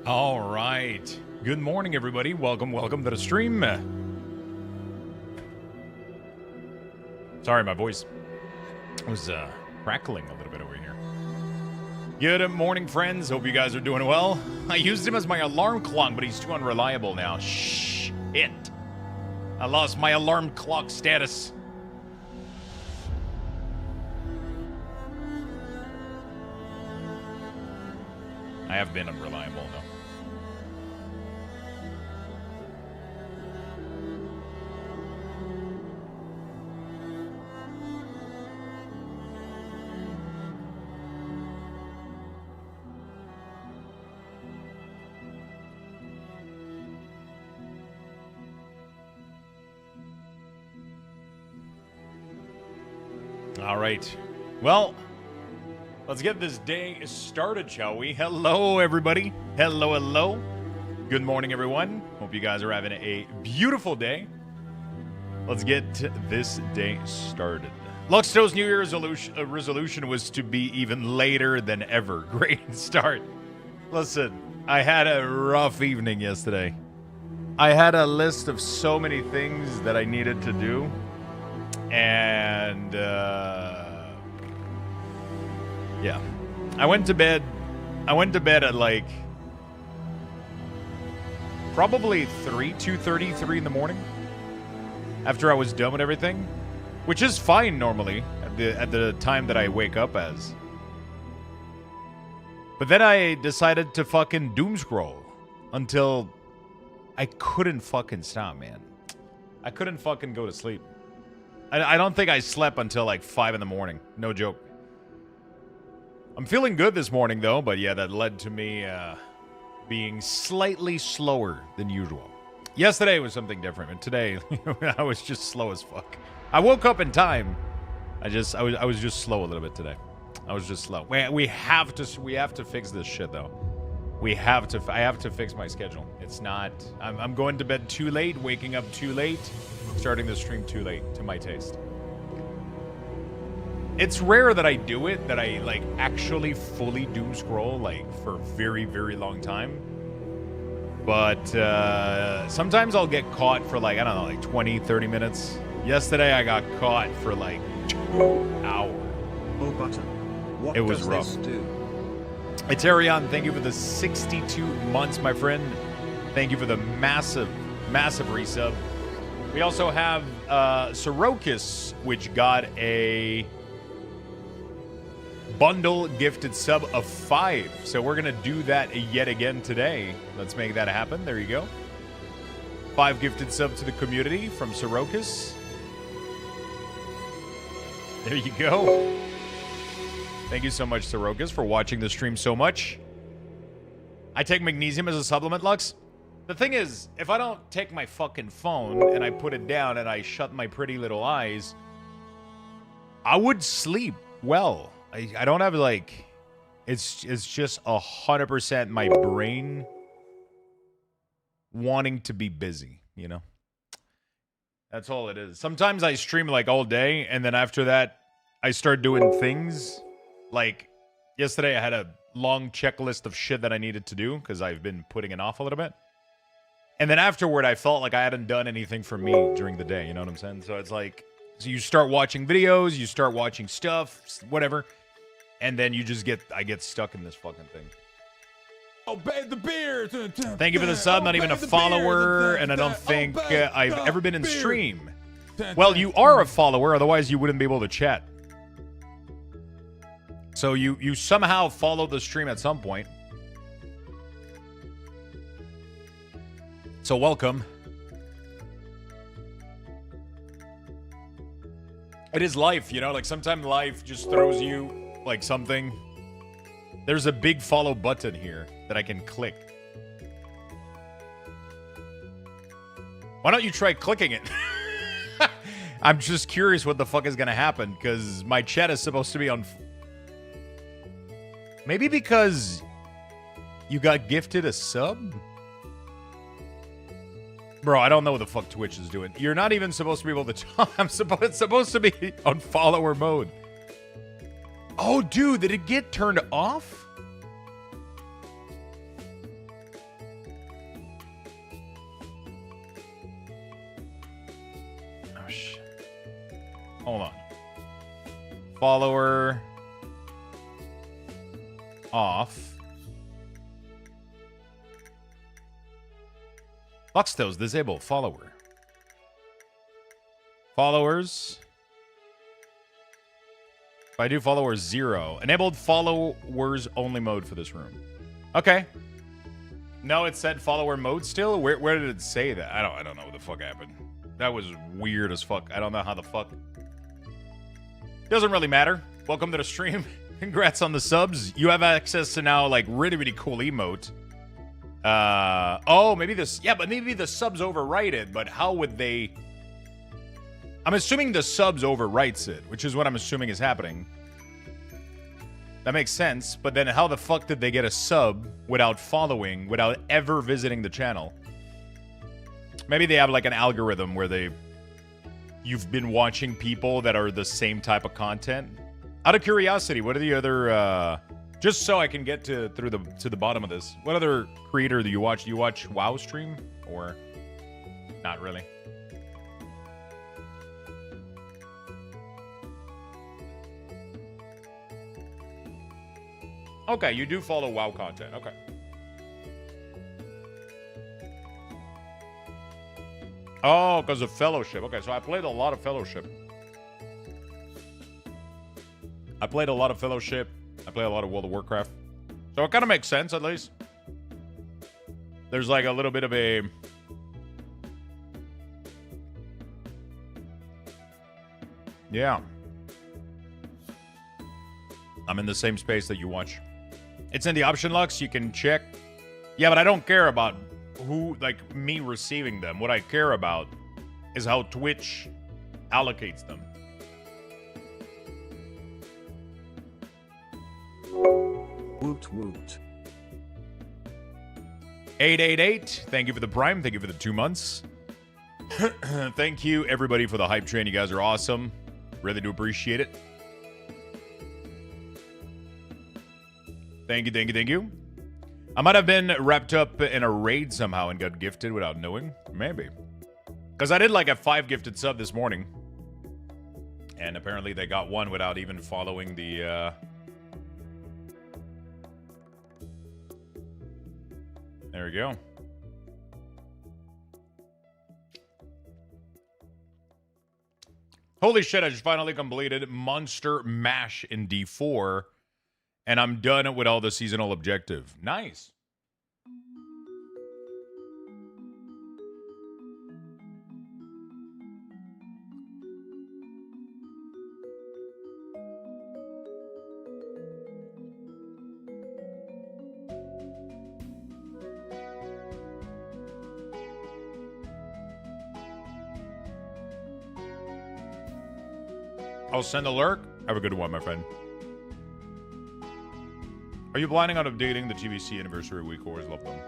All right. Good morning, everybody. Welcome to the stream. Sorry, my voice was crackling a little bit over here. Good morning, friends. Hope you guys are doing well. I used him as my alarm clock, but he's too unreliable now. Shit. I lost my alarm clock status. I have been unreliable, though. All right. Well, let's get this day started, shall we? Hello, everybody. Hello. Good morning, everyone. Hope you guys are having a beautiful day. Let's get this day started. Luxthos' New Year's resolution was to be even later than ever. Great start. Listen, I had a rough evening yesterday. I had a list of so many things that I needed to do. And, yeah. I went to bed at, like, probably 2:33 in the morning. After I was done with everything. Which is fine, normally, at the time that I wake up as. But then I decided to fucking doom scroll. Until I couldn't fucking stop, man. I couldn't fucking go to sleep. I don't think I slept until like 5 in the morning. No joke. I'm feeling good this morning, though. But yeah, that led to me being slightly slower than usual. Yesterday was something different. And today, I was just slow as fuck. I woke up in time. I was just slow a little bit today. I was just slow. We have to fix this shit, though. I have to fix my schedule. It's not... I'm going to bed too late, waking up too late, starting the stream too late, to my taste. It's rare that I do it, that I, like, actually fully doom scroll, like, for a very, very long time. But, sometimes I'll get caught for, like, I don't know, like 20, 30 minutes. Yesterday, I got caught for, like, 2 hours. Oh, button. What it was does rough. This do? It's Arion. Thank you for the 62 months, my friend. Thank you for the massive resub. We also have Sorokas, which got a bundle gifted sub of 5. So we're going to do that yet again today. Let's make that happen. There you go. 5 gifted sub to the community from Sorokas. There you go. Thank you so much, Sorokas, for watching the stream so much. I take magnesium as a supplement, Lux. The thing is, if I don't take my fucking phone and I put it down and I shut my pretty little eyes, I would sleep well. I don't have, like... It's just 100% my brain wanting to be busy, you know? That's all it is. Sometimes I stream, like, all day, and then after that, I start doing things... Like, yesterday I had a long checklist of shit that I needed to do because I've been putting it off a little bit. And then afterward, I felt like I hadn't done anything for me during the day. You know what I'm saying? So it's like, so you start watching videos, you start watching stuff, whatever. And then you just I get stuck in this fucking thing. Obey the beer. Thank you for the sub. Not even a follower. And I don't think I've ever been in stream. Well, you are a follower. Otherwise, you wouldn't be able to chat. So you somehow follow the stream at some point. So welcome. It is life, you know? Like, sometimes life just throws you, like, something. There's a big follow button here that I can click. Why don't you try clicking it? I'm just curious what the fuck is gonna happen, because my chat is supposed to be on... Maybe because you got gifted a sub? Bro, I don't know what the fuck Twitch is doing. You're not even supposed to be able to talk. It's supposed to be on follower mode. Oh, dude, did it get turned off? Hold on. Follower off. Luxthos disable follower. Followers. If I do followers 0. Enabled followers only mode for this room. Okay. No, it said follower mode still? Where did it say that? I don't know what the fuck happened. That was weird as fuck. I don't know how the fuck. Doesn't really matter. Welcome to the stream. Congrats on the subs. You have access to now like really cool emote. Oh, maybe this. Yeah, but maybe the subs overwrite it. But how would they? I'm assuming the subs overwrites it, which is what I'm assuming is happening. That makes sense. But then how the fuck did they get a sub without following, without ever visiting the channel? Maybe they have like an algorithm where you've been watching people that are the same type of content. Out of curiosity, what are the other just so I can get to the bottom of this. What other creator do you watch? Do you watch WoW stream or not really? Okay, you do follow WoW content. Okay. Oh, because of Fellowship. Okay, so I played a lot of Fellowship. I play a lot of World of Warcraft. So it kind of makes sense, at least. There's like a little bit of a... Yeah. I'm in the same space that you watch. It's in the option Lux. You can check. Yeah, but I don't care about who, like, me receiving them. What I care about is how Twitch allocates them. Woot woot. 888, thank you for the Prime. Thank you for the 2 months. Thank you, everybody, for the hype train. You guys are awesome. Really do appreciate it. Thank you, thank you, thank you. I might have been wrapped up in a raid somehow and got gifted without knowing. Maybe. Because I did like a 5 gifted sub this morning. And apparently they got one without even following the... There we go. Holy shit, I just finally completed Monster Mash in D4. And I'm done with all the seasonal objective. Nice. I'll send a lurk. Have a good one, my friend. Are you planning on updating the TVC anniversary week or love them?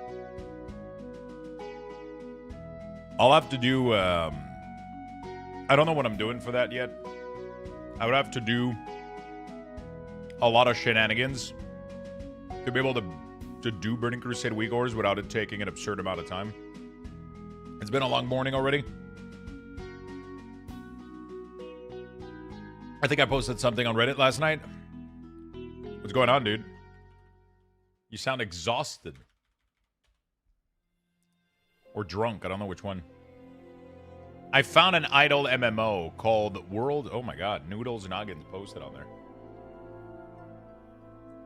I'll have to do, I don't know what I'm doing for that yet. I would have to do a lot of shenanigans to be able to do Burning Crusade Weak Ors without it taking an absurd amount of time. It's been a long morning already. I think I posted something on Reddit last night. What's going on, dude? You sound exhausted. Or drunk. I don't know which one. I found an idle MMO called World... Oh my god. Noodles Noggins posted on there.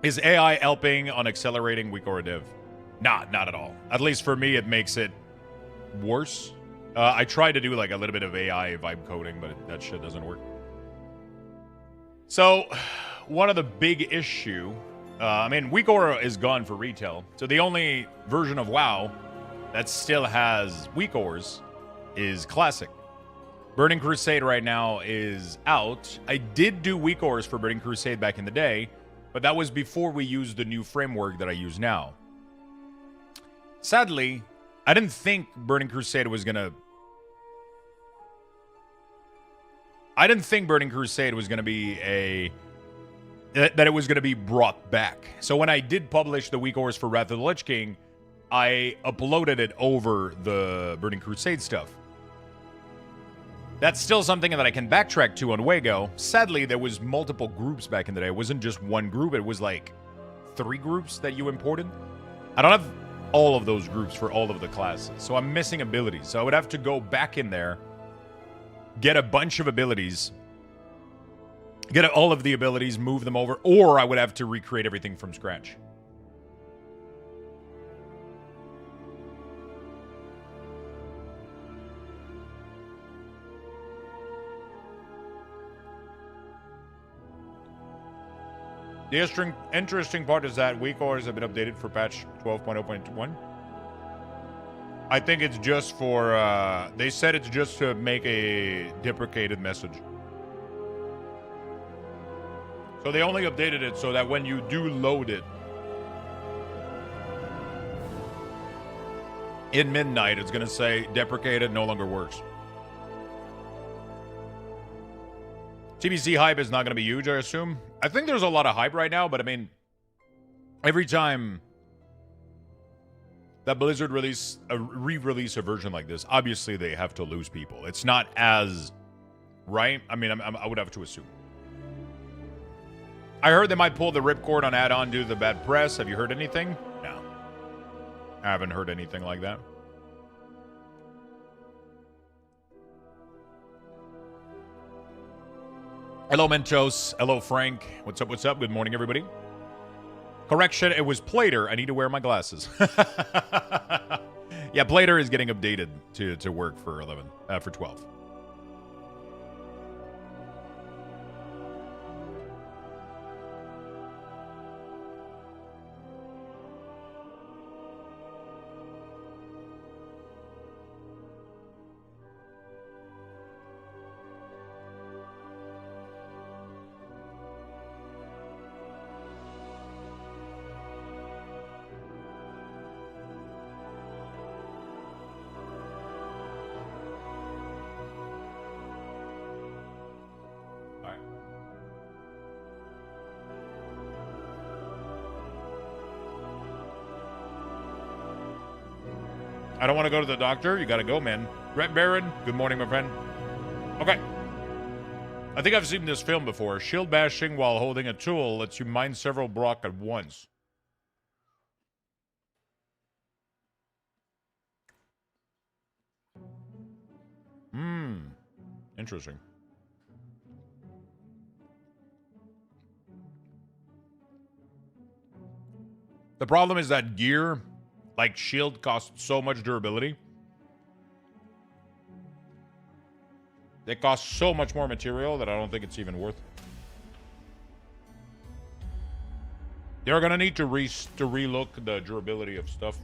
Is AI helping on accelerating Weakora dev? Not at all. At least for me, it makes it worse. I tried to do like a little bit of AI vibe coding, but that shit doesn't work. So, one of the big issue... I mean, Weakora is gone for retail. So the only version of WoW that still has Weak Ors is Classic. Burning Crusade right now is out. I did do Weak Ors for Burning Crusade back in the day, but that was before we used the new framework that I use now. Sadly, I didn't think Burning Crusade was gonna... I didn't think Burning Crusade was gonna be a... that it was going to be brought back. So when I did publish the Weak Ors for Wrath of the Lich King, I uploaded it over the Burning Crusade stuff. That's still something that I can backtrack to on Wago. Sadly, there was multiple groups back in the day. It wasn't just one group. It was like 3 groups that you imported. I don't have all of those groups for all of the classes, so I'm missing abilities. So I would have to go back in there, get a bunch of abilities, get all of the abilities, move them over, or I would have to recreate everything from scratch. The interesting part is that Weakauras have been updated for patch 12.0.1. I think it's just for, they said it's just to make a deprecated message. So they only updated it so that when you do load it in midnight, it's going to say deprecated, no longer works. TBC hype is not going to be huge, I assume. I think there's a lot of hype right now, but I mean, every time that Blizzard re-release a version like this, obviously they have to lose people. It's not as right. I mean, I would have to assume. I heard they might pull the ripcord on add-on due to the bad press. Have you heard anything? No. I haven't heard anything like that. Hello, Mentos. Hello, Frank. What's up? What's up? Good morning, everybody. Correction, it was Plater. I need to wear my glasses. Yeah, Plater is getting updated to work for 12. I don't want to go to the doctor. You got to go, man. Red Baron, good morning, my friend. Okay. I think I've seen this film before. Shield bashing while holding a tool lets you mine several block at once. Interesting. The problem is that gear, like shield, costs so much durability. It costs so much more material that I don't think it's even worth it. They're gonna need to relook the durability of stuff.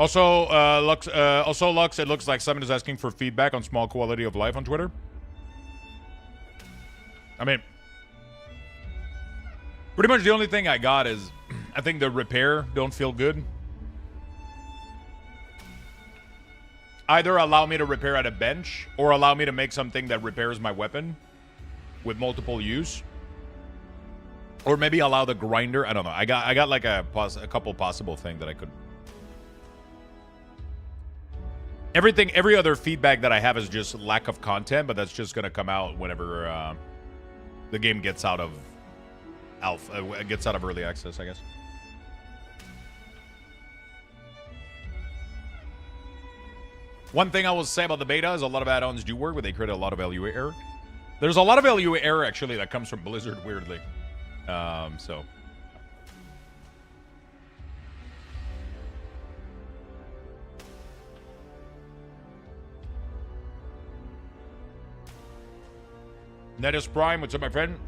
Also, Lux, it looks like someone is asking for feedback on small quality of life on Twitter. I mean, pretty much the only thing I got is, I think the repair don't feel good. Either allow me to repair at a bench, or allow me to make something that repairs my weapon with multiple use. Or maybe allow the grinder. I don't know. I got like a couple possible things that I could. Every other feedback that I have is just lack of content, but that's just gonna come out whenever the game gets out of alpha, gets out of early access, I guess. One thing I will say about the beta is a lot of add-ons do work, but they create a lot of LUA error. There's a lot of LUA error, actually, that comes from Blizzard, weirdly. So... Netis Prime, what's up, my friend?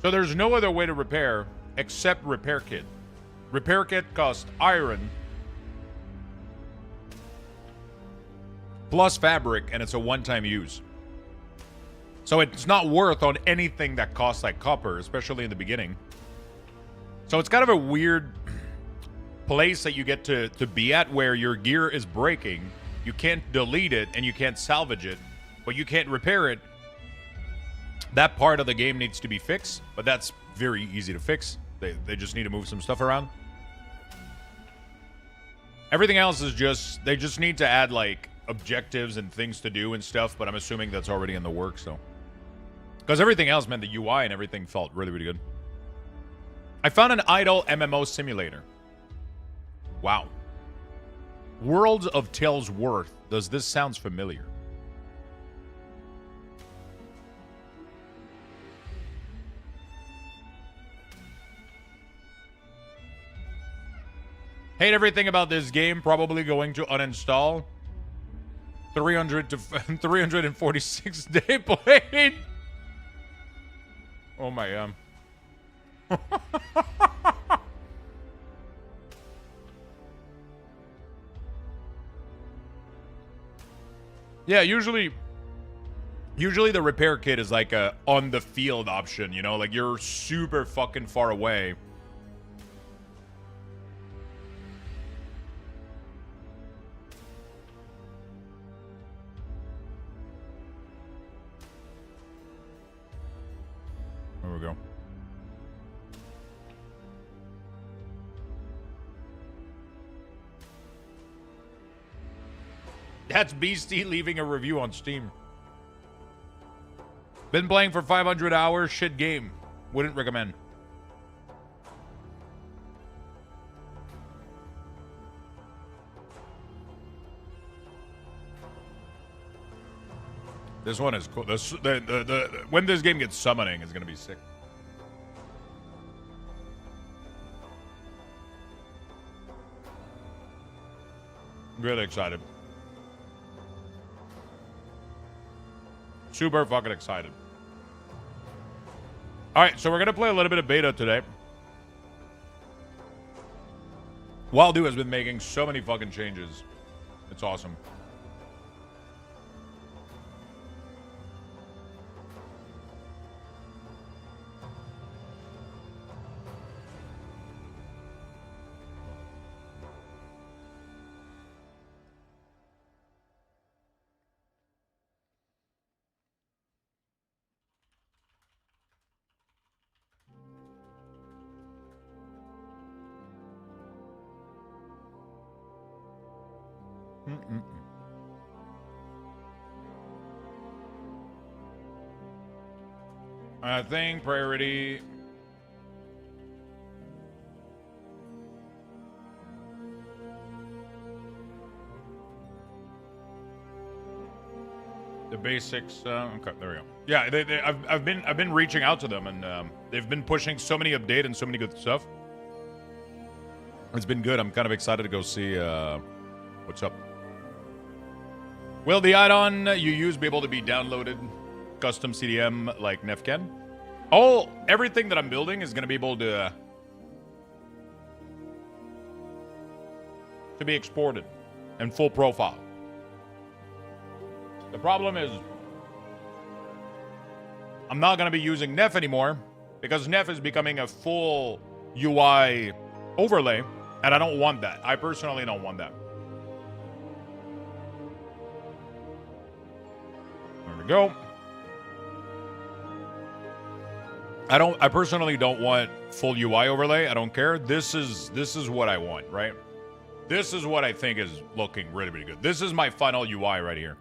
So there's no other way to repair except repair kit. Repair kit costs iron plus fabric, and it's a one-time use. So it's not worth on anything that costs like copper, especially in the beginning. So it's kind of a weird place that you get to be at where your gear is breaking. You can't delete it and you can't salvage it, but you can't repair it. That part of the game needs to be fixed, but that's very easy to fix. They just need to move some stuff around. Everything else is just, they just need to add, like, objectives and things to do and stuff, but I'm assuming that's already in the works, so. Because everything else, man, the UI and everything felt really, really good. I found an idle MMO simulator. Wow. Worlds of Tales Worth. Does this sound familiar? Hate everything about this game. Probably going to uninstall. 300 to 346 day played. Oh my god. Yeah, usually the repair kit is like a on the field option, you know, like you're super fucking far away. There we go. That's Beastie leaving a review on Steam. Been playing for 500 hours. Shit game. Wouldn't recommend. This one is cool. When this game gets summoning is going to be sick. Really excited. Super fucking excited. Alright, so we're going to play a little bit of beta today. Waldo has been making so many fucking changes. It's awesome. I think priority. The basics. Okay, there we go. Yeah, I've been reaching out to them, and they've been pushing so many updates and so many good stuff. It's been good. I'm kind of excited to go see what's up. Will the add-on you use be able to be downloaded? Custom CDM like Nefken? Everything that I'm building is going to be able to be exported in full profile. The problem is I'm not going to be using Nef anymore because Nef is becoming a full UI overlay, and I don't want that. I personally don't want that. There we go. I personally don't want full UI overlay. I don't care. This is what I want, right? This is what I think is looking really, really good. This is my final UI right here.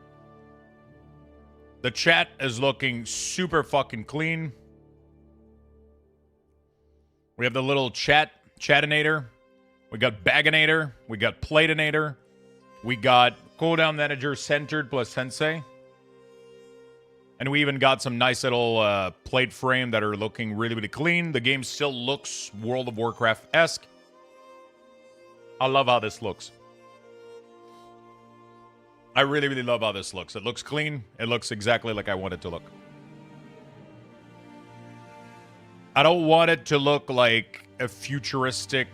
The chat is looking super fucking clean. We have the little chatinator. We got baginator. We got platinator. We got cooldown manager centered plus sensei. And we even got some nice little plate frame that are looking really, really clean. The game still looks World of Warcraft-esque. I love how this looks. I really, really love how this looks. It looks clean. It looks exactly like I want it to look. I don't want it to look like a futuristic,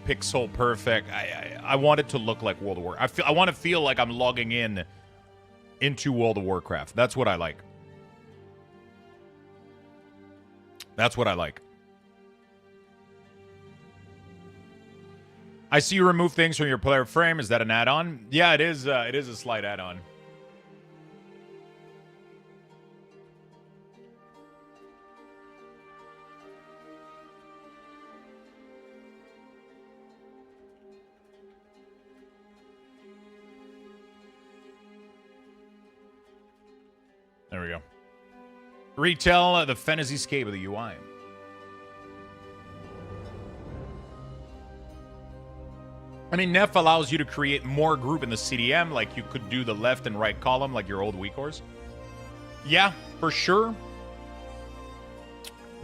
pixel perfect. I want it to look like World of Warcraft. I want to feel like I'm logging into World of Warcraft. That's what I like. That's what I like. I see you remove things from your player frame. Is that an add-on? Yeah, it is. It is a slight add-on. we go. Retell the fantasy scape of the UI. I mean, Nef allows you to create more group in the CDM, like you could do the left and right column like your old Weakauras. Yeah, for sure.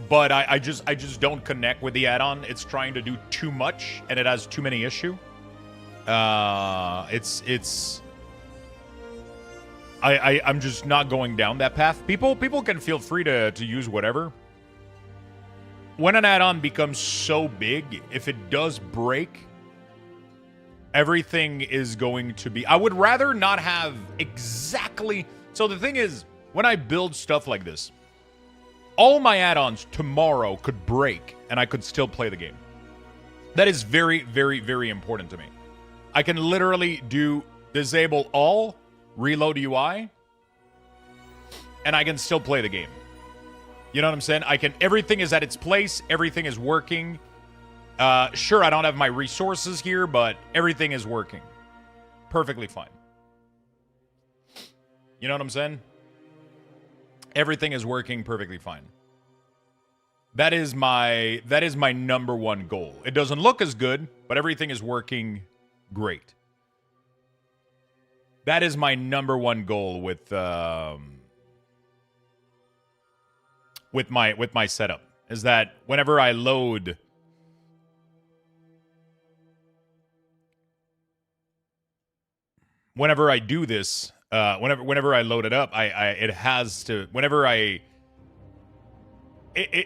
But I just don't connect with the add-on. It's trying to do too much, and it has too many issues. I'm just not going down that path. People can feel free to use whatever. When an add-on becomes so big, if it does break, everything is going to be... I would rather not have exactly... So the thing is, when I build stuff like this, all my add-ons tomorrow could break, and I could still play the game. That is very, very, very important to me. I can literally do disable all, reload UI, and I can still play the game. You know what I'm saying? Everything is at its place. Everything is working. Sure, I don't have my resources here, but everything is working. Perfectly fine. You know what I'm saying? Everything is working perfectly fine. That is my number one goal. It doesn't look as good, but everything is working great. That is my number one goal with my setup. Is that whenever I load, whenever I do this, whenever I load it up, it has to,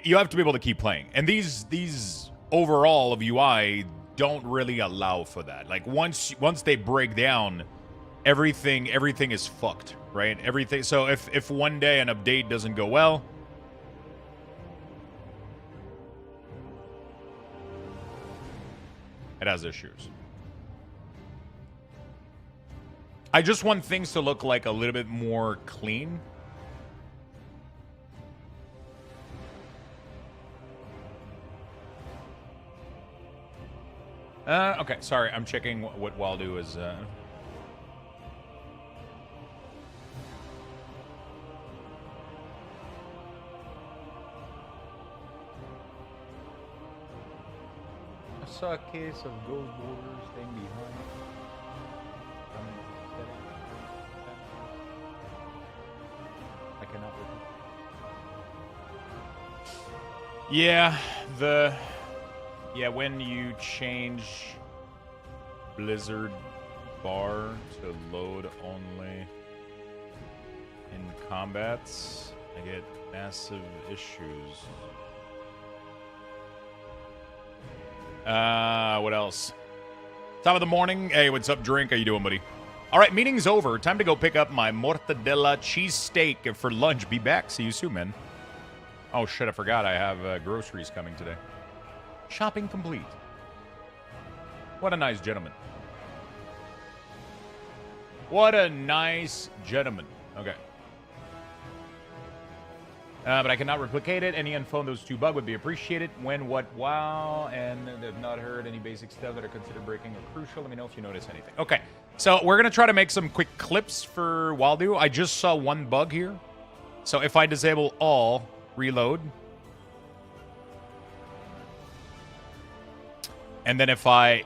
you have to be able to keep playing. And these overall of UI don't really allow for that. Like once they break down, everything is fucked, right? Everything. So if one day an update doesn't go well, it has issues. I just want things to look like a little bit more clean. Okay, sorry, I'm checking what Waldo is. I saw a case of gold borders staying behind. I cannot repeat. Yeah, when you change Blizzard bar to load only in combats, I get massive issues. What else? Top of the morning. Hey, what's up, Drink? How you doing, buddy? All right, meeting's over. Time to go pick up my mortadella cheesesteak for lunch. Be back. See you soon, man. Oh, shit, I forgot. I have groceries coming today. Shopping complete. What a nice gentleman. What a nice gentleman. Okay. But I cannot replicate it. Any unphone those two bug would be appreciated. When, what, wow, and they've not heard any basic stuff that are considered breaking or crucial. Let me know if you notice anything. Okay, so we're going to try to make some quick clips for Waldo. I just saw one bug here. So if I disable all, reload. And then if I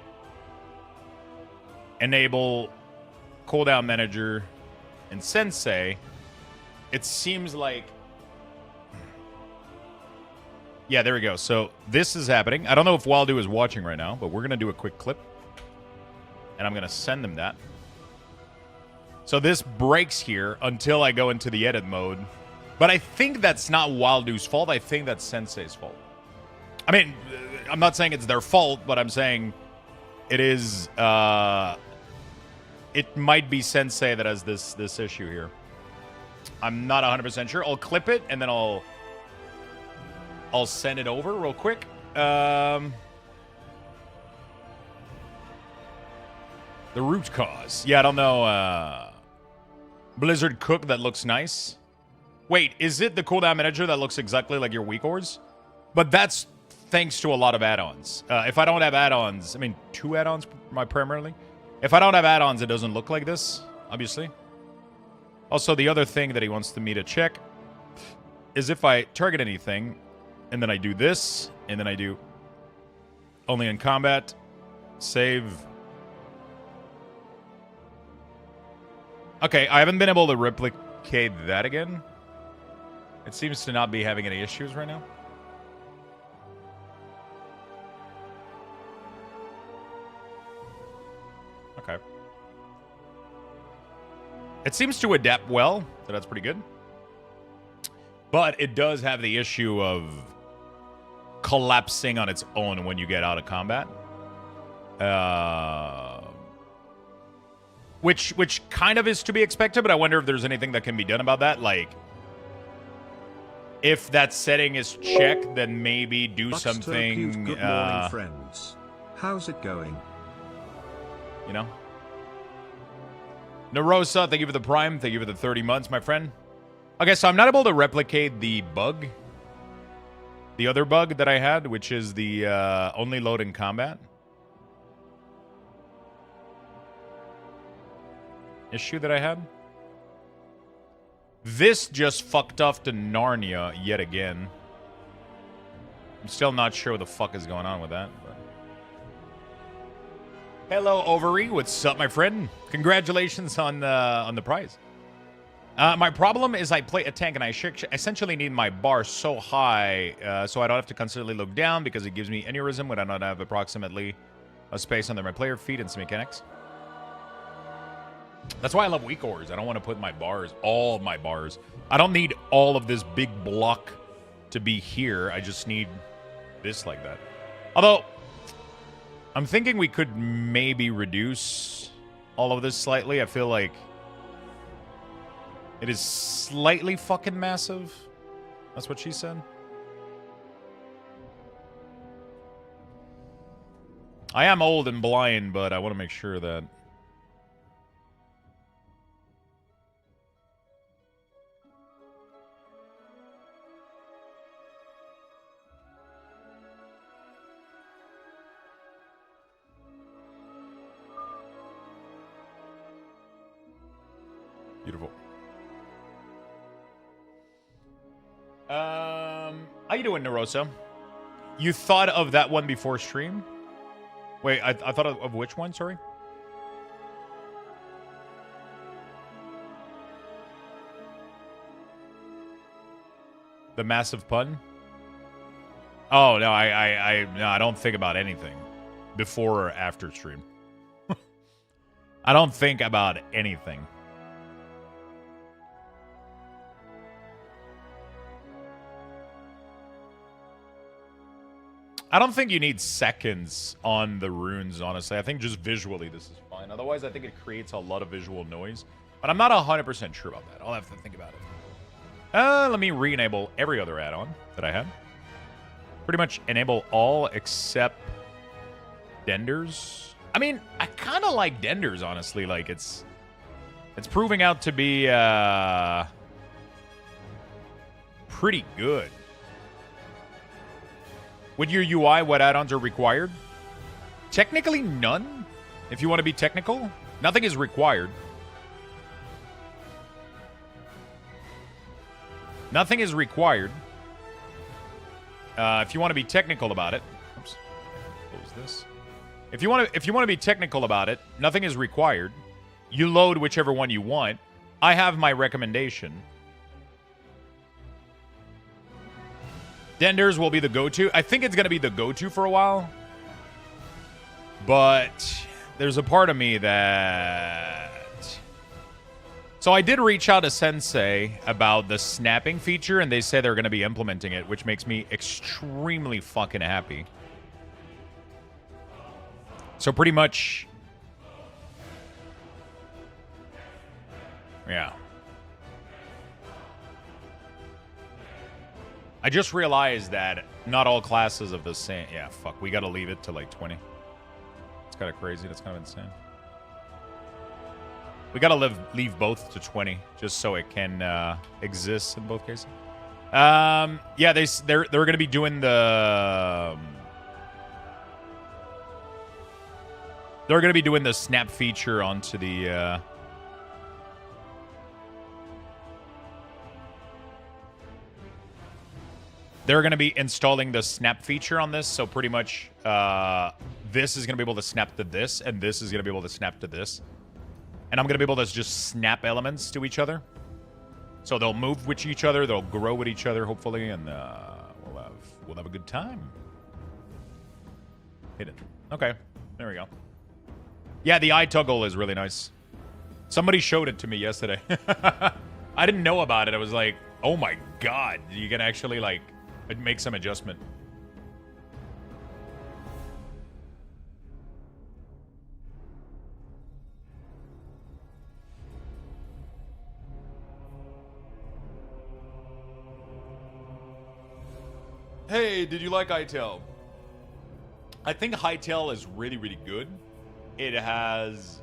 enable cooldown manager and sensei, it seems like... Yeah, there we go. So this is happening. I don't know if Waldo is watching right now, but we're going to do a quick clip. And I'm going to send them that. So this breaks here until I go into the edit mode. But I think that's not Waldo's fault. I think that's Sensei's fault. I mean, I'm not saying it's their fault, but I'm saying it is... it might be Sensei that has this issue here. I'm not 100% sure. I'll clip it, and then I'll send it over real quick. The root cause. Yeah, I don't know. Blizzard Cook that looks nice. Wait, is it the cooldown manager that looks exactly like your Weakauras? But that's thanks to a lot of add-ons. If I don't have add-ons, I mean, 2 add-ons primarily. If I don't have add-ons, it doesn't look like this, obviously. Also, the other thing that he wants me to check is if I target anything, and then I do this, and then I do only in combat, save. Okay, I haven't been able to replicate that again. It seems to not be having any issues right now. Okay. It seems to adapt well, so that's pretty good. But it does have the issue of collapsing on its own when you get out of combat. Which kind of is to be expected, but I wonder if there's anything that can be done about that. Like, if that setting is checked, then maybe do something. Good morning, friends. How's it going? You know? Narosa, thank you for the Prime. Thank you for the 30 months, my friend. Okay, so I'm not able to replicate the bug. The other bug that I had, which is the only load in combat. Issue that I had. This just fucked off to Narnia yet again. I'm still not sure what the fuck is going on with that. But... Hello, Ovary. What's up, my friend? Congratulations on the prize. My problem is I play a tank and I essentially need my bar so high so I don't have to constantly look down because it gives me aneurysm when I don't have approximately a space under my player feet and some mechanics. That's why I love Weakauras. I don't want to put my bars, all of my bars. I don't need all of this big block to be here. I just need this like that. Although, I'm thinking we could maybe reduce all of this slightly. I feel like it is slightly fucking massive. That's what she said. I am old and blind, but I want to make sure that... Beautiful. How you doing, Narosa? You thought of that one before stream? Wait, I thought of which one, sorry? The massive pun? Oh, no, I don't think about anything before or after stream. I don't think about anything. I don't think you need seconds on the runes, honestly. I think just visually this is fine. Otherwise, I think it creates a lot of visual noise. But I'm not 100% sure about that. I'll have to think about it. Let me re-enable every other add-on that I had. Pretty much enable all except Denders. I mean, I kind of like Denders, honestly. Like, it's proving out to be pretty good. With your UI, what add-ons are required? Technically, none. If you want to be technical, nothing is required. Nothing is required. If you want to be technical about it, oops, close this. If you want to be technical about it, nothing is required. You load whichever one you want. I have my recommendation. Denders will be the go-to. I think it's going to be the go-to for a while. But there's a part of me that... So I did reach out to Sensei about the snapping feature, and they say they're going to be implementing it, which makes me extremely fucking happy. So pretty much... Yeah. I just realized that not all classes of the same... Yeah, fuck. We gotta leave it to, like, 20. It's kind of crazy. That's kind of insane. We gotta leave both to 20, just so it can exist in both cases. Yeah, they're gonna be doing the... They're gonna be doing the snap feature onto the they're going to be installing the snap feature on this. So pretty much this is going to be able to snap to this, and this is going to be able to snap to this. And I'm going to be able to just snap elements to each other. So they'll move with each other, they'll grow with each other, hopefully, and we'll have a good time. Hidden. Okay, there we go. Yeah, the eye toggle is really nice. Somebody showed it to me yesterday. I didn't know about it. I was like, oh my god, you can actually, like, make some adjustment. Hey, did you like Hytale? I think Hytale is really, really good. It has...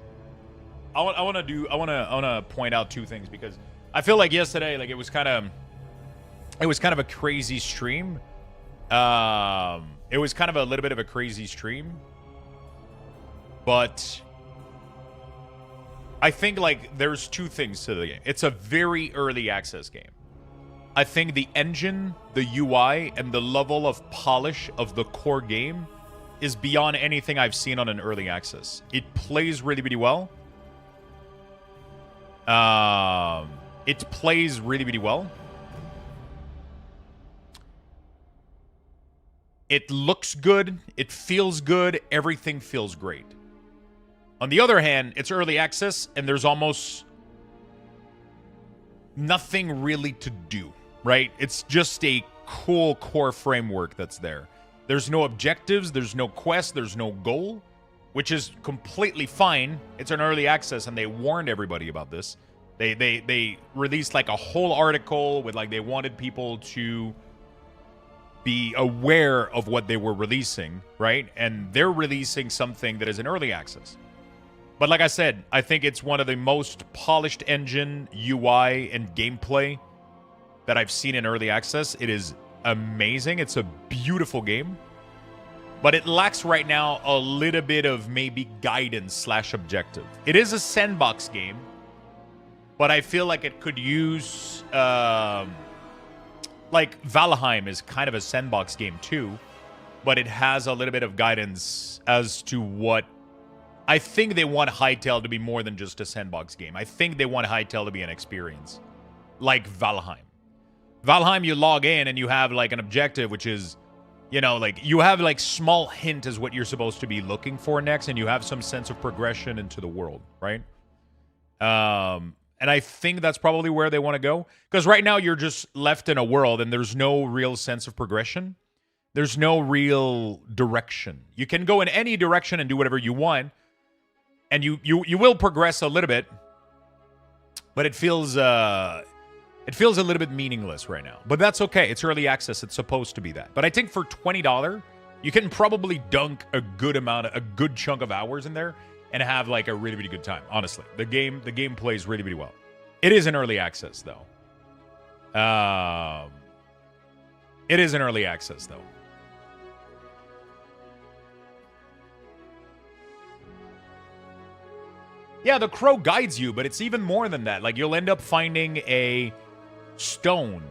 I want to point out two things, because I feel like yesterday, like, it was kind of a crazy stream. It was kind of a little bit of a crazy stream, but I think, like, there's two things to the game. It's a very early access game. I think the engine, the UI, and the level of polish of the core game is beyond anything I've seen on an early access. It plays really, really well. It plays really, really well. It looks good. It feels good. Everything feels great. On the other hand, it's early access, and there's almost nothing really to do, right? It's just a cool core framework that's there. There's no objectives. There's no quest. There's no goal, which is completely fine. It's an early access, and they warned everybody about this. They released, like, a whole article with, like, they wanted people to be aware of what they were releasing, right? And they're releasing something that is in early access. But like I said, I think it's one of the most polished engine, UI, and gameplay that I've seen in early access. It is amazing. It's a beautiful game. But it lacks right now a little bit of maybe guidance / objective. It is a sandbox game, but I feel like it could use... like, Valheim is kind of a sandbox game too, but it has a little bit of guidance as to what... I think they want Hytale to be more than just a sandbox game. I think they want Hytale to be an experience, like Valheim. Valheim, you log in and you have, like, an objective, which is, you know, like, you have, like, small hint as what you're supposed to be looking for next, and you have some sense of progression into the world, right? And I think that's probably where they want to go. Because right now you're just left in a world and there's no real sense of progression. There's no real direction. You can go in any direction and do whatever you want. And you will progress a little bit. But it feels a little bit meaningless right now. But that's okay. It's early access. It's supposed to be that. But I think for $20, you can probably dunk a good chunk of hours in there and have, like, a really, really good time. Honestly, the game plays really, really well. It is an early access, though. It is an early access, though. Yeah, the crow guides you, but it's even more than that. Like, you'll end up finding a stone,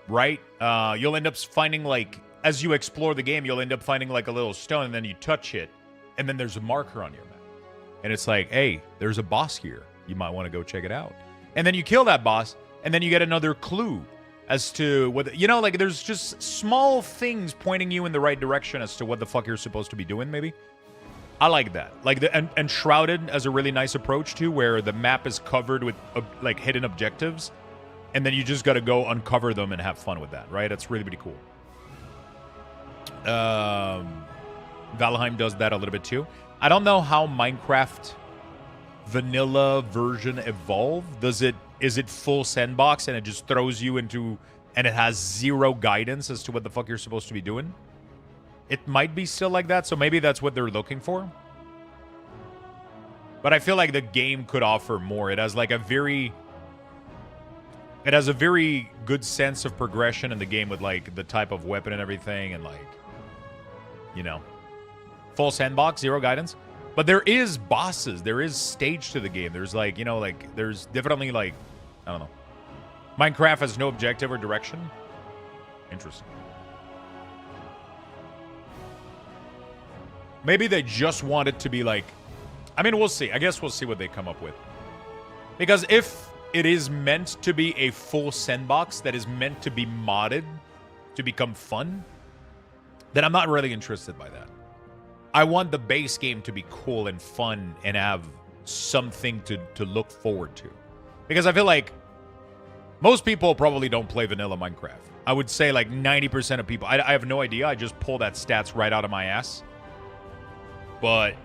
right? You'll end up finding, like, as you explore the game, you'll end up finding, like, a little stone, and then you touch it, and then there's a marker on your map. And it's like, hey, there's a boss here. You might want to go check it out. And then you kill that boss, and then you get another clue as to what... You know, like, there's just small things pointing you in the right direction as to what the fuck you're supposed to be doing, maybe. I like that. Like, and Shrouded as a really nice approach, too, where the map is covered with, like, hidden objectives, and then you just got to go uncover them and have fun with that, right? That's really, really cool. Valheim does that a little bit, too. I don't know how Minecraft vanilla version evolved. Is it full sandbox and it just throws you into, and it has zero guidance as to what the fuck you're supposed to be doing? It might be still like that, so maybe that's what they're looking for. But I feel like the game could offer more. It has, like, a very good sense of progression in the game with, like, the type of weapon and everything, and, like, you know, full sandbox, zero guidance. But there is bosses. There is stage to the game. There's, like, you know, like, there's definitely, like, I don't know. Minecraft has no objective or direction. Interesting. Maybe they just want it to be like... I mean, we'll see. I guess we'll see what they come up with. Because if it is meant to be a full sandbox that is meant to be modded to become fun, then I'm not really interested by that. I want the base game to be cool and fun and have something to look forward to. Because I feel like most people probably don't play vanilla Minecraft. I would say like 90% of people. I have no idea. I just pull that stats right out of my ass. But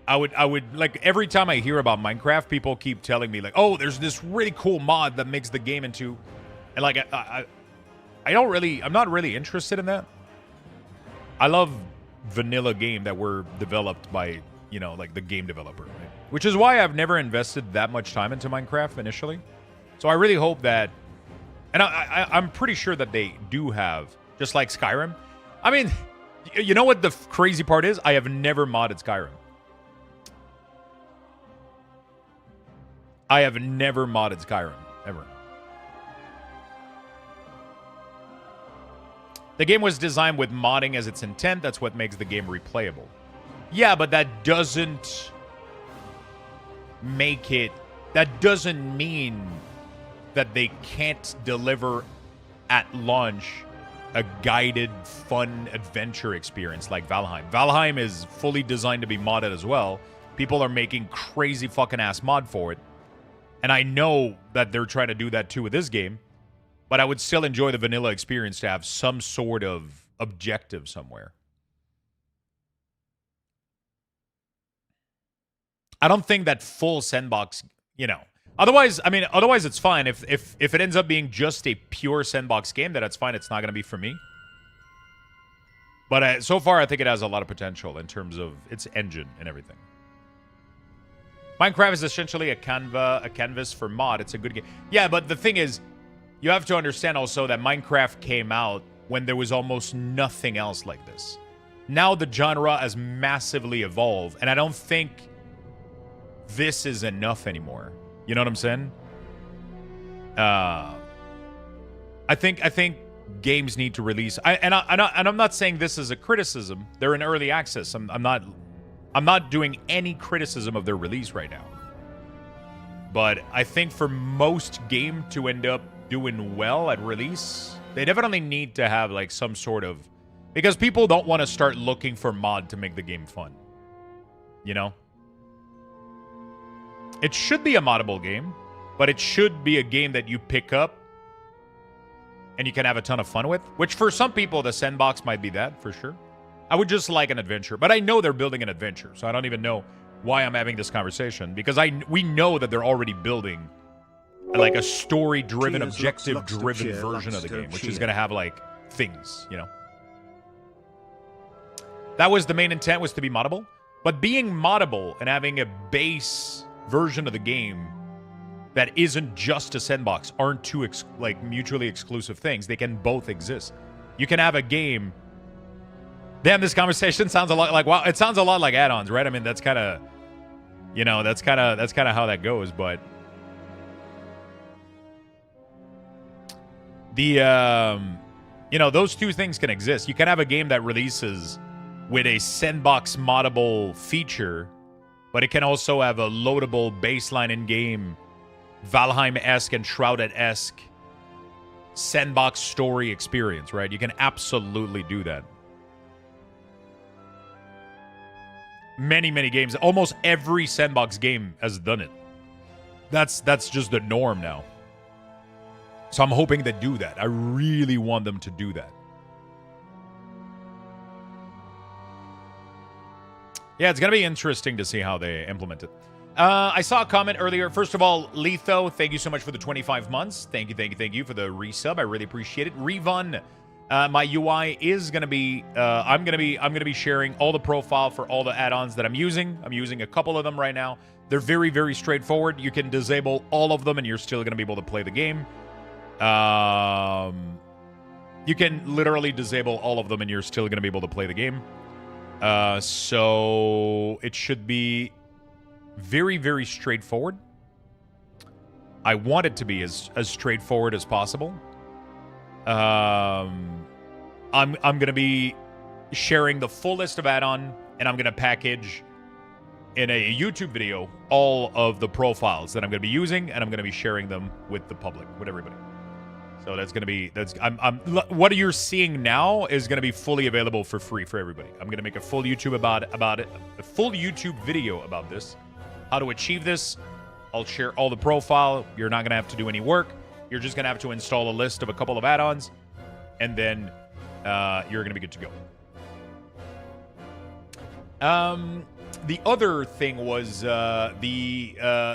I would like every time I hear about Minecraft, people keep telling me like, oh, there's this really cool mod that makes the game into, and like I don't really, I'm not really interested in that. I love vanilla game that were developed by, you know, like the game developer, right? Which is why I've never invested that much time into Minecraft initially. So I really hope that, and I'm pretty sure that they do have, just like Skyrim. I mean, you know what the crazy part is? I have never modded Skyrim. I have never modded Skyrim, ever. The game was designed with modding as its intent. That's what makes the game replayable. Yeah, but that doesn't make it... That doesn't mean that they can't deliver at launch a guided, fun adventure experience like Valheim. Valheim is fully designed to be modded as well. People are making crazy fucking ass mod for it. And I know that they're trying to do that too with this game, but I would still enjoy the vanilla experience to have some sort of objective somewhere. I don't think that full sandbox, you know. Otherwise, I mean, otherwise it's fine. If it ends up being just a pure sandbox game, then that's fine. It's not going to be for me. But so far, I think it has a lot of potential in terms of its engine and everything. Minecraft is essentially a canvas for mod. It's a good game. Yeah, but the thing is, you have to understand also that Minecraft came out when there was almost nothing else like this. Now the genre has massively evolved, and I don't think this is enough anymore. You know what I'm saying? I think games need to release. I'm not saying this is a criticism. They're in early access. I'm not doing any criticism of their release right now. But I think for most game to end up doing well at release, they definitely need to have like some sort of... Because people don't want to start looking for mod to make the game fun. You know? It should be a moddable game, but it should be a game that you pick up and you can have a ton of fun with. Which for some people, the sandbox might be that, for sure. I would just like an adventure, but I know they're building an adventure, so I don't even know why I'm having this conversation, because we know that they're already building like a story-driven, objective-driven version of the game, which is going to have like things, you know. That was the main intent, was to be moddable, but being moddable and having a base version of the game that isn't just a sandbox aren't two like mutually exclusive things. They can both exist. You can have a game. Damn, this conversation sounds a lot like, wow, it sounds a lot like add-ons, right? I mean, that's kind of, you know, that's kind of how that goes, but the you know, those two things can exist. You can have a game that releases with a sandbox moddable feature, but it can also have a loadable baseline in-game Valheim-esque and Shrouded-esque sandbox story experience, right? You can absolutely do that. Many, many games. Almost every sandbox game has done it. That's just the norm now. So I'm hoping they do that. I really want them to do that. Yeah, it's going to be interesting to see how they implement it. I saw a comment earlier. First of all, Letho, thank you so much for the 25 months. Thank you for the resub. I really appreciate it. Revon, my UI is going to be, I'm going to be sharing all the profile for all the add-ons that I'm using. I'm using a couple of them right now. They're very, very straightforward. You can disable all of them and you're still going to be able to play the game. You can literally disable all of them and you're still going to be able to play the game. So it should be very, very straightforward. I want it to be as straightforward as possible. I'm going to be sharing the full list of add-on and I'm going to package in a YouTube video all of the profiles that I'm going to be using, and I'm going to be sharing them with the public, with everybody. So that's going to be what you're seeing now is going to be fully available for free for everybody. I'm going to make a full YouTube about it, a full YouTube video about this, how to achieve this. I'll share all the profile. You're not going to have to do any work. You're just going to have to install a list of a couple of add-ons, and then you're going to be good to go. The other thing was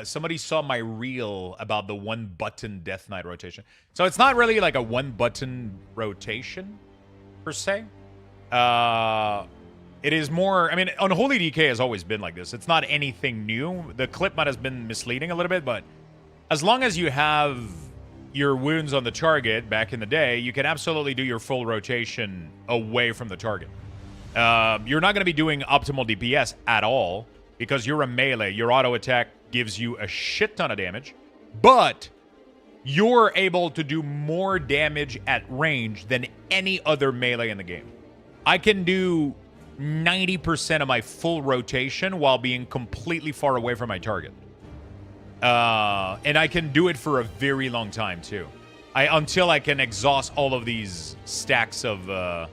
somebody saw my reel about the one-button Death Knight rotation. So it's not really like a one-button rotation, per se. It is more... I mean, Unholy DK has always been like this. It's not anything new. The clip might have been misleading a little bit, but as long as you have your wounds on the target back in the day, you can absolutely do your full rotation away from the target. You're not going to be doing optimal DPS at all because you're a melee. Your auto attack gives you a shit ton of damage, but you're able to do more damage at range than any other melee in the game. I can do 90% of my full rotation while being completely far away from my target. And I can do it for a very long time, too. Until I can exhaust all of these stacks of...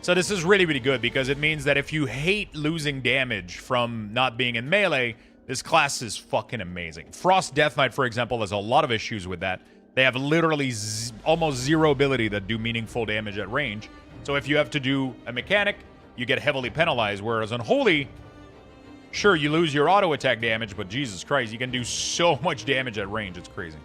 So this is really, really good because it means that if you hate losing damage from not being in melee, this class is fucking amazing. Frost Death Knight, for example, has a lot of issues with that. They have literally almost zero ability that do meaningful damage at range. So if you have to do a mechanic, you get heavily penalized. Whereas on Holy, sure, you lose your auto attack damage, but Jesus Christ, you can do so much damage at range. It's crazy.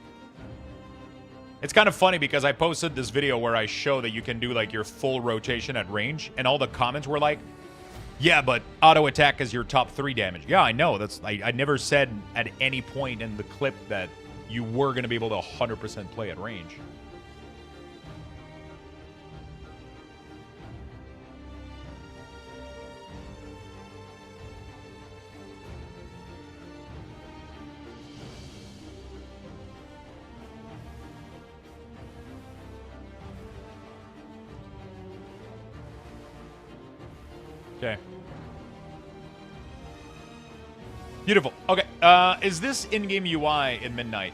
It's kind of funny because I posted this video where I show that you can do like your full rotation at range, and all the comments were like, yeah, but auto attack is your top 3 damage. Yeah, I know. I never said at any point in the clip that you were going to be able to 100% play at range. Okay. Beautiful. Okay. Is this in-game UI in Midnight?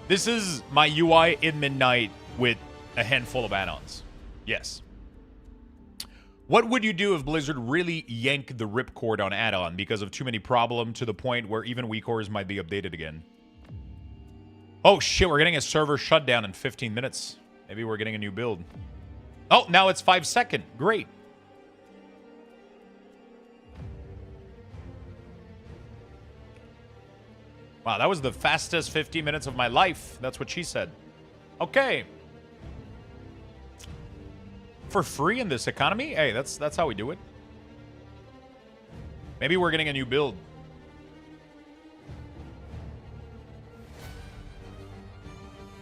This is my UI in Midnight with a handful of add-ons. Yes. What would you do if Blizzard really yanked the ripcord on add-on because of too many problems to the point where even Weakauras might be updated again? Oh, shit. We're getting a server shutdown in 15 minutes. Maybe we're getting a new build. Oh, now it's 5 seconds. Great. Wow, that was the fastest 15 minutes of my life. That's what she said. Okay. For free in this economy? Hey, that's how we do it. Maybe we're getting a new build.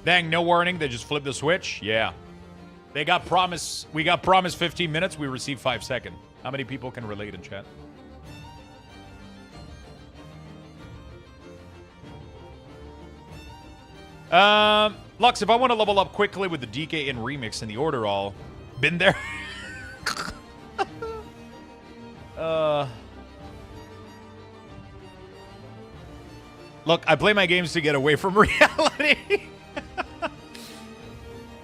Dang, no warning. They just flipped the switch. Yeah. They got promise. We got promised 15 minutes. We received 5 seconds. How many people can relate in chat? Lux, if I want to level up quickly with the DK in Remix in the order all, been there. Look, I play my games to get away from reality.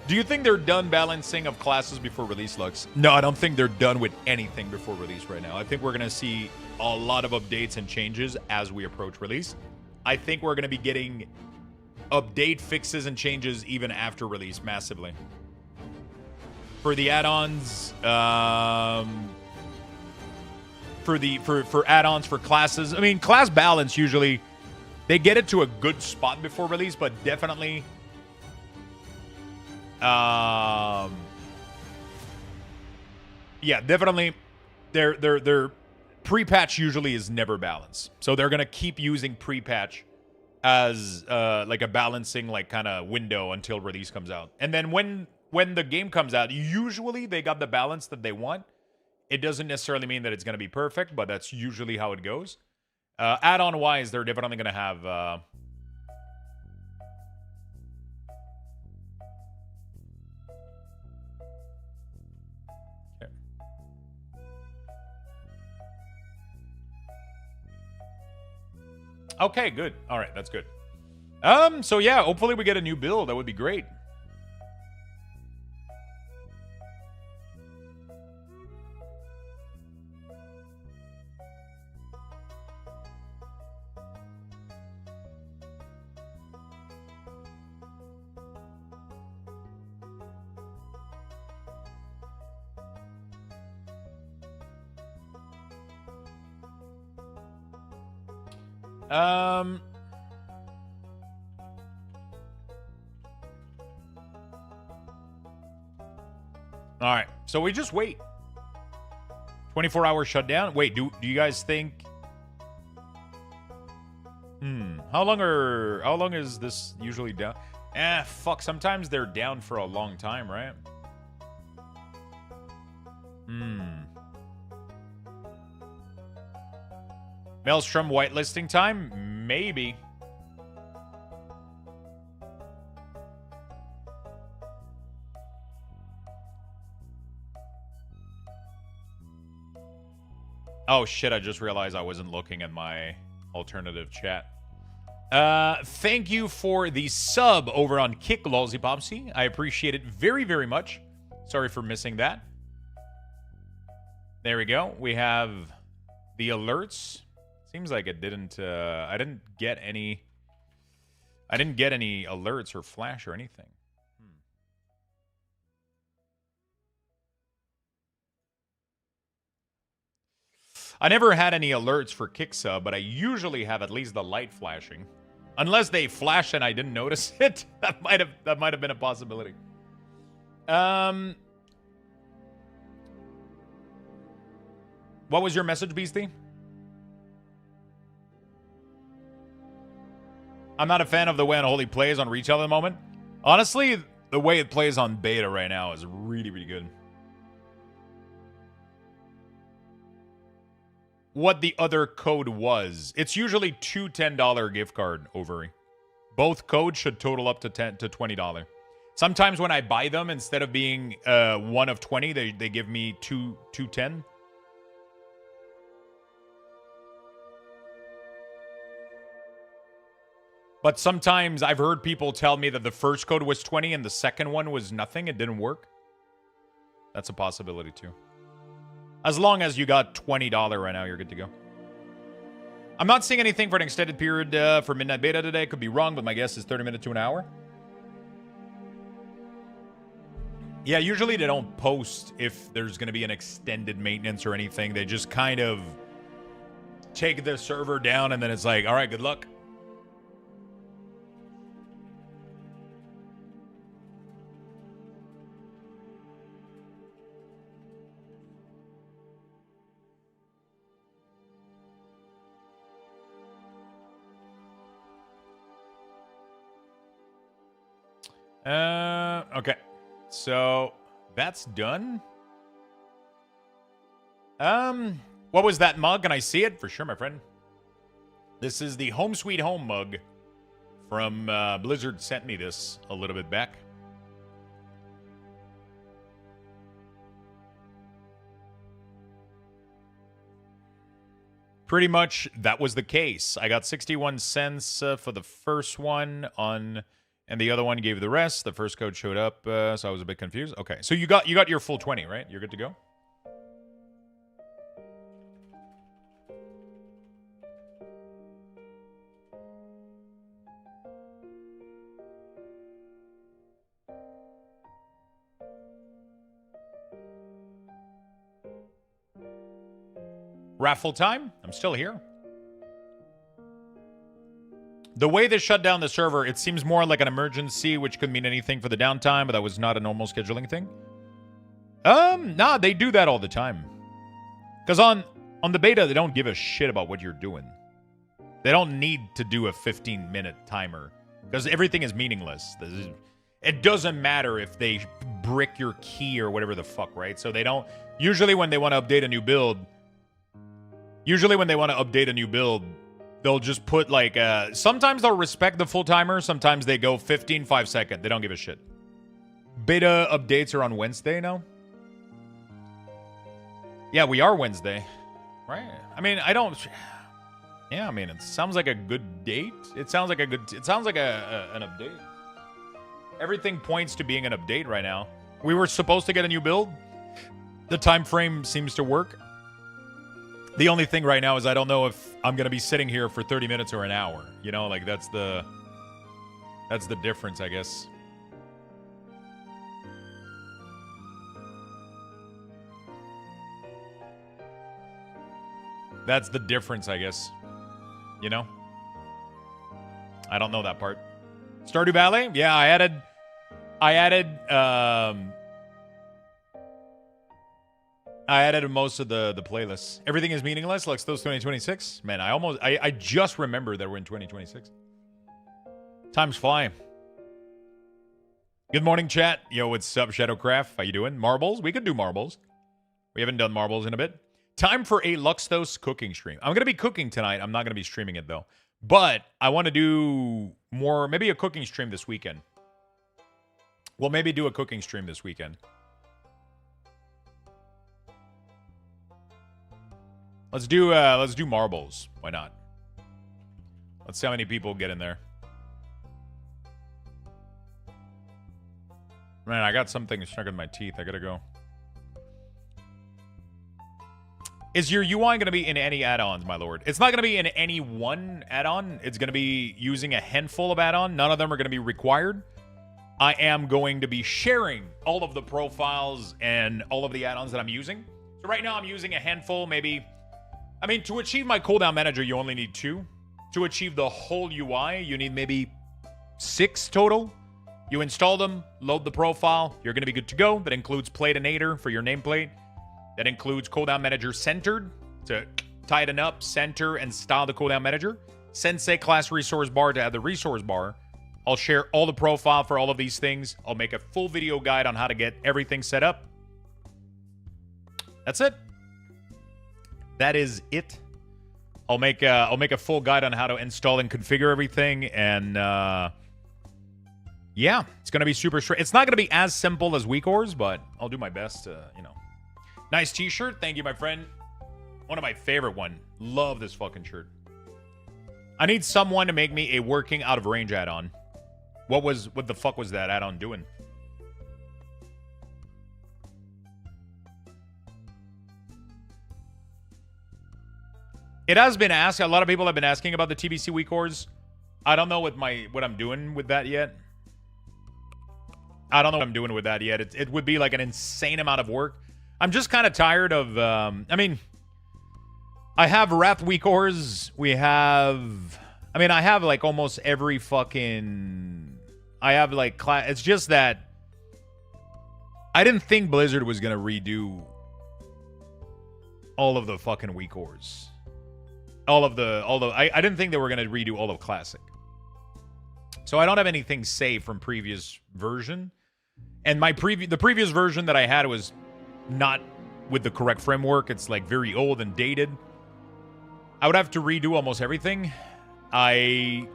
Do you think they're done balancing of classes before release, Lux? No, I don't think they're done with anything before release right now. I think we're going to see a lot of updates and changes as we approach release. I think we're going to be getting update fixes and changes even after release massively. For the add-ons, for add-ons for classes, I mean, class balance usually they get it to a good spot before release, but definitely yeah, definitely their pre-patch usually is never balanced. So they're going to keep using pre-patch as like a balancing like kind of window until release comes out. And then when the game comes out, usually they got the balance that they want. It doesn't necessarily mean that it's going to be perfect, but that's usually how it goes. Add-on wise, they're definitely going to have Okay, good. All right, that's good. So yeah, hopefully we get a new build. That would be great. All right, so we just wait. 24-hour shutdown. Wait, do you guys think? How long is this usually down? Fuck. Sometimes they're down for a long time, right? Maelstrom whitelisting time? Maybe. Oh shit, I just realized I wasn't looking at my alternative chat. Thank you for the sub over on Kick, Lolzipopsy. I appreciate it very, very much. Sorry for missing that. There we go. We have the alerts. Seems like it didn't, I didn't get any alerts or flash or anything. I never had any alerts for Kick sub, but I usually have at least the light flashing. Unless they flash and I didn't notice it. That might have been a possibility. What was your message, Beastie? I'm not a fan of the way Unholy plays on retail at the moment. Honestly, the way it plays on beta right now is really, really good. What the other code was. It's usually two $10 gift card ovary. Both codes should total up to $20. Sometimes when I buy them, instead of being one of 20, they give me two 10. But sometimes I've heard people tell me that the first code was 20 and the second one was nothing. It didn't work. That's a possibility too. As long as you got $20 right now, you're good to go. I'm not seeing anything for an extended period for Midnight Beta today. Could be wrong, but my guess is 30 minutes to an hour. Yeah, usually they don't post if there's going to be an extended maintenance or anything. They just kind of take the server down and then it's like, all right, good luck. Okay. So that's done. What was that mug? Can I see it? For sure, my friend. This is the Home Sweet Home mug from Blizzard. Sent me this a little bit back. Pretty much that was the case. I got 61 cents for the first one on... And the other one gave the rest. The first code showed up, so I was a bit confused. Okay, so you got your full 20, right? You're good to go? Raffle time? I'm still here. The way they shut down the server, it seems more like an emergency, which could mean anything for the downtime, but that was not a normal scheduling thing. Nah, they do that all the time. Because on the beta, they don't give a shit about what you're doing. They don't need to do a 15-minute timer. Because everything is meaningless. It doesn't matter if they brick your key or whatever the fuck, right? So they don't... Usually when they want to update a new build... They'll just put, like, sometimes they'll respect the full timer. Sometimes they go 15, 5 second. They don't give a shit. Beta updates are on Wednesday now. Yeah, we are Wednesday. Right? I mean, I don't... Yeah, I mean, it sounds like a good date. It sounds like an update. Everything points to being an update right now. We were supposed to get a new build. The time frame seems to work. The only thing right now is I don't know if I'm going to be sitting here for 30 minutes or an hour. You know, like that's the difference, I guess. That's the difference, I guess. You know? I don't know that part. Stardew Valley? Yeah, I added most of the playlists. Everything is meaningless. Luxthos 2026. Man, I just remember that we're in 2026. Time's flying. Good morning, chat. Yo, what's up, Shadowcraft? How you doing? Marbles? We could do marbles. We haven't done marbles in a bit. Time for a Luxthos cooking stream. I'm going to be cooking tonight. I'm not going to be streaming it, though. But I want to do more, maybe a cooking stream this weekend. We'll maybe do a cooking stream this weekend. Let's do marbles. Why not? Let's see how many people get in there. Man, I got something stuck in my teeth. I gotta go. Is your UI going to be in any add-ons, my lord? It's not going to be in any one add-on. It's going to be using a handful of add-on. None of them are going to be required. I am going to be sharing all of the profiles and all of the add-ons that I'm using. So right now I'm using a handful, maybe. I mean, to achieve my cooldown manager, you only need 2. To achieve the whole UI, you need maybe 6 total. You install them, load the profile, you're going to be good to go. That includes Platinator for your nameplate. That includes cooldown manager centered to tighten up, center, and style the cooldown manager. Sensei class resource bar to add the resource bar. I'll share all the profile for all of these things. I'll make a full video guide on how to get everything set up. That's it. That is it. I'll make a full guide on how to install and configure everything, and yeah, it's gonna be super straight. It's not gonna be as simple as Weakauras, but I'll do my best to, you know. Nice t-shirt. Thank you, my friend. One of my favorite one. Love this fucking shirt. I need someone to make me a working out of range add-on. What the fuck was that add-on doing? It has been asked. A lot of people have been asking about the TBC Weakauras. I don't know what I'm doing with that yet. I don't know what I'm doing with that yet. It would be like an insane amount of work. I'm just kind of tired of, I mean, I have Wrath Weakauras. I have like almost every fucking, I have like, it's just that I didn't think Blizzard was going to redo all of the fucking Weakauras. I didn't think they were going to redo all of Classic. So I don't have anything saved from previous version. And the previous version that I had was not with the correct framework. It's like very old and dated. I would have to redo almost everything. I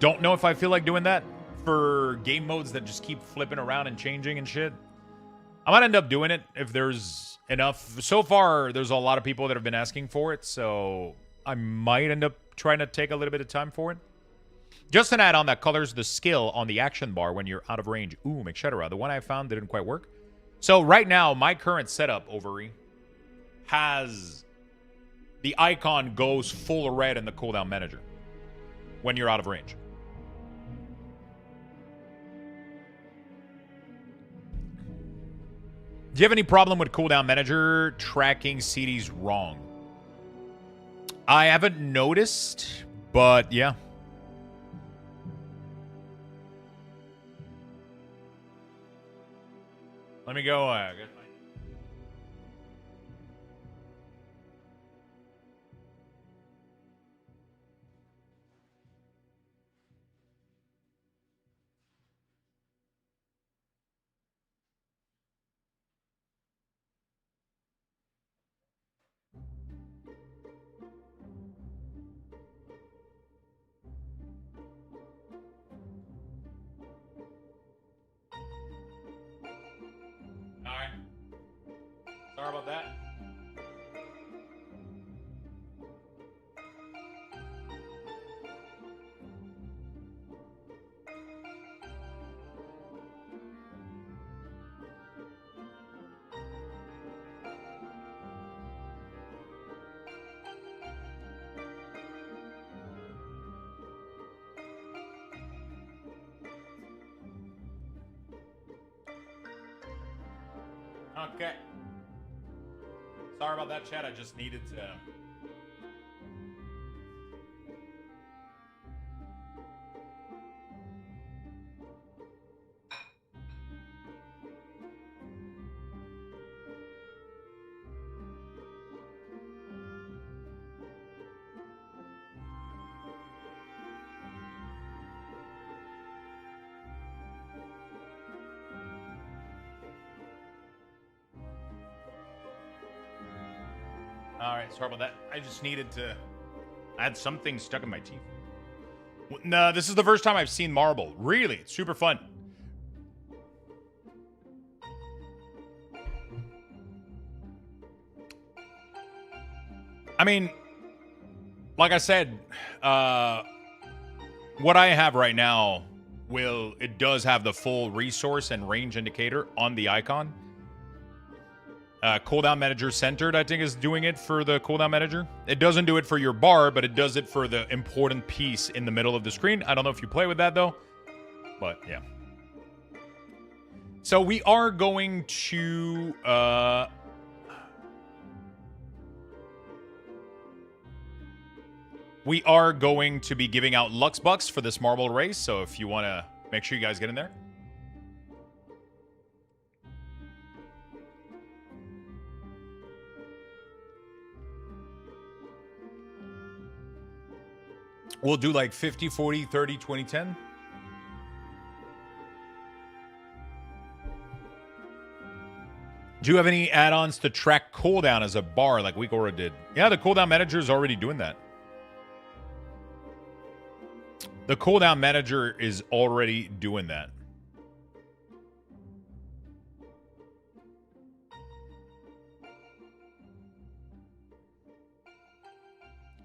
don't know if I feel like doing that for game modes that just keep flipping around and changing and shit. I might end up doing it if there's enough. So far, there's a lot of people that have been asking for it, so I might end up trying to take a little bit of time for it. Just an add-on that colors the skill on the action bar when you're out of range. Ooh, etc. The one I found didn't quite work. So right now, my current setup, Overy, has the icon goes full red in the cooldown manager when you're out of range. Do you have any problem with cooldown manager tracking CDs wrong? I haven't noticed, but yeah. Let me go. Get my... All right. Sorry about that. Okay. Sorry about that, chat. I just needed to... Alright, sorry about that. I just needed to... I had something stuck in my teeth. No, this is the first time I've seen Marble. Really? It's super fun. I mean, like I said, what I have right now it does have the full resource and range indicator on the icon. Cooldown manager centered, I think, is doing it for the cooldown manager. It doesn't do it for your bar, but it does it for the important piece in the middle of the screen. I don't know if you play with that, though. But, yeah. So, we are going to... we are going to be giving out Lux Bucks for this Marble race. So, if you want to make sure you guys get in there. We'll do like 50, 40, 30, 20, 10. Do you have any add-ons to track cooldown as a bar like Weakauras did? Yeah, the cooldown manager is already doing that. The cooldown manager is already doing that.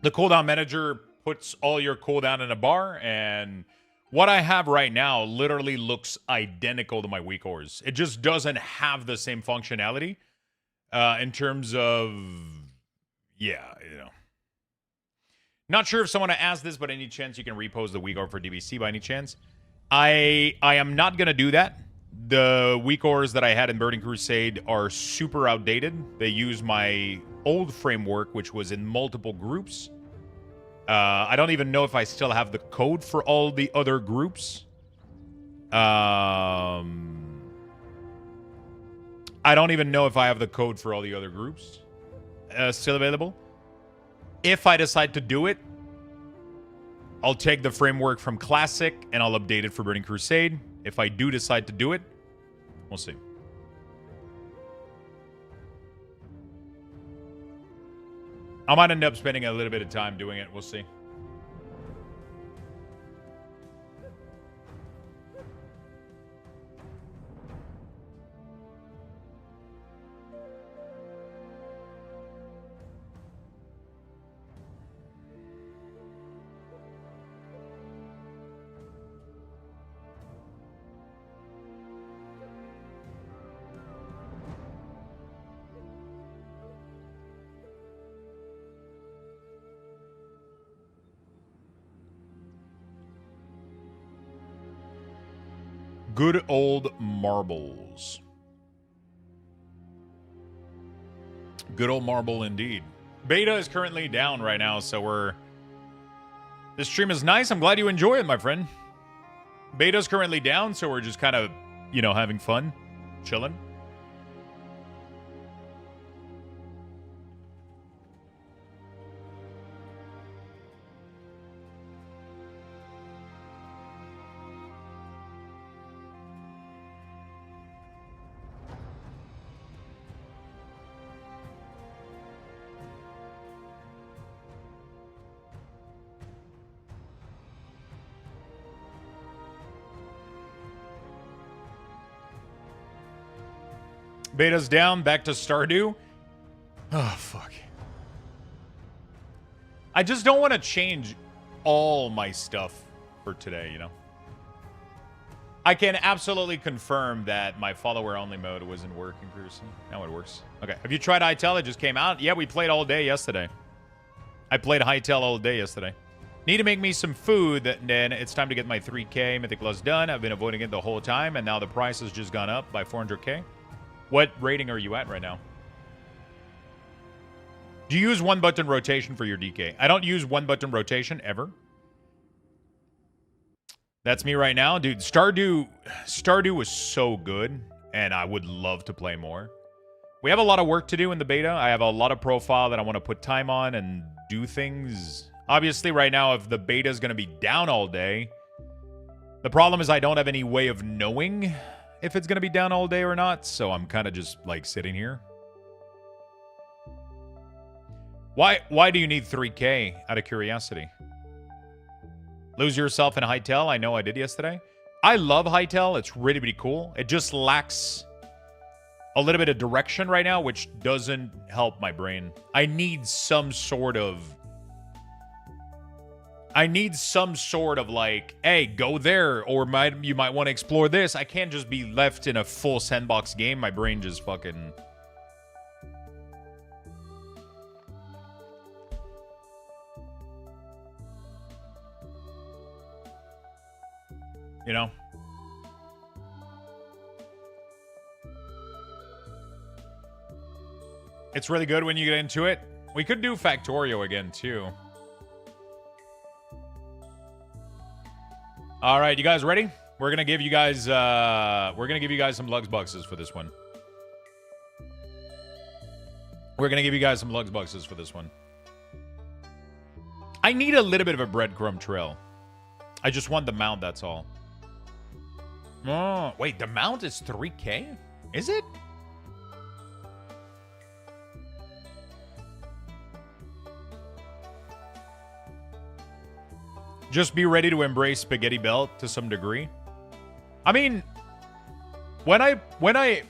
The cooldown manager puts all your cooldown in a bar, and what I have right now literally looks identical to my Weakauras. It just doesn't have the same functionality in terms of, yeah, you know. Not sure if someone asked this, but any chance you can repost the Weakauras for DBC by any chance? I am not going to do that. The Weakauras that I had in Burning Crusade are super outdated. They use my old framework, which was in multiple groups. I don't even know if I still have the code for all the other groups. I don't even know if I have the code for all the other groups still available. If I decide to do it, I'll take the framework from Classic and I'll update it for Burning Crusade. If I do decide to do it, we'll see. I might end up spending a little bit of time doing it. We'll see. Good old marbles. Good old marble indeed. Beta is currently down right now, so this stream is nice. I'm glad you enjoy it, my friend. Beta's currently down, so we're just kind of, you know, having fun, chilling. Beta's down, back to Stardew. Oh, fuck. I just don't want to change all my stuff for today, you know? I can absolutely confirm that my follower-only mode wasn't working previously. Now it works. Okay, have you tried Hytale? It just came out. Yeah, we played all day yesterday. I played Hytale all day yesterday. Need to make me some food, then it's time to get my 3K Mythic Plus done. I've been avoiding it the whole time, and now the price has just gone up by 400K. What rating are you at right now? Do you use one-button rotation for your DK? I don't use one-button rotation ever. That's me right now. Dude, Stardew was so good, and I would love to play more. We have a lot of work to do in the beta. I have a lot of profile that I want to put time on and do things. Obviously, right now, if the beta is going to be down all day, the problem is I don't have any way of knowing if it's going to be down all day or not, so I'm kind of just, like, sitting here. Why do you need 3K, out of curiosity? Lose yourself in Hytale? I know I did yesterday. I love Hytale. It's really, really cool. It just lacks a little bit of direction right now, which doesn't help my brain. I need some sort of like, hey, go there, or you might want to explore this. I can't just be left in a full sandbox game. My brain just fucking... You know? It's really good when you get into it. We could do Factorio again, too. All right, you guys ready? We're gonna give you guys some Luxboxes for this one. I need a little bit of a breadcrumb trail. I just want the mount, that's all. Oh, wait, the mount is 3K? Is it? Just be ready to embrace Spaghetti Belt to some degree. I mean,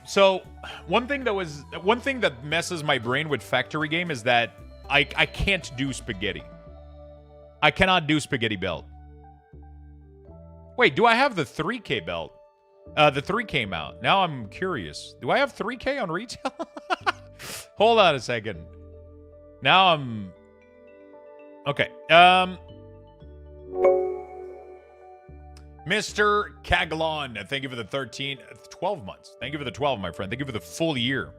so one thing that messes my brain with Factory Game is that I can't do spaghetti. I cannot do Spaghetti Belt. Wait, do I have the 3K belt? The 3K mount. Now I'm curious. Do I have 3K on retail? Hold on a second. Now I'm... Okay. Mr. Caglon, thank you for the 12 months. Thank you for the 12, my friend. Thank you for the full year.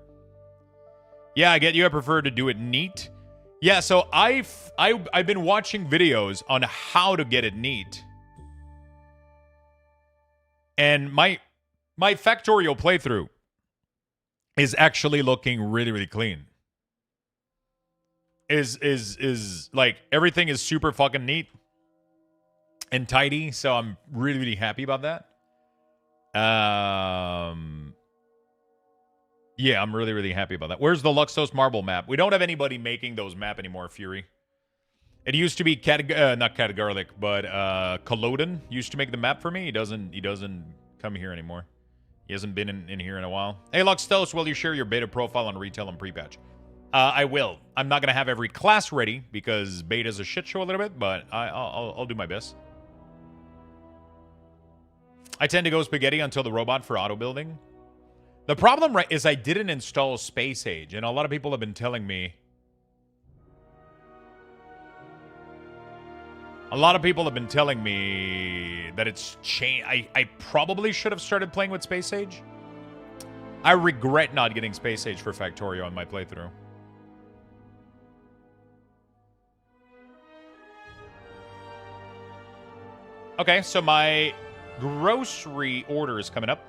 Yeah, I get you. I prefer to do it neat. Yeah, so I've been watching videos on how to get it neat. And my Factorial playthrough is actually looking really, really clean. Is like everything is super fucking neat and tidy, so I'm really, really happy about that. Yeah, I'm really, really happy about that. Where's the Luxthos marble map? We don't have anybody making those map anymore, Fury. It used to be not Catagarlic, but Culloden used to make the map for me. He doesn't come here anymore. He hasn't been in here in a while. Hey, Luxthos, will you share your beta profile on retail and pre-patch? I will. I'm not gonna have every class ready because beta's a shit show a little bit, but I'll do my best. I tend to go spaghetti until the robot for auto building. The problem, right, is I didn't install Space Age, and a lot of people have been telling me. A lot of people have been telling me that it's changed. I probably should have started playing with Space Age. I regret not getting Space Age for Factorio on my playthrough. Okay, so my grocery order is coming up.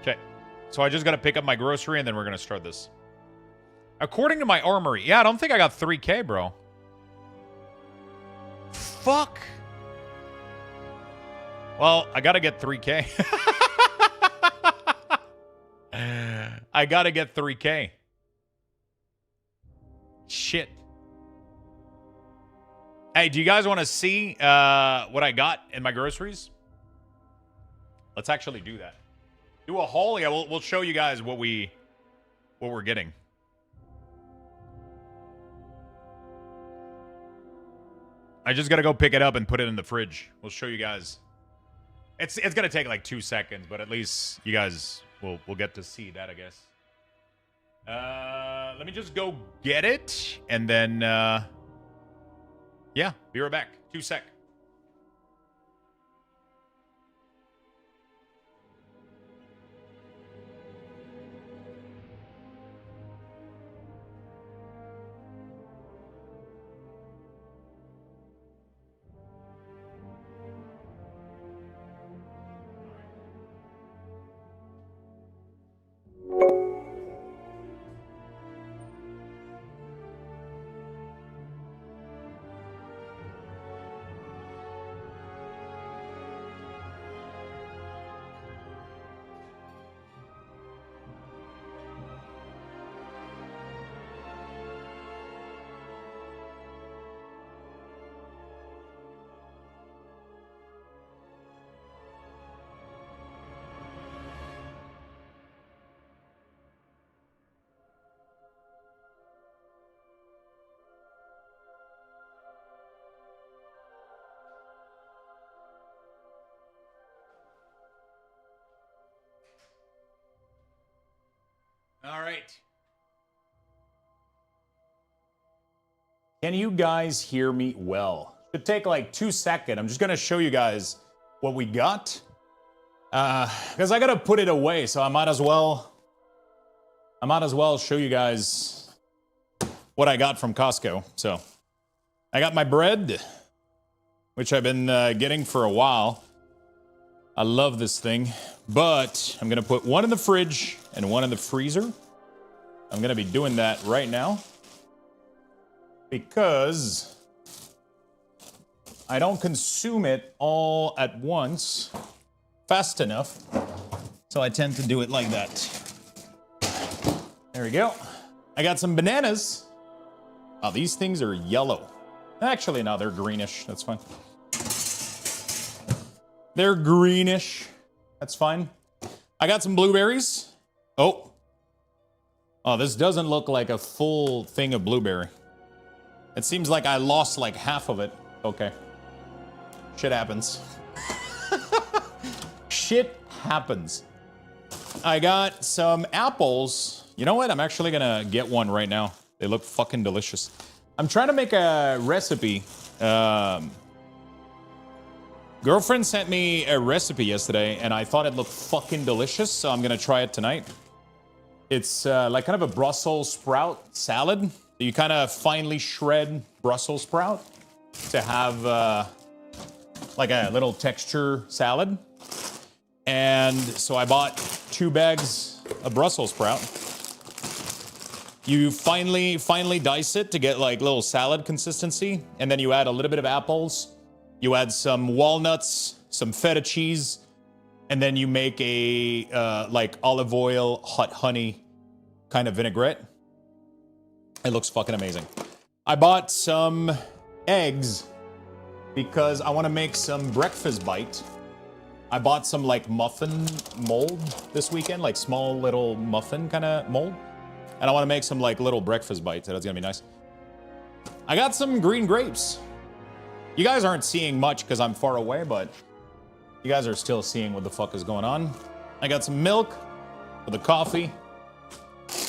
Okay, so I just got to pick up my grocery and then we're going to start this. According to my armory. Yeah, I don't think I got 3K, bro. Fuck. Well, I got to get 3K. I got to get 3K. Shit. Hey, do you guys want to see what I got in my groceries? Let's actually do that. Do a haul. Yeah, we'll show you guys what we're getting. I just gotta go pick it up and put it in the fridge. We'll show you guys. It's gonna take like 2 seconds, but at least you guys will get to see that, I guess. Let me just go get it, and then yeah, be right back. 2 sec. All right. Can you guys hear me well? Should take like 2 seconds. I'm just gonna show you guys what we got. Because I gotta put it away, so I might as well show you guys what I got from Costco. So I got my bread, which I've been getting for a while. I love this thing, but I'm gonna put one in the fridge and one in the freezer. I'm gonna be doing that right now because I don't consume it all at once fast enough, so I tend to do it like that. There we go. I got some bananas. Oh, these things are yellow. Actually, no, they're greenish. That's fine. They're greenish. That's fine. I got some blueberries. Oh, this doesn't look like a full thing of blueberry. It seems like I lost like half of it. Okay. Shit happens. Shit happens. I got some apples. You know what? I'm actually gonna get one right now. They look fucking delicious. I'm trying to make a recipe. Girlfriend sent me a recipe yesterday, and I thought it looked fucking delicious, so I'm gonna try it tonight. It's like kind of a Brussels sprout salad. You kind of finely shred Brussels sprout to have like a little texture salad. And so I bought 2 bags of Brussels sprout. You finely dice it to get like little salad consistency, and then you add a little bit of apples. You add some walnuts, some feta cheese, and then you make a like olive oil, hot honey kind of vinaigrette. It looks fucking amazing. I bought some eggs because I want to make some breakfast bite. I bought some like muffin mold this weekend, like small little muffin kind of mold. And I want to make some like little breakfast bites. That's gonna be nice. I got some green grapes. You guys aren't seeing much because I'm far away, but you guys are still seeing what the fuck is going on. I got some milk for the coffee.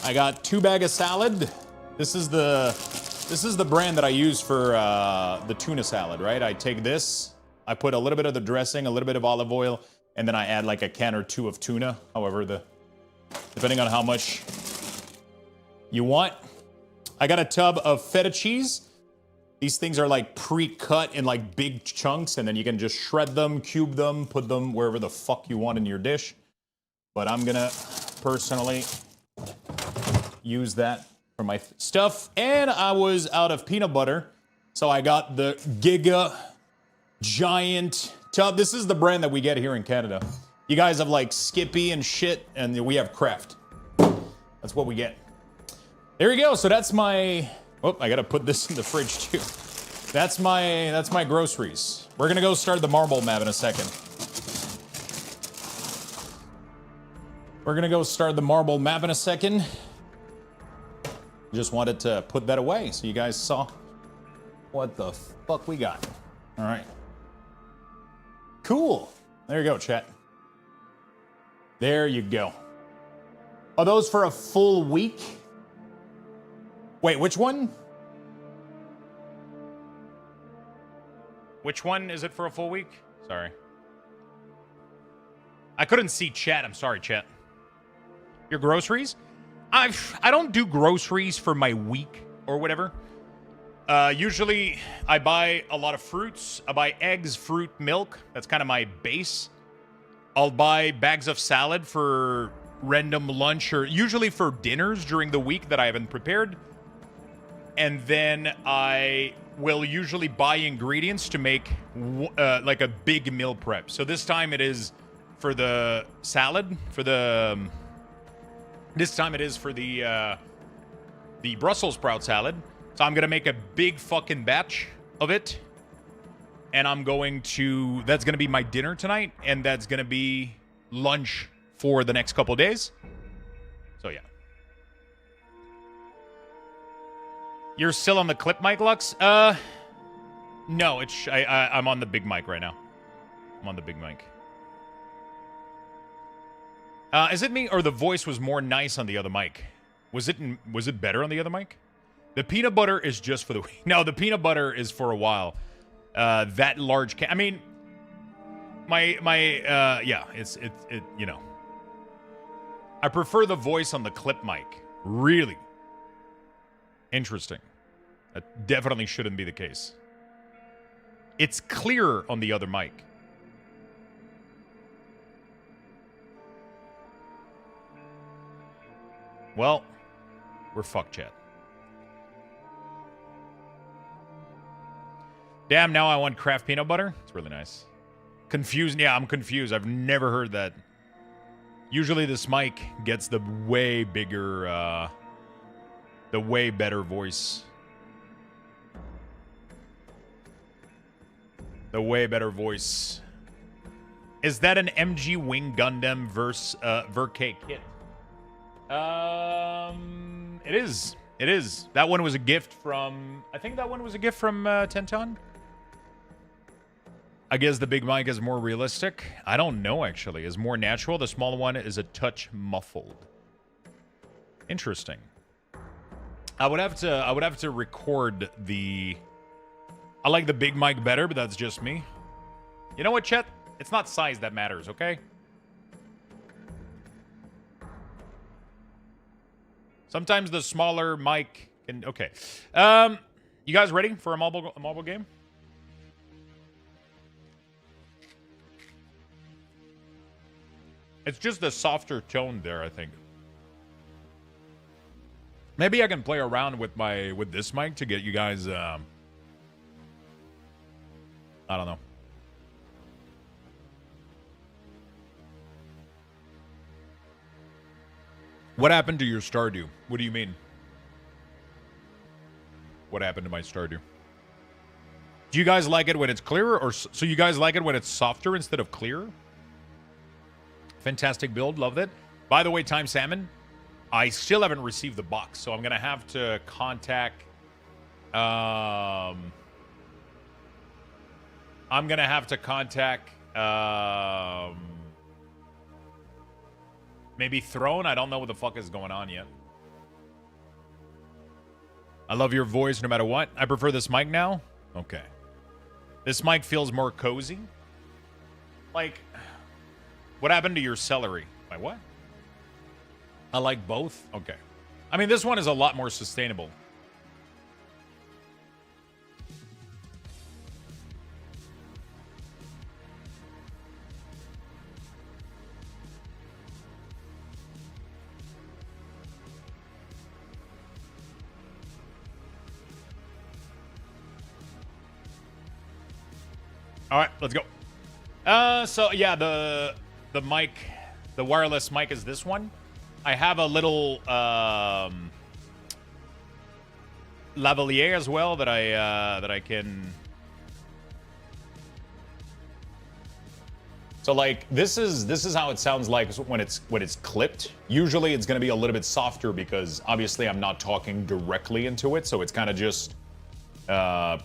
I got 2 bags of salad. This is the brand that I use for the tuna salad, right? I take this, I put a little bit of the dressing, a little bit of olive oil, and then I add like a can or 2 of tuna. However, depending on how much you want. I got a tub of feta cheese. These things are like pre-cut in like big chunks, and then you can just shred them, cube them, put them wherever the fuck you want in your dish. But I'm gonna personally use that for my stuff. And I was out of peanut butter, so I got the Giga Giant tub. This is the brand that we get here in Canada. You guys have like Skippy and shit, and we have Kraft. That's what we get. There you go. So that's my... Oh, I gotta put this in the fridge too. That's my groceries. We're gonna go start the marble map in a second. We're gonna go start the marble map in a second. Just wanted to put that away so you guys saw what the fuck we got. All right. Cool. There you go, chat. There you go. Are those for a full week? Wait, which one? Which one is it for a full week? Sorry. I couldn't see chat. I'm sorry, chat. Your groceries? I don't do groceries for my week or whatever. Usually, I buy a lot of fruits. I buy eggs, fruit, milk. That's kind of my base. I'll buy bags of salad for random lunch or usually for dinners during the week that I haven't prepared. And then I will usually buy ingredients to make like a big meal prep. So this time it is for the salad, this time it is for the Brussels sprout salad. So I'm going to make a big fucking batch of it. And that's going to be my dinner tonight. And that's going to be lunch for the next couple days. So yeah. You're still on the clip mic, Lux? No, I'm on the big mic right now. I'm on the big mic. Is it me or the voice was more nice on the other mic? Was it better on the other mic? The peanut butter is just for the no. The peanut butter is for a while. That large I mean, yeah. It's you know. I prefer the voice on the clip mic. Really interesting. That definitely shouldn't be the case. It's clearer on the other mic. Well, we're fucked, chat. Damn, now I want Kraft peanut butter. It's really nice. Confused. Yeah, I'm confused. I've never heard that. Usually this mic gets the way bigger, the way better voice. The way better voice. Is that an MG Wing Gundam versus Verk kit? It is. It is. That one was a gift from... I think that one was a gift from Tenton. I guess the big mic is more realistic. I don't know, actually. Is more natural. The small one is a touch muffled. Interesting. I would have to record the... I like the big mic better, but that's just me. You know what, chat? It's not size that matters, okay? Sometimes the smaller mic can... Okay. You guys ready for a mobile game? It's just a softer tone there, I think. Maybe I can play around with this mic to get you guys... I don't know. What happened to your Stardew? What do you mean? What happened to my Stardew? Do you guys like it when it's clearer, or so you guys like it when it's softer instead of clearer? Fantastic build, loved it. By the way, Time Salmon, I still haven't received the box, so I'm gonna have to contact. I'm gonna have to contact. Maybe Throne? I don't know what the fuck is going on yet. I love your voice no matter what. I prefer this mic now. Okay. This mic feels more cozy. Like, what happened to your celery? My what? I like both? Okay. I mean, this one is a lot more sustainable. All right, let's go. So yeah, the mic, the wireless mic is this one. I have a little lavalier as well that I can. So like this is how it sounds like when it's clipped. Usually it's going to be a little bit softer because obviously I'm not talking directly into it, so it's kind of just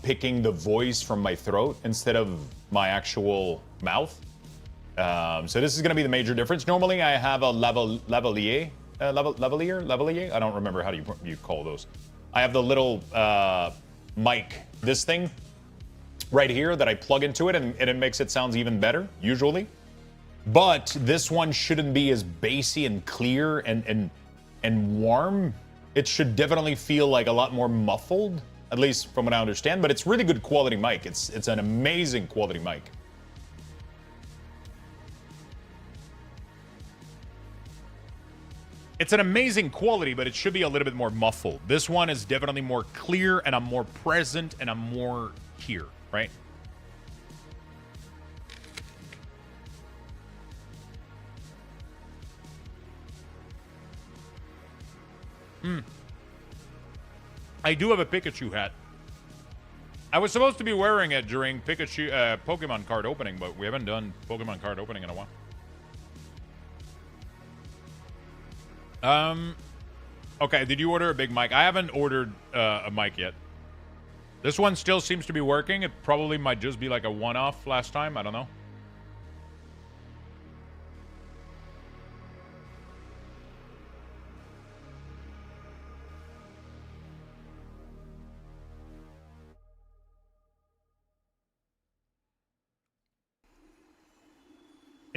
picking the voice from my throat instead of my actual mouth. So this is going to be the major difference. Normally I have a lavalier. I don't remember how you call those. I have the little mic, this thing right here that I plug into it, and it makes it sound even better, usually. But this one shouldn't be as bassy and clear and warm. It should definitely feel like a lot more muffled, at least from what I understand. But it's really good quality mic. It's an amazing quality mic. It's an amazing quality, but it should be a little bit more muffled. This one is definitely more clear, and I'm more present, and I'm more here, right? I do have a Pikachu hat. I was supposed to be wearing it during Pikachu Pokemon card opening, but we haven't done Pokemon card opening in a while. Okay, did you order a big mic? I haven't ordered a mic yet. This one still seems to be working. It probably might just be like a one-off last time. I don't know.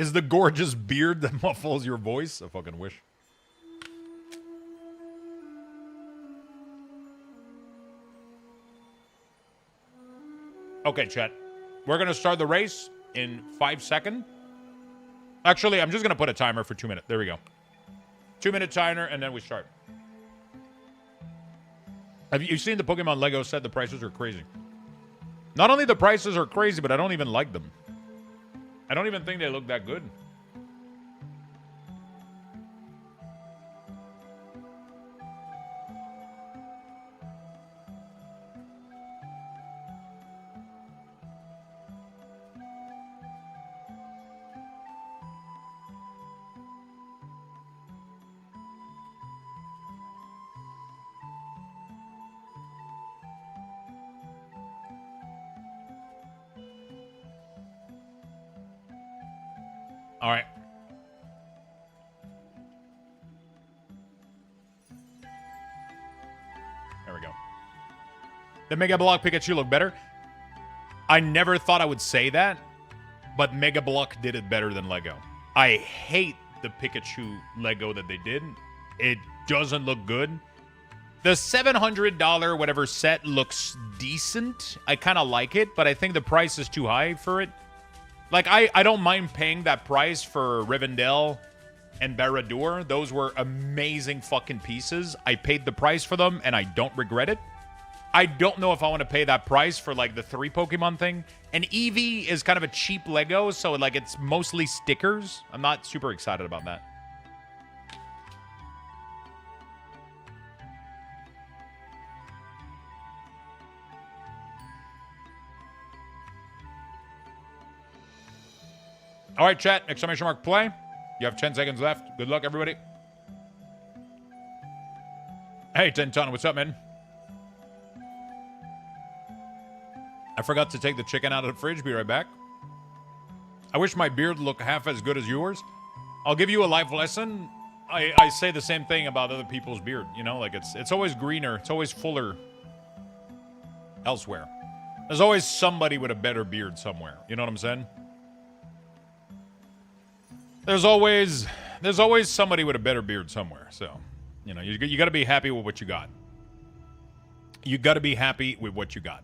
Is the gorgeous beard that muffles your voice? I fucking wish. Okay, chat. We're going to start the race in 5 seconds. Actually, I'm just going to put a timer for 2 minutes. There we go. 2-minute timer, and then we start. Have you seen the Pokemon Lego set? The prices are crazy. Not only the prices are crazy, but I don't even like them. I don't even think they look that good. All right. There we go. The Mega Block Pikachu look better. I never thought I would say that, but Mega Block did it better than Lego. I hate the Pikachu Lego that they did. It doesn't look good. The $700 whatever set looks decent. I kind of like it, but I think the price is too high for it. Like, I don't mind paying that price for Rivendell and Barad-dûr. Those were amazing fucking pieces. I paid the price for them, and I don't regret it. I don't know if I want to pay that price for, like, the 3 Pokemon thing. And Eevee is kind of a cheap Lego, so, like, it's mostly stickers. I'm not super excited about that. All right, chat. Exclamation mark play. You have 10 seconds left. Good luck, everybody. Hey, Tenton. What's up, man? I forgot to take the chicken out of the fridge. Be right back. I wish my beard looked half as good as yours. I'll give you a life lesson. I say the same thing about other people's beard. You know, like it's always greener. It's always fuller elsewhere. There's always somebody with a better beard somewhere. You know what I'm saying? There's always somebody with a better beard somewhere. So, you know, you got to be happy with what you got. You got to be happy with what you got.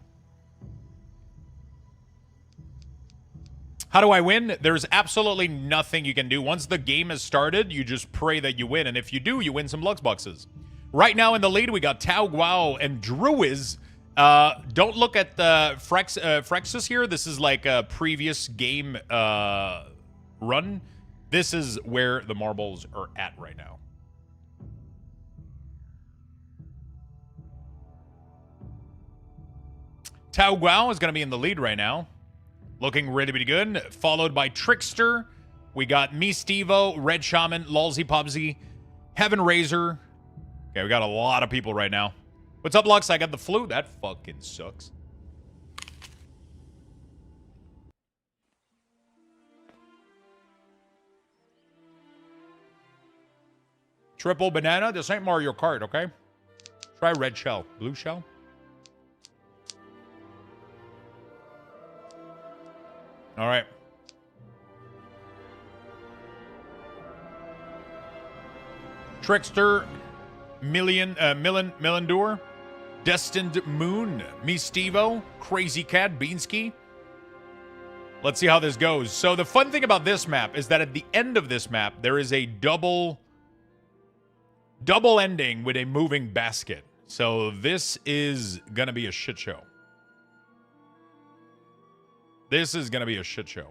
How do I win? There's absolutely nothing you can do. Once the game has started, you just pray that you win. And if you do, you win some Lux Boxes. Right now in the lead, we got Tao Guao and Druiz. Don't look at the Frexus here. This is like a previous game run. This is where the marbles are at right now. Tao Guao is going to be in the lead right now. Looking really good. Followed by Trickster. We got Me Stevo, Red Shaman, Lulzy Pubsy, Heaven Razor. Okay, we got a lot of people right now. What's up, Lux? I got the flu. That fucking sucks. Triple banana. This ain't Mario Kart, okay? Try red shell. Blue shell. All right. Trickster, Millendur, Destined Moon, Me Stevo, Crazy Cat, Beansky. Let's see how this goes. So the fun thing about this map is that at the end of this map, there is a double ending with a moving basket. So this is going to be a shit show. This is going to be a shit show.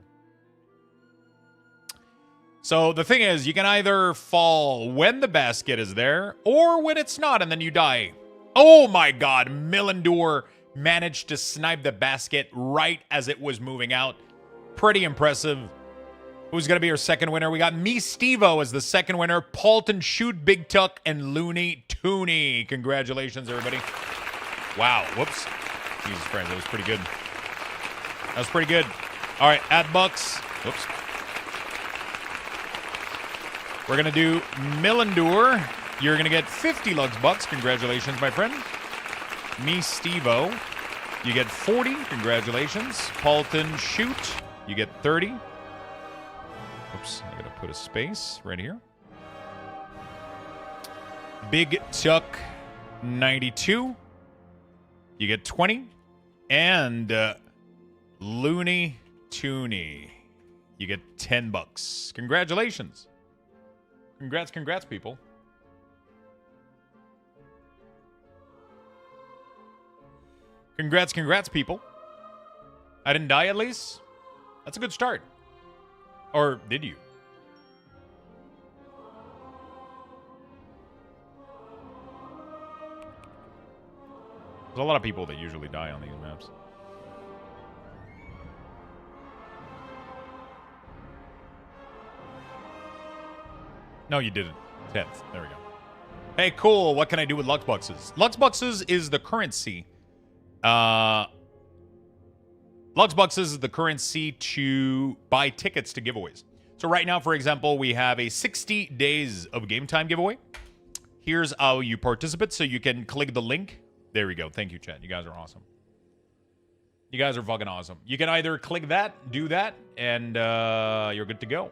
So the thing is, you can either fall when the basket is there or when it's not, and then you die. Oh my god, Millendur managed to snipe the basket right as it was moving out. Pretty impressive. Who's going to be our second winner? We got Me Stevo as the second winner. Paulton Shoot, Big Tuck, and Looney Tooney. Congratulations, everybody. Wow. Whoops. Jesus Christ, that was pretty good. That was pretty good. All right, at Bucks. Whoops. We're going to do Millendur. You're going to get 50 Lux Bucks. Congratulations, my friend. Me Stevo. You get 40. Congratulations. Paulton Shoot. You get 30. Oops, I gotta put a space right here. Big Tuck 92. You get 20. And Looney Tooney. You get $10. Congratulations. Congrats, people. Congrats, people. I didn't die at least. That's a good start. Or did you? There's a lot of people that usually die on these maps. No, you didn't. 10th. There we go. Hey, cool. What can I do with Luxboxes? Luxboxes is the currency. Luxboxes is the currency to buy tickets to giveaways. So right now, for example, we have a 60 days of game time giveaway. Here's how you participate. So you can click the link. There we go. Thank you, chat. You guys are awesome. You guys are fucking awesome. You can either click that, do that, and you're good to go.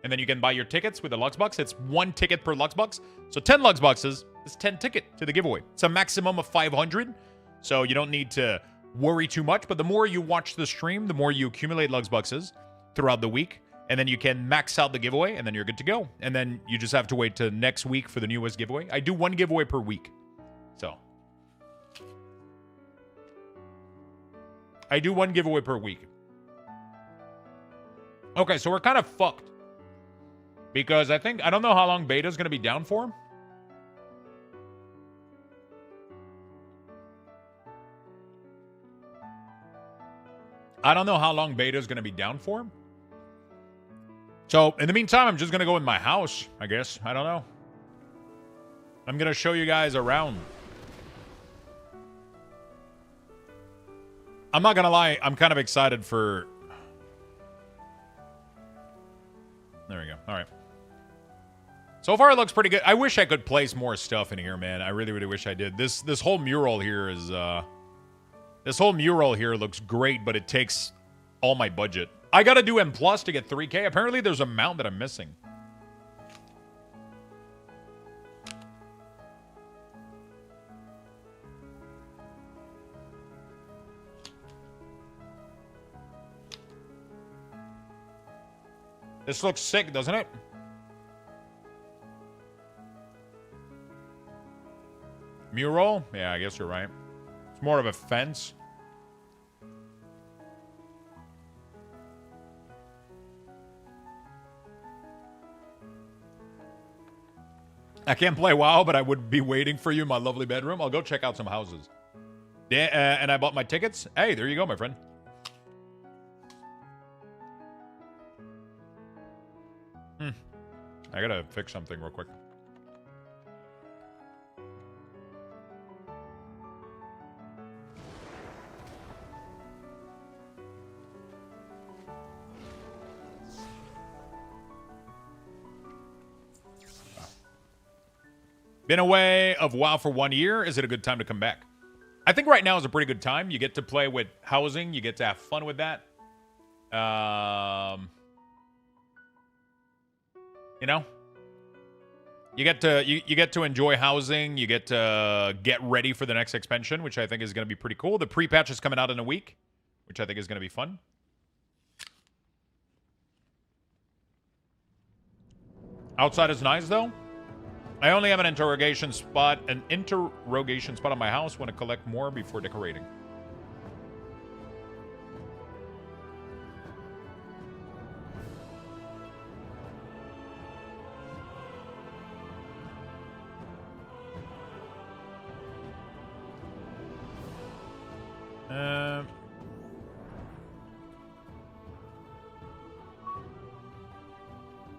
And then you can buy your tickets with the Luxbox. It's 1 ticket per Luxbox. So 10 Luxboxes is 10 ticket to the giveaway. It's a maximum of 500. So you don't need to worry too much. But the more you watch the stream, the more you accumulate Luxboxes throughout the week. And then you can max out the giveaway, and then you're good to go. And then you just have to wait till next week for the newest giveaway. I do 1 giveaway per week. So I do 1 giveaway per week. Okay, so we're kind of fucked. Because I don't know how long beta's going to be down for. I don't know how long beta's going to be down for. So, in the meantime, I'm just going to go in my house, I guess. I don't know. I'm going to show you guys around. I'm not going to lie. I'm kind of excited for... There we go. All right. So far, it looks pretty good. I wish I could place more stuff in here, man. I really, really wish I did. This whole mural here is... This whole mural here looks great, but it takes all my budget. I gotta do M+ to get 3K. Apparently, there's a mount that I'm missing. This looks sick, doesn't it? Mural? Yeah, I guess you're right. It's more of a fence. I can't play WoW, but I would be waiting for you in my lovely bedroom. I'll go check out some houses. Yeah, and I bought my tickets. Hey, there you go, my friend. I gotta fix something real quick. Been away of WoW for 1 year. Is it a good time to come back? I think right now is a pretty good time. You get to play with housing. You get to have fun with that. You know? You get to enjoy housing. You get to get ready for the next expansion, which I think is going to be pretty cool. The pre-patch is coming out in a week, which I think is going to be fun. Outside is nice, though. I only have an interrogation spot on my house. Want to collect more before decorating.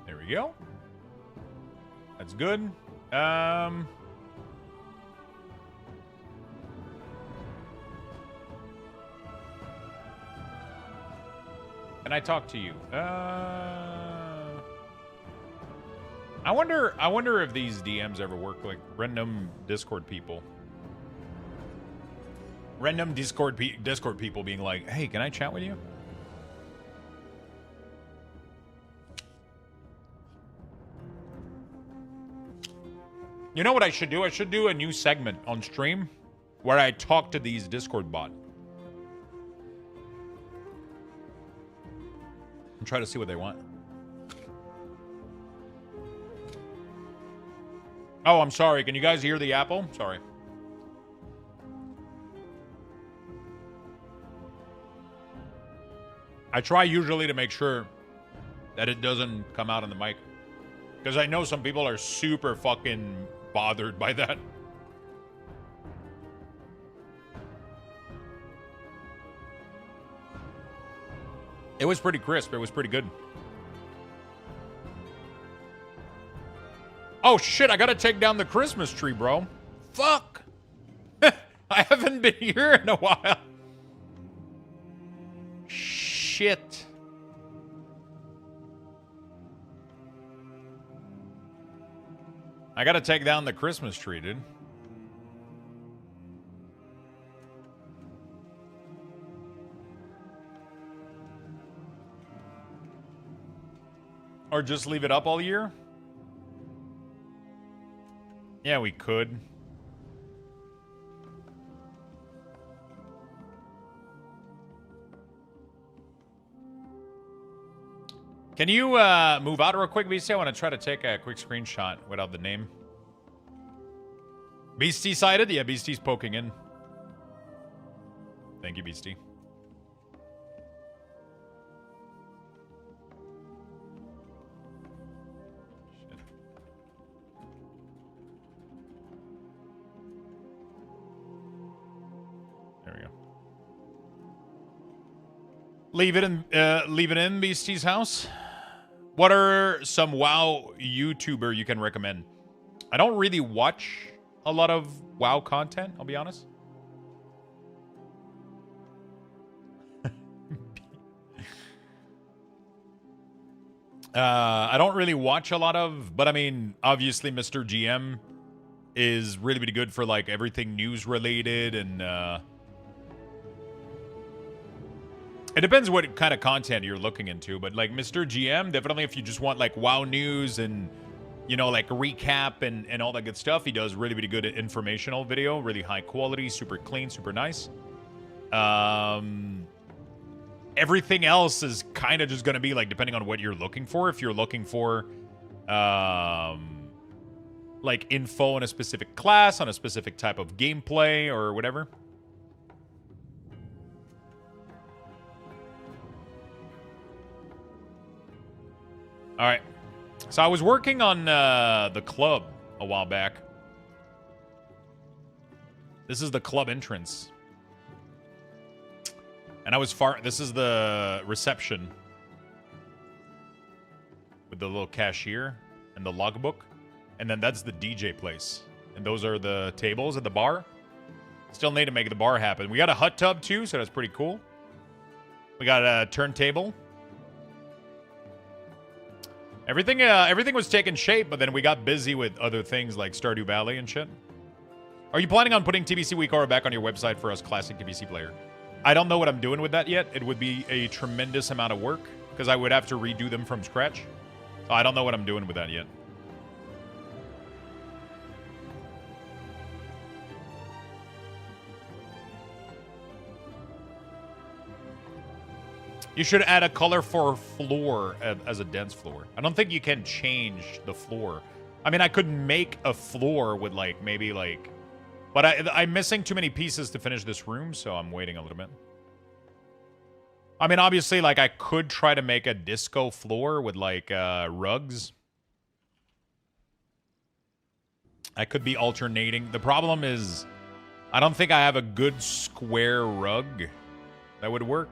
There we go. That's good. Can I talk to you? I wonder if these DMs ever work, like random Discord people. Random Discord people being like, "Hey, can I chat with you?" You know what I should do? I should do a new segment on stream where I talk to these Discord bot. And try to see what they want. Oh, I'm sorry. Can you guys hear the apple? Sorry. I try usually to make sure that it doesn't come out on the mic. Because I know some people are super fucking bothered by that. It was pretty crisp. It was pretty good. Oh, shit. I gotta take down the Christmas tree, bro. Fuck. I haven't been here in a while. Shit. I gotta take down the Christmas tree, dude. Or just leave it up all year? Yeah, we could. Can you move out real quick, BC? I want to try to take a quick screenshot without the name. Beastie sided? Yeah, Beastie's poking in. Thank you, Beastie. Shit. There we go. Leave it in Beastie's house. What are some WoW YouTuber you can recommend? I don't really watch a lot of WoW content, I'll be honest. I don't really watch a lot of, but I mean, obviously Mr. GM is really, really good for like everything news related and it depends what kind of content you're looking into, but like Mr. GM, definitely if you just want like WoW news and, you know, like recap and all that good stuff, he does really, really good informational video, really high quality, super clean, super nice. Everything else is kind of just going to be like, depending on what you're looking for. If you're looking for, like info on a specific class, on a specific type of gameplay or whatever. All right, so I was working on the club a while back. This is the club entrance. And I was this is the reception. With the little cashier and the logbook. And then that's the DJ place. And those are the tables at the bar. Still need to make the bar happen. We got a hot tub too, so that's pretty cool. We got a turntable. Everything was taking shape, but then we got busy with other things like Stardew Valley and shit. Are you planning on putting TBC Weakauras back on your website for us classic TBC player? I don't know what I'm doing with that yet. It would be a tremendous amount of work because I would have to redo them from scratch. So I don't know what I'm doing with that yet. You should add a color for floor as a dense floor. I don't think you can change the floor. I mean, I could make a floor with like, maybe like... But I'm missing too many pieces to finish this room, so I'm waiting a little bit. I mean, obviously, like, I could try to make a disco floor with like rugs. I could be alternating. The problem is, I don't think I have a good square rug that would work.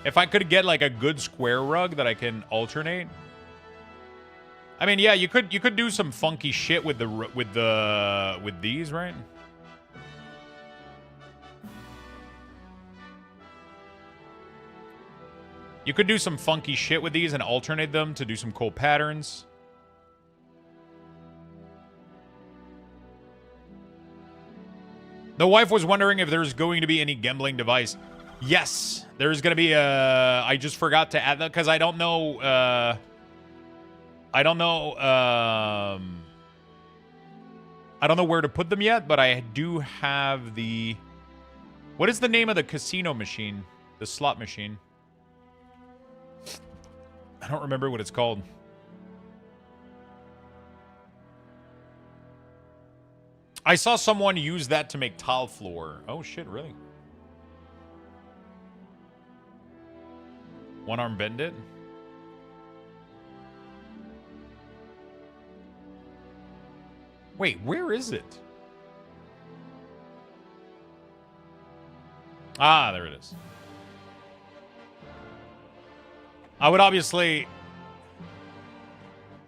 If I could get like a good square rug that I can alternate. I mean, yeah, you could do some funky shit with these, right? You could do some funky shit with these and alternate them to do some cool patterns. The wife was wondering if there's going to be any gambling device. Yes, there's going to be a... I just forgot to add that because I don't know... I don't know where to put them yet, but I do have the... What is the name of the casino machine? The slot machine? I don't remember what it's called. I saw someone use that to make tile floor. Oh shit, really? One arm bend it? Wait, where is it? Ah, there it is. I would obviously...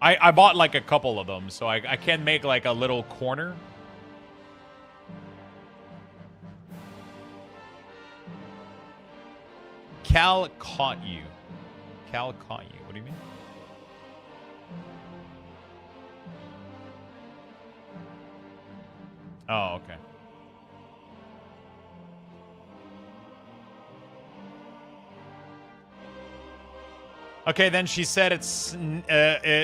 I bought like a couple of them, so I can make like a little corner. Cal caught you. Cal caught you. What do you mean? Oh, okay. Okay, then she said it's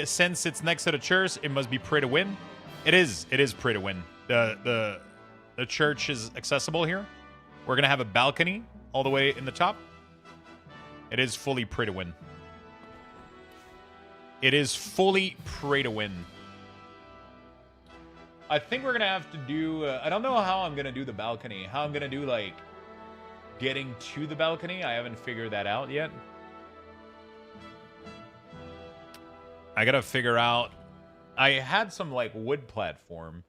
since it's next to the church, it must be pray to win. It is pray to win. The church is accessible here. We're gonna have a balcony all the way in the top. It is fully pray to win. It is fully pray to win. I think we're gonna have to do. I don't know how I'm gonna do the balcony. How I'm gonna do like getting to the balcony. I haven't figured that out yet. I gotta figure out. I had some like wood platform.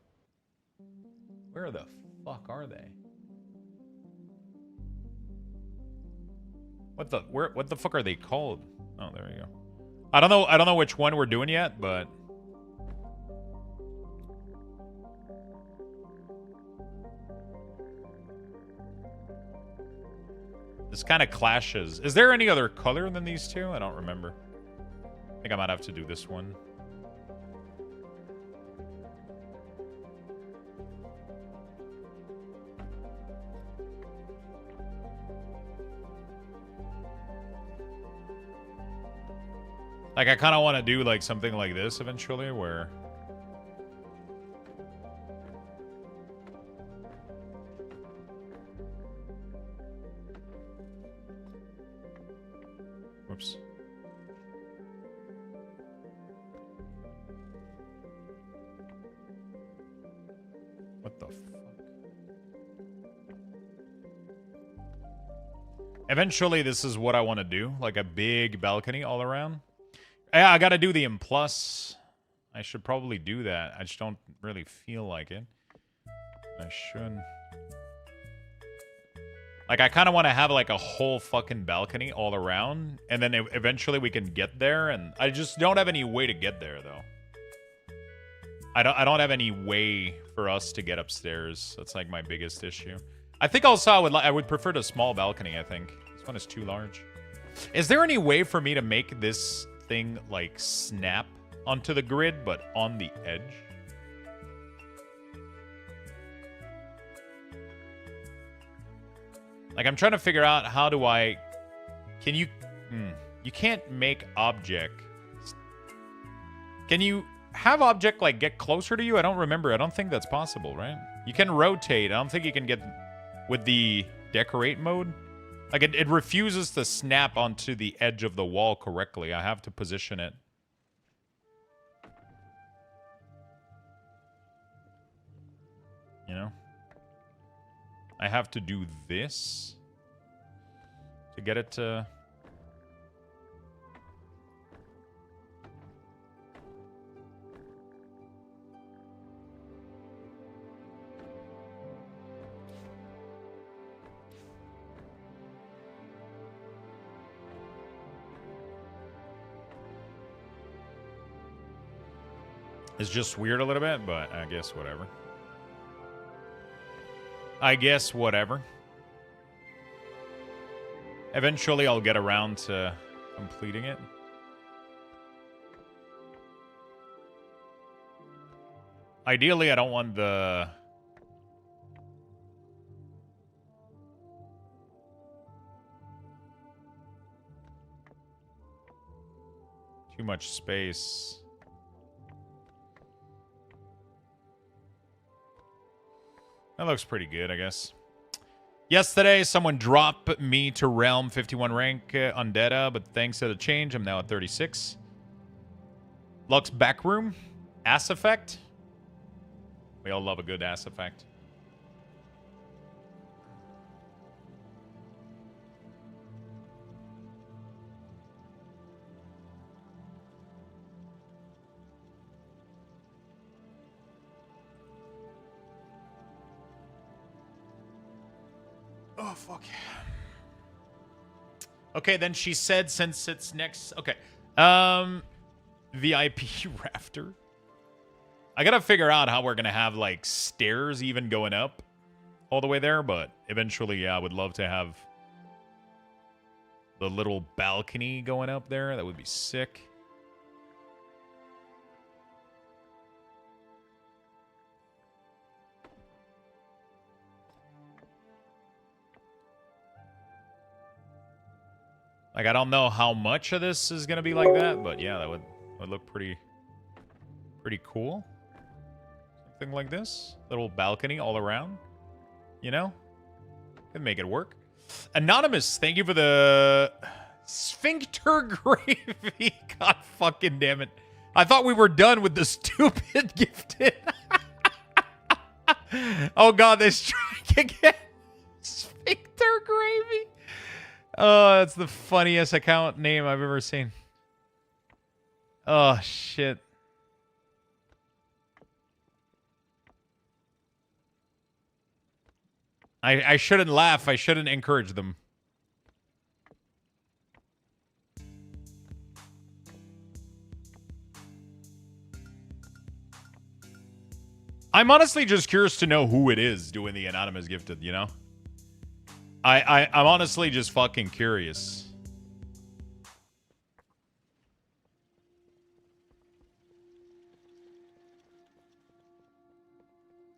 Where the fuck are they? What the fuck are they called? Oh, there we go. I don't know which one we're doing yet, but this kind of clashes. Is there any other color than these two? I don't remember. I think I might have to do this one. Like, I kind of want to do, like, something like this eventually, where... Whoops. What the fuck? Eventually, this is what I want to do. Like, a big balcony all around. Yeah, I gotta do the M+. I should probably do that. I just don't really feel like it. I should. Like, I kind of want to have, like, a whole fucking balcony all around. And then eventually we can get there. And I just don't have any way to get there, though. I don't have any way for us to get upstairs. That's, like, my biggest issue. I think also I would prefer the small balcony, I think. This one is too large. Is there any way for me to make this thing like snap onto the grid but on the edge? Like, I'm trying to figure out how do I... Can you... You can't make object... Can you have object like get closer to you? I don't remember. I don't think that's possible, right? You can rotate. I don't think you can get with the decorate mode. Like, it refuses to snap onto the edge of the wall correctly. I have to position it. You know? I have to do this to get it to... It's just weird a little bit, but I guess whatever. I guess whatever. Eventually I'll get around to completing it. Ideally, I don't want the... too much space. That looks pretty good, I guess. Yesterday, someone dropped me to Realm 51 rank on Data, but thanks to the change, I'm now at 36. Lux Backroom. Ass Effect. We all love a good Ass Effect. Oh, fuck. Okay, then she said since it's next... Okay. VIP rafter. I gotta figure out how we're gonna have, like, stairs even going up all the way there, but eventually, yeah, I would love to have the little balcony going up there. That would be sick. Like, I don't know how much of this is gonna be like that, but yeah, that would look pretty cool. Something like this. Little balcony all around. You know? Could make it work. Anonymous, thank you for the sphincter gravy. God fucking damn it. I thought we were done with the stupid gifted. Oh god, they strike again. Sphincter gravy. Oh, that's the funniest account name I've ever seen. Oh, shit. I shouldn't laugh. I shouldn't encourage them. I'm honestly just curious to know who it is doing the anonymous gifted, you know? I'm honestly just fucking curious.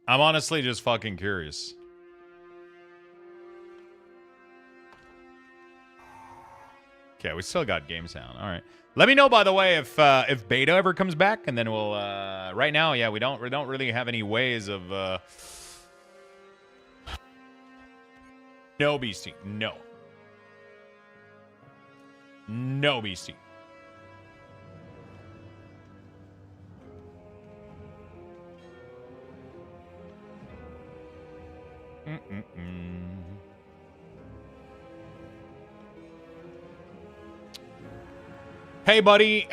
I'm honestly just fucking curious. Okay, we still got game sound. All right. Let me know, by the way, if beta ever comes back, and then we'll. Right now, yeah, we don't really have any ways of. No, Beastie. No. No, Beastie. Hey, buddy. Can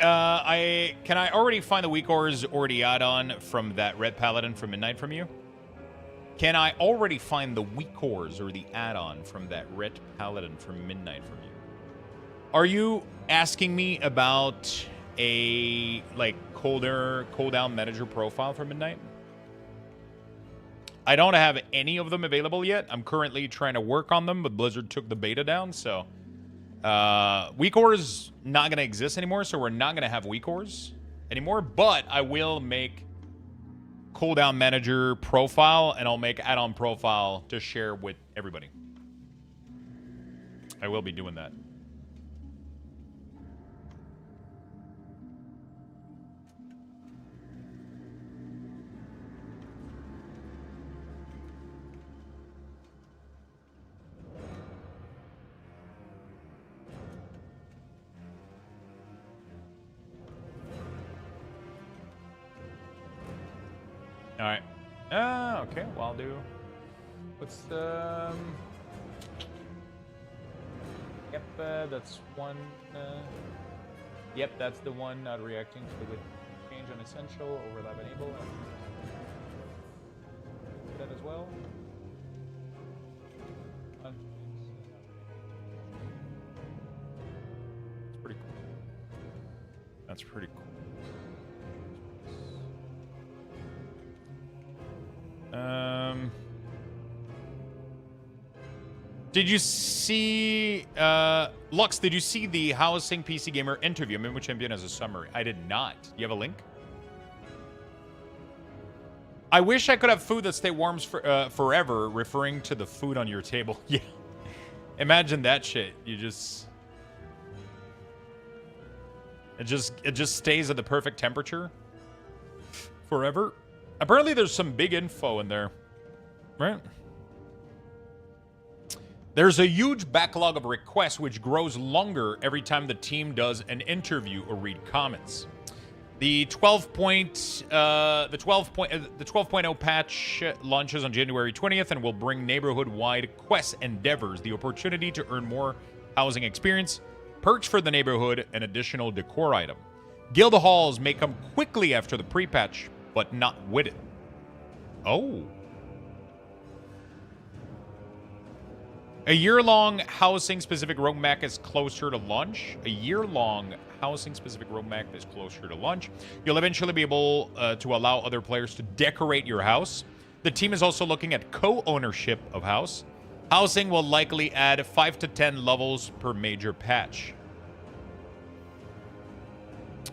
I already find the Weakauras or the add-on from that Red Paladin from Midnight from you? Can I already find the Weakauras or the add-on from that Red Paladin from Midnight from you? Are you asking me about a, like, cooldown manager profile for Midnight? I don't have any of them available yet. I'm currently trying to work on them, but Blizzard took the beta down, so... Weakauras not going to exist anymore, so we're not going to have Weakauras anymore, but I will make cooldown manager profile, and I'll make add-on profile to share with everybody. I will be doing that. All right. Okay. Well, I'll do. What's the? Yep. That's one. Yep. That's the one. Not reacting to the change on essential. Overlap enable. That as well. That's pretty cool. That's pretty cool. Did you see, Lux, did you see the Housing PC Gamer interview? Memo Champion as a summary. I did not. You have a link? I wish I could have food that stay warm forever, referring to the food on your table. Yeah. Imagine that shit. You just... It just stays at the perfect temperature forever. Apparently there's some big info in there. Right? There's a huge backlog of requests which grows longer every time the team does an interview or read comments. The 12.0 patch launches on January 20th and will bring neighborhood-wide quest endeavors the opportunity to earn more housing experience, perks for the neighborhood, and additional decor item. Guild halls may come quickly after the pre-patch, but not with it. Oh. A year-long housing-specific roadmap is closer to launch. A year-long housing-specific roadmap is closer to launch. You'll eventually be able to allow other players to decorate your house. The team is also looking at co-ownership of house. Housing will likely add 5 to 10 levels per major patch.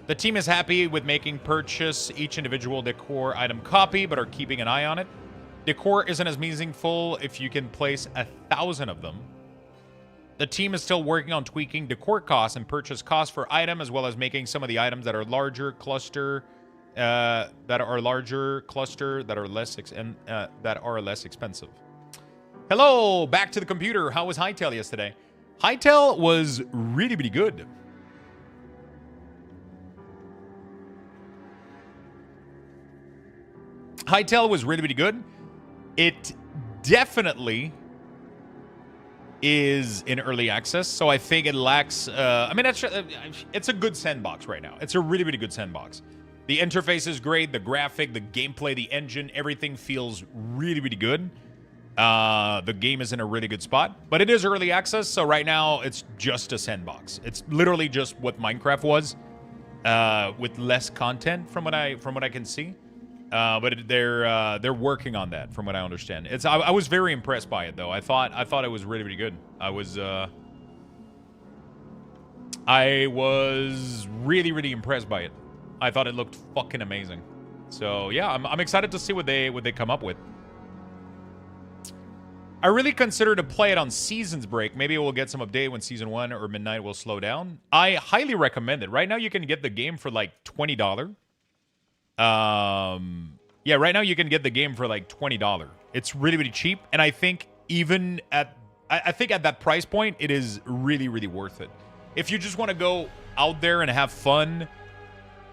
The team is happy with making purchase each individual decor item copy, but are keeping an eye on it. Decor isn't as meaningful if you can place 1,000 of them. The team is still working on tweaking decor costs and purchase costs for item, as well as making some of the items that are larger cluster, that are less expensive. Hello, back to the computer. How was Hytale yesterday? Hytale was really, really good. Hytale was really, really good. It definitely is in early access, so I think it lacks... I mean, it's a good sandbox right now. It's a really, really good sandbox. The interface is great. The graphic, the gameplay, the engine, everything feels really, really good. The game is in a really good spot, but it is early access, so right now it's just a sandbox. It's literally just what Minecraft was, with less content from what I can see. But they're working on that, from what I understand. I was very impressed by it, though. I thought it was really, really good. I was really, really impressed by it. I thought it looked fucking amazing. So yeah, I'm excited to see what they come up with. I really consider to play it on Seasons Break. Maybe we'll get some update when Season 1 or Midnight will slow down. I highly recommend it. Right now, you can get the game for like $20. Yeah, right now you can get the game for like $20. It's really, really cheap, and I think even at that price point, it is really, really worth it. If you just want to go out there and have fun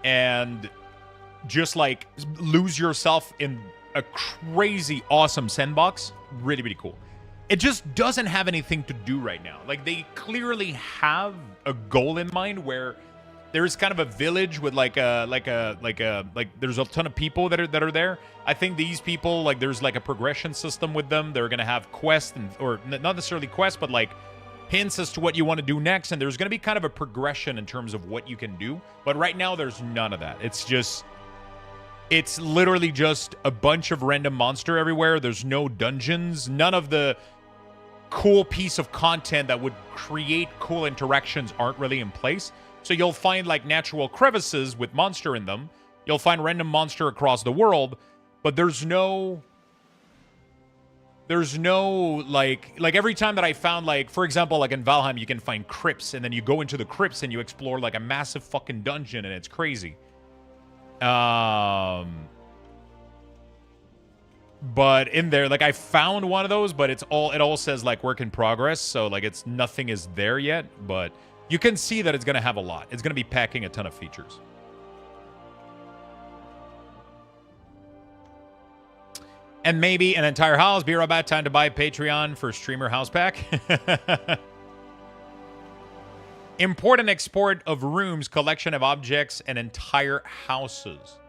and just like lose yourself in a crazy awesome sandbox, really, really cool. It just doesn't have anything to do right now. Like, they clearly have a goal in mind where there's kind of a village with like there's a ton of people that are there. I think these people, like, there's like a progression system with them. They're gonna have quests or not necessarily quests, but like hints as to what you want to do next. And there's gonna be kind of a progression in terms of what you can do. But right now, there's none of that. It's literally just a bunch of random monster everywhere. There's no dungeons. None of the cool piece of content that would create cool interactions aren't really in place. So you'll find like natural crevices with monster in them. You'll find random monster across the world, but there's no like every time that I found, like, for example, like in Valheim, you can find crypts, and then you go into the crypts and you explore like a massive fucking dungeon, and it's crazy. But in there, like, I found one of those, but it all says like work in progress, so like nothing is there yet, but you can see that it's going to have a lot. It's going to be packing a ton of features. And maybe an entire house. Be right back. Time to buy Patreon for streamer house pack. Import and export of rooms, collection of objects, and entire houses.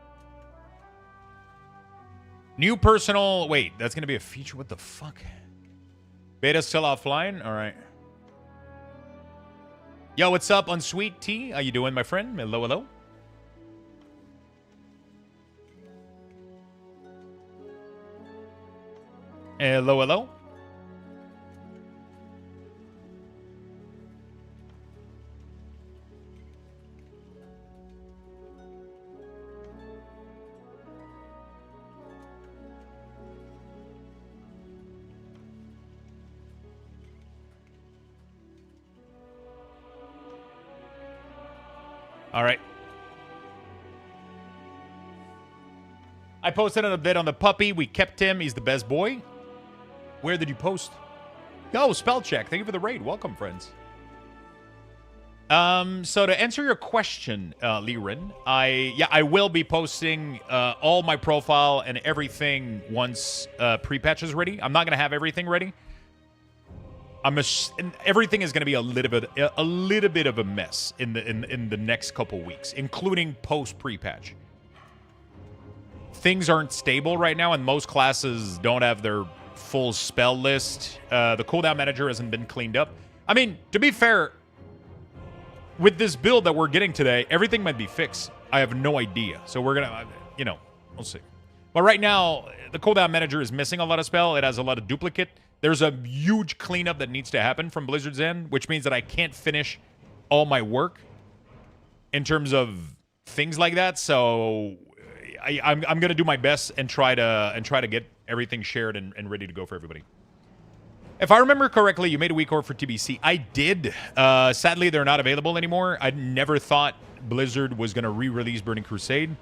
New personal... Wait, that's going to be a feature? What the fuck? Beta still offline? All right. Yo, what's up, Unsweet T? How you doing, my friend? Hello, hello. Hello, hello. All right. I posted an update on the puppy. We kept him. He's the best boy. Where did you post? Yo, spell check. Thank you for the raid. Welcome, friends. So to answer your question, Liren, I will be posting all my profile and everything once pre-patch is ready. I'm not gonna have everything ready. Everything is gonna be a little bit of a mess in the next couple weeks, including post pre-patch. Things aren't stable right now, and most classes don't have their full spell list. The cooldown manager hasn't been cleaned up. I mean, to be fair, with this build that we're getting today, everything might be fixed. I have no idea. So we're going to, we'll see. But right now, the cooldown manager is missing a lot of spell. It has a lot of duplicate. There's a huge cleanup that needs to happen from Blizzard's end, which means that I can't finish all my work in terms of things like that. So I'm going to do my best and try to get everything shared and ready to go for everybody. If I remember correctly, you made a Weakauras for TBC. I did. Sadly, they're not available anymore. I never thought Blizzard was going to re-release Burning Crusade.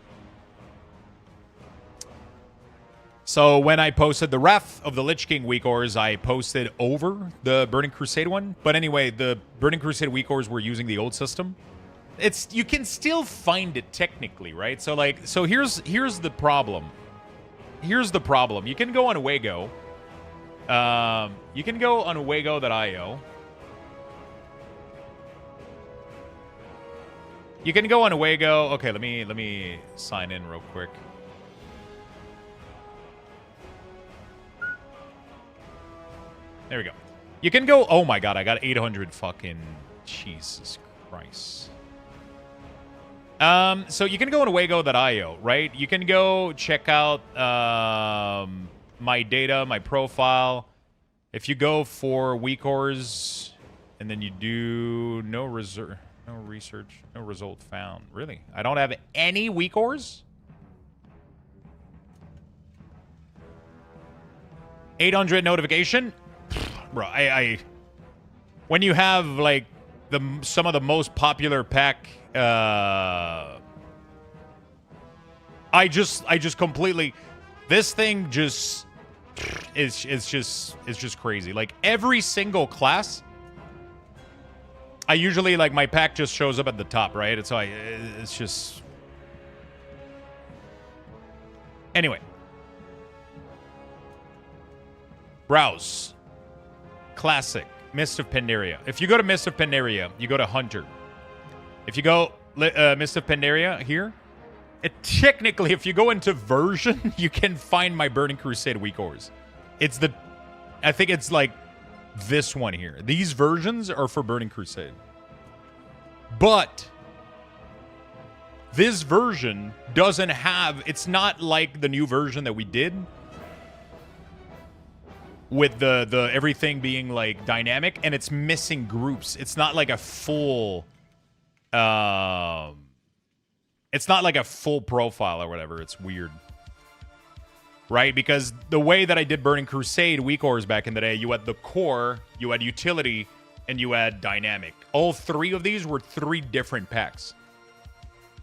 So when I posted the Wrath of the Lich King Weakauras, I posted over the Burning Crusade one. But anyway, the Burning Crusade Weakauras were using the old system. You can still find it technically, right? So here's the problem. Here's the problem. You can go on Wago. You can go on Wago.io. You can go on Wago. Okay, let me sign in real quick. There we go. You can go. Oh my god, I got 800 fucking Jesus Christ. So you can go on Wago.io, right? You can go check out my data, my profile. If you go for Weakauras and then you do no research, no result found. Really? I don't have any Weakauras? 800 notification? Bro, when you have like some of the most popular pack, I just completely, this thing just it's just crazy. Like every single class, I usually like my pack just shows up at the top, right? It's just anyway. Browse. Classic. Mist of Pandaria. If you go to Mist of Pandaria, you go to Hunter. If you go Mist of Pandaria here, technically, if you go into version, you can find my Burning Crusade Weakauras. I think it's like this one here. These versions are for Burning Crusade. But this version doesn't have, it's not like the new version that we did with the everything being like dynamic, and it's missing groups. It's not like a full it's not like a full profile or whatever. It's weird. Right? Because the way that I did Burning Crusade Weakauras back in the day, you had the core, you had utility, and you had dynamic. All three of these were three different packs.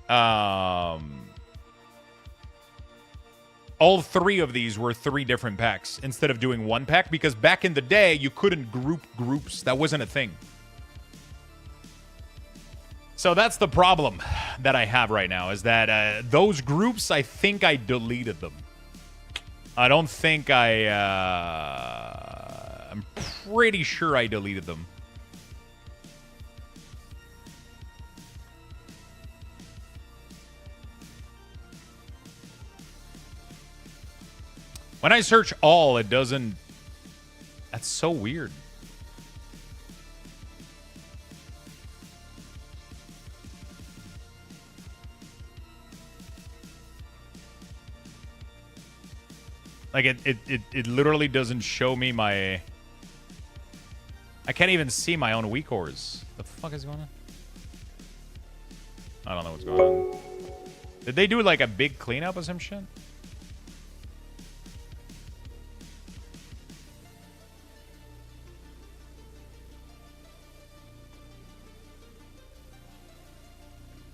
All three of these were three different packs instead of doing one pack, because back in the day, you couldn't group groups. That wasn't a thing. So that's the problem that I have right now, is that those groups, I think I deleted them. I don't think I'm pretty sure I deleted them. When I search all, it doesn't... That's so weird. Like, it literally doesn't show me my... I can't even see my own Weakauras. What the fuck is going on? I don't know what's going on. Did they do, like, a big cleanup or some shit?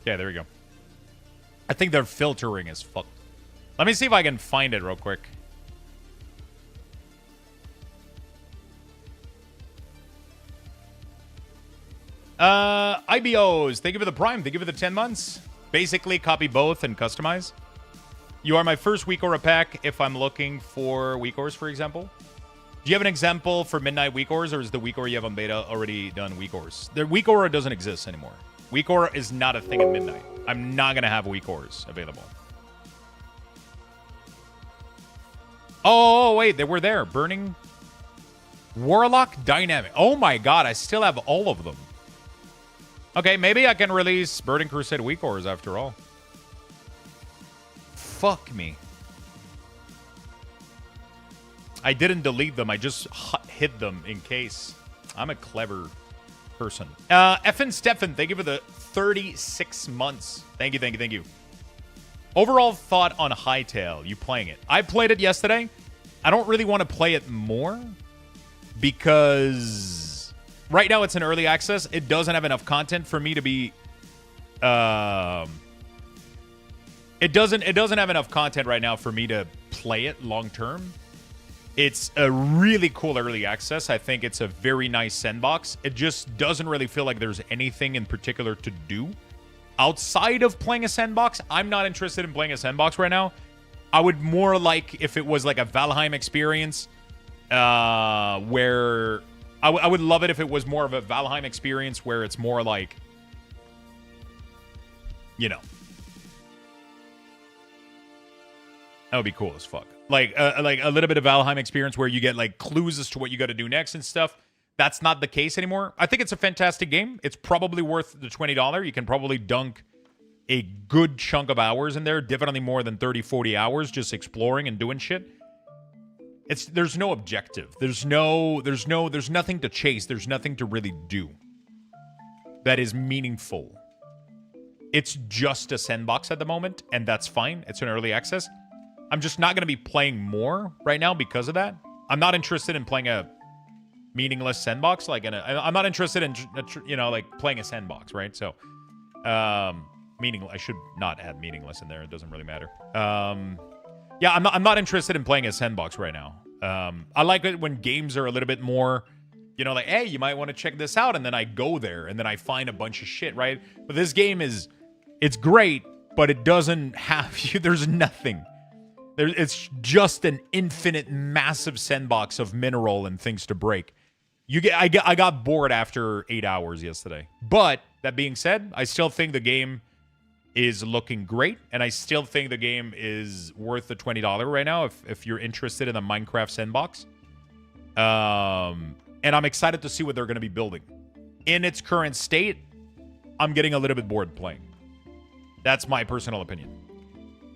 Yeah, there we go. I think their filtering is fucked. Let me see if I can find it real quick. IBOs, thank you for the Prime. Thank you for the 10 months. Basically, copy both and customize. You are my first Weakaura pack if I'm looking for Weakauras, for example. Do you have an example for Midnight Weakauras, or is the Weakaura you have on beta already done Weakauras? The Weakaura doesn't exist anymore. Weakaura is not a thing at Midnight. I'm not going to have Weakauras available. Oh, wait, they were there. Burning Warlock Dynamic. Oh my god, I still have all of them. Okay, maybe I can release Burning Crusade Weakauras after all. Fuck me. I didn't delete them. I just hid them in case. I'm a clever person. Effin Stefan, thank you for the 36 months. Thank you, thank you, thank you. Overall thought on Hytale, you playing it. I played it yesterday. I don't really want to play it more because right now it's in early access. It doesn't have enough content for me to be... It doesn't have enough content right now for me to play it long term. It's a really cool early access. I think it's a very nice sandbox. It just doesn't really feel like there's anything in particular to do outside of playing a sandbox. I'm not interested in playing a sandbox right now. I would more like if it was like a Valheim experience, where I would love it if it was more of a Valheim experience where it's more like, you know, that would be cool as fuck. Like a little bit of Valheim experience where you get like clues as to what you got to do next and stuff. That's not the case anymore. I think it's a fantastic game. It's probably worth the $20. You can probably dunk a good chunk of hours in there. Definitely more than 30, 40 hours just exploring and doing shit. There's no objective. There's nothing to chase. There's nothing to really do that is meaningful. It's just a sandbox at the moment, and that's fine. It's an early access. I'm just not going to be playing more right now because of that. I'm not interested in playing a meaningless sandbox. I'm not interested in, like playing a sandbox, right? So, meaningless. I should not add meaningless in there. It doesn't really matter. Yeah, I'm not interested in playing a sandbox right now. I like it when games are a little bit more, like, hey, you might want to check this out, and then I go there, and then I find a bunch of shit, right? But this game it's great, but it doesn't have you. There's nothing. It's just an infinite, massive sandbox of mineral and things to break. I got bored after 8 hours yesterday. But that being said, I still think the game is looking great, and I still think the game is worth the $20 right now if you're interested in the Minecraft sandbox. And I'm excited to see what they're going to be building. In its current state, I'm getting a little bit bored playing. That's my personal opinion.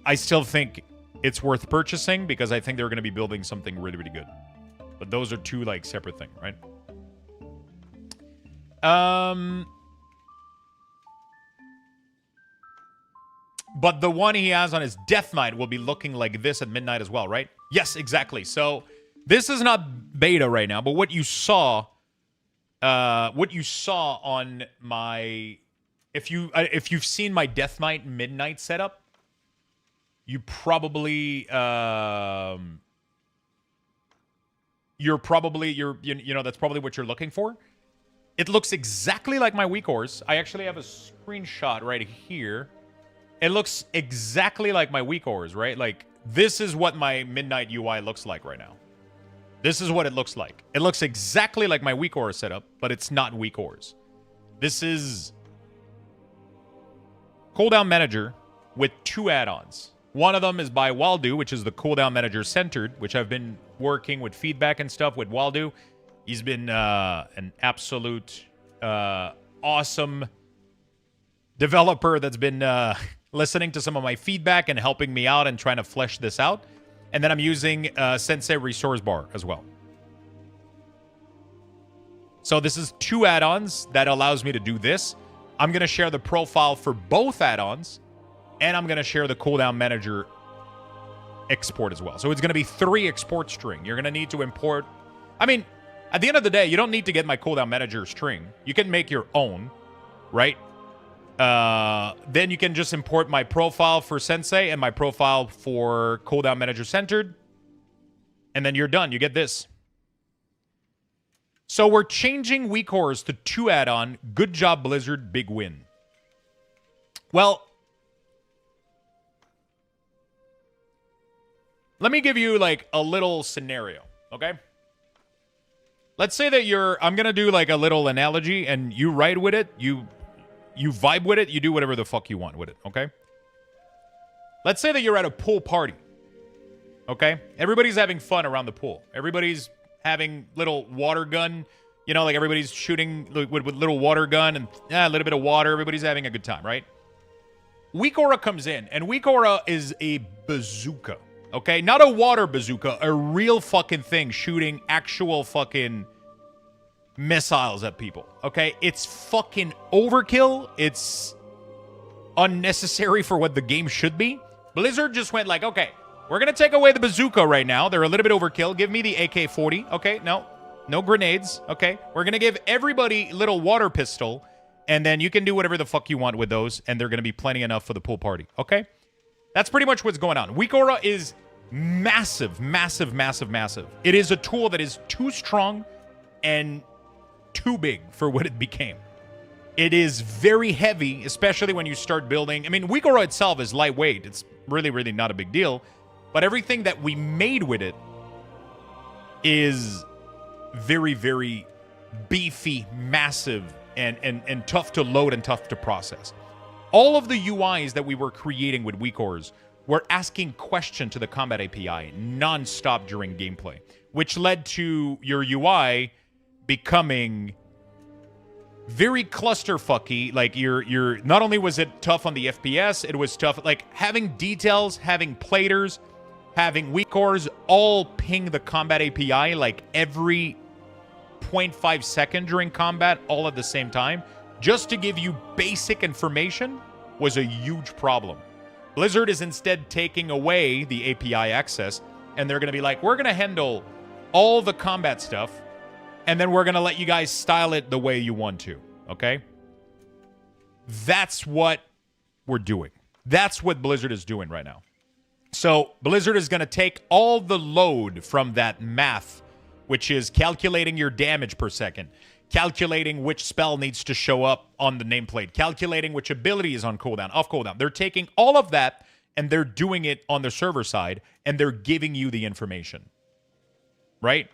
I still think it's worth purchasing because I think they're going to be building something really, really good. But those are two, like, separate things, right? But the one he has on his Death Knight will be looking like this at midnight as well, right? Yes, exactly. So this is not beta right now, but what you saw on my... If you've seen my Death Knight midnight setup, you probably that's probably what you're looking for. It looks exactly like my Weakauras. I actually have a screenshot right here. It looks exactly like my Weakauras, right? Like, this is what my Midnight UI looks like right now. This is what it looks like. It looks exactly like my Weakauras setup, but it's not Weakauras. This is Cooldown Manager with 2 add-ons. One of them is by Waldo, which is the Cooldown Manager Centered, which I've been working with feedback and stuff with Waldo. He's been an absolute awesome developer that's been listening to some of my feedback and helping me out and trying to flesh this out. And then I'm using Sensei Resource Bar as well. So this is 2 add-ons that allows me to do this. I'm going to share the profile for both add-ons, and I'm going to share the Cooldown Manager export as well. So it's going to be 3 export string. You're going to need to import... I mean, at the end of the day, you don't need to get my Cooldown Manager string. You can make your own, right? Then you can just import my profile for Sensei and my profile for Cooldown Manager Centered. And then you're done. You get this. So we're changing Weakauras to 2 add-on. Good job, Blizzard. Big win. Well, let me give you like a little scenario, okay? Let's say that I'm going to do like a little analogy and you ride with it, you vibe with it, you do whatever the fuck you want with it, okay? Let's say that you're at a pool party, okay? Everybody's having fun around the pool. Everybody's having little water gun, you know, like everybody's shooting with little water gun and a little bit of water. Everybody's having a good time, right? Weakaura comes in, and Weakaura is a bazooka, okay? Not a water bazooka, a real fucking thing shooting actual fucking missiles at people, okay? It's fucking overkill. It's unnecessary for what the game should be. Blizzard just went like, okay, we're going to take away the bazooka right now. They're a little bit overkill. Give me the AK-40. Okay, no grenades. Okay, we're going to give everybody a little water pistol, and then you can do whatever the fuck you want with those, and they're going to be plenty enough for the pool party. Okay? That's pretty much what's going on. Weakaura is massive, massive, massive, massive. It is a tool that is too strong and too big for what it became. It is very heavy, especially when you start building. I mean, Weakaura itself is lightweight. It's really, really not a big deal. But everything that we made with it is very, very beefy, massive, and tough to load and tough to process. All of the UIs that we were creating with Weakauras were asking questions to the combat API non-stop during gameplay, which led to your UI becoming very clusterfucky. Like you're not only was it tough on the FPS, it was tough like having details, having platers, having Weakauras all ping the combat API like every 0.5 second during combat all at the same time just to give you basic information was a huge problem. Blizzard is instead taking away the API access, and they're going to be like, we're going to handle all the combat stuff, and then we're going to let you guys style it the way you want to, okay? That's what we're doing. That's what Blizzard is doing right now. So Blizzard is going to take all the load from that math, which is calculating your damage per second, calculating which spell needs to show up on the nameplate, calculating which ability is on cooldown, off cooldown. They're taking all of that, and they're doing it on the server side, and they're giving you the information, right?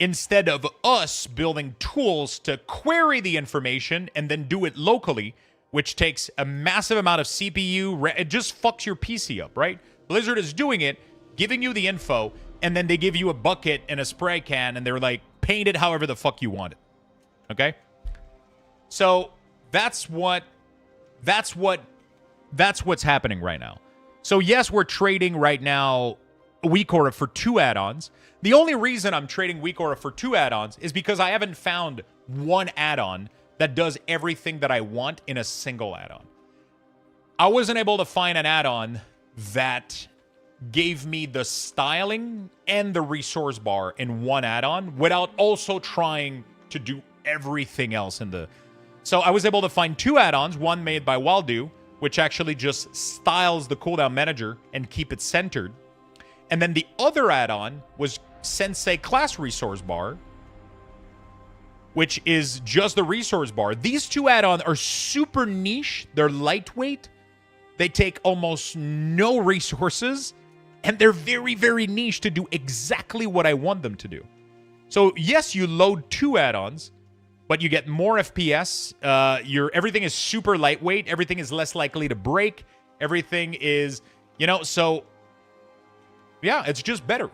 Instead of us building tools to query the information and then do it locally, which takes a massive amount of CPU, it just fucks your PC up, right? Blizzard is doing it, giving you the info, and then they give you a bucket and a spray can, and they're like, paint it however the fuck you want it. Okay? So that's what's happening right now. So yes, we're trading right now Weakaura for 2 add-ons. The only reason I'm trading Weakaura for 2 add-ons is because I haven't found one add-on that does everything that I want in a single add-on. I wasn't able to find an add-on that gave me the styling and the resource bar in one add-on without also trying to do everything else in the... So I was able to find 2 add-ons, one made by Waldo, which actually just styles the cooldown manager and keep it centered. And then the other add-on was Sensei Class Resource Bar, which is just the resource bar. These 2 add-ons are super niche. They're lightweight. They take almost no resources. And they're very, very niche to do exactly what I want them to do. So, yes, you load 2 add-ons, but you get more FPS. Everything is super lightweight. Everything is less likely to break. Everything is, so, yeah, it's just better.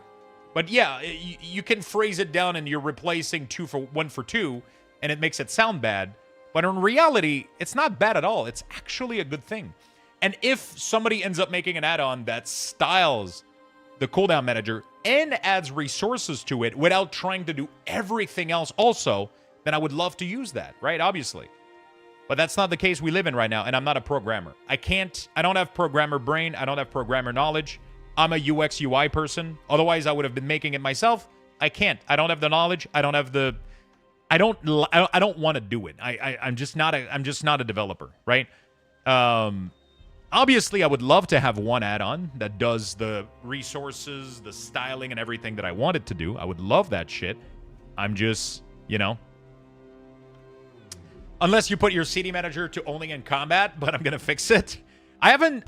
But, yeah, you can phrase it down and you're replacing 1 for 2, and it makes it sound bad. But in reality, it's not bad at all. It's actually a good thing. And if somebody ends up making an add-on that styles the cooldown manager and adds resources to it without trying to do everything else also, then I would love to use that, right? Obviously. But that's not the case we live in right now, and I'm not a programmer. I don't have programmer brain. I don't have programmer knowledge. I'm a UX UI person. Otherwise, I would have been making it myself. I can't. I don't have the knowledge. I don't have the... I don't want to do it. I'm just not a developer, right? Obviously, I would love to have one add-on that does the resources, the styling, and everything that I want it to do. I would love that shit. I'm just You know? Unless you put your CD manager to only in combat, but I'm gonna fix it. I've been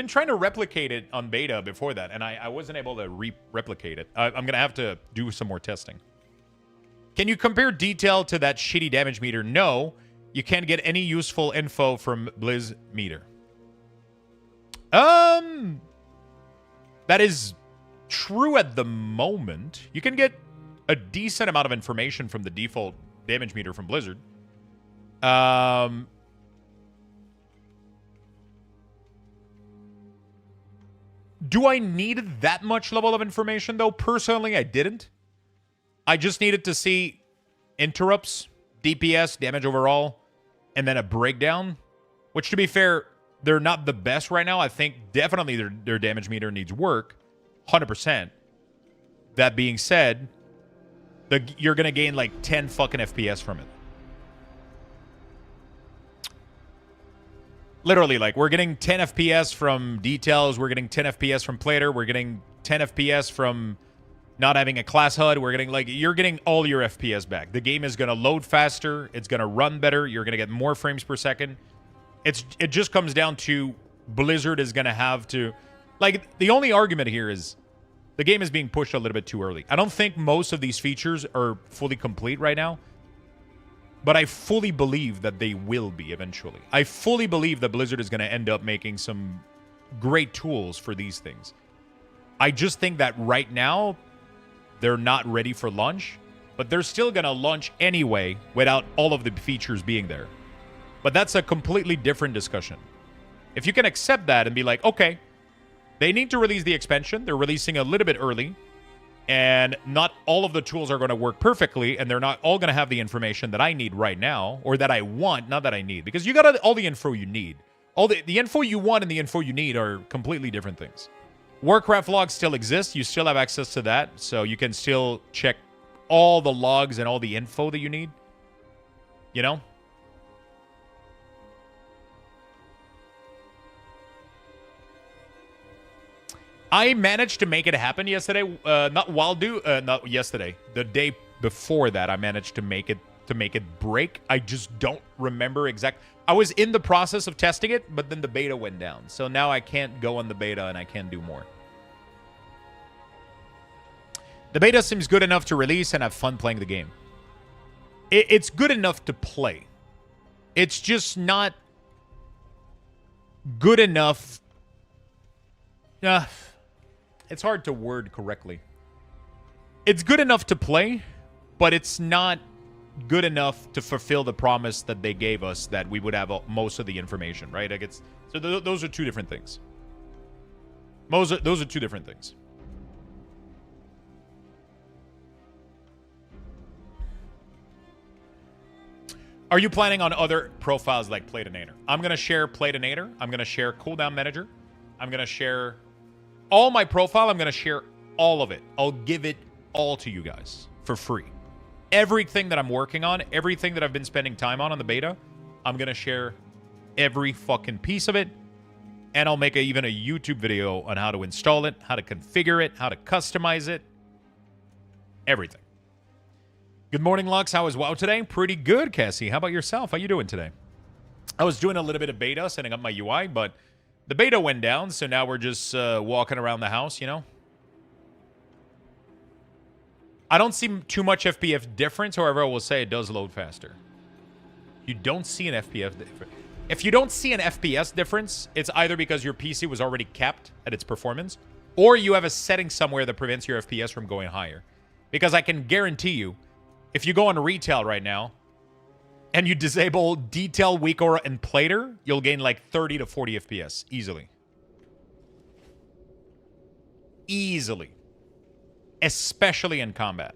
trying to replicate it on beta before that, and I wasn't able to replicate it. I'm gonna have to do some more testing. Can you compare detail to that shitty damage meter? No, you can't get any useful info from Blizz meter. That is true at the moment. You can get a decent amount of information from the default damage meter from Blizzard. Do I need that much level of information, though? Personally, I didn't. I just needed to see interrupts, DPS, damage overall, and then a breakdown. Which, to be fair, they're not the best right now. I think definitely their damage meter needs work. 100%. That being said, you're going to gain like 10 fucking FPS from it. Literally, like, we're getting 10 FPS from details. We're getting 10 FPS from plater. We're getting 10 FPS from not having a class HUD. We're getting, like, you're getting all your FPS back. The game is going to load faster. It's going to run better. You're going to get more frames per second. It just comes down to Blizzard is going to have to... Like, the only argument here is the game is being pushed a little bit too early. I don't think most of these features are fully complete right now. But I fully believe that they will be eventually. I fully believe that Blizzard is going to end up making some great tools for these things. I just think that right now, they're not ready for launch. But they're still going to launch anyway without all of the features being there. But that's a completely different discussion. If you can accept that and be like, okay, they need to release the expansion. They're releasing a little bit early. And not all of the tools are going to work perfectly, and they're not all going to have the information that I need right now, or that I want, not that I need. Because you got all the info you need. All the info you want and the info you need are completely different things. Warcraft logs still exist. You still have access to that, so you can still check all the logs and all the info that you need. You know? I managed to make it happen yesterday. Not yesterday. The day before that, I managed to make it break. I just don't remember exact. I was in the process of testing it, but then the beta went down. So now I can't go on the beta and I can't do more. The beta seems good enough to release and have fun playing the game. It's good enough to play. It's just not good enough. It's hard to word correctly. It's good enough to play, but it's not good enough to fulfill the promise that they gave us that we would have most of the information, right? Like those are two different things. Those are two different things. Are you planning on other profiles like Platinator? I'm going to share Platinator. I'm going to share Cooldown Manager. I'm going to share... all my profile, I'm going to share all of it. I'll give it all to you guys for free. Everything that I'm working on, everything that I've been spending time on the beta, I'm going to share every fucking piece of it. And I'll make even a YouTube video on how to install it, how to configure it, how to customize it. Everything. Good morning, Lux. How was WoW today? Pretty good, Cassie. How about yourself? How you doing today? I was doing a little bit of beta, setting up my UI, but... the beta went down, so now we're just walking around the house, you know? I don't see too much FPS difference. However, I will say it does load faster. You don't see an FPS difference. If you don't see an FPS difference, it's either because your PC was already capped at its performance, or you have a setting somewhere that prevents your FPS from going higher. Because I can guarantee you, if you go on retail right now, and you disable detail, Weakauras, and plater, you'll gain like 30 to 40 FPS. Easily. Easily. Especially in combat.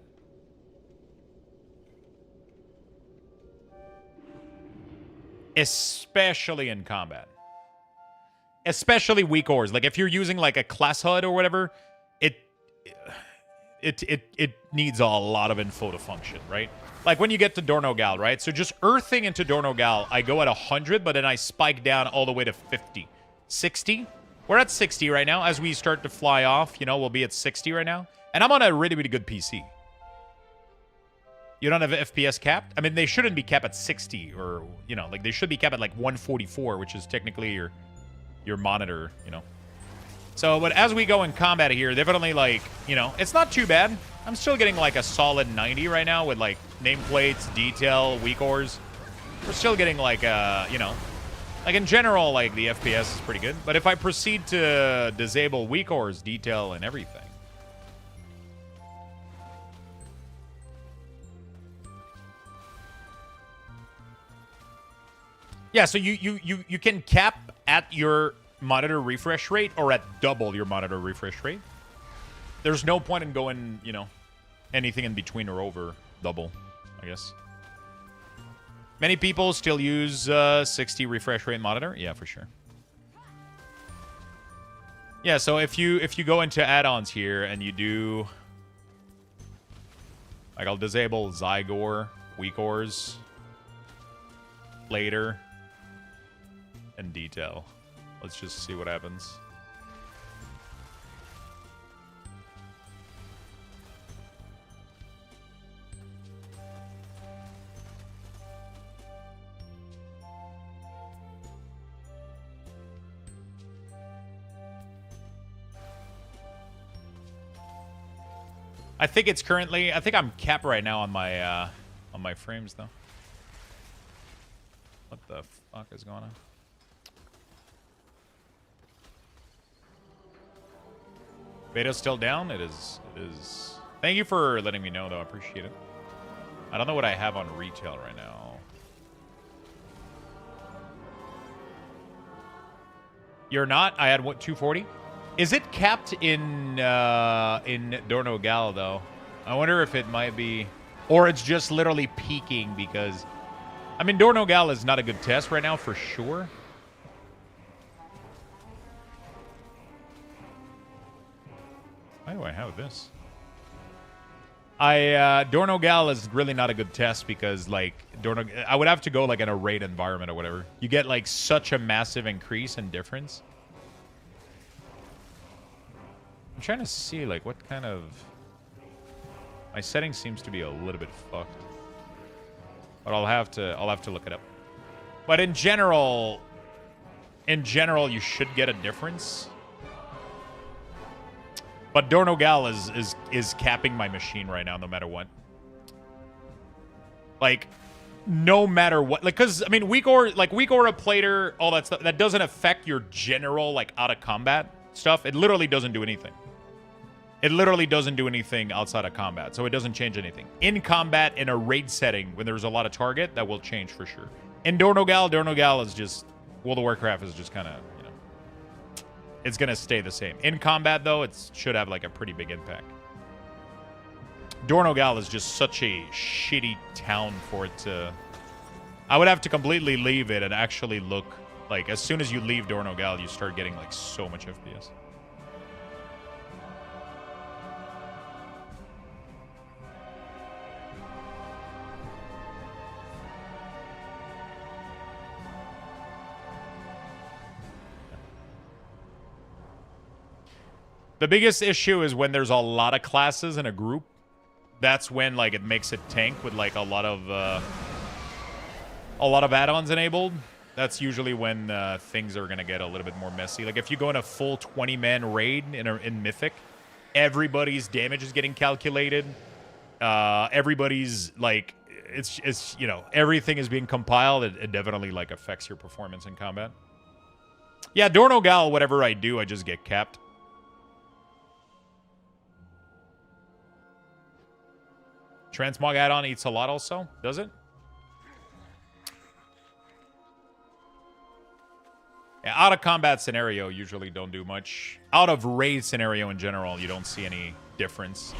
Especially in combat. Especially Weakauras. Like, if you're using like a class HUD or whatever, it needs a lot of info to function, right? Like when you get to Dornogal, right? So just earthing into Dornogal, I go at 100, but then I spike down all the way to 50. 60? We're at 60 right now. As we start to fly off, you know, we'll be at 60 right now. And I'm on a really, really good PC. You don't have FPS capped? I mean, they shouldn't be capped at 60 or, you know, like they should be capped at like 144, which is technically your monitor, you know. So, but as we go in combat here, definitely like, you know, it's not too bad. I'm still getting like a solid 90 right now with like nameplates, detail, weak ores. We're still getting like, you know, like in general, like the FPS is pretty good. But if I proceed to disable weak ores, detail, and everything. Yeah, so you can cap at your monitor refresh rate or at double your monitor refresh rate. There's no point in going, you know, anything in between or over double, I guess. Many people still use 60 refresh rate monitor. Yeah, for sure. Yeah, so if you go into add-ons here and you do, like, I'll disable Zygor, weak ores, later, and detail. Let's just see what happens. I think it's currently, I think I'm capped right now on my frames though. What the fuck is going on? Beta's still down? It is. It is. Thank you for letting me know though. I appreciate it. I don't know what I have on retail right now. You're not? I had what, 240? Is it capped in Dorno Gal though? I wonder if it might be, or it's just literally peaking because, I mean, Dorno Gal is not a good test right now for sure. Why do I have this? Dorno Gal is really not a good test because like I would have to go like in a raid environment or whatever. You get like such a massive increase in difference. I'm trying to see like what kind of, my settings seems to be a little bit fucked. But I'll have to look it up. But in general you should get a difference. But Dorno Gal is capping my machine right now no matter what. Like no matter what, like, cuz I mean weak aura plater, all that stuff, that doesn't affect your general like out of combat stuff. It literally doesn't do anything. It literally doesn't do anything outside of combat, so it doesn't change anything. In combat, in a raid setting, when there's a lot of target, that will change for sure. In Dorno Gal is just, World of Warcraft is just kind of, you know, it's going to stay the same. In combat, though, it should have like a pretty big impact. Dorno Gal is just such a shitty town for it to... I would have to completely leave it and actually look, like, as soon as you leave Dorno Gal, you start getting like so much FPS. The biggest issue is when there's a lot of classes in a group. That's when like it makes it tank with like a lot of add-ons enabled. That's usually when things are gonna get a little bit more messy. Like if you go in a full 20-man raid in Mythic, everybody's damage is getting calculated. Everybody's like, it's you know, everything is being compiled. It definitely like affects your performance in combat. Yeah, Dorno Gal, whatever I do, I just get capped. Transmog add-on eats a lot also, does it? Yeah, out of combat scenario usually don't do much. Out of raid scenario in general, you don't see any difference.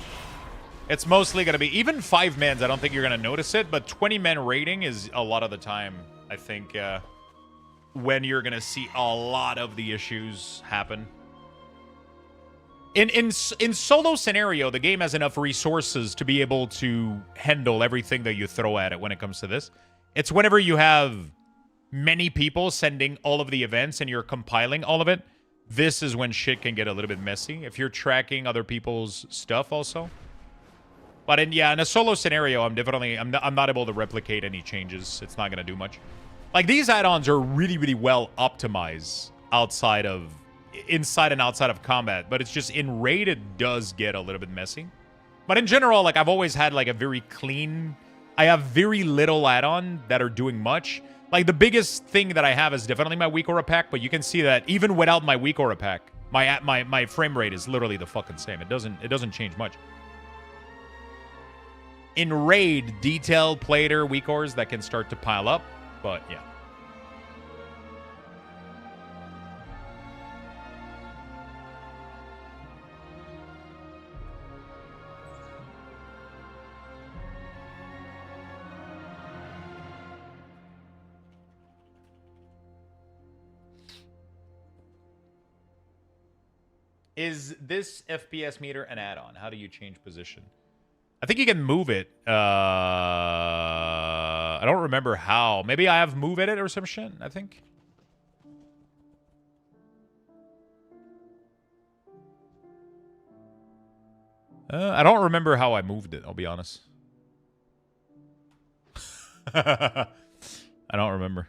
It's mostly going to be, even 5-mans, I don't think you're going to notice it, but 20-man raiding is a lot of the time, I think, when you're going to see a lot of the issues happen. In solo scenario, the game has enough resources to be able to handle everything that you throw at it when it comes to this. It's whenever you have many people sending all of the events and you're compiling all of it, this is when shit can get a little bit messy. If you're tracking other people's stuff also. But in a solo scenario, I'm not able to replicate any changes. It's not gonna do much. Like, these add-ons are really, really well optimized inside and outside of combat. But it's just in raid, it does get a little bit messy. But in general, like, I've always had like a very clean. I have very little add-on that are doing much. Like, the biggest thing that I have is definitely my Weakauras pack. But you can see that even without my Weakauras pack, my frame rate is literally the fucking same. It doesn't change much. In raid, detailed plater Weakauras that can start to pile up, but yeah. Is this FPS meter an add-on? How do you change position? I think you can move it. I don't remember how. Maybe I have move edit or some shit, I think. I don't remember how I moved it, I'll be honest. I don't remember.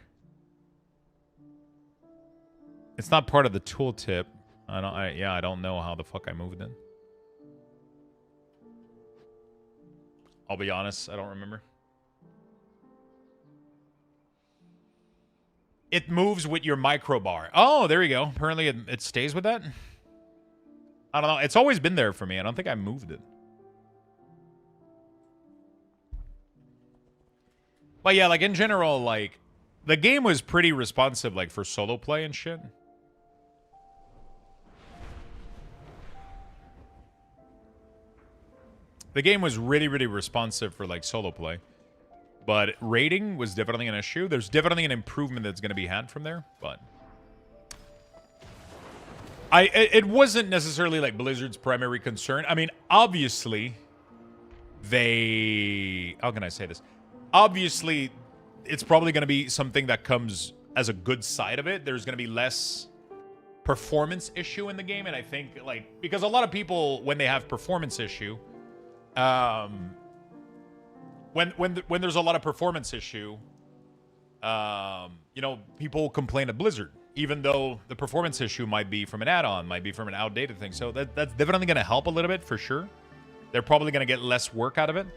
It's not part of the tooltip. I don't know how the fuck I moved it. I'll be honest, I don't remember. It moves with your micro bar. Oh, there you go. Apparently it stays with that. I don't know. It's always been there for me. I don't think I moved it. But yeah, like in general, like the game was pretty responsive, like for solo play and shit. The game was really, really responsive for like solo play. But rating was definitely an issue. There's definitely an improvement that's going to be had from there, but it wasn't necessarily like Blizzard's primary concern. I mean, obviously how can I say this? Obviously, it's probably going to be something that comes as a good side of it. There's going to be less performance issue in the game, and I think like because a lot of people when they have performance issue, when there's a lot of performance issue, you know, people complain at Blizzard, even though the performance issue might be from an add-on, might be from an outdated thing. So that's definitely going to help a little bit for sure. They're probably going to get less work out of it.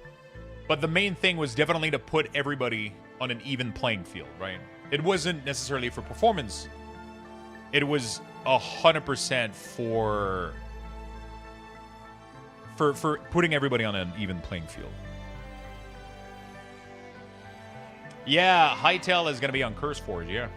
But the main thing was definitely to put everybody on an even playing field, right? It wasn't necessarily for performance. It was 100% for putting everybody on an even playing field. Yeah, Hytale is going to be on CurseForge, yeah.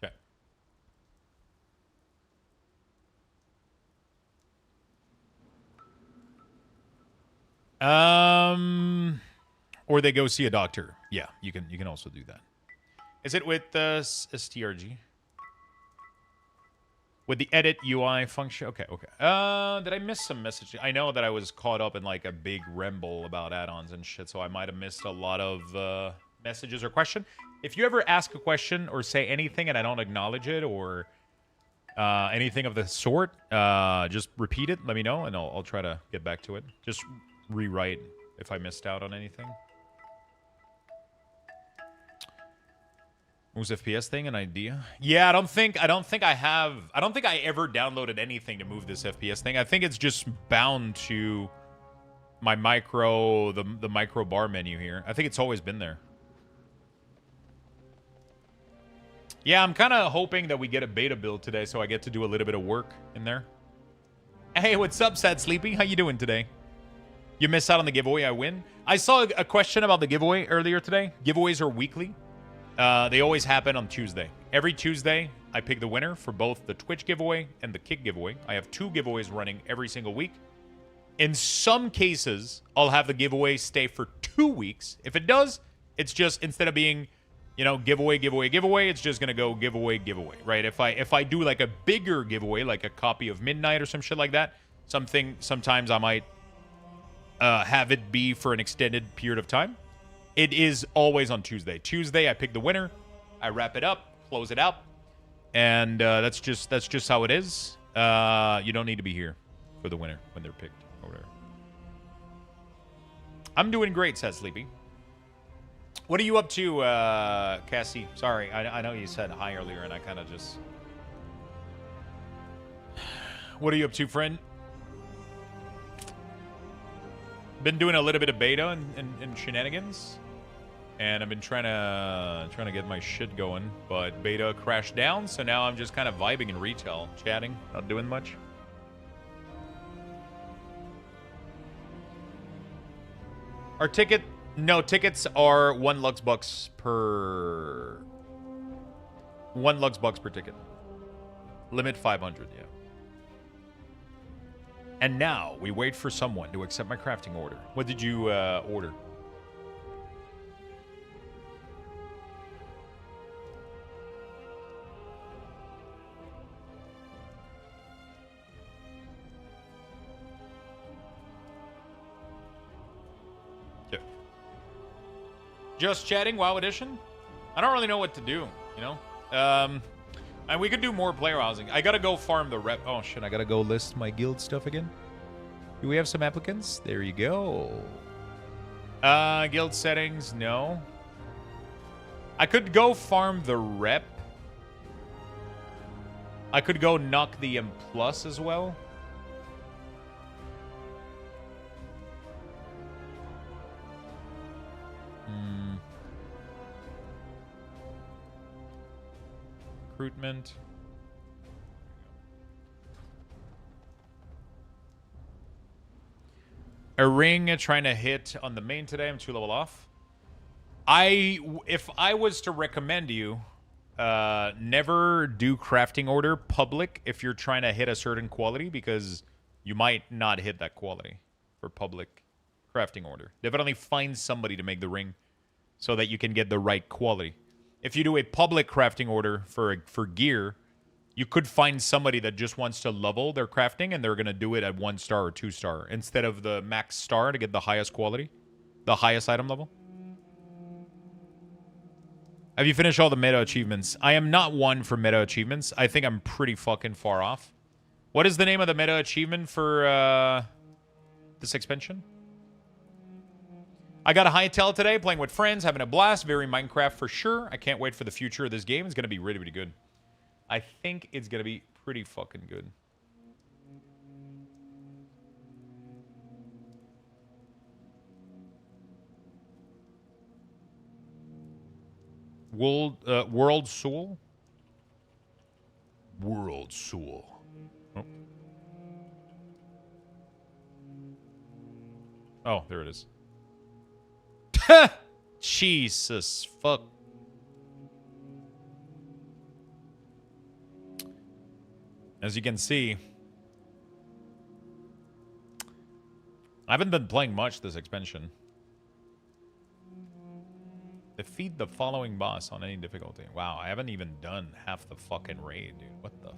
Okay. Or they go see a doctor. Yeah, you can also do that. Is it with STRG? With the edit UI function? Okay. Did I miss some messaging? I know that I was caught up in like a big ramble about add-ons and shit, so I might have missed a lot of messages or question. If you ever ask a question or say anything and I don't acknowledge it or anything of the sort, just repeat it. Let me know, and I'll try to get back to it. Just rewrite if I missed out on anything. Moves FPS thing, an idea? Yeah, I don't think I ever downloaded anything to move this FPS thing. I think it's just bound to my the micro bar menu here. I think it's always been there. Yeah, I'm kind of hoping that we get a beta build today so I get to do a little bit of work in there. Hey, what's up, Sad Sleepy? How you doing today? You miss out on the giveaway, I win. I saw a question about the giveaway earlier today. Giveaways are weekly. They always happen on Tuesday. Every Tuesday, I pick the winner for both the Twitch giveaway and the Kick giveaway. I have 2 giveaways running every single week. In some cases, I'll have the giveaway stay for 2 weeks. If it does, it's just instead of being, you know, giveaway, giveaway, giveaway, it's just gonna go giveaway, giveaway, right? If I do like a bigger giveaway, like a copy of Midnight or some shit like that, sometimes I might have it be for an extended period of time. It is always on Tuesday. Tuesday, I pick the winner, I wrap it up, close it out, and that's just how it is. You don't need to be here for the winner when they're picked or whatever. I'm doing great, says Sleepy. What are you up to, Cassie? Sorry, I know you said hi earlier, and I kind of just... What are you up to, friend? Been doing a little bit of beta and shenanigans, and I've been trying to get my shit going, but beta crashed down, so now I'm just kind of vibing in retail, chatting, not doing much. Our ticket... No, tickets are 1 Lux bucks per... 1 Lux bucks per ticket. Limit 500, yeah. And now, we wait for someone to accept my crafting order. What did you order? Just chatting, WoW Edition? I don't really know what to do, you know? And we could do more player housing. I gotta go farm the rep. Oh, shit, I gotta go list my guild stuff again. Do we have some applicants? There you go. Guild settings, no. I could go farm the rep. I could go knock the M+ as well. Recruitment. A ring trying to hit on the main today. I'm 2 level off. If I was to recommend you, never do crafting order public if you're trying to hit a certain quality, because you might not hit that quality for public crafting order. Definitely find somebody to make the ring so that you can get the right quality. If you do a public crafting order for gear, you could find somebody that just wants to level their crafting, and they're going to do it at 1 star or 2 star instead of the max star to get the highest quality, the highest item level. Have you finished all the meta achievements? I am not one for meta achievements. I think I'm pretty fucking far off. What is the name of the meta achievement for this expansion? I got a hightail today, playing with friends, having a blast. Very Minecraft for sure. I can't wait for the future of this game. It's going to be really, really good. I think it's going to be pretty fucking good. World Soul? World Soul. Oh, there it is. Jesus fuck. As you can see, I haven't been playing much this expansion. Defeat the following boss on any difficulty. Wow, I haven't even done half the fucking raid, dude. What the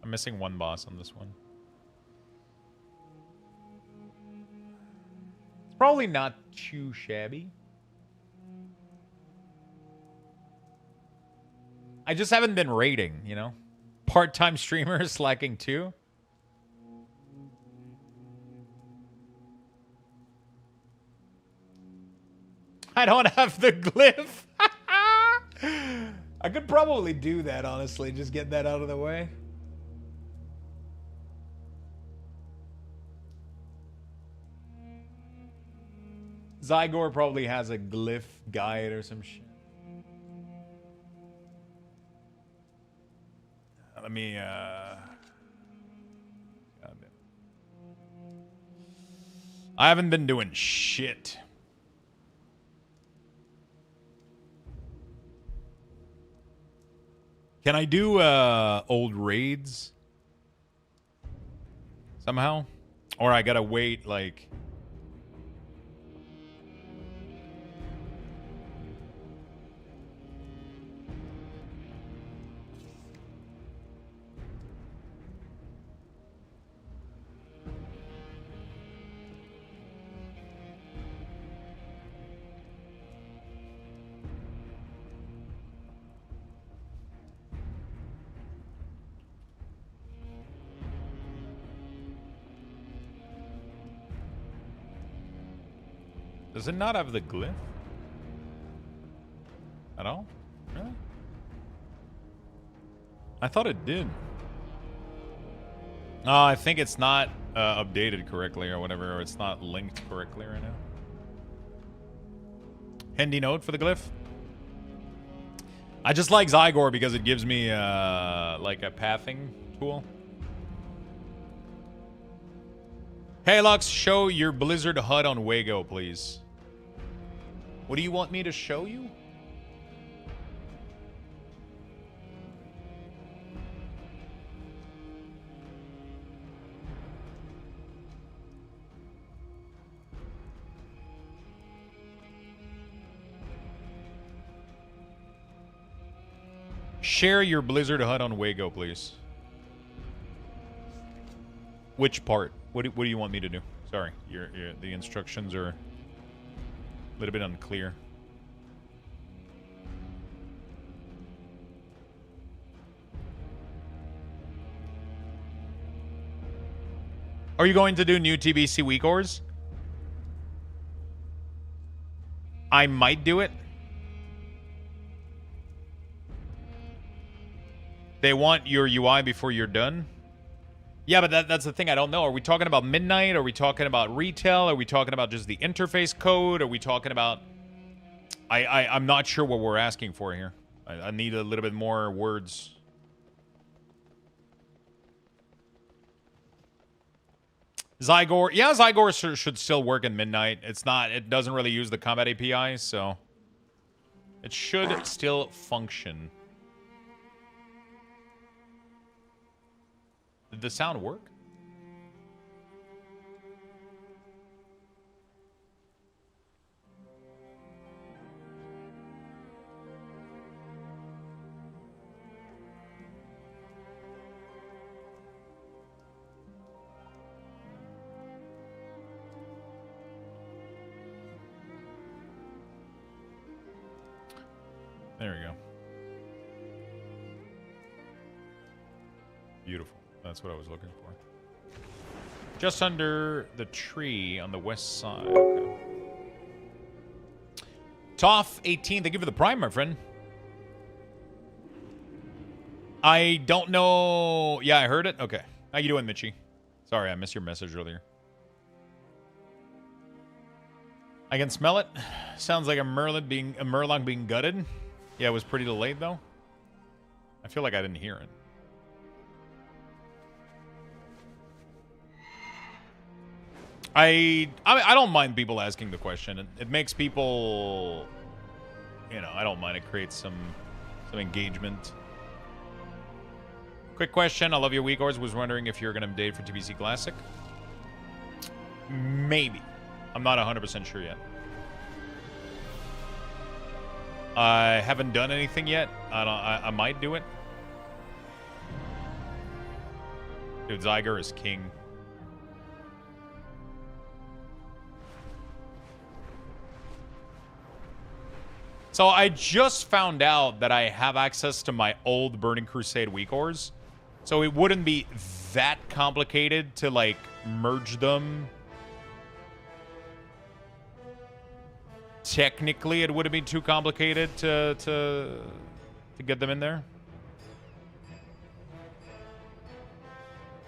I'm missing 1 boss on this one. Probably not too shabby. I just haven't been raiding, you know? Part-time streamer slacking too. I don't have the glyph. I could probably do that, honestly. Just get that out of the way. Zygor probably has a glyph guide or some shit. Let me, I haven't been doing shit. Can I do, old raids? Somehow? Or I gotta wait, like... Does it not have the glyph? At all? Really? I thought it did. Oh, I think it's not updated correctly or whatever, or it's not linked correctly right now. Handy note for the glyph. I just like Zygor because it gives me like a pathing tool. Hey Lux, show your Blizzard HUD on Wago, please. What do you want me to show you? Share your Blizzard HUD on Wago, please. Which part? What do you want me to do? Sorry, the instructions are a little bit unclear. Are you going to do new TBC Weakauras? I might do it. They want your UI before you're done? Yeah, but that's the thing. I don't know. Are we talking about midnight? Are we talking about retail? Are we talking about just the interface code? Are we talking about... I'm not sure what we're asking for here. I need a little bit more words. Zygor. Yeah, Zygor should still work in midnight. It's not... It doesn't really use the combat API, so... It should still function. Did the sound work? There we go. Beautiful. That's what I was looking for. Just under the tree on the west side. Okay. Toff 18, thank you for the prime, my friend. I don't know. Yeah, I heard it. Okay. How you doing, Mitchie? Sorry, I missed your message earlier. I can smell it. Sounds like a Murloc being gutted. Yeah, it was pretty delayed though. I feel like I didn't hear it. I don't mind people asking the question. It makes people, you know, I don't mind. It creates some engagement. Quick question. I love your Weakauras. Was wondering if you're going to update for TBC Classic. Maybe. I'm not 100% sure yet. I haven't done anything yet. I might do it. Dude, Zygor is king. So I just found out that I have access to my old Burning Crusade Weakauras. So it wouldn't be that complicated to, like, merge them. Technically, it wouldn't be too complicated to get them in there.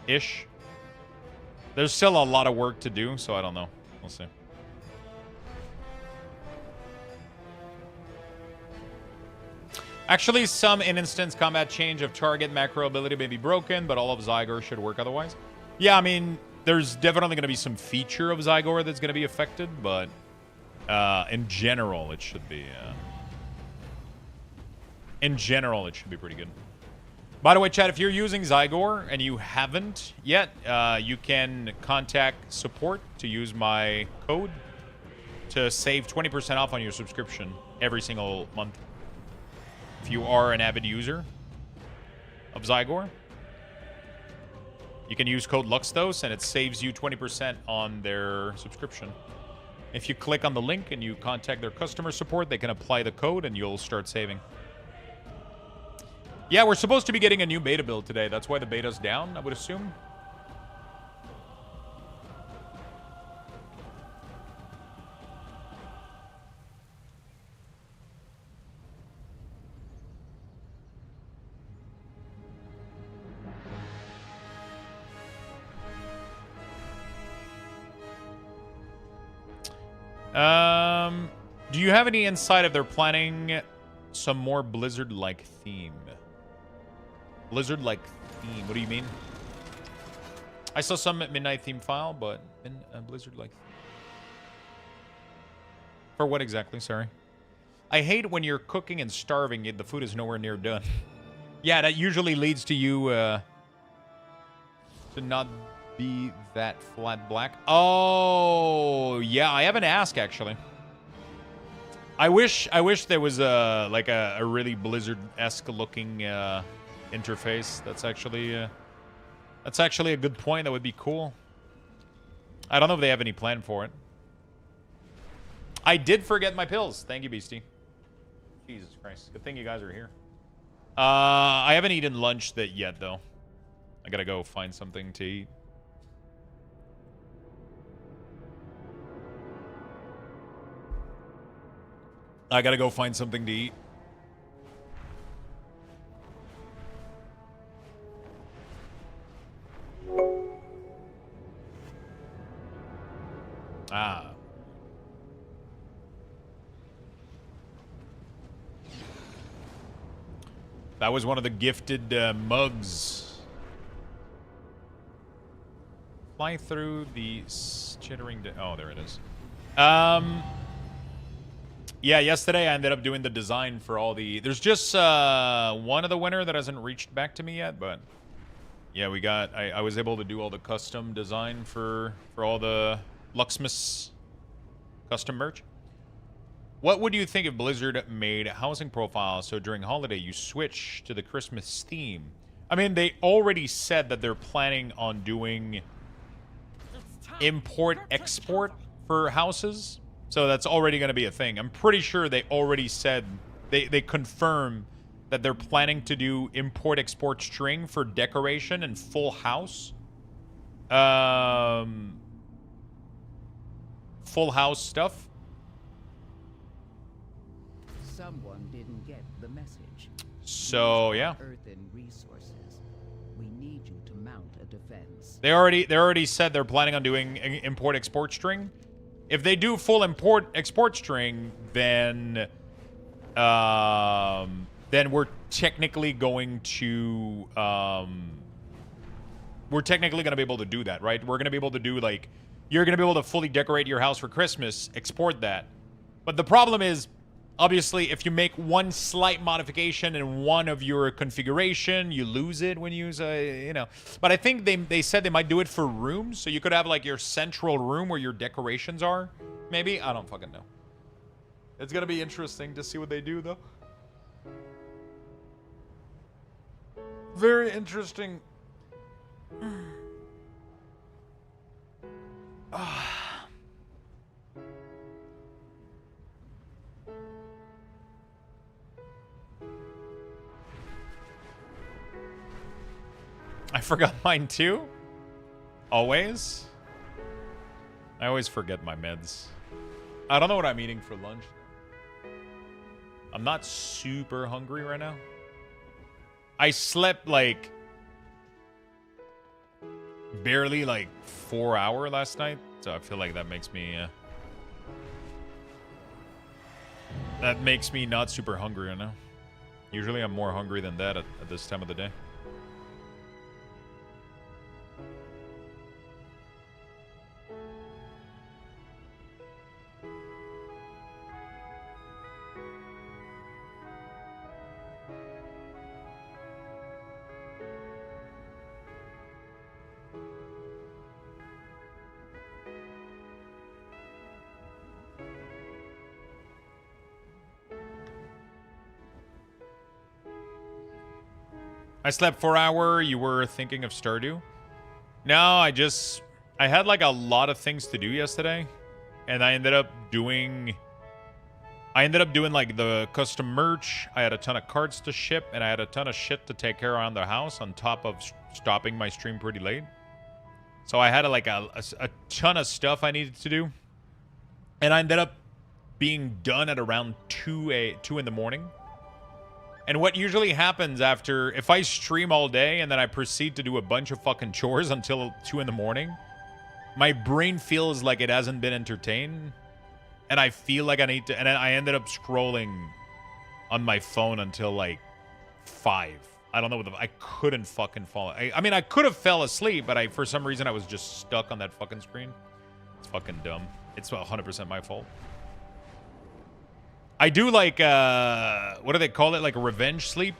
Ish. There's still a lot of work to do, so I don't know. We'll see. Actually, some in-instance combat change of target macro ability may be broken, but all of Zygor should work otherwise. Yeah, I mean, there's definitely going to be some feature of Zygor that's going to be affected, but in general, it should be... in general, it should be pretty good. By the way, chat, if you're using Zygor and you haven't yet, you can contact support to use my code to save 20% off on your subscription every single month. If you are an avid user of Zygor, you can use code Luxthos and it saves you 20% on their subscription. If you click on the link and you contact their customer support, they can apply the code and you'll start saving. Yeah, we're supposed to be getting a new beta build today. That's why the beta's down, I would assume. Do you have any insight if they're planning some more Blizzard-like theme? Blizzard-like theme. What do you mean? I saw some Midnight theme file, but in a Blizzard-like theme. For what exactly? Sorry. I hate when you're cooking and starving, yet the food is nowhere near done. Yeah, that usually leads to you to not be that flat black. Oh, yeah, I haven't asked actually. I wish there was a really Blizzard-esque looking interface. That's actually a good point. That would be cool. I don't know if they have any plan for it. I did forget my pills. Thank you, Beastie. Jesus Christ. Good thing you guys are here. I haven't eaten lunch yet, though. I gotta go find something to eat. I gotta go find something to eat. Ah. That was one of the gifted mugs. Fly through the chittering... Oh, there it is. Yeah, yesterday I ended up doing the design for all the... There's just one of the winner that hasn't reached back to me yet, but... Yeah, we got... I was able to do all the custom design for all the Luxthos custom merch. What would you think if Blizzard made housing profiles so during holiday you switch to the Christmas theme? I mean, they already said that they're planning on doing import-export for houses. So that's already going to be a thing. I'm pretty sure they already said, they confirm that they're planning to do import-export string for decoration and full house. Full house stuff. Someone didn't get the message. So, yeah. Earthen resources. We need you to mount a defense. They already said they're planning on doing import-export string. If they do full import-export string, then we're technically going to be able to do that, right? We're going to be able to do, like, you're going to be able to fully decorate your house for Christmas, export that. But the problem is, obviously, if you make one slight modification in one of your configuration, you lose it when you use a, you know. But I think they said they might do it for rooms, so you could have, like, your central room where your decorations are, maybe? I don't fucking know. It's going to be interesting to see what they do, though. Very interesting. I forgot mine too. Always. I always forget my meds. I don't know what I'm eating for lunch. I'm not super hungry right now. I slept like barely like 4 hours last night, so I feel like that makes me not super hungry right now. Usually I'm more hungry than that at this time of the day. I slept 4 hours. You were thinking of Stardew? No, I had like a lot of things to do yesterday, and I ended up doing like the custom merch. I had a ton of cards to ship, and I had a ton of shit to take care of around the house on top of stopping my stream pretty late. So I had like a ton of stuff I needed to do, and I ended up being done at around 2 in the morning. And what usually happens after, if I stream all day and then I proceed to do a bunch of fucking chores until 2 in the morning, my brain feels like it hasn't been entertained. and I feel like I need to, and then I ended up scrolling on my phone until like 5. I don't know what I couldn't fucking fall. I mean, I could have fell asleep, but for some reason I was just stuck on that fucking screen. It's fucking dumb. It's 100% my fault. I do like, what do they call it? Like a revenge sleep?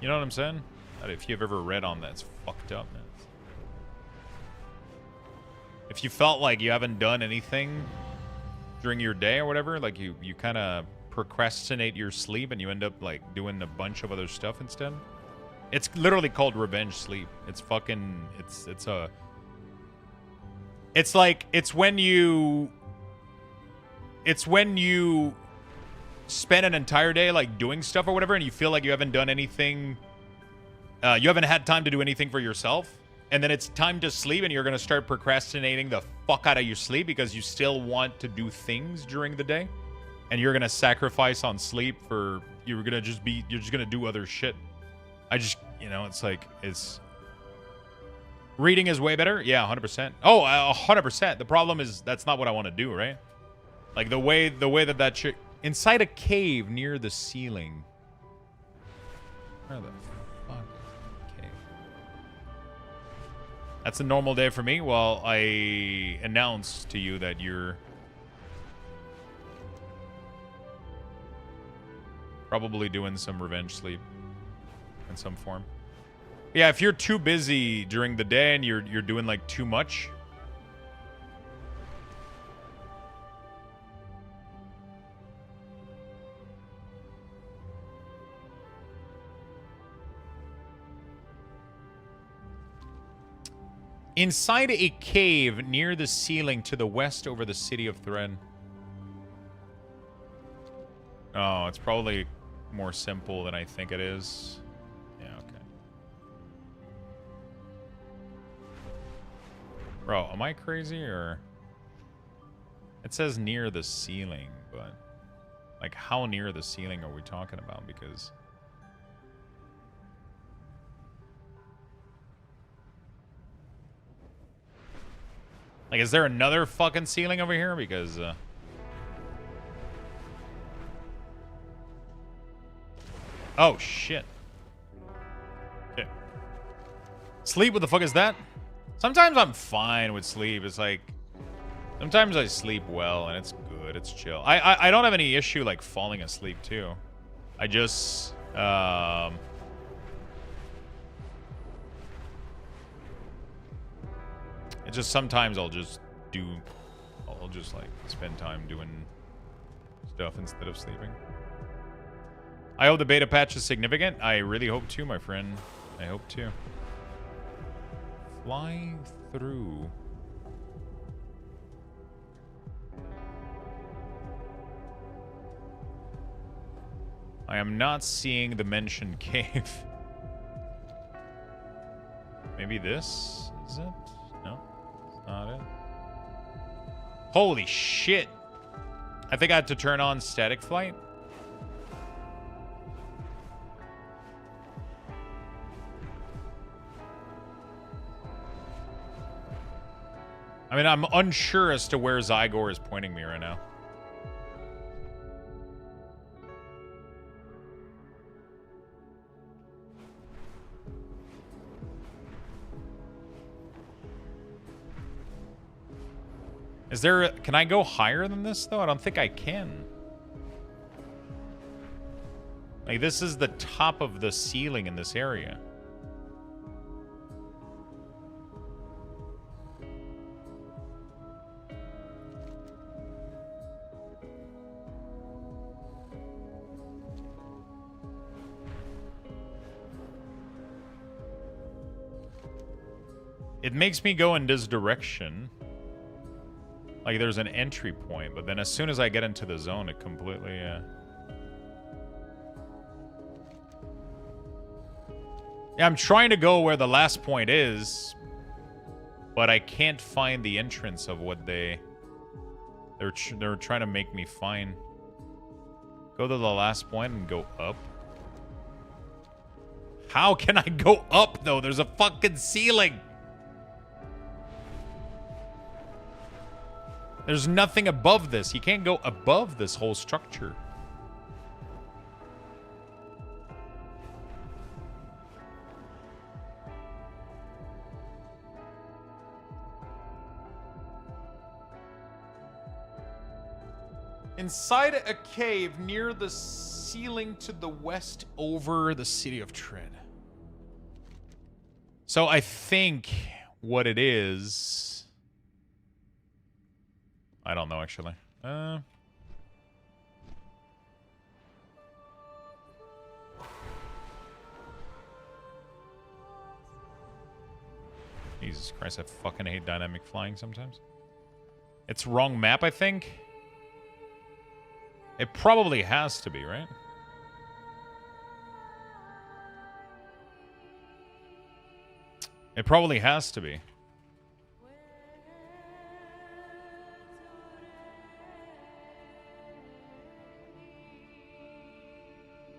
You know what I'm saying? If you've ever read on that, it's fucked up, man. If you felt like you haven't done anything during your day or whatever, like you kind of procrastinate your sleep and you end up like doing a bunch of other stuff instead. It's literally called revenge sleep. It's fucking, it's when you spend an entire day like doing stuff or whatever and you feel like you haven't done anything, you haven't had time to do anything for yourself, and then it's time to sleep and you're going to start procrastinating the fuck out of your sleep because you still want to do things during the day, and you're going to sacrifice on sleep for, you're just going to do other shit. It's like, reading is way better. Yeah, 100%. Oh, 100%. The problem is that's not what I want to do, right? Like the way that shit inside a cave near the ceiling. Where the fuck? Okay. That's a normal day for me. Well, I announced to you that you're probably doing some revenge sleep in some form. Yeah, if you're too busy during the day and you're doing like too much. Inside a cave near the ceiling to the west over the city of Thread. Oh, it's probably more simple than I think it is. Yeah, okay. Bro, am I crazy or... It says near the ceiling, but... Like, how near the ceiling are we talking about? Because... Like, is there another fucking ceiling over here? Because, oh, shit. Okay. Sleep, what the fuck is that? Sometimes I'm fine with sleep. It's like... Sometimes I sleep well, and it's good. It's chill. I don't have any issue, like, falling asleep, too. I just... It's just sometimes I'll just like spend time doing stuff instead of sleeping. I hope the beta patch is significant. I really hope to, my friend. I hope to. Fly through. I am not seeing the mentioned cave. Maybe this is it? No. Not it. Holy shit. I think I had to turn on static flight. I mean, I'm unsure as to where Zygor is pointing me right now. Is there... Can I go higher than this, though? I don't think I can. Like, this is the top of the ceiling in this area. It makes me go in this direction. Like, there's an entry point, but then as soon as I get into the zone, it completely, Yeah, I'm trying to go where the last point is, but I can't find the entrance of what they're trying to make me find. Go to the last point and go up. How can I go up, though? There's a fucking ceiling. There's nothing above this. You can't go above this whole structure. Inside a cave near the ceiling to the west over the city of Trid. So I think what it is... I don't know, actually. Jesus Christ, I fucking hate dynamic flying sometimes. It's wrong map, I think. It probably has to be, right? It probably has to be.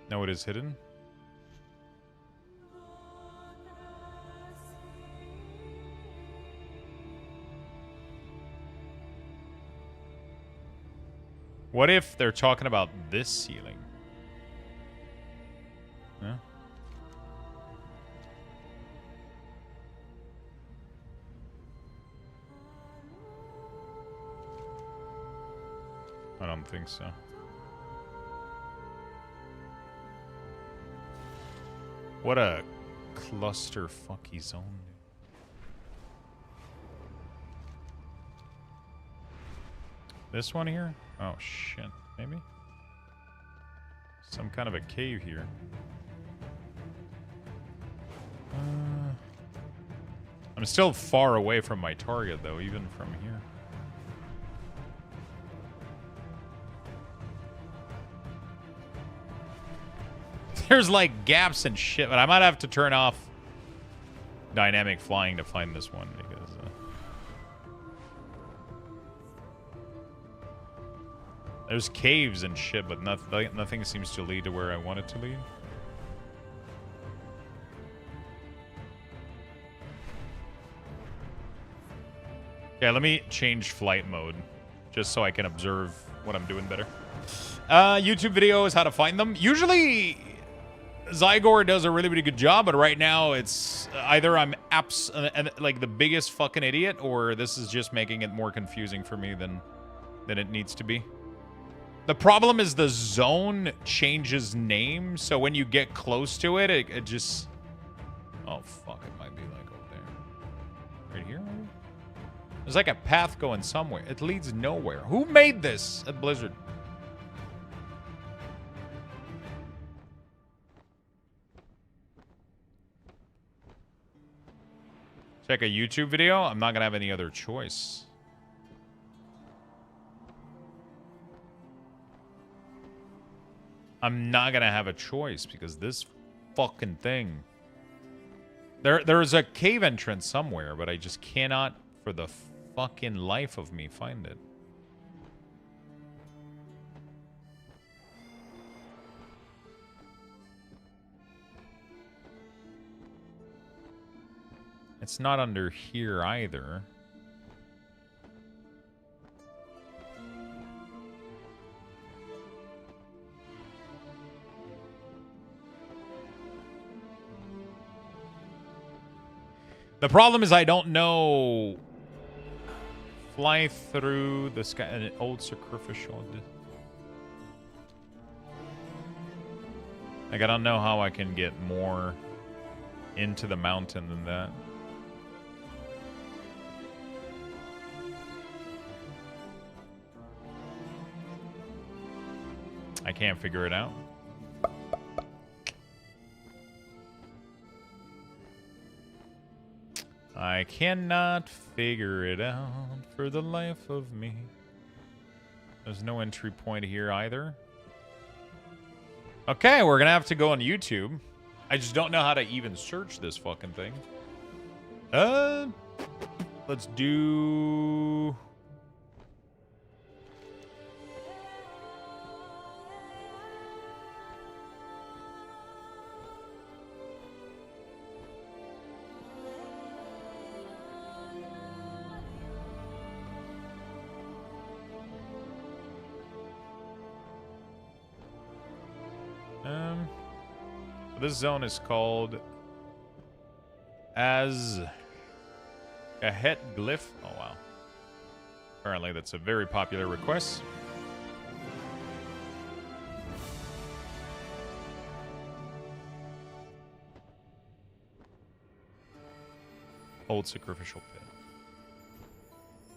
No, it is hidden. What if they're talking about this ceiling? Huh? I don't think so. What a clusterfucky zone. This one here? Oh, shit. Maybe? Some kind of a cave here. I'm still far away from my target, though, even from here. There's, like, gaps and shit, but I might have to turn off dynamic flying to find this one, because... there's caves and shit, but nothing seems to lead to where I want it to lead. Yeah, let me change flight mode, just so I can observe what I'm doing better. YouTube videos, how to find them. Usually, Zygor does a really, really good job, but right now it's either I'm like the biggest fucking idiot, or this is just making it more confusing for me than it needs to be. The problem is the zone changes name, so when you get close to it, it just... Oh, fuck, it might be like over there. Right here, maybe? There's like a path going somewhere. It leads nowhere. Who made this at Blizzard? Check a YouTube video? I'm not gonna have any other choice. I'm not gonna have a choice because this fucking thing. There's a cave entrance somewhere, but I just cannot, for the fucking life of me, find it. It's not under here either. The problem is I don't know. Fly through the sky. An old sacrificial. Like, I don't know how I can get more into the mountain than that. I can't figure it out. I cannot figure it out for the life of me. There's no entry point here either. Okay, we're gonna have to go on YouTube. I just don't know how to even search this fucking thing. Let's do... this zone is called as a het glyph. Oh, wow. Apparently, that's a very popular request. Old sacrificial pit.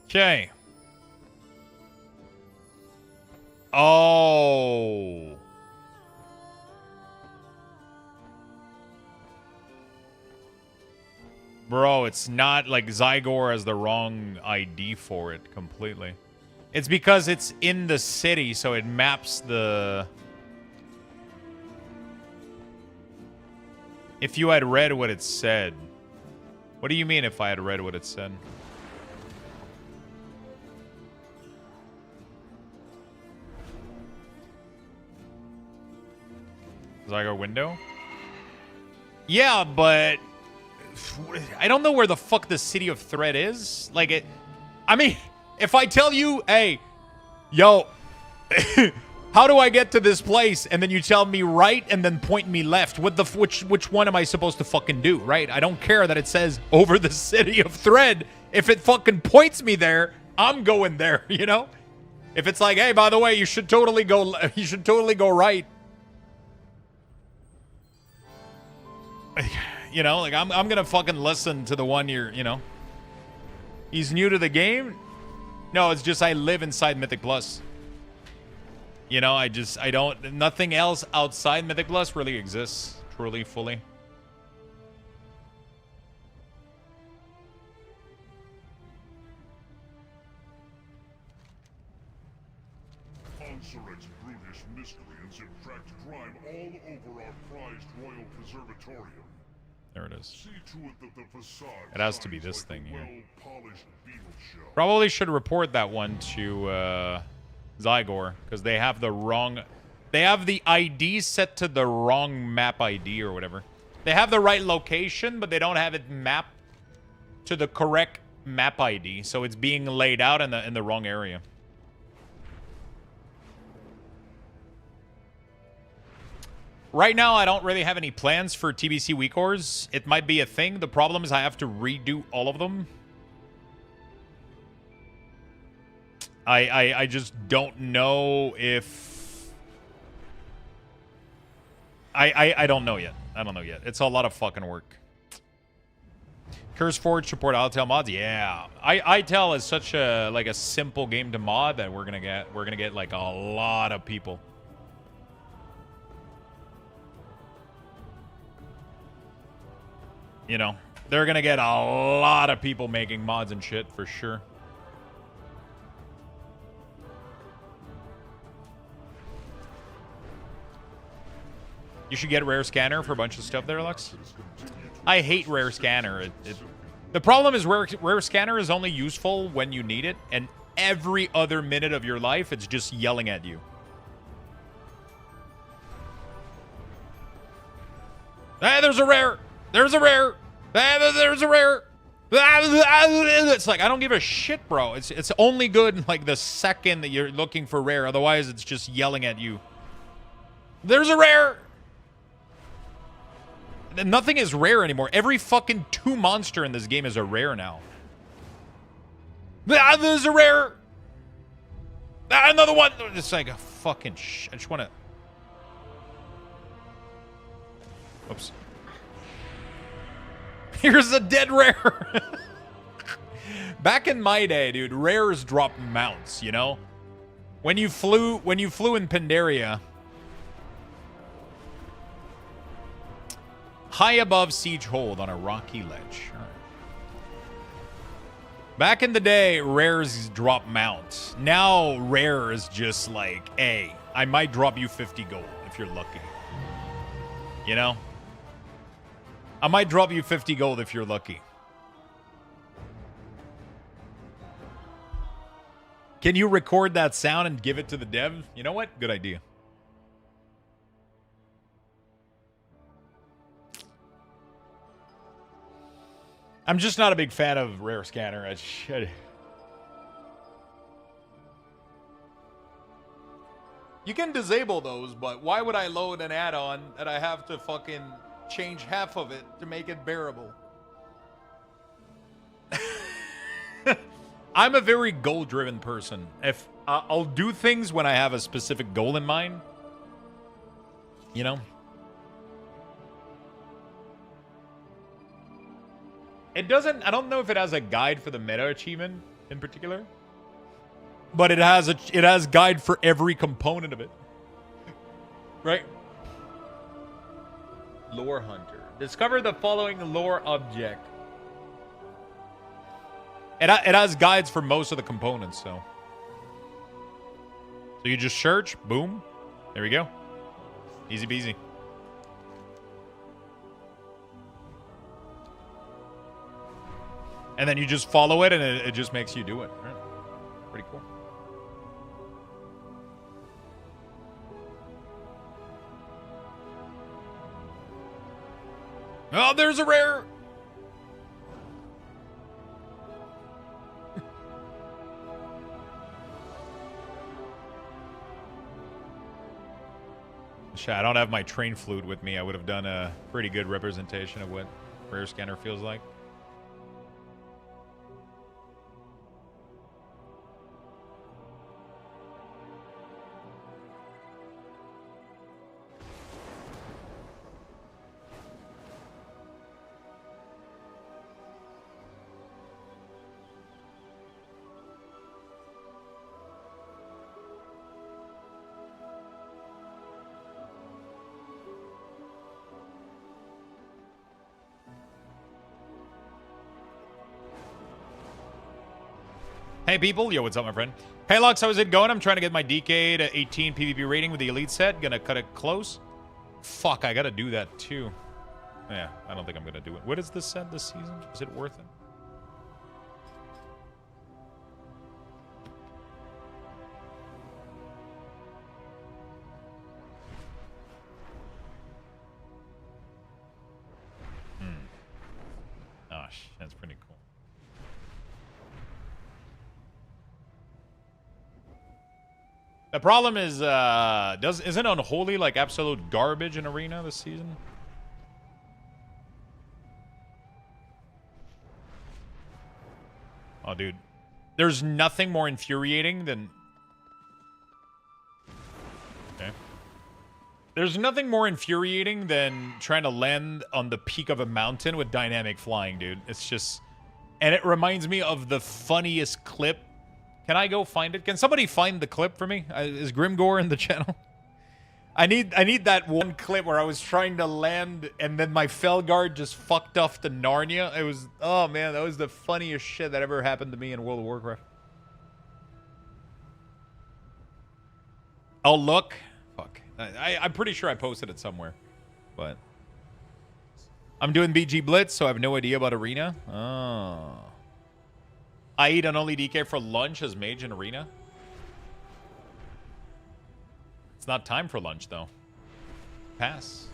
Okay. Oh. Bro, it's not like Zygor has the wrong ID for it completely. It's because it's in the city, so it maps the... If you had read what it said. What do you mean if I had read what it said? Zygor window? Yeah, but... I don't know where the fuck the city of Thread is. Like, it... I mean, if I tell you, hey, yo, how do I get to this place? And then you tell me right and then point me left. What the... Which one am I supposed to fucking do, right? I don't care that it says over the city of Thread. If it fucking points me there, I'm going there, you know? If it's like, hey, by the way, you should totally go right. You know, like, I'm gonna fucking listen to the one you're, you know. He's new to the game? No, it's just I live inside Mythic Plus. You know, I don't, nothing else outside Mythic Plus really exists, truly, fully. Onsurrect's brutish miscreants infract crime all over our prized royal preservatorium. There it is. See to it that the facade It has to be shines this like thing a here. well-polished beetle shell. Probably should report that one to Zygor, because they have the wrong... They have the ID set to the wrong map ID or whatever. They have the right location, but they don't have it mapped to the correct map ID, so it's being laid out in the wrong area. Right now, I don't really have any plans for TBC Weakauras. It might be a thing. The problem is I have to redo all of them. I just don't know if... I don't know yet. I don't know yet. It's a lot of fucking work. Curse Forge support Altel mods. Yeah. ITEL is such a like a simple game to mod that we're gonna get like a lot of people. You know, they're gonna get a lot of people making mods and shit for sure. You should get Rare Scanner for a bunch of stuff there, Lux. I hate Rare Scanner. The problem is Rare Scanner is only useful when you need it, and every other minute of your life, it's just yelling at you. Hey, there's a rare! There's a rare! Hey, there's a rare! It's like, I don't give a shit, bro. It's only good like the second that you're looking for rare. Otherwise, it's just yelling at you. There's a rare! Nothing is rare anymore. Every fucking 2 monster in this game is a rare now. There's a rare! Another one! It's like a fucking I just want to... Oops. Here's a dead rare. Back in my day, dude, rares dropped mounts, you know? When you flew in Pandaria, high above Siege Hold on a rocky ledge. All right. Back in the day, rares drop mounts. Now, rare is just like, hey, I might drop you 50 gold if you're lucky. You know? I might drop you 50 gold if you're lucky. Can you record that sound and give it to the dev? You know what? Good idea. I'm just not a big fan of Rare Scanner. I should. You can disable those, but why would I load an add-on that I have to fucking change half of it to make it bearable? I'm a very goal-driven person. If I'll do things when I have a specific goal in mind, you know? It doesn't, I don't know if it has a guide for the meta achievement in particular, but it has guide for every component of it. Right? Lore Hunter. Discover the following lore object. It has guides for most of the components, so. So you just search, boom. There we go. Easy peasy. And then you just follow it, and it just makes you do it. Right? Pretty cool. Oh, there's a rare. Shit, I don't have my train flute with me. I would have done a pretty good representation of what rare scanner feels like. Hey people, yo, what's up, my friend? Hey Lux, how's it going? I'm trying to get my DK to 18 PvP rating with the elite set. Gonna cut it close. Fuck, I gotta do that too. Yeah, I don't think I'm gonna do it. What is this set this season? Is it worth it? Gosh, that's pretty cool. The problem is, isn't Unholy like absolute garbage in Arena this season? Oh, dude. There's nothing more infuriating than... Okay. There's nothing more infuriating than trying to land on the peak of a mountain with dynamic flying, dude. It's just... And it reminds me of the funniest clip. Can I go find it? Can somebody find the clip for me? Is Grimgore in the channel? I need that one clip where I was trying to land and then my Felguard just fucked off to Narnia. It was, oh man, that was the funniest shit that ever happened to me in World of Warcraft. Oh, look. Fuck. I'm pretty sure I posted it somewhere. But I'm doing BG Blitz, so I have no idea about Arena. Oh. I eat an only DK for lunch as mage in Arena. It's not time for lunch, though. Pass.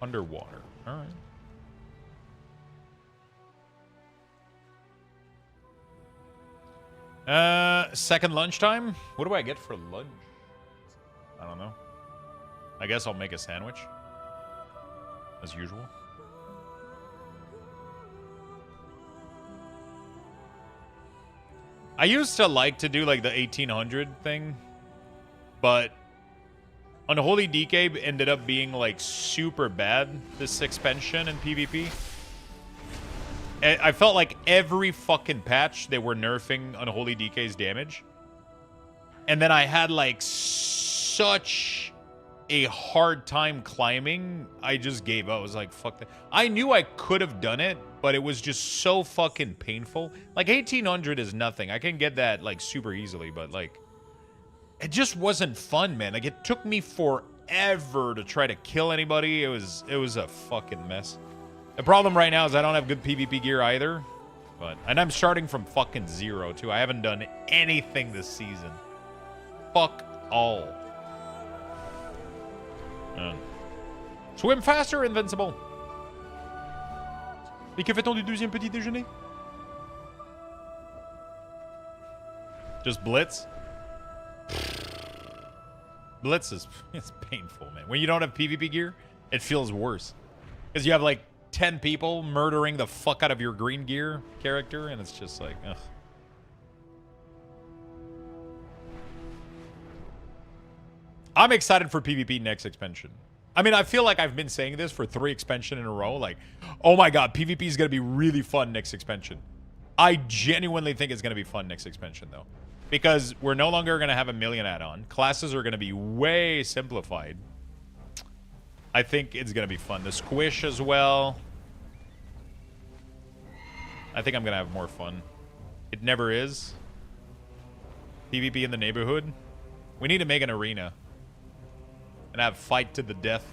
Underwater. All right. Second lunchtime? What do I get for lunch? I don't know. I guess I'll make a sandwich. As usual. I used to like to do like the 1800 thing, but Unholy DK ended up being like super bad this expansion in PvP. I felt like every fucking patch they were nerfing Unholy DK's damage. And then I had like such a hard time climbing, I just gave up. I was like, fuck that. I knew I could have done it, but it was just so fucking painful. Like 1800 is nothing. I can get that like super easily, but like it just wasn't fun, man. Like it took me forever to try to kill anybody. It was a fucking mess. The problem right now is I don't have good PvP gear either. And I'm starting from fucking zero, too. I haven't done anything this season. Fuck all. Swim faster, Invincible. Et que fait-on du deuxième petit déjeuner? Just Blitz? Blitz is it's painful, man. When you don't have PvP gear, it feels worse. Because you have like 10 people murdering the fuck out of your green gear character, and it's just like, ugh. I'm excited for PvP next expansion. I mean, I feel like I've been saying this for 3 expansions in a row. Like, oh my god, PvP is going to be really fun next expansion. I genuinely think it's going to be fun next expansion, though. Because we're no longer going to have a million add-on. Classes are going to be way simplified. I think it's going to be fun. The squish as well. I think I'm going to have more fun. It never is. PvP in the neighborhood. We need to make an arena. And have fight to the death.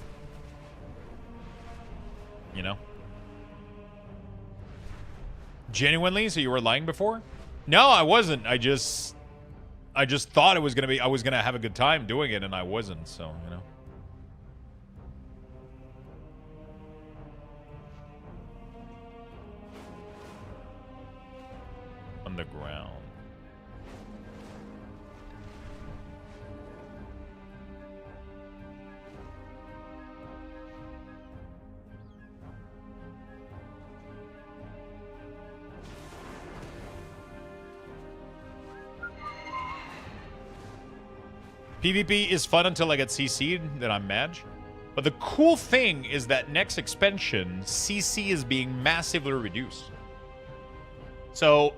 You know? Genuinely? So you were lying before? No, I wasn't. I just thought it was gonna be I was gonna have a good time doing it, and I wasn't, so you know. Underground. PvP is fun until I get CC'd, then I'm mad. But the cool thing is that next expansion, CC is being massively reduced. So,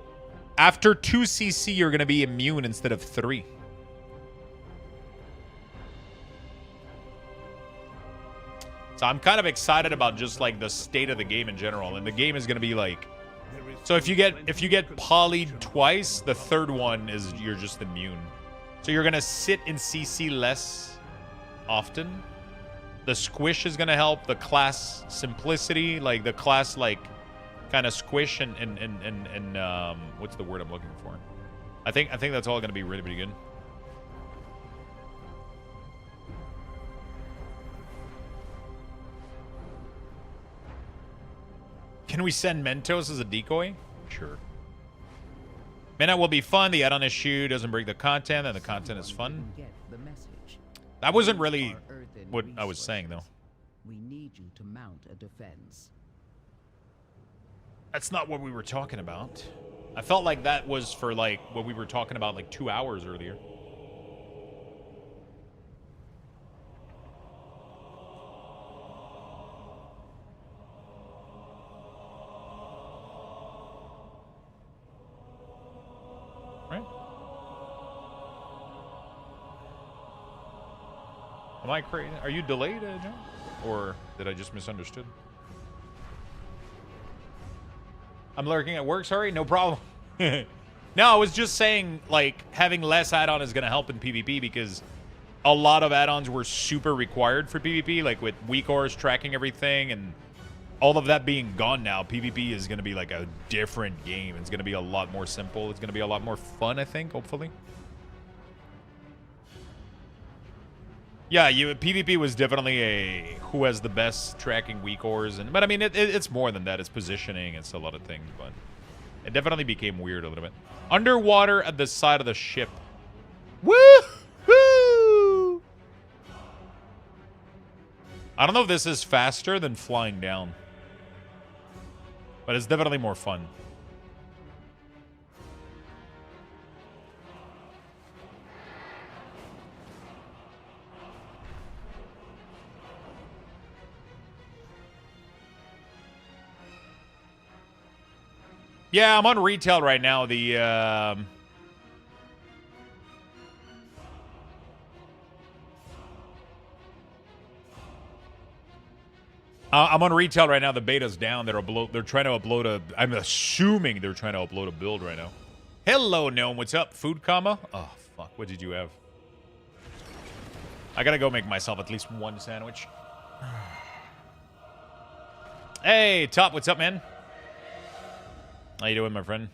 after 2 CC, you're going to be immune instead of 3. So I'm kind of excited about just like the state of the game in general. And the game is going to be like... So if you get polyed twice, the third one is you're just immune. So you're going to sit in CC less often. The squish is going to help. The class simplicity, like the class like kind of squish and what's the word I'm looking for? I think that's all going to be really, really good. Can we send Mentos as a decoy? Sure. Midnight will be fun. The add-on issue doesn't break the content, and the content is fun. That wasn't really what I was saying, though. We need you to mount a defense. That's not what we were talking about. I felt like that was for, like, what we were talking about, like, 2 hours earlier. Am I crazy? Are you delayed, John? Or did I just misunderstood? I'm lurking at work, sorry? No problem. No, I was just saying, like, having less add-on is going to help in PvP because a lot of add-ons were super required for PvP, like with Weakauras tracking everything and all of that being gone now. PvP is going to be like a different game. It's going to be a lot more simple. It's going to be a lot more fun, I think, hopefully. Yeah, PvP was definitely a who has the best tracking Weakauras, but I mean it's more than that. It's positioning, it's a lot of things, but it definitely became weird a little bit. Underwater at the side of the ship. Woo-hoo! I don't know if this is faster than flying down, but it's definitely more fun. Yeah, I'm on retail right now. I'm on retail right now. The beta's down. They're trying to upload a... I'm assuming they're trying to upload a build right now. Hello, Gnome. What's up? Food comma? Oh, fuck. What did you have? I gotta go make myself at least one sandwich. Hey, Top. What's up, man? How you doing, my friend?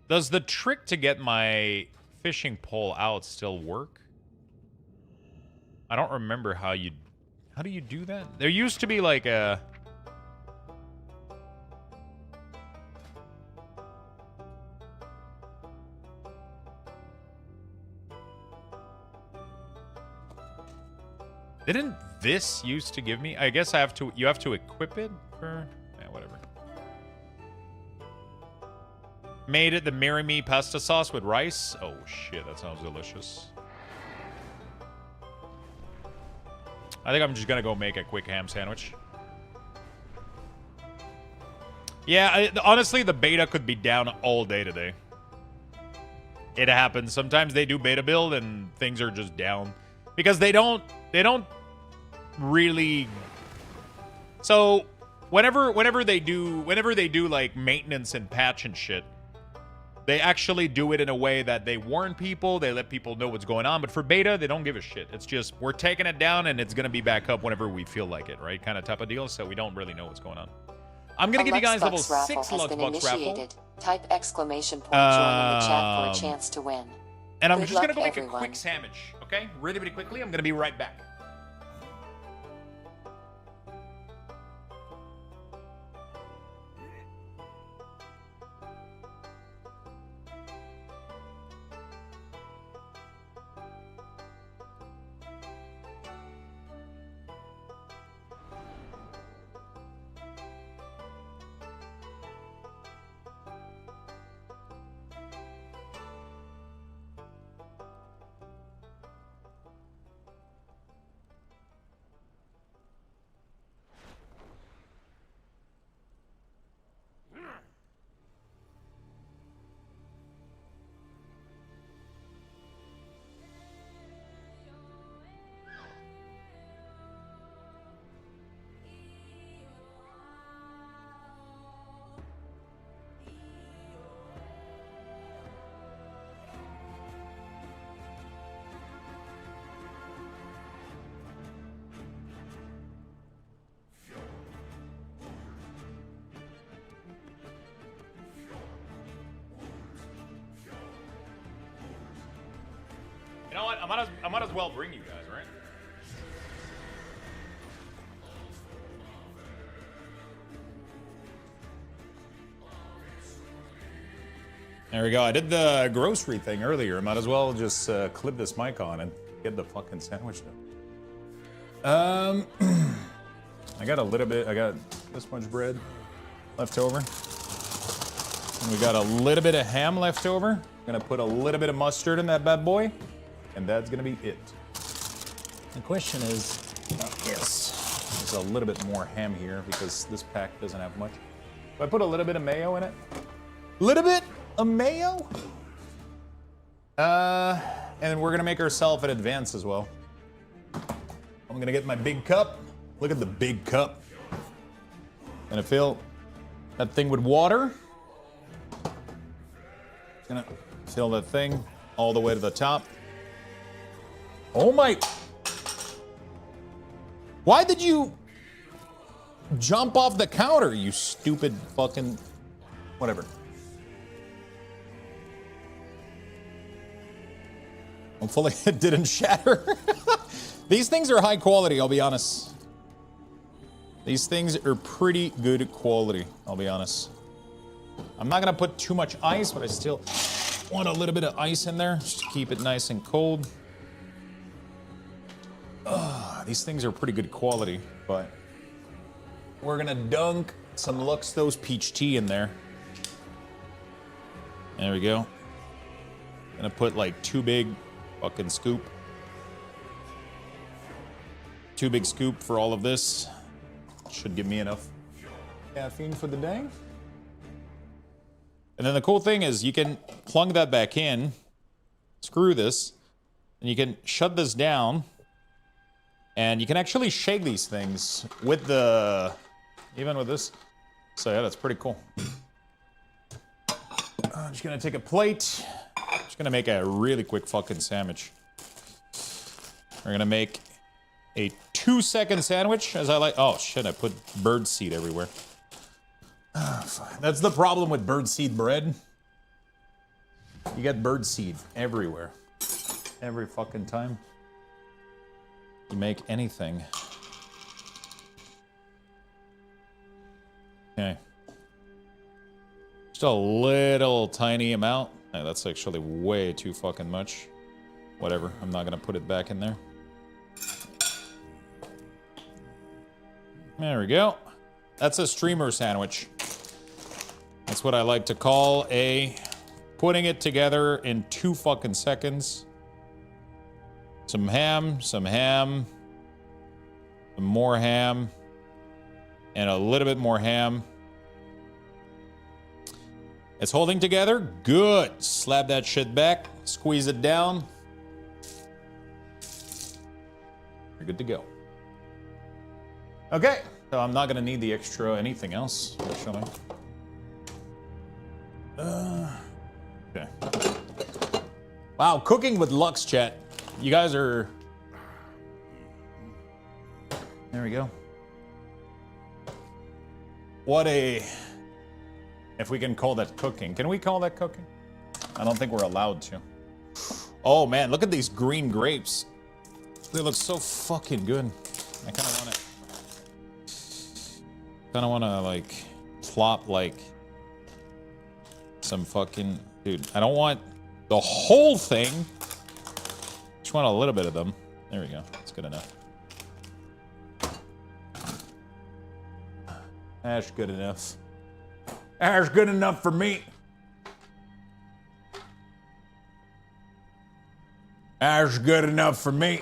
Does the trick to get my fishing pole out still work? I don't remember how you... How do you do that? There used to be like a... Didn't this used to give me? I guess I have to. You have to equip it for. Yeah, whatever. Made it the Marry Me pasta sauce with rice. Oh shit, that sounds delicious. I think I'm just gonna go make a quick ham sandwich. Yeah, honestly, the beta could be down all day today. It happens. Sometimes they do beta build and things are just down because they don't really. So whenever they do like maintenance and patch and shit, they actually do it in a way that they warn people, they let people know what's going on. But for beta, they don't give a shit. It's just we're taking it down and it's gonna be back up whenever we feel like it, right? Kind of type of deal. So we don't really know what's going on. I'm gonna give you guys level 6 Luxthos raffle. Type exclamation point join in the chat for a chance to win. And I'm Good just gonna luck, go make everyone. a quick sandwich, okay? Really, really quickly. I'm gonna be right back. You know what? I might as well bring you guys, right? There we go. I did the grocery thing earlier. I might as well just clip this mic on and get the fucking sandwich done. I got a little bit. I got this much bread left over. And we got a little bit of ham left over. Gonna put a little bit of mustard in that bad boy. And that's gonna be it. The question is, yes, there's a little bit more ham here because this pack doesn't have much. If I put a little bit of mayo in it, little bit of mayo, and we're gonna make ourselves an advance as well. I'm gonna get my big cup. Look at the big cup. Gonna fill that thing with water. Gonna fill that thing all the way to the top. Oh my... Why did you jump off the counter, you stupid fucking... Whatever. Hopefully it didn't shatter. These things are high quality, I'll be honest. These things are pretty good quality, I'll be honest. I'm not gonna put too much ice, but I still want a little bit of ice in there just to keep it nice and cold. These things are pretty good quality, but we're gonna dunk some Luxthos peach tea in there. There we go. Gonna put like 2 big fucking scoop. 2 big scoop for all of this. Should give me enough caffeine for the day. And then the cool thing is you can plug that back in, screw this, and you can shut this down. And you can actually shake these things with the, even with this. So yeah, that's pretty cool. I'm just gonna take a plate. Just gonna make a really quick fucking sandwich. We're gonna make a 2-second sandwich, as I like. Oh shit, I put bird seed everywhere. That's the problem with bird seed bread. You get bird seed everywhere. Every fucking time you make anything. Okay. Just a little tiny amount. No, that's actually way too fucking much. Whatever, I'm not gonna put it back in there. There we go. That's a streamer sandwich. That's what I like to call a putting it together in 2 fucking seconds. Some ham, some more ham, and a little bit more ham. It's holding together. Good. Slap that shit back. Squeeze it down. You're good to go. Okay. So I'm not going to need the extra anything else, actually. Okay. Wow, cooking with Lux, chat. You guys are... There we go. What a... If we can call that cooking. Can we call that cooking? I don't think we're allowed to. Oh, man, look at these green grapes. They look so fucking good. I kind of want to... like, plop, like... some fucking... Dude, I don't want the whole thing. Just want a little bit of them. There we go. That's good enough. That's good enough. That's good enough for me. That's good enough for me.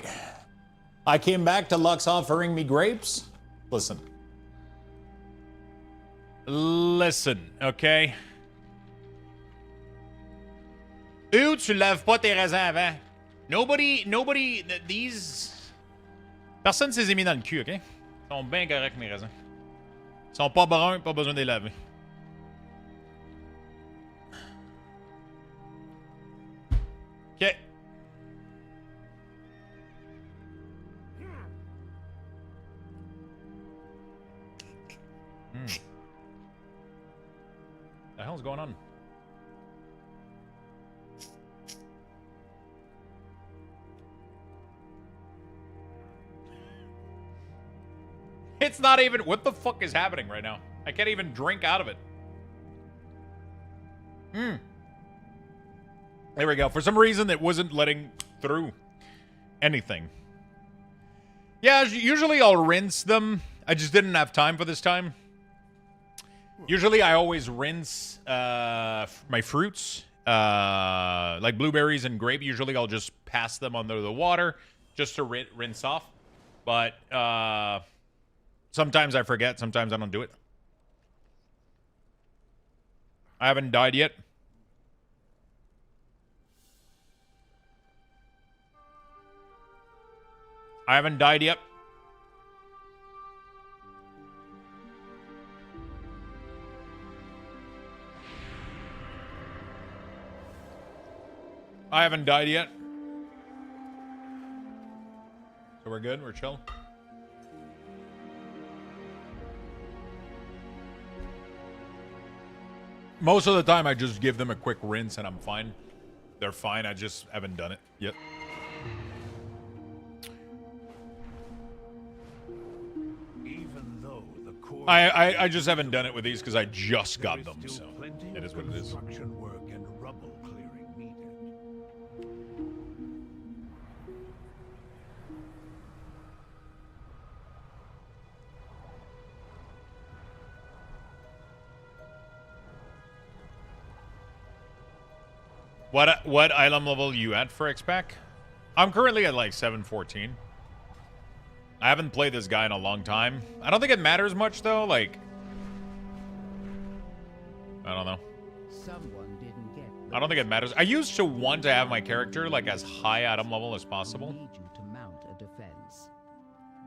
I came back to Lux offering me grapes. Listen. Listen, okay? Ou tu laves pas tes raisins avant. Nobody, these... Personne s'est mis dans le cul, ok? Ils sont bien corrects, mes raisins. Ils sont pas bruns, pas besoin de les laver. Ok. The hell's going on? It's not even... What the fuck is happening right now? I can't even drink out of it. There we go. For some reason, it wasn't letting through anything. Yeah, usually I'll rinse them. I just didn't have time for this time. Usually I always rinse my fruits. Like blueberries and grape. Usually I'll just pass them under the water just to rinse off. But... sometimes I forget, sometimes I don't do it. I haven't died yet. I haven't died yet. I haven't died yet. So we're good, we're chill. Most of the time, I just give them a quick rinse and I'm fine. They're fine. I just haven't done it yet. Even though the core I just haven't done it with these because I just got them, so it is what it is. construction work and rubble clearing needed. What item level you at for X-Pac? I'm currently at like 714. I haven't played this guy in a long time. I don't think it matters much though, like... I don't know. Someone didn't get I don't think it matters. I used to want to have my character like as high item level as We possible. need you to mount a defense.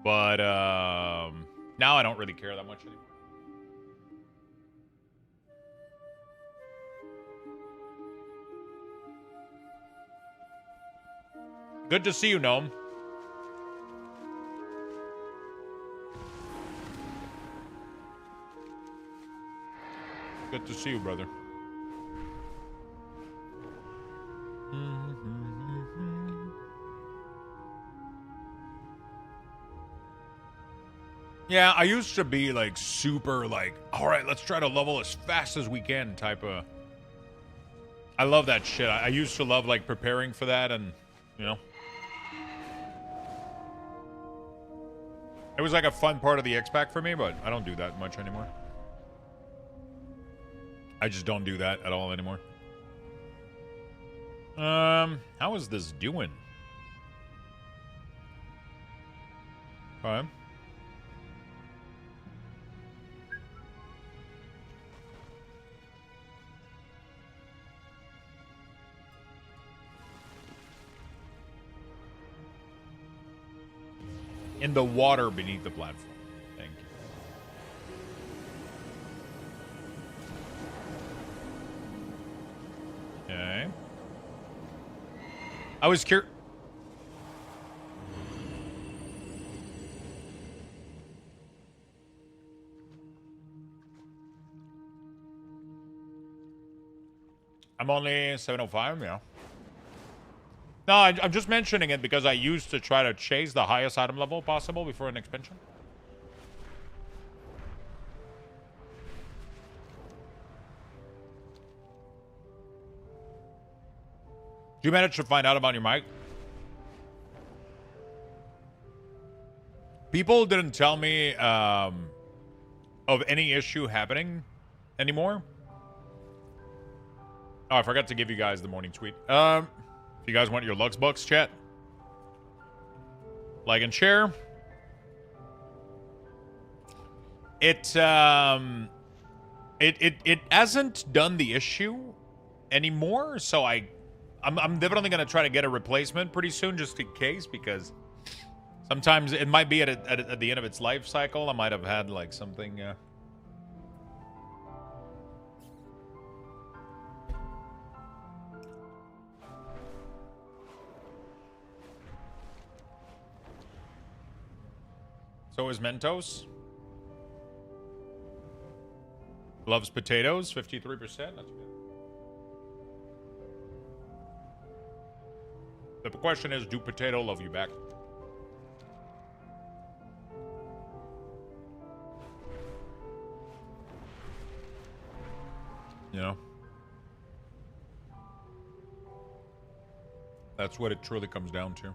But now I don't really care that much anymore. Good to see you, Gnome. Good to see you, brother. Yeah, I used to be like super like, all right, let's try to level as fast as we can type of. I love that shit. I used to love like preparing for that, and you know, it was like a fun part of the X-Pack for me, but I don't do that much anymore. I just don't do that at all anymore. How is this doing? Okay. In the water beneath the platform. Thank you. Okay. I was curious. I'm only 705, yeah. No, I'm just mentioning it because I used to try to chase the highest item level possible before an expansion. Did you manage to find out about your mic? People didn't tell me of any issue happening anymore. Oh, I forgot to give you guys the morning tweet. If you guys want your Luxthos chat, like and share. It hasn't done the issue anymore, so I'm definitely gonna try to get a replacement pretty soon, just in case, because sometimes it might be at the end of its life cycle. I might have had like something. So is Mentos. Loves potatoes, 53%. That's good. The question is, do potato love you back? You know? That's what it truly comes down to.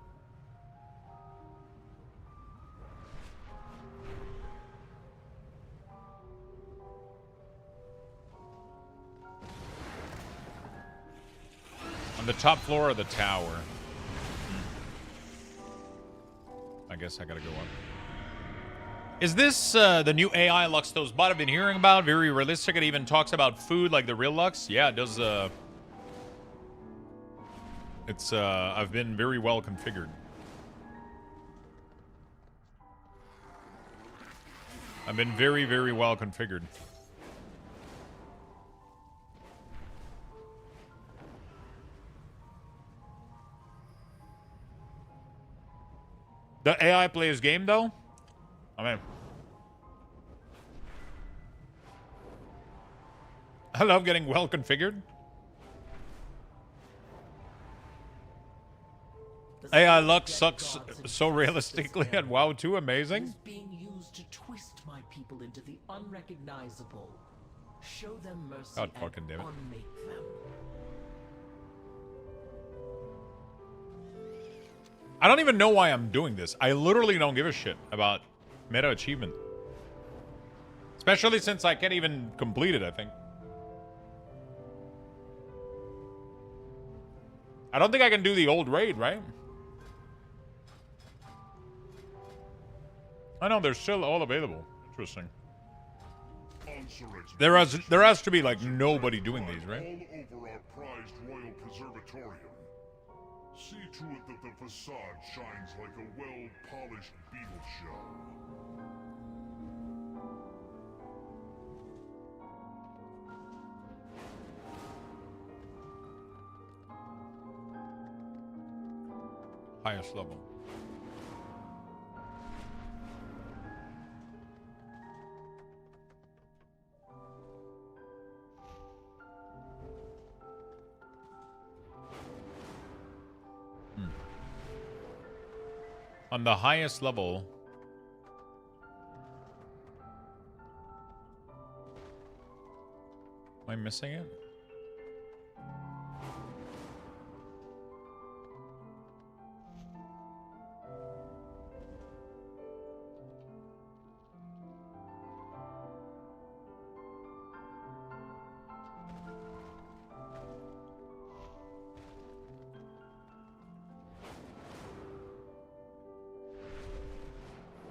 On the top floor of the tower. I guess I gotta go up. Is this the new AI Luxthos bot I've been hearing about? Very realistic. It even talks about food like the real Lux. Yeah, it does. It's I've been very well configured. I've been very, very well configured. The AI plays game, though? I mean, I love getting well configured. AI Lux sucks so realistically at WoW 2. Amazing. Being used to twist my people into the unrecognizable. Show them mercy God and fucking damn it. unmake them. I don't even know why I'm doing this. I literally don't give a shit about meta achievement. Especially since I can't even complete it, I think. I don't think I can do the old raid, right? I know they're still all available. Interesting. There has to be like nobody doing these, right? All over our prized royal preservatorium. See to it that the facade shines like a well-polished beetle shell. Highest level. On the highest level, Am I missing it?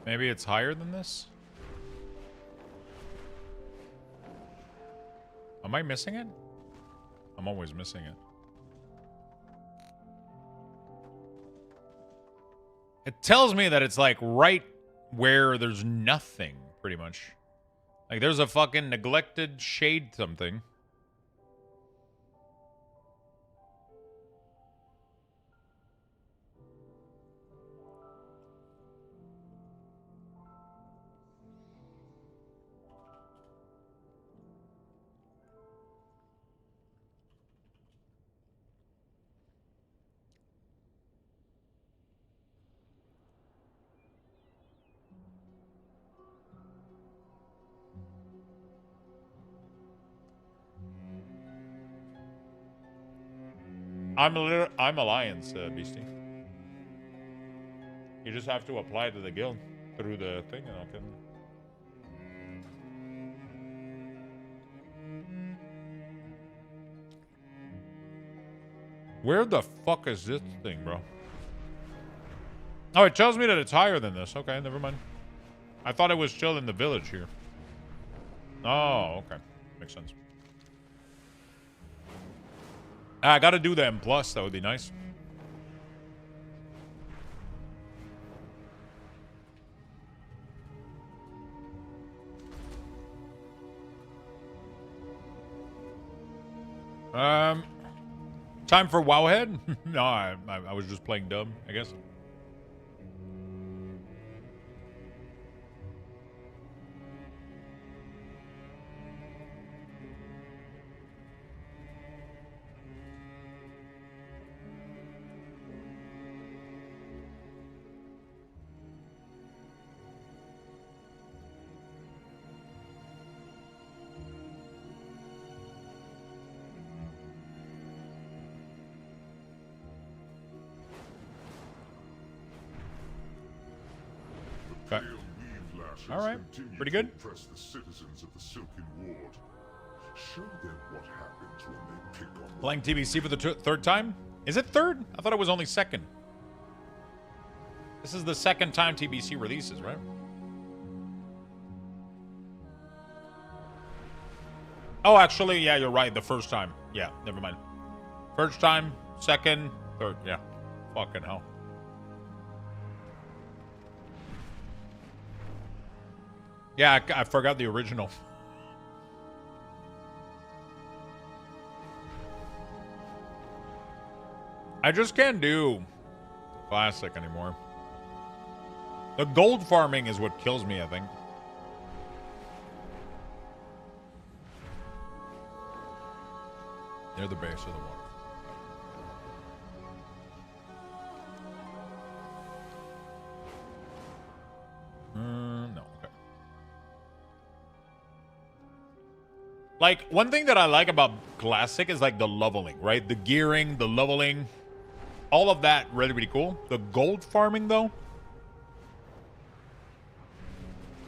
Maybe it's higher than this? Am I missing it? I'm always missing it. It tells me that it's like right where there's nothing, pretty much. Like there's a fucking neglected shade something. I'm Alliance, Beastie. You just have to apply to the guild through the thing, and I can. Where the fuck is this thing, bro? Oh, it tells me that it's higher than this. Okay, never mind. I thought it was still in the village here. Oh, okay. Makes sense. I gotta do the M+. That would be nice. Time for Wowhead? No, I was just playing dumb, I guess. Okay. All right. Pretty good. Impress the citizens of the Silken Ward. Show them what happens when they pick on Playing TBC for the third time? Is it third? I thought it was only second. This is the second time TBC releases, right? Oh, actually, yeah, you're right. The first time. Yeah, never mind. First time, second, third. Yeah. Fucking hell. Yeah, I forgot the original. I just can't do classic anymore. The gold farming is what kills me, I think. Near the base of the water. No, okay. Like, one thing that I like about Classic is, like, the leveling, right? The gearing, the leveling. All of that, really, really cool. The gold farming, though.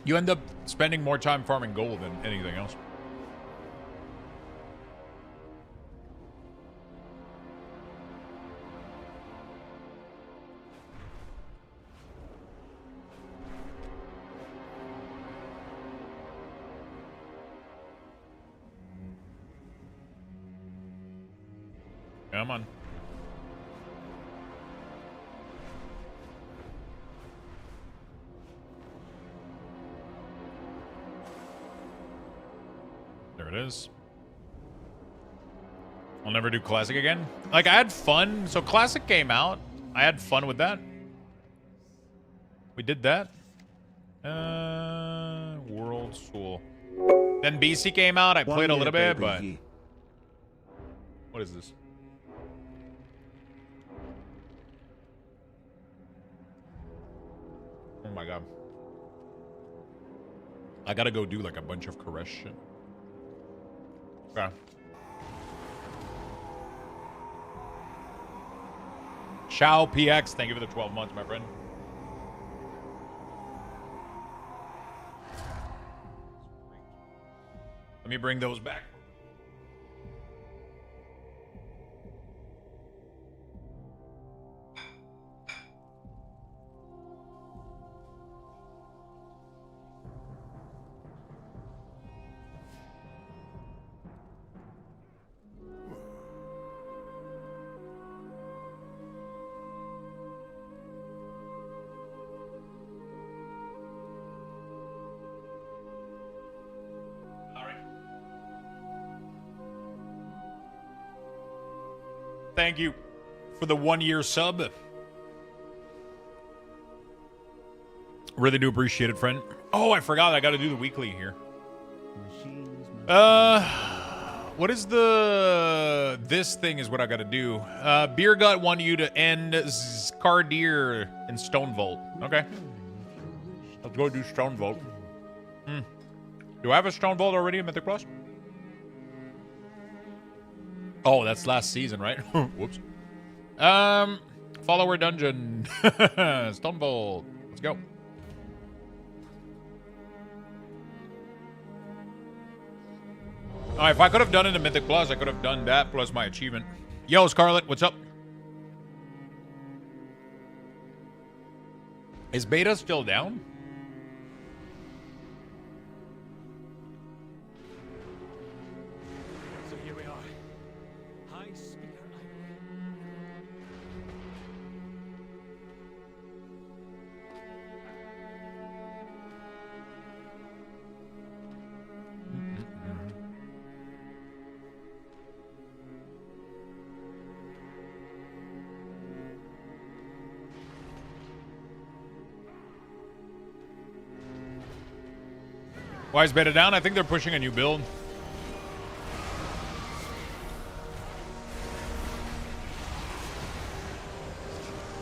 You end up spending more time farming gold than anything else. Come on. There it is. I'll never do Classic again. Like, I had fun. So Classic came out. I had fun with that. We did that. World Soul. Then BC came out. I played a little bit, but... What is this? Oh my god. I gotta go do like a bunch of caress shit. Okay. Shao PX, thank you for the 12 months, my friend. Let me bring those back. Thank you for the 1-year sub. Really do appreciate it, friend. Oh, I forgot. I got to do the weekly here. What is this thing is what I got to do. Beer Gut want you to end Skardir in Stone Vault. Okay. Let's go do Stone Vault. Do I have a Stone Vault already in Mythic Plus? Oh, that's last season, right? Whoops. Follower dungeon. Stone Vault. Let's go. If I could have done it in Mythic Plus, I could have done that plus my achievement. Yo, Scarlet, what's up? Is beta still down? So here we are. High Spear Why is beta down? I think they're pushing a new build.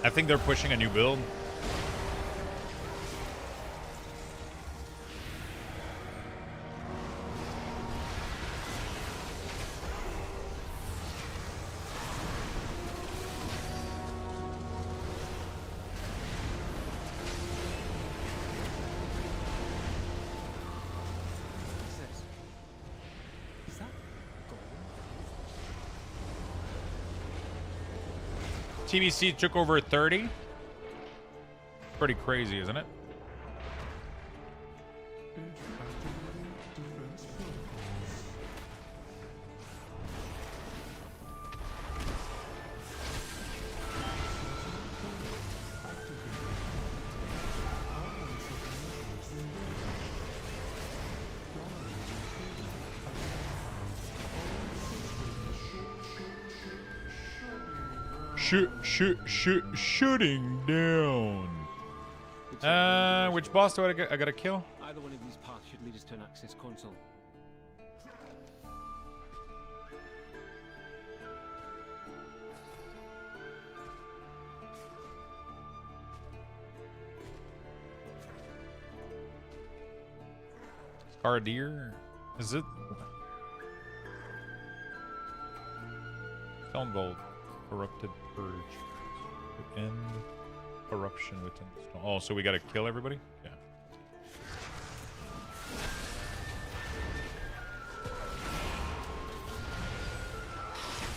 I think they're pushing a new build. TBC took over 30. Pretty crazy, isn't it? Shooting down. Which boss do I gotta kill? Either one of these paths should lead us to an access console. Skardir? Is it? Stone Vault. Corrupted Purge. To end corruption within the stone. Oh, so we gotta kill everybody? Yeah.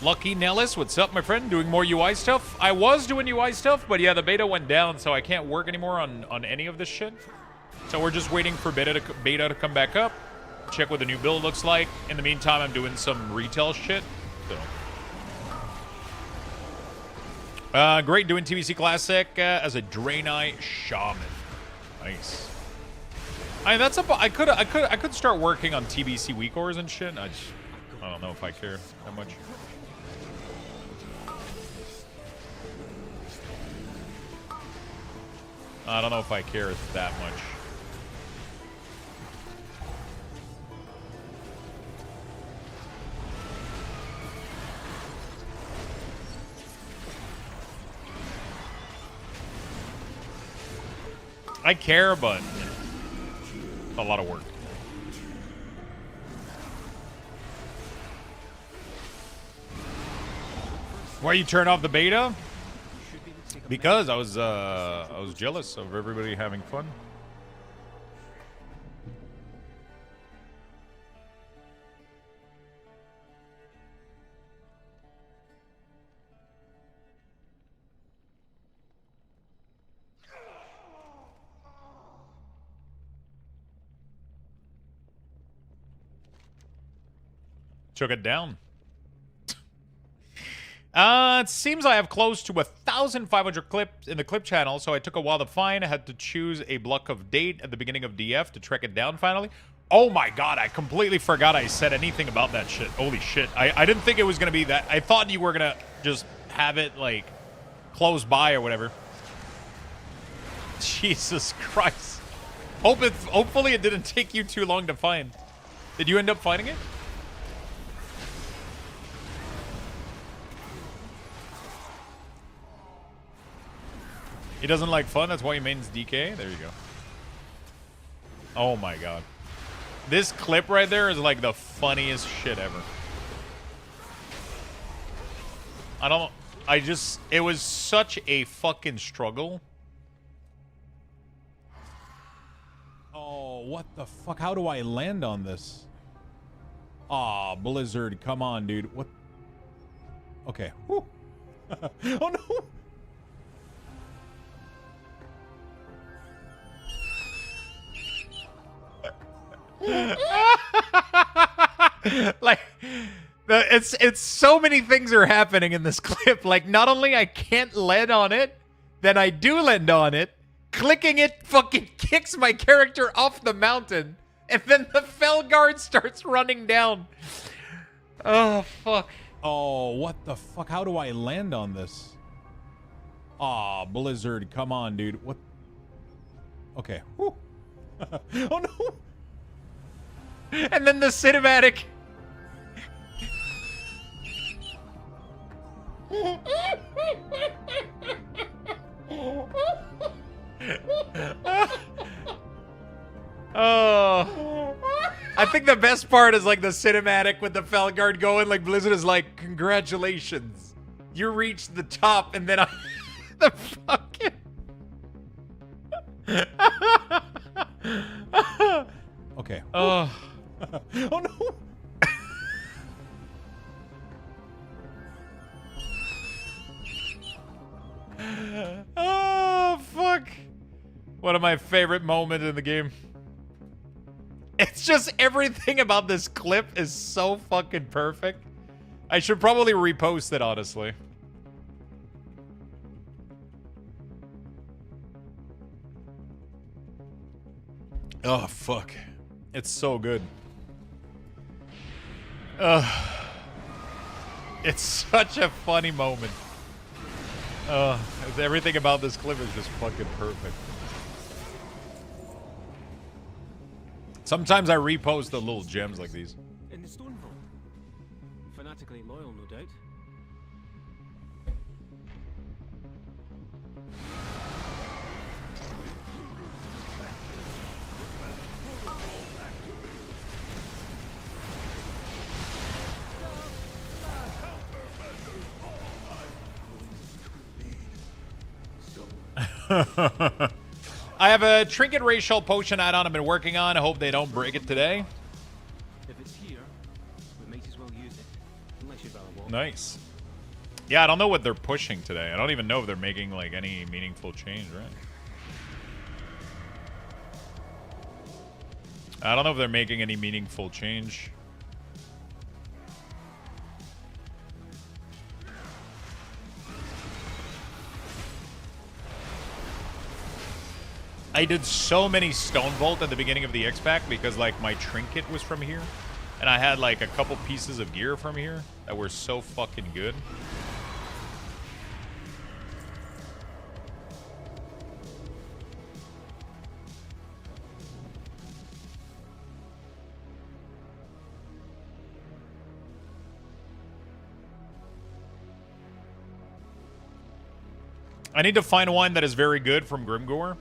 Lucky Nellis, what's up, my friend? Doing more UI stuff? I was doing UI stuff, but yeah, the beta went down, so I can't work anymore on any of this shit. So we're just waiting for beta to come back up. Check what the new build looks like. In the meantime, I'm doing some retail shit. So. Great doing TBC Classic as a Draenei Shaman. Nice. I mean, that's up. I could start working on TBC Weakauras and shit. I don't know if I care that much. I don't know if I care that much. I care, but it's a lot of work. Why you turn off the beta? Should be able to take a Because I was jealous of everybody having fun. Took it down. It seems I have close to 1,500 clips in the clip channel, so I took a while to find. I had to choose a block of date at the beginning of DF to track it down finally. Oh my god, I completely forgot I said anything about that shit. Holy shit. I didn't think it was going to be that. I thought you were going to just have it, like, close by or whatever. Jesus Christ. Hopefully it didn't take you too long to find. Did you end up finding it? He doesn't like fun, that's why he mains DK? There you go. Oh my god. This clip right there is like the funniest shit ever. It was such a fucking struggle. Oh, what the fuck? How do I land on this? Aw, Blizzard, come on, dude. What? Okay. Whew. Oh no! Like, it's so many things are happening in this clip. Like, not only I can't land on it, then I do land on it. Clicking it fucking kicks my character off the mountain, and then the Felguard starts running down. Oh fuck. Oh, what the fuck? How do I land on this? Aw, Blizzard, come on, dude. What? Okay. Whew. Oh no! And then the cinematic. Oh. I think the best part is like the cinematic with the Felguard going, like Blizzard is like, congratulations. You reached the top, and then I the fucking okay. Oh. Oh no! Oh fuck! One of my favorite moments in the game. It's just everything about this clip is so fucking perfect. I should probably repost it, honestly. Oh fuck. It's so good. It's such a funny moment. Everything about this clip is just fucking perfect. Sometimes I repost the little gems like these. in the stone vault. Fanatically loyal, no doubt. I have a trinket racial potion add-on I've been working on. I hope they don't break it today. If it's here, we might as well use it. Unless you'd rather walk. Nice. Yeah, I don't know what they're pushing today. I don't even know if they're making like any meaningful change, right? I don't know if they're making any meaningful change. I did so many Stone Vault at the beginning of the X-Pack because like my trinket was from here. And I had like a couple pieces of gear from here that were so fucking good. I need to find one that is very good from Grimgore.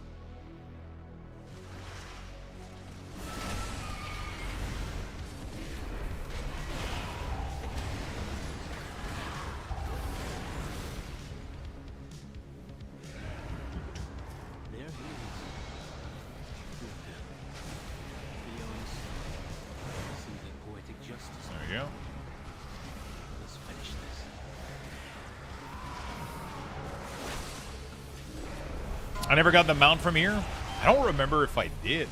we go. Let's finish this. I never got the mount from here. I don't remember if I did.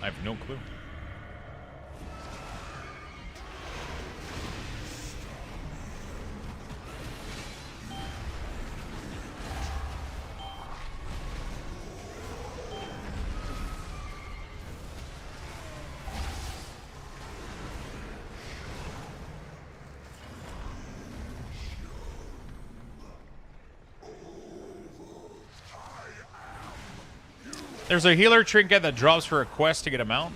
I have no clue. There's a healer trinket that drops for a quest to get a mount.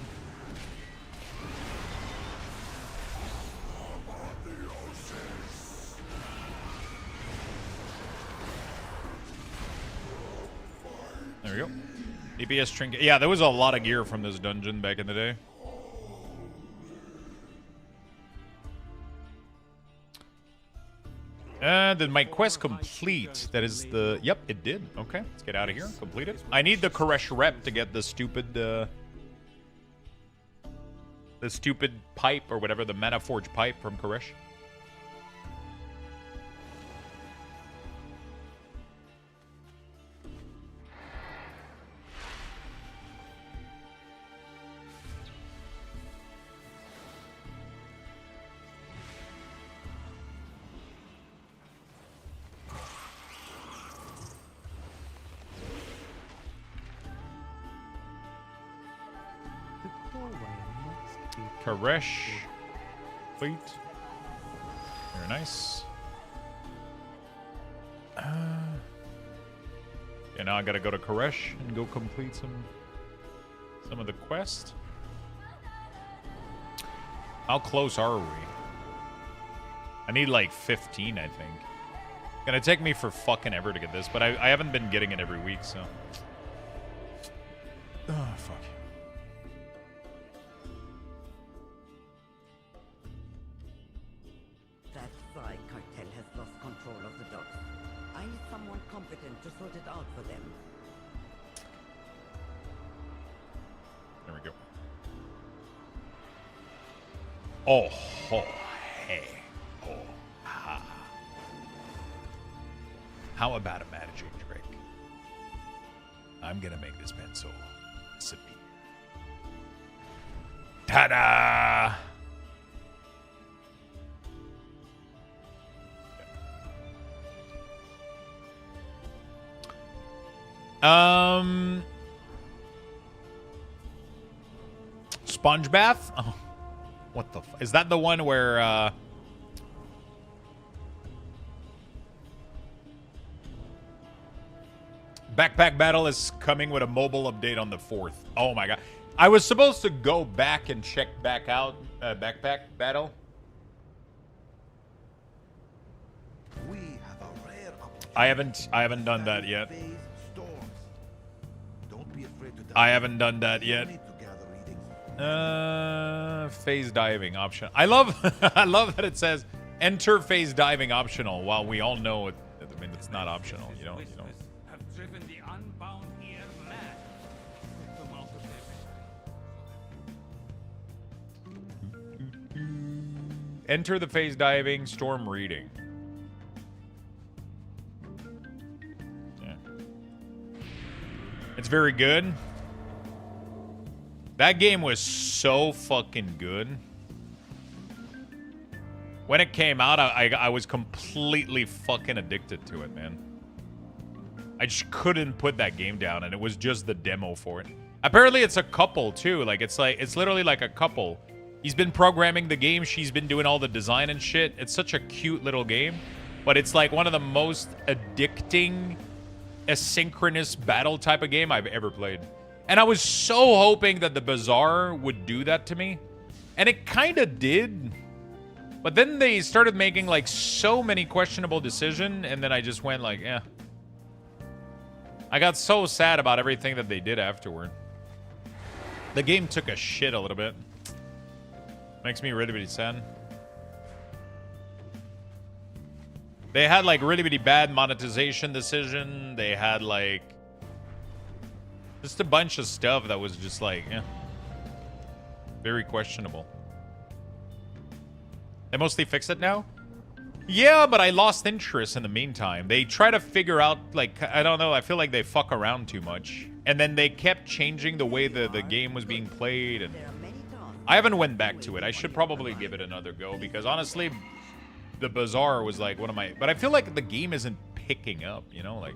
There we go. DPS trinket. Yeah, there was a lot of gear from this dungeon back in the day. Did my quest complete? That is the... Yep, it did. Okay, let's get out of here. Complete it. I need the Koresh rep to get the stupid... the stupid pipe or whatever, the Metaforge pipe from Koresh. Koresh. Wait. Very nice. Yeah, now I gotta go to Koresh and go complete some of the quest. How close are we? I need like 15, I think. It's gonna take me for fucking ever to get this, but I haven't been getting it every week, so. Oh, fuck. Cartel has lost control of the docks. I need someone competent to sort it out for them. There we go. Oh, hey. Oh, ha. How about a magic trick? I'm gonna make this pencil disappear. Ta-da! Sponge bath? Oh, what the is that the one where, Backpack Battle is coming with a mobile update on the 4th. Oh my god. I was supposed to go back and check back out, Backpack Battle. I haven't done that yet. I haven't done that yet. Phase diving option. I love I love that it says enter phase diving optional while we all know it. I mean, it's not optional, you know. Have driven the unbound ear mad. Come out of heaven. Enter the phase diving storm reading. Yeah. It's very good. That game was so fucking good. When it came out, I was completely fucking addicted to it, man. I just couldn't put that game down, and it was just the demo for it. Apparently, it's a couple, too. Like, it's literally like a couple. He's been programming the game. She's been doing all the design and shit. It's such a cute little game. But it's like one of the most addicting, asynchronous battle type of game I've ever played. And I was so hoping that the Bazaar would do that to me. And it kind of did. But then they started making, like, so many questionable decisions. And then I just went, like, eh. I got so sad about everything that they did afterward. The game took a shit a little bit. Makes me really, really sad. They had, like, really, really bad monetization decision. They had, like... just a bunch of stuff that was just like, eh. Very questionable. They mostly fix it now? Yeah, but I lost interest in the meantime. They try to figure out, like, I don't know, I feel like they fuck around too much. And then they kept changing the way the game was being played, and I haven't went back to it. I should probably give it another go, because honestly, the Bazaar was like one of my... But I feel like the game isn't picking up, you know? Like,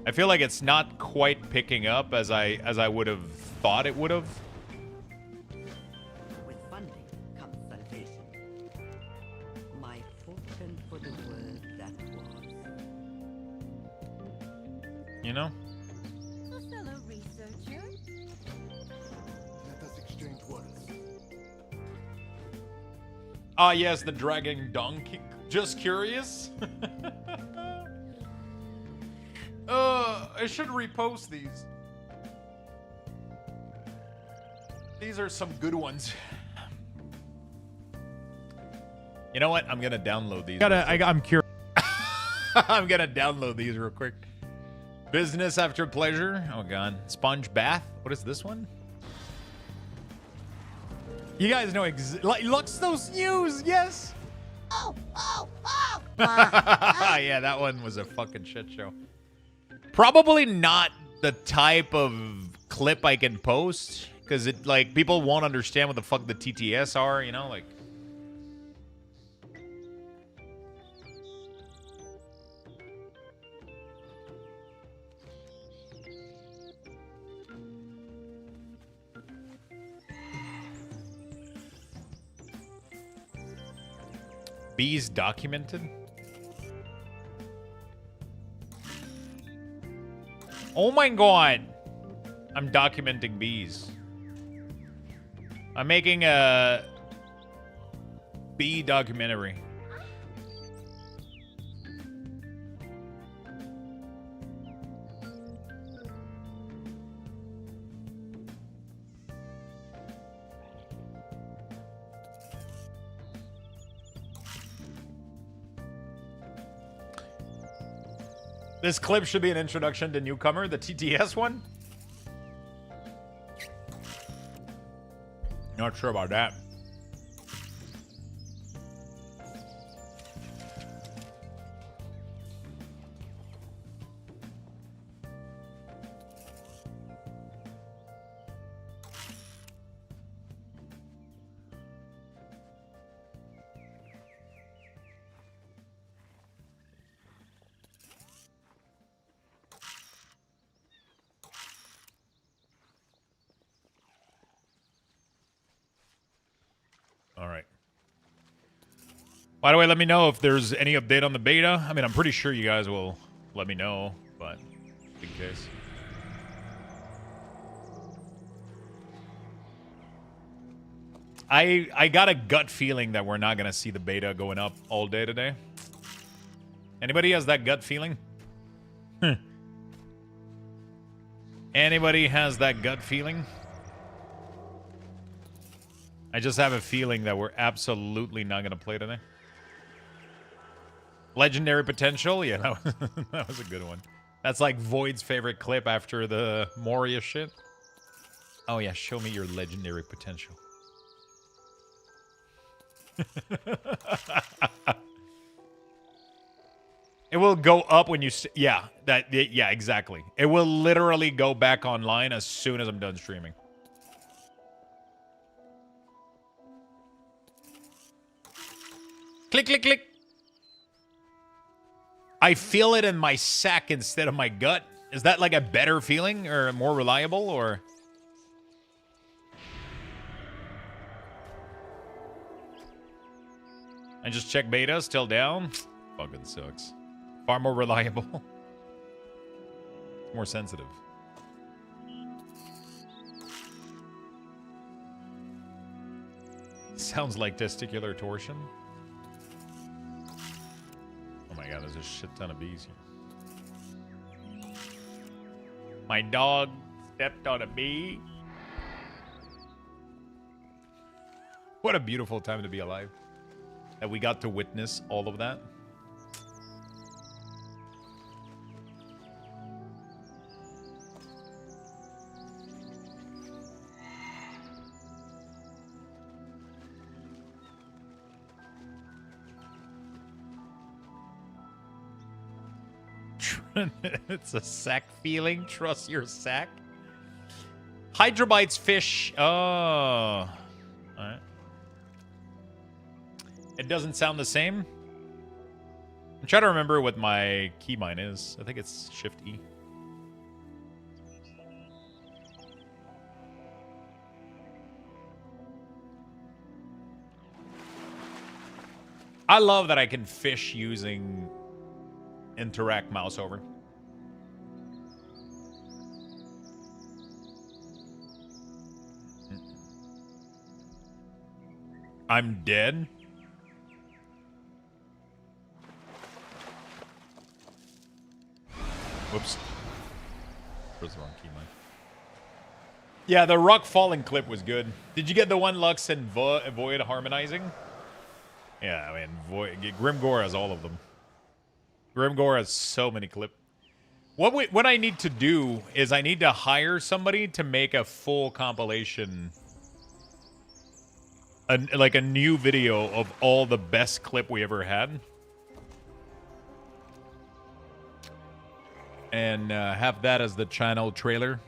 I feel like it's not quite picking up as I would have thought it would have. With funding comes salvation. My fortune for the world that was. You know? A fellow researcher? Let us exchange words. Ah, yes, the dragging donkey. Just curious. I should repost these. These are some good ones. You know what? I'm gonna download these. I'm curious. I'm gonna download these real quick. Business after pleasure. Oh god. Sponge bath. What is this one? You guys know like Luxthos news. Yes. Oh, oh, oh! Yeah, that one was a fucking shit show. Probably not the type of clip I can post, because it, like, people won't understand what the fuck the TTS are, you know, like. Bees documented? Oh my god. I'm documenting bees. I'm making a bee documentary. This clip should be an introduction to newcomer, the TTS one. Not sure about that. All right. By the way, let me know if there's any update on the beta. I mean, I'm pretty sure you guys will let me know, but in case. I got a gut feeling that we're not going to see the beta going up all day today. Anybody has that gut feeling? Anybody has that gut feeling? I just have a feeling that we're absolutely not going to play today. Legendary potential? Yeah, that was a good one. That's like Void's favorite clip after the Moria shit. Oh yeah, show me your legendary potential. It will go up when you... Yeah, yeah, exactly. It will literally go back online as soon as I'm done streaming. Click, click, click. I feel it in my sack instead of my gut. Is that like a better feeling or more reliable or... I just check beta, still down. Fucking sucks. Far more reliable. More sensitive. Sounds like testicular torsion. Oh my god, there's a shit ton of bees here. My dog stepped on a bee. What a beautiful time to be alive. That we got to witness all of that. It's a sack feeling. Trust your sack. Hydrobites fish. Oh. All right. It doesn't sound the same. I'm trying to remember what my keybind is. I think it's Shift E. I love that I can fish using interact mouse over. I'm dead. Whoops. Where's the wrong keybind? Yeah, the rock falling clip was good. Did you get the one Lux and Void harmonizing? Yeah, I mean, Grimgore has all of them. Grimgore has so many clips. What I need to do is I need to hire somebody to make a full compilation, like a new video of all the best clip we ever had, and have that as the channel trailer.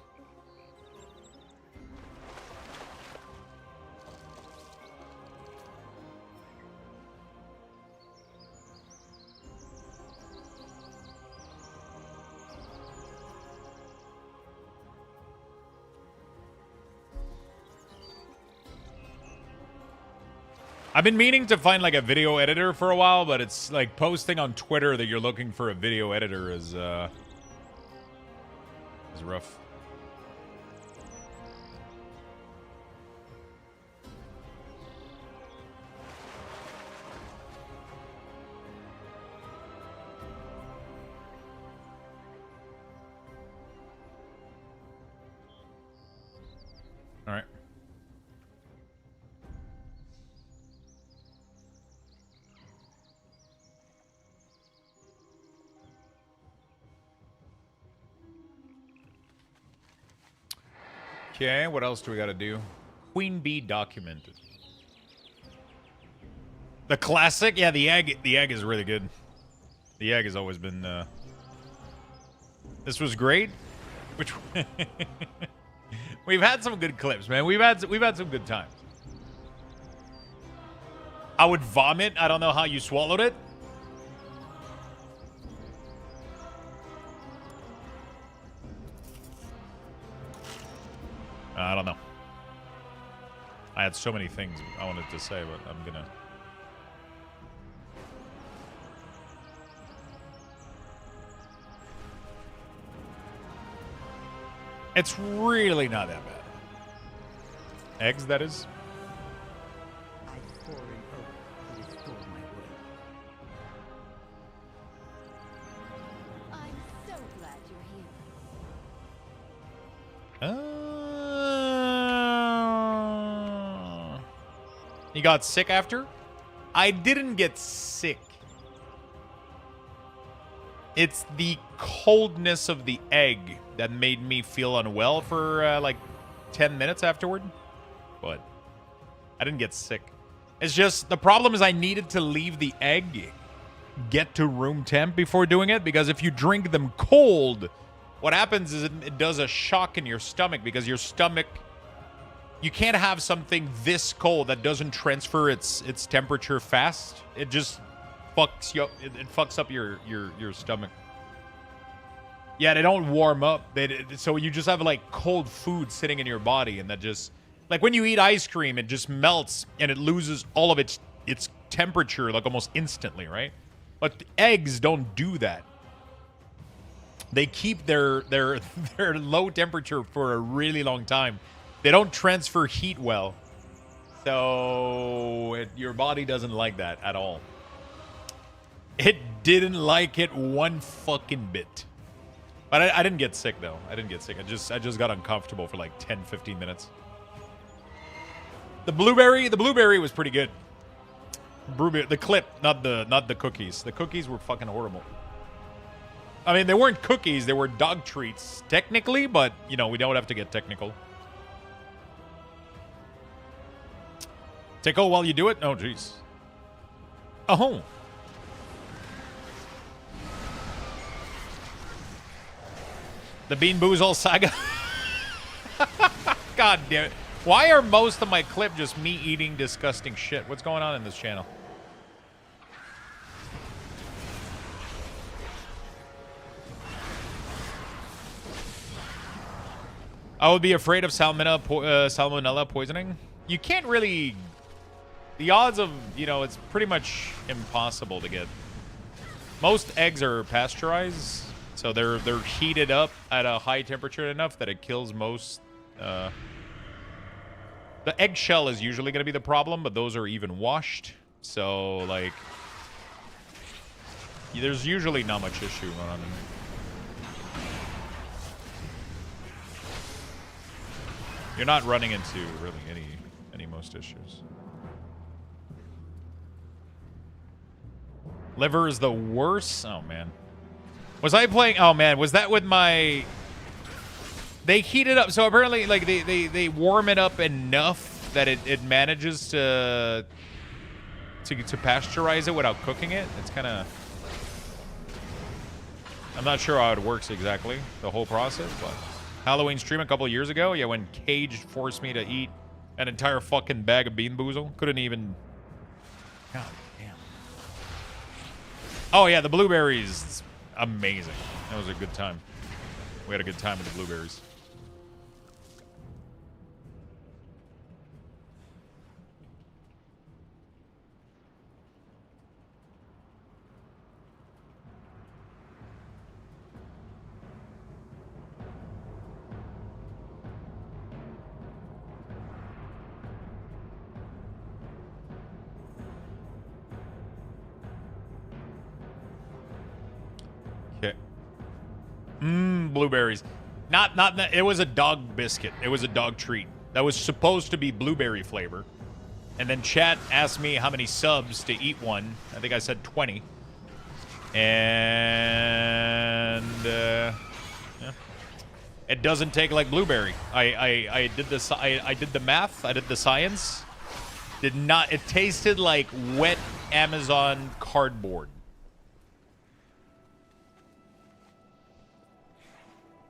I've been meaning to find like a video editor for a while, but it's like posting on Twitter that you're looking for a video editor is rough. All right. Okay, what else do we got to do? Queen Bee documented. The classic? Yeah, the egg is really good. The egg has always been This was great. Which We've had some good clips, man. We've had some good times. I would vomit. I don't know how you swallowed it. I don't know. I had so many things I wanted to say, but I'm gonna... It's really not that bad. Eggs, that is. I swore an oath to restore my word. I'm so glad you're here. You got sick after? I didn't get sick. It's the coldness of the egg that made me feel unwell for like 10 minutes afterward. But I didn't get sick. It's just, the problem is I needed to leave the egg, get to room temp before doing it, because if you drink them cold, what happens is it does a shock in your stomach, because your stomach, you can't have something this cold that doesn't transfer its temperature fast. It just fucks you up. It fucks up your stomach. Yeah, they don't warm up. So you just have like cold food sitting in your body, and that just, like when you eat ice cream, it just melts and it loses all of its temperature like almost instantly, right? But the eggs don't do that. They keep their low temperature for a really long time. They don't transfer heat well. So your body doesn't like that at all. It didn't like it one fucking bit. But I didn't get sick, though. I didn't get sick. I just got uncomfortable for like 10, 15 minutes. The blueberry was pretty good. The clip, not the cookies. The cookies were fucking horrible. I mean, they weren't cookies. They were dog treats, technically, but, you know, we don't have to get technical. Tickle while you do it? Oh, jeez. Oh. The Bean Boozle saga. God damn it. Why are most of my clip just me eating disgusting shit? What's going on in this channel? I would be afraid of salmonella poisoning. You can't really... The odds of, you know, it's pretty much impossible to get. Most eggs are pasteurized, so they're heated up at a high temperature enough that it kills most. The eggshell is usually going to be the problem, but those are even washed, so like there's usually not much issue on them. You're not running into really any most issues. Liver is the worst. Oh man, was I playing? Oh man, was that with my? They heat it up, so apparently, like they warm it up enough that it manages to pasteurize it without cooking it. It's kind of. I'm not sure how it works exactly, the whole process, but Halloween stream a couple years ago, yeah, when Cage forced me to eat an entire fucking bag of Bean Boozle, couldn't even. God damn. Oh yeah, the blueberries, amazing. That was a good time. We had a good time with the blueberries. Okay. Blueberries. Not, it was a dog biscuit. It was a dog treat. That was supposed to be blueberry flavor. And then chat asked me how many subs to eat one. I think I said 20. And, yeah. It doesn't take like blueberry. I did this. I did the math. I did the science. Did not. It tasted like wet Amazon cardboard.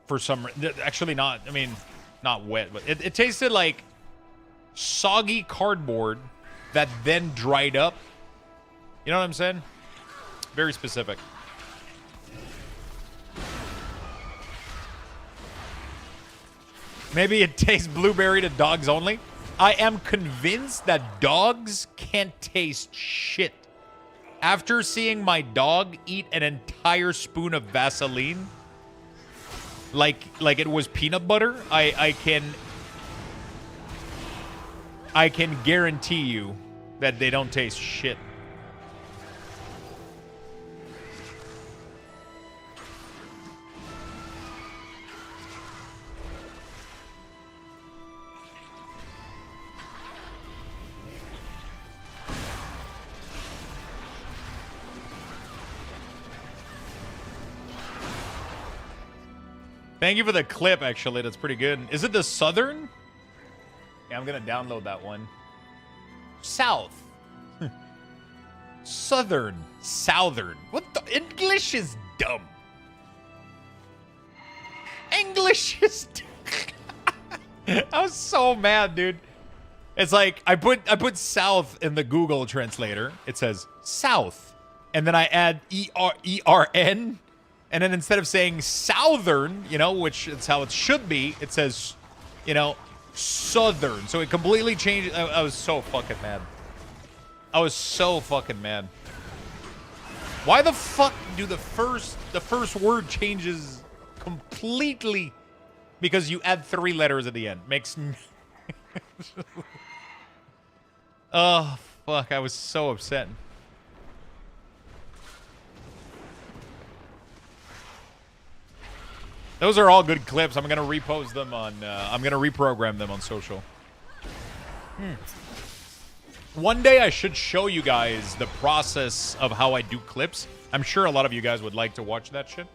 For some, actually not. I mean, not wet, but it tasted like soggy cardboard that then dried up. You know what I'm saying? Very specific. Maybe it tastes blueberry to dogs only. I am convinced that dogs can't taste shit. After seeing my dog eat an entire spoon of Vaseline, like it was peanut butter, I can guarantee you that they don't taste shit. Thank you for the clip, actually. That's pretty good. Is it the Southern? Yeah, I'm going to download that one. South. Southern. Southern. What the? English is dumb. English is dumb. I was so mad, dude. It's like, I put South in the Google translator. It says South. And then I add ERN. And then instead of saying Southern, you know, which is how it should be, it says, you know, Southern. So it completely changed. I was so fucking mad. I was so fucking mad. Why the fuck do the first word changes completely because you add 3 letters at the end? Makes oh, fuck. I was so upset. Those are all good clips. I'm gonna repost them on. I'm gonna reprogram them on social. One day I should show you guys the process of how I do clips. I'm sure a lot of you guys would like to watch that shit.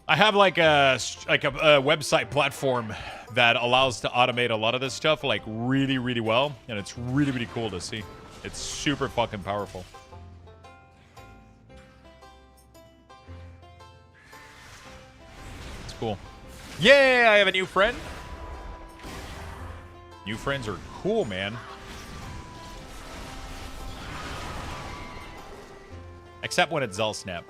I have like a website platform that allows to automate a lot of this stuff like really, really well, and it's really, really cool to see. It's super fucking powerful. Cool. Yay, I have a new friend. New friends are cool, man. Except when it's Zelsnap.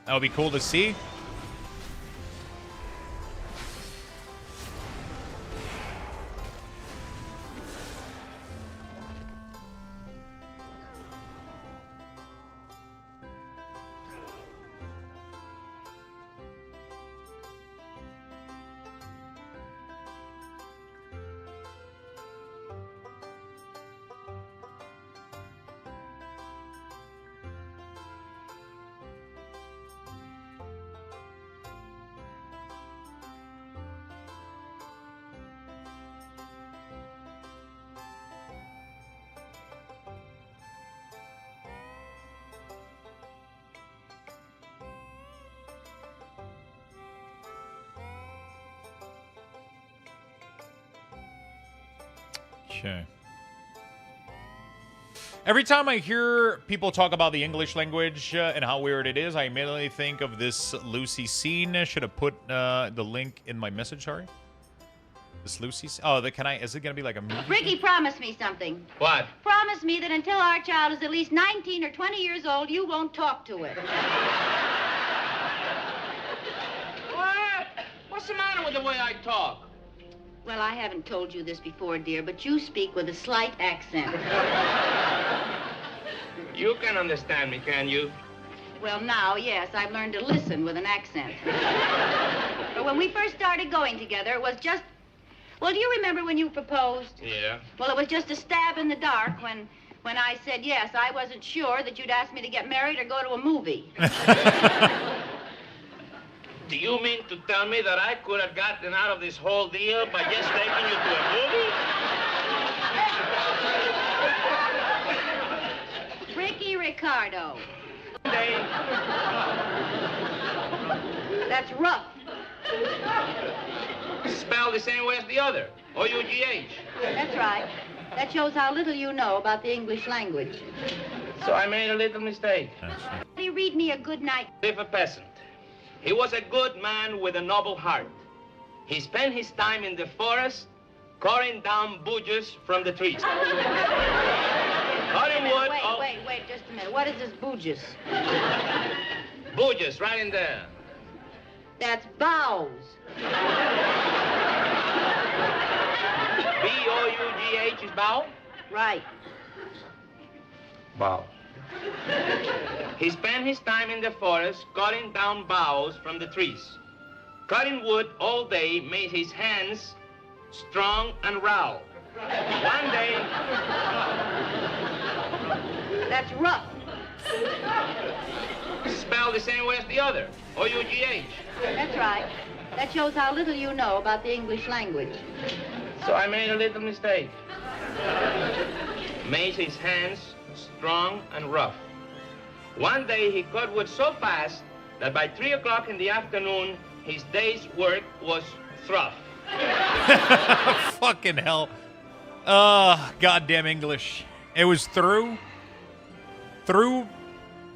That would be cool to see. Okay. Every time I hear people talk about the English language and how weird it is, I immediately think of this Lucy scene. Should have put the link in my message. Sorry. This Lucy. Oh, can I? Is it gonna be like a movie? Ricky, promise me something. What? Promise me that until our child is at least 19 or 20 years old, you won't talk to it. What? What's the matter with the way I talk? Well, I haven't told you this before, dear, but you speak with a slight accent. You can understand me, can you? Well, now, yes, I've learned to listen with an accent. But when we first started going together, it was just... Well, do you remember when you proposed? Yeah. Well, it was just a stab in the dark when I said yes. I wasn't sure that you'd ask me to get married or go to a movie. Do you mean to tell me that I could have gotten out of this whole deal by just taking you to a movie? Ricky Ricardo. They... That's rough. Spelled the same way as the other. O-U-G-H. That's right. That shows how little you know about the English language. So I made a little mistake. Will you read me a good night? If a peasant. He was a good man with a noble heart. He spent his time in the forest, cutting down bushes from the trees. Cutting wood... Wait, just a minute. What is this bouges? Bushes, right in there. That's boughs. B-O-U-G-H is bow? Right. Bow. He spent his time in the forest cutting down boughs from the trees. Cutting wood all day made his hands strong and raw. One day... That's rough. Spelled the same way as the other. O-U-G-H. That's right. That shows how little you know about the English language. So I made a little mistake. Made his hands strong and rough. One day he cut wood so fast that by 3 o'clock in the afternoon, his day's work was through. Fucking hell. Goddamn English. It was through,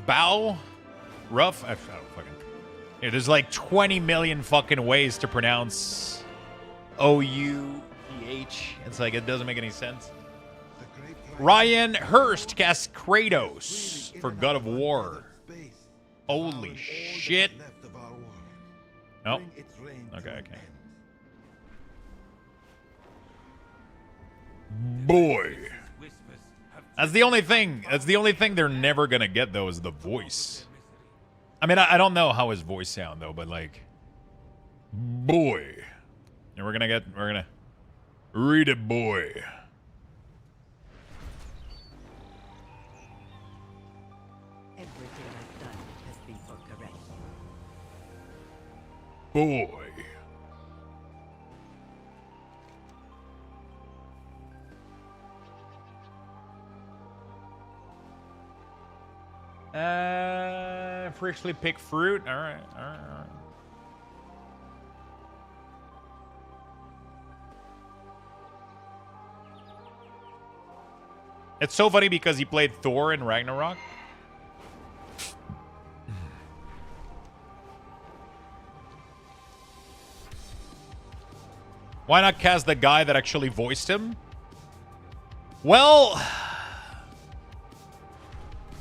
bow, rough. I don't fucking... Yeah, there's like 20 million fucking ways to pronounce O-U-E-H. It's like, it doesn't make any sense. Ryan Hurst casts Kratos for God of War. Holy shit. Nope. Okay. Boy. That's the only thing. That's the only thing they're never gonna get though is the voice. I mean, I don't know how his voice sound though, but like, boy. And we're gonna read it, boy. Everything I've done has been for correction. Boy. Freshly picked fruit. All right. It's so funny because he played Thor in Ragnarok. Why not cast the guy that actually voiced him? Well,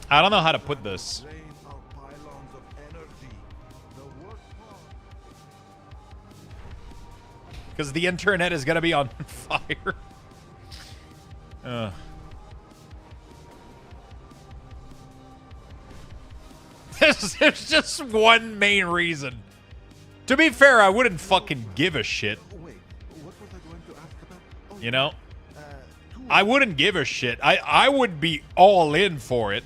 I don't know how to put this. Drain our pylons of energy. The worst part. Because the internet is going to be on fire. There's just one main reason. To be fair, I wouldn't fucking give a shit. Wait, what was I going to ask about? Oh, You know? two I wouldn't give a shit. I would be all in for it.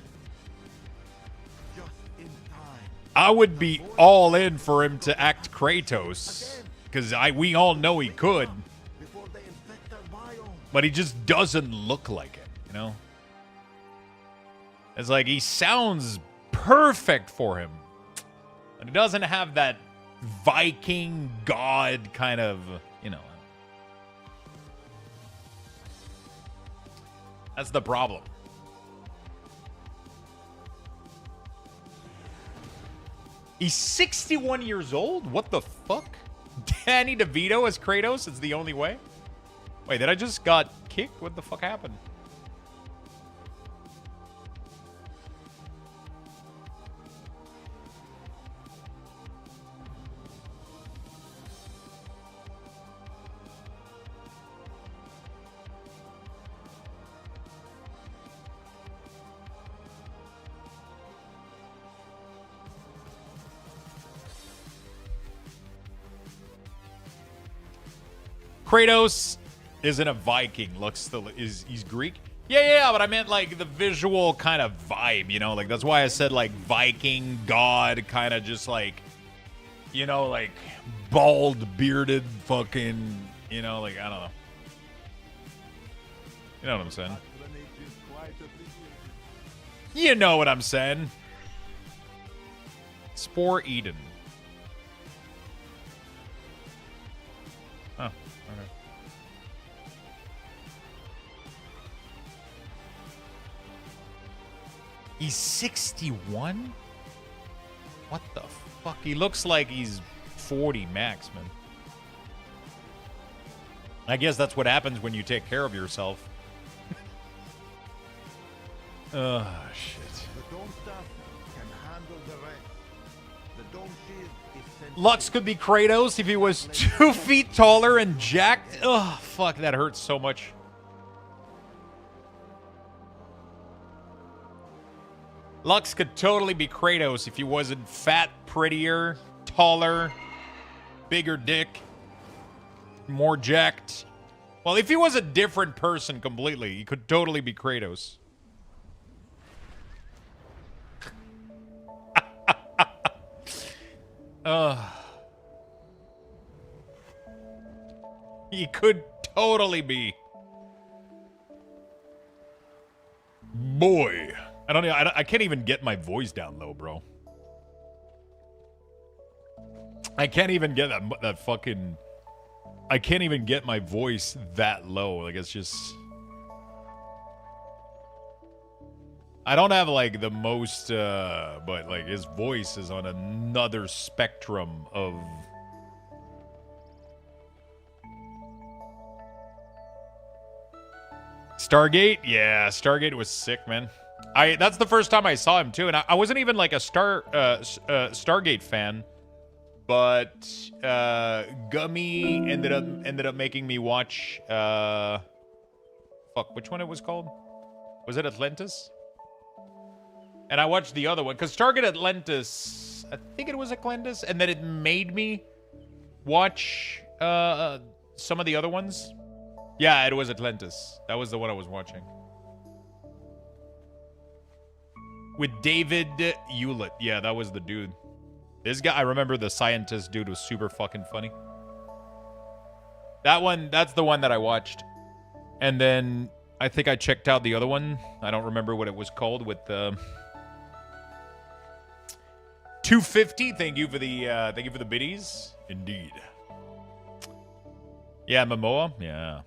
just in time. I would be all in for him to act Kratos. Because we all know he could. Before they infect our biome. But he just doesn't look like it, you know? It's like he sounds perfect for him. But he doesn't have that Viking god kind of, you know. That's the problem. He's 61 years old? What the fuck? Danny DeVito as Kratos is the only way? Wait, did I just got kicked? What the fuck happened? Kratos isn't a Viking. He's Greek. Yeah, but I meant like the visual kind of vibe, you know? Like that's why I said like Viking god kind of just like, you know, like bald bearded fucking, you know, like I don't know. You know what I'm saying? Patronage is quite appreciated. You know what I'm saying. Spore Eden. Oh, okay. He's 61? What the fuck? He looks like he's 40 max, man. I guess that's what happens when you take care of yourself. Oh, shit. The dome staff can handle the rest. The dome shield is sent. Lux could be Kratos if he was 2 feet taller and jacked. Ugh, fuck, that hurts so much. Lux could totally be Kratos if he wasn't fat, prettier, taller, bigger dick, more jacked. Well, if he was a different person completely, he could totally be Kratos. He could totally be. Boy. I can't even get my voice down low, bro. I can't even get that fucking... I can't even get my voice that low. Like, it's just... I don't have, like, the most, but, like, his voice is on another spectrum of... Stargate? Yeah, Stargate was sick, man. That's the first time I saw him, too. And I wasn't even, like, a Stargate fan. But, Gummy ended up making me watch, fuck, which one it was called? Was it Atlantis? And I watched the other one, because Stargate Atlantis, I think it was Atlantis, and then it made me watch some of the other ones. Yeah, it was Atlantis. That was the one I was watching. With David Hewlett. Yeah, that was the dude. This guy, I remember the scientist dude was super fucking funny. That one, that's the one that I watched. And then I think I checked out the other one. I don't remember what it was called with the 250. Thank you for the biddies. Indeed. Yeah, Momoa. Yeah.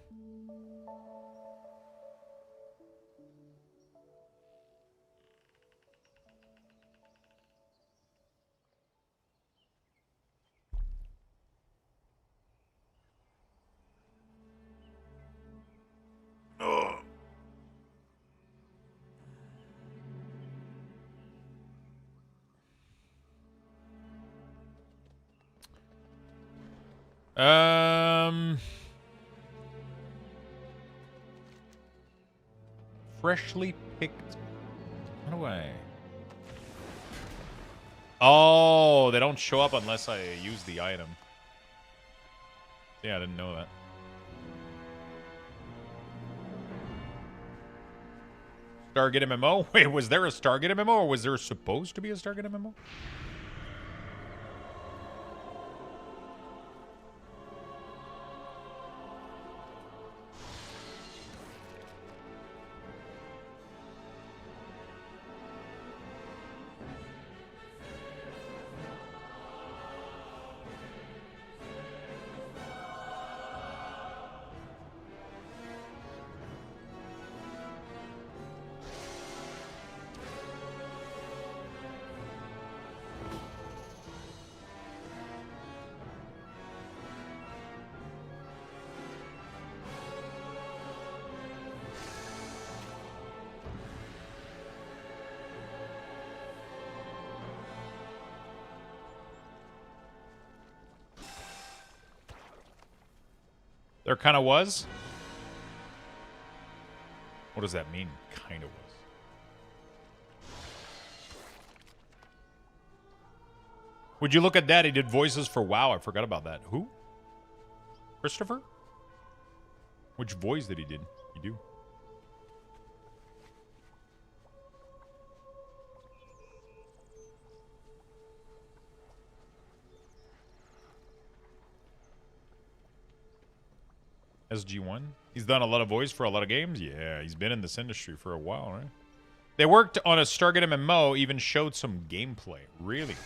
Freshly picked. How do I? Oh, they don't show up unless I use the item. Yeah, I didn't know that. Stargate MMO? Wait, was there a Stargate MMO or was there supposed to be a Stargate MMO? There kind of was? What does that mean, kind of was? Would you look at that? He did voices for WoW. I forgot about that. Who? Christopher? Which voice did he do? SG1? He's done a lot of voice for a lot of games? Yeah, he's been in this industry for a while, right? They worked on a Stargate MMO, even showed some gameplay. Really?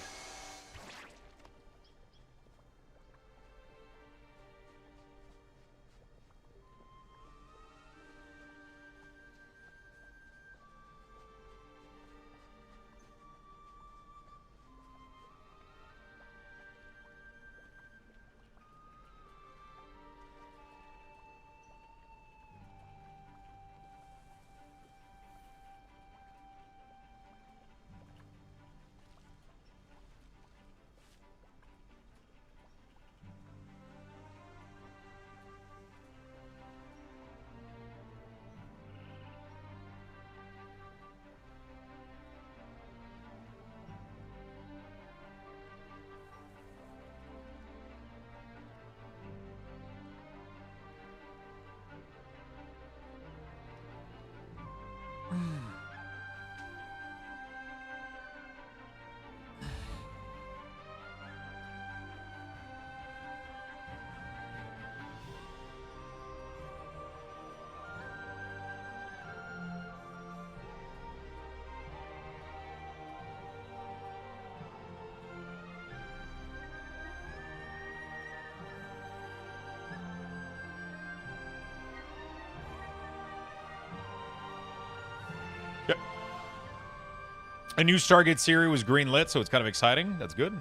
A new Stargate series was greenlit, so it's kind of exciting. That's good.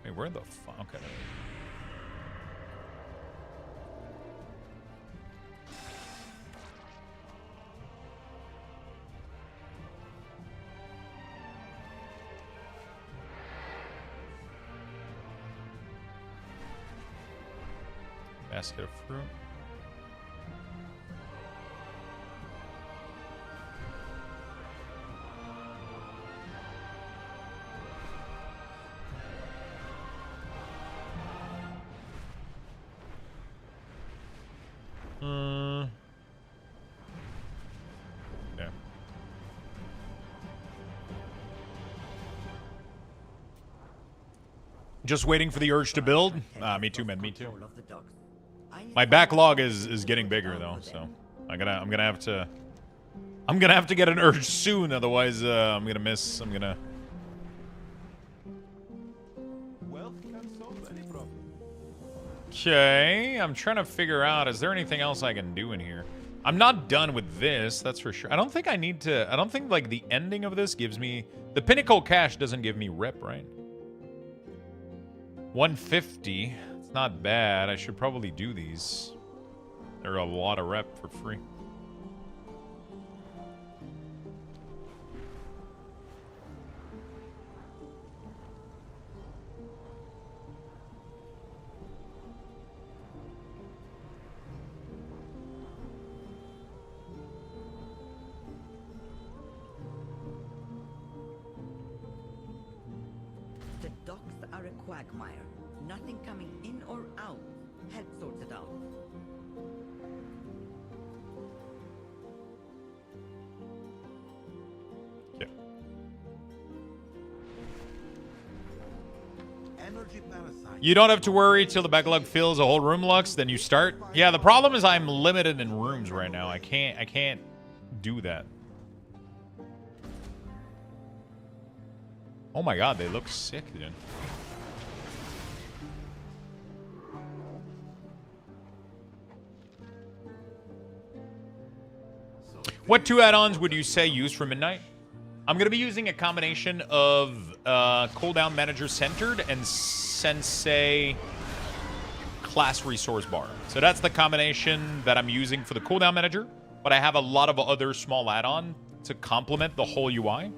Hey, where the fuck? Okay. Basket of fruit. Yeah. Just waiting for the urge to build. Me too, man. Me too. My backlog is getting bigger though, so I'm gonna have to get an urge soon. Otherwise, I'm gonna miss. Okay, I'm trying to figure out, is there anything else I can do in here? I'm not done with this, that's for sure. I don't think I need to, I don't think like the ending of this gives me, the pinnacle cache doesn't give me rep, right? 150, it's not bad. I should probably do these. They're a lot of rep for free. quagmire. Nothing coming in or out. Help sort it out. Energy parasite. You don't have to worry till the backlog fills a whole room, Lux. Then you start. Yeah, the problem is I'm limited in rooms right now. I can't do that. Oh my god, they look sick, dude. What 2 add-ons would you say use for Midnight? I'm going to be using a combination of cooldown manager centered and sensei class resource bar. So that's the combination that I'm using for the cooldown manager, but I have a lot of other small add-on to complement the whole UI.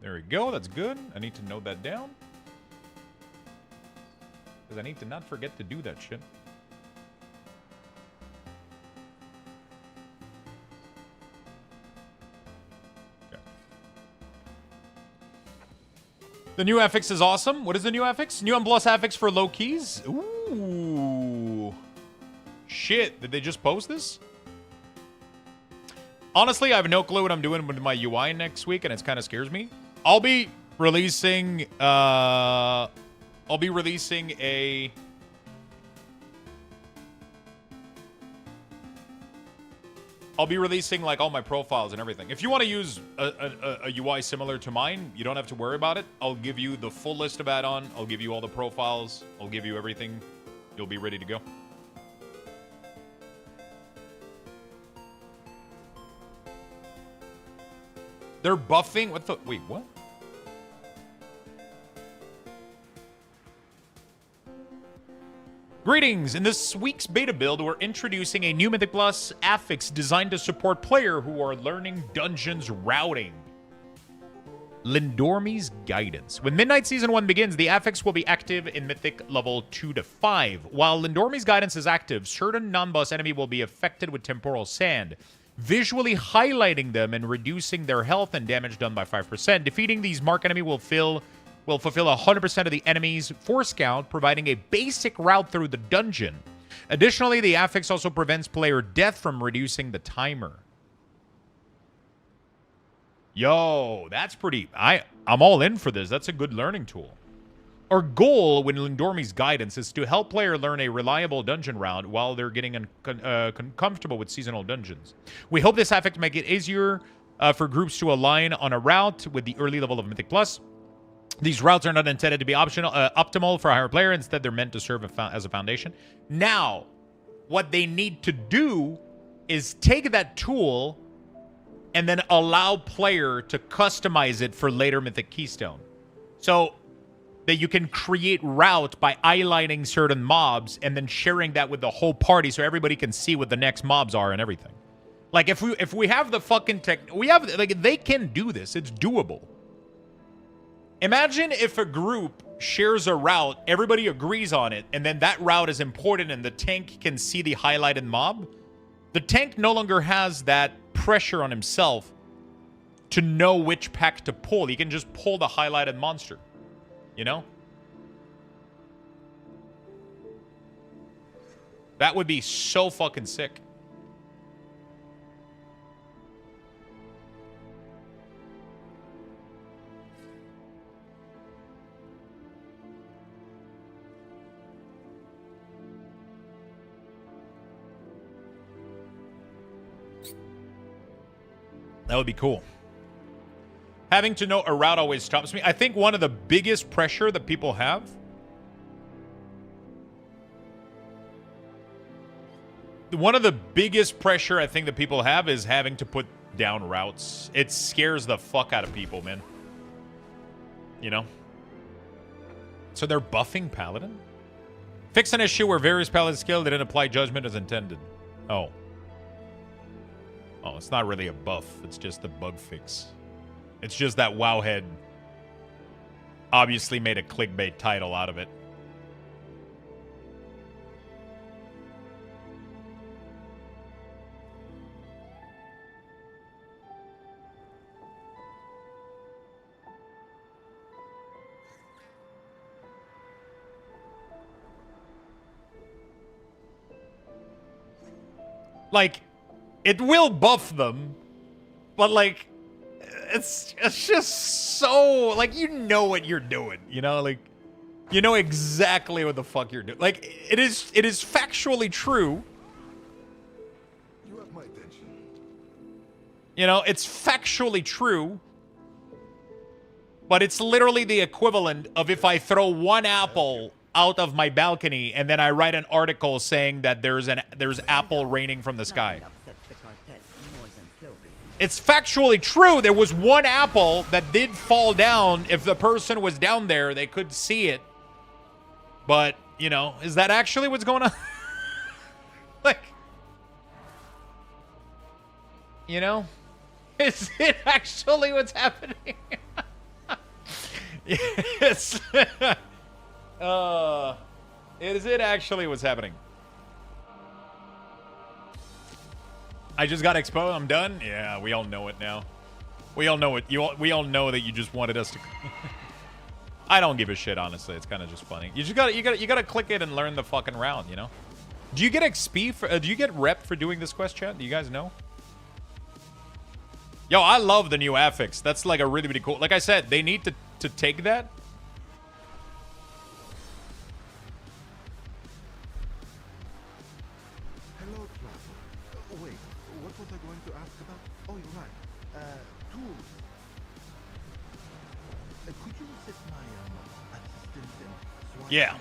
There we go. That's good. I need to note that down. Because I need to not forget to do that shit. Okay. The new affix is awesome. What is the new affix? New and plus affix for low keys? Ooh. Shit. Did they just post this? Honestly, I have no clue what I'm doing with my UI next week, and it kind of scares me. I'll be releasing like all my profiles and everything. If you want to use a UI similar to mine, you don't have to worry about it. I'll give you the full list of add-on. I'll give you all the profiles. I'll give you everything. You'll be ready to go. They're buffing? What the? Wait, what? Greetings! In this week's beta build, we're introducing a new Mythic Plus affix designed to support players who are learning dungeons routing. Lindormi's Guidance. When Midnight Season 1 begins, the affix will be active in Mythic level 2 to 5. While Lindormi's Guidance is active, certain non-boss enemy will be affected with Temporal Sand, visually highlighting them and reducing their health and damage done by 5%. Defeating these mark enemy will fulfill 100% of the enemy's force count, providing a basic route through the dungeon. Additionally, the affix also prevents player death from reducing the timer. Yo, that's pretty... I'm all in for this. That's a good learning tool. Our goal with Lindormi's Guidance is to help player learn a reliable dungeon route while they're getting comfortable with seasonal dungeons. We hope this affix make it easier for groups to align on a route with the early level of Mythic Plus. These routes are not intended to be optimal for a higher player. Instead, they're meant to serve as a foundation. Now, what they need to do is take that tool and then allow player to customize it for later Mythic Keystone. So that you can create route by highlighting certain mobs and then sharing that with the whole party so everybody can see what the next mobs are and everything. Like, if we have the fucking tech... they can do this. It's doable. Imagine if a group shares a route, everybody agrees on it, and then that route is important and the tank can see the highlighted mob. The tank no longer has that pressure on himself to know which pack to pull. You can just pull the highlighted monster. You know? That would be so fucking sick. That would be cool. Having to know a route always stops me. I think one of the biggest pressure that people have I think that people have is having to put down routes. It scares the fuck out of people, man. You know? So they're buffing Paladin? Fix an issue where various Paladin skill didn't apply judgment as intended. Oh. Oh, it's not really a buff. It's just a bug fix. It's just that Wowhead obviously made a clickbait title out of it. Like, it will buff them, but like, it's just so, like, you know what you're doing, you know? Like, you know exactly what the fuck you're doing. Like, it is factually true. You have my attention. You know, it's factually true, but it's literally the equivalent of if I throw one apple out of my balcony and then I write an article saying that there's apple raining from the sky. It's factually true. There was one apple that did fall down. If the person was down there, they could see it. But, you know, is that actually what's going on? Like, you know? Is it actually what's happening? Yes. Is it actually what's happening? I just got exposed. I'm done. Yeah, we all know it now. We all know it. We all know that you just wanted us to. I don't give a shit, honestly. It's kind of just funny. You gotta click it and learn the fucking round. You know. Do you get XP for? Do you get rep for doing this quest, chat? Do you guys know? Yo, I love the new affix. That's like a really cool. Like I said, they need to take that. Yeah.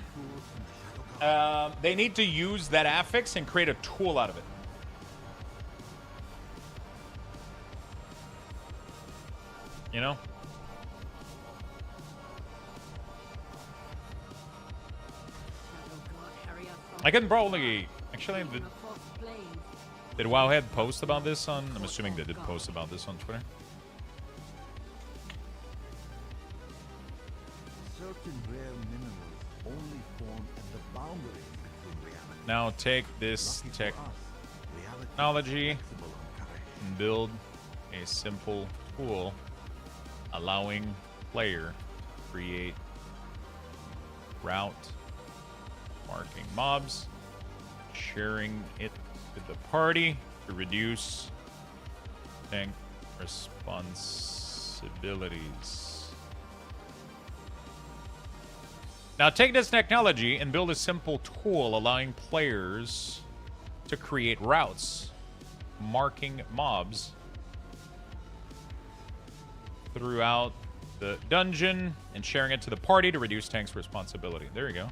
They need to use that affix and create a tool out of it. You know? I can probably... Actually, did Wowhead post about this on... I'm assuming they did post about this on Twitter. Certain rare minerals only form at the boundary between reality. Now take this technology and build a simple tool allowing player to create route, marking mobs, sharing it with the party to reduce tank responsibilities. Now take this technology and build a simple tool allowing players to create routes, marking mobs throughout the dungeon and sharing it to the party to reduce tank's responsibility. There you go.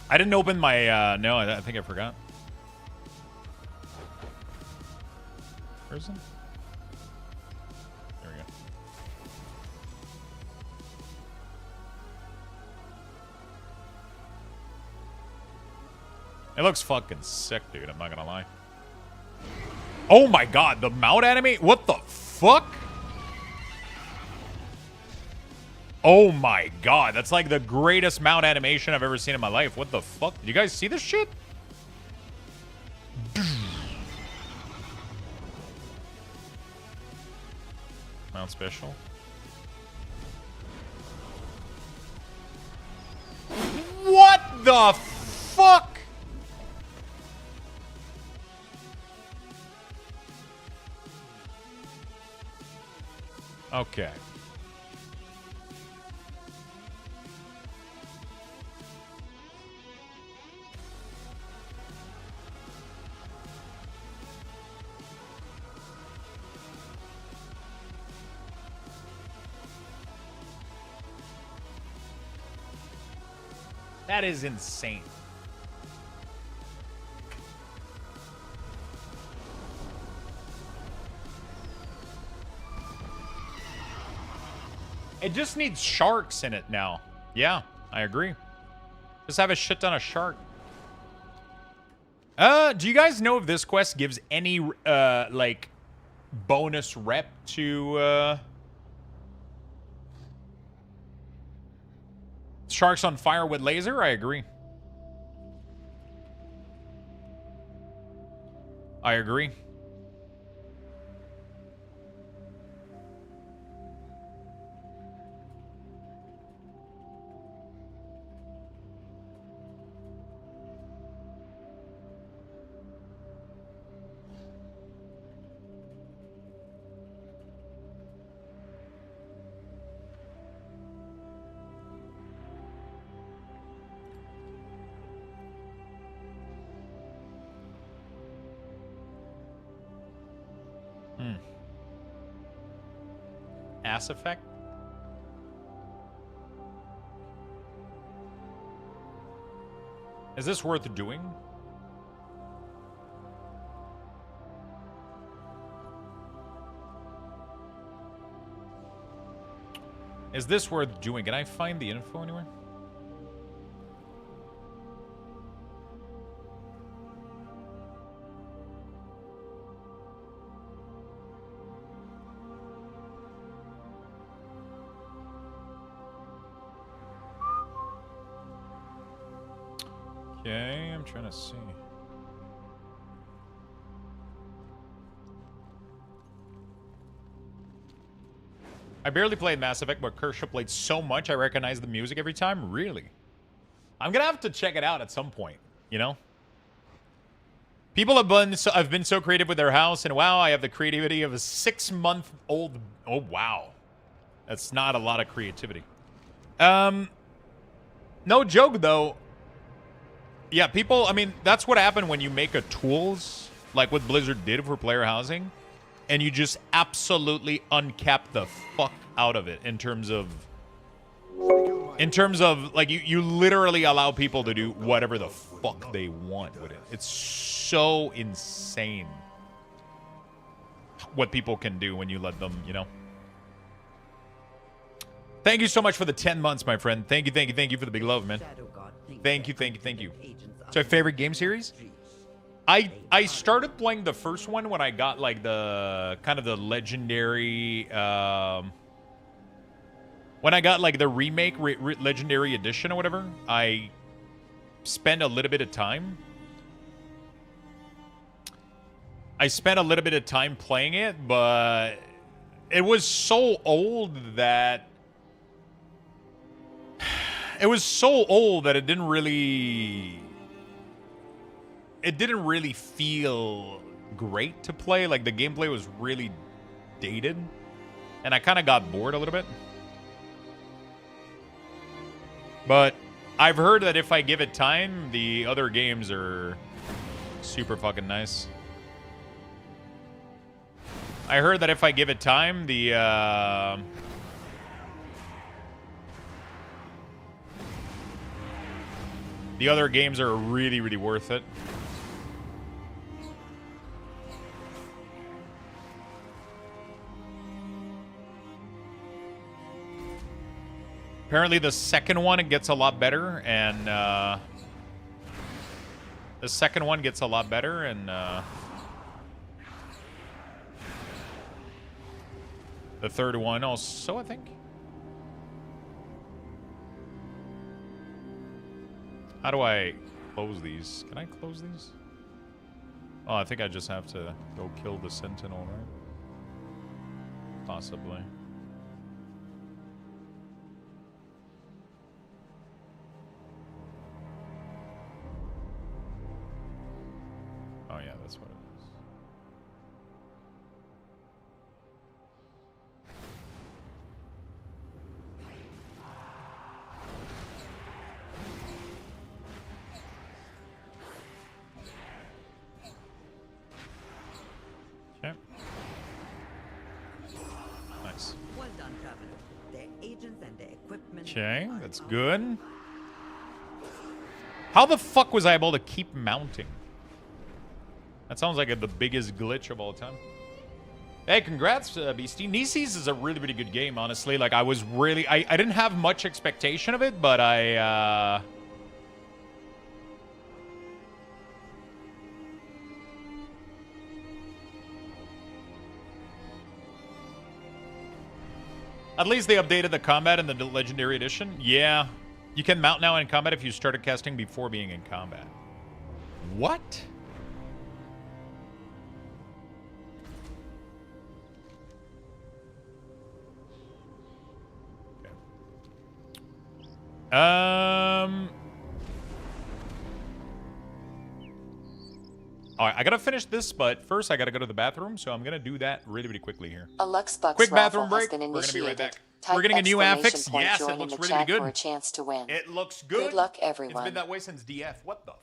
I didn't open my, no, I think I forgot. Person? There we go. It looks fucking sick, dude. I'm not gonna lie. Oh my god, the mount enemy? What the fuck? Oh my god, that's like the greatest mount animation I've ever seen in my life. What the fuck? Did you guys see this shit? Mount special. What the fuck? Okay. That is insane. It just needs sharks in it now. Yeah, I agree. Just have a shit ton of shark. Do you guys know if this quest gives any, like, bonus rep to, Sharks on fire with laser? I agree. I agree. Mass Effect? Is this worth doing? Is this worth doing? Can I find the info anywhere? Okay, I'm trying to see. I barely played Mass Effect, but Kershaw played so much I recognize the music every time. Really? I'm gonna have to check it out at some point, you know? People have been so creative with their house, and wow, I have the creativity of a 6-month-old. Oh, wow. That's not a lot of creativity. No joke, though. Yeah, people, I mean, that's what happened when you make a tools, like what Blizzard did for player housing, and you just absolutely uncap the fuck out of it in terms of, like, you literally allow people to do whatever the fuck they want with it. It's so insane what people can do when you let them, you know? Thank you so much for the 10 months, my friend. Thank you for the big love, man. Thank you. So, favorite game series? I started playing the first one when I got, like, the kind of the legendary, when I got, like, the remake legendary edition or whatever. I spent a little bit of time. Playing it, but it was so old that it didn't really feel great to play. Like, the gameplay was really dated, and I kind of got bored a little bit. But I've heard that if I give it time, the other games are super fucking nice. I heard that if I give it time, the other games are really, really worth it. Apparently the second one, it gets a lot better, and the third one also, I think. How do I close these? Can I close these? Oh, I think I just have to go kill the sentinel, right? Possibly. Oh yeah, that's what it is. Okay. Nice. Well done, traveler. The agents and the equipment. Okay, are that's ours. good. How the fuck was I able to keep mounting? That sounds like the biggest glitch of all time. Hey, congrats, Beastie. Nieces is a really, really good game, honestly. Like, I was really... I didn't have much expectation of it, but I... At least they updated the combat in the Legendary Edition. Yeah. You can mount now in combat if you started casting before being in combat. What? All right, I gotta finish this, but first I gotta go to the bathroom, so I'm gonna do that really, really quickly here. A Luxthos Quick bathroom raffle has break. been We're gonna be right initiated. back. Type We're getting a new exclamation affix. point Yes, join it looks in the really, chat really good. for a chance to win. It looks good. Good luck, It's everyone. been that way since DF. What the?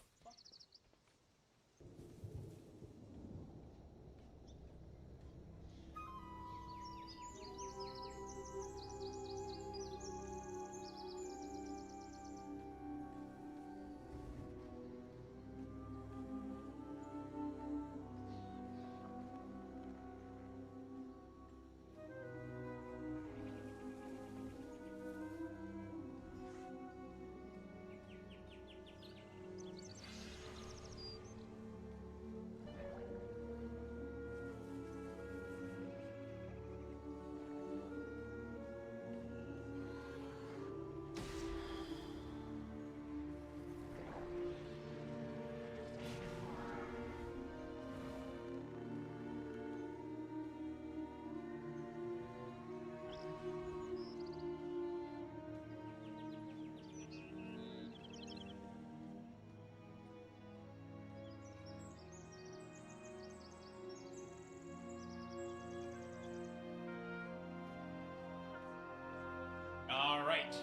All right.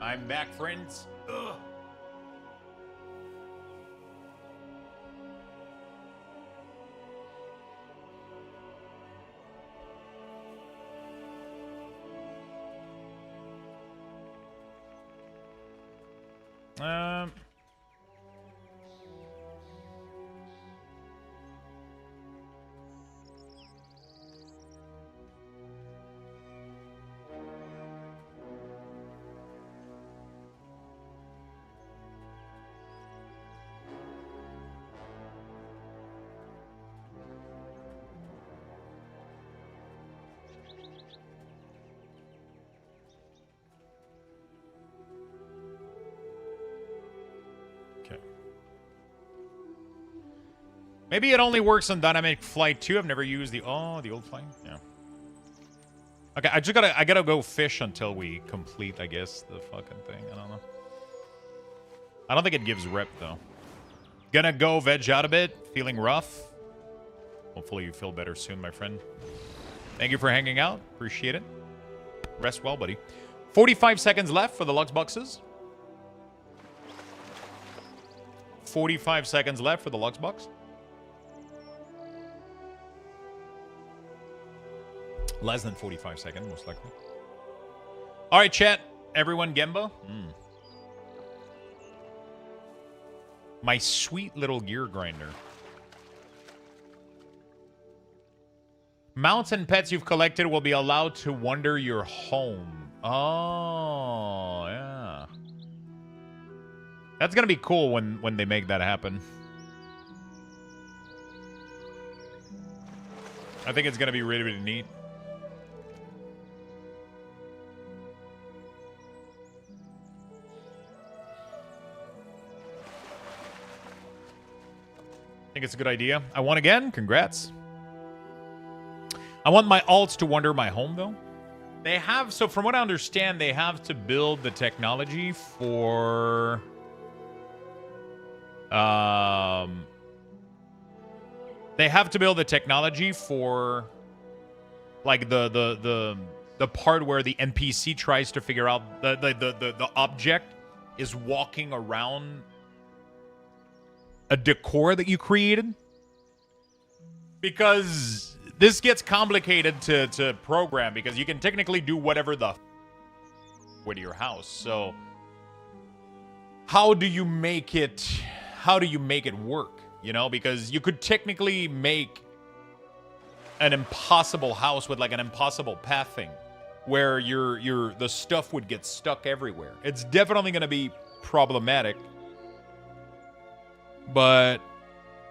I'm back, friends. Ugh. Um. Okay. Maybe it only works on Dynamic Flight 2. I've never used the old flight. Yeah. Okay, I gotta go fish until we complete, I guess, the fucking thing. I don't know. I don't think it gives rep though. Gonna go veg out a bit. Feeling rough. Hopefully you feel better soon, my friend. Thank you for hanging out. Appreciate it. Rest well, buddy. 45 seconds left for the Lux boxes. 45 seconds left for the Lux box. Less than 45 seconds, most likely. All right, chat. Everyone, Gamba. My sweet little gear grinder. Mounts and pets you've collected will be allowed to wander your home. Oh, yeah. That's going to be cool when they make that happen. I think it's going to be really, really neat. Think it's a good idea. I won again. Congrats. I want my alts to wander my home, though. They have, so from what I understand, they have to build the technology for... They have to build the technology for, like, the part where the NPC tries to figure out the object is walking around a decor that you created. Because this gets complicated to program, because you can technically do whatever the with your house. So how do you make it work? You know, because you could technically make an impossible house with like an impossible pathing where the stuff would get stuck everywhere. It's definitely going to be problematic. But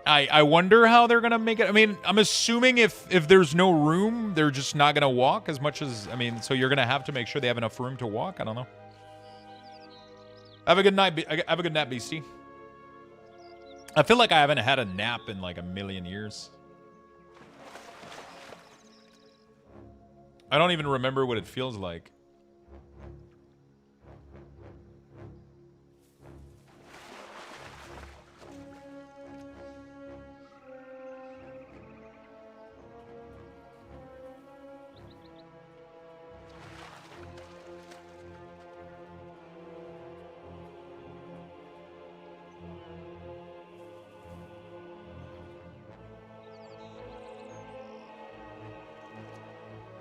I wonder how they're going to make it. I mean, I'm assuming if there's no room, they're just not going to walk as much as, I mean, so you're going to have to make sure they have enough room to walk. I don't know. Have a good night. Have a good nap, Beastie. I feel like I haven't had a nap in like a million years. I don't even remember what it feels like.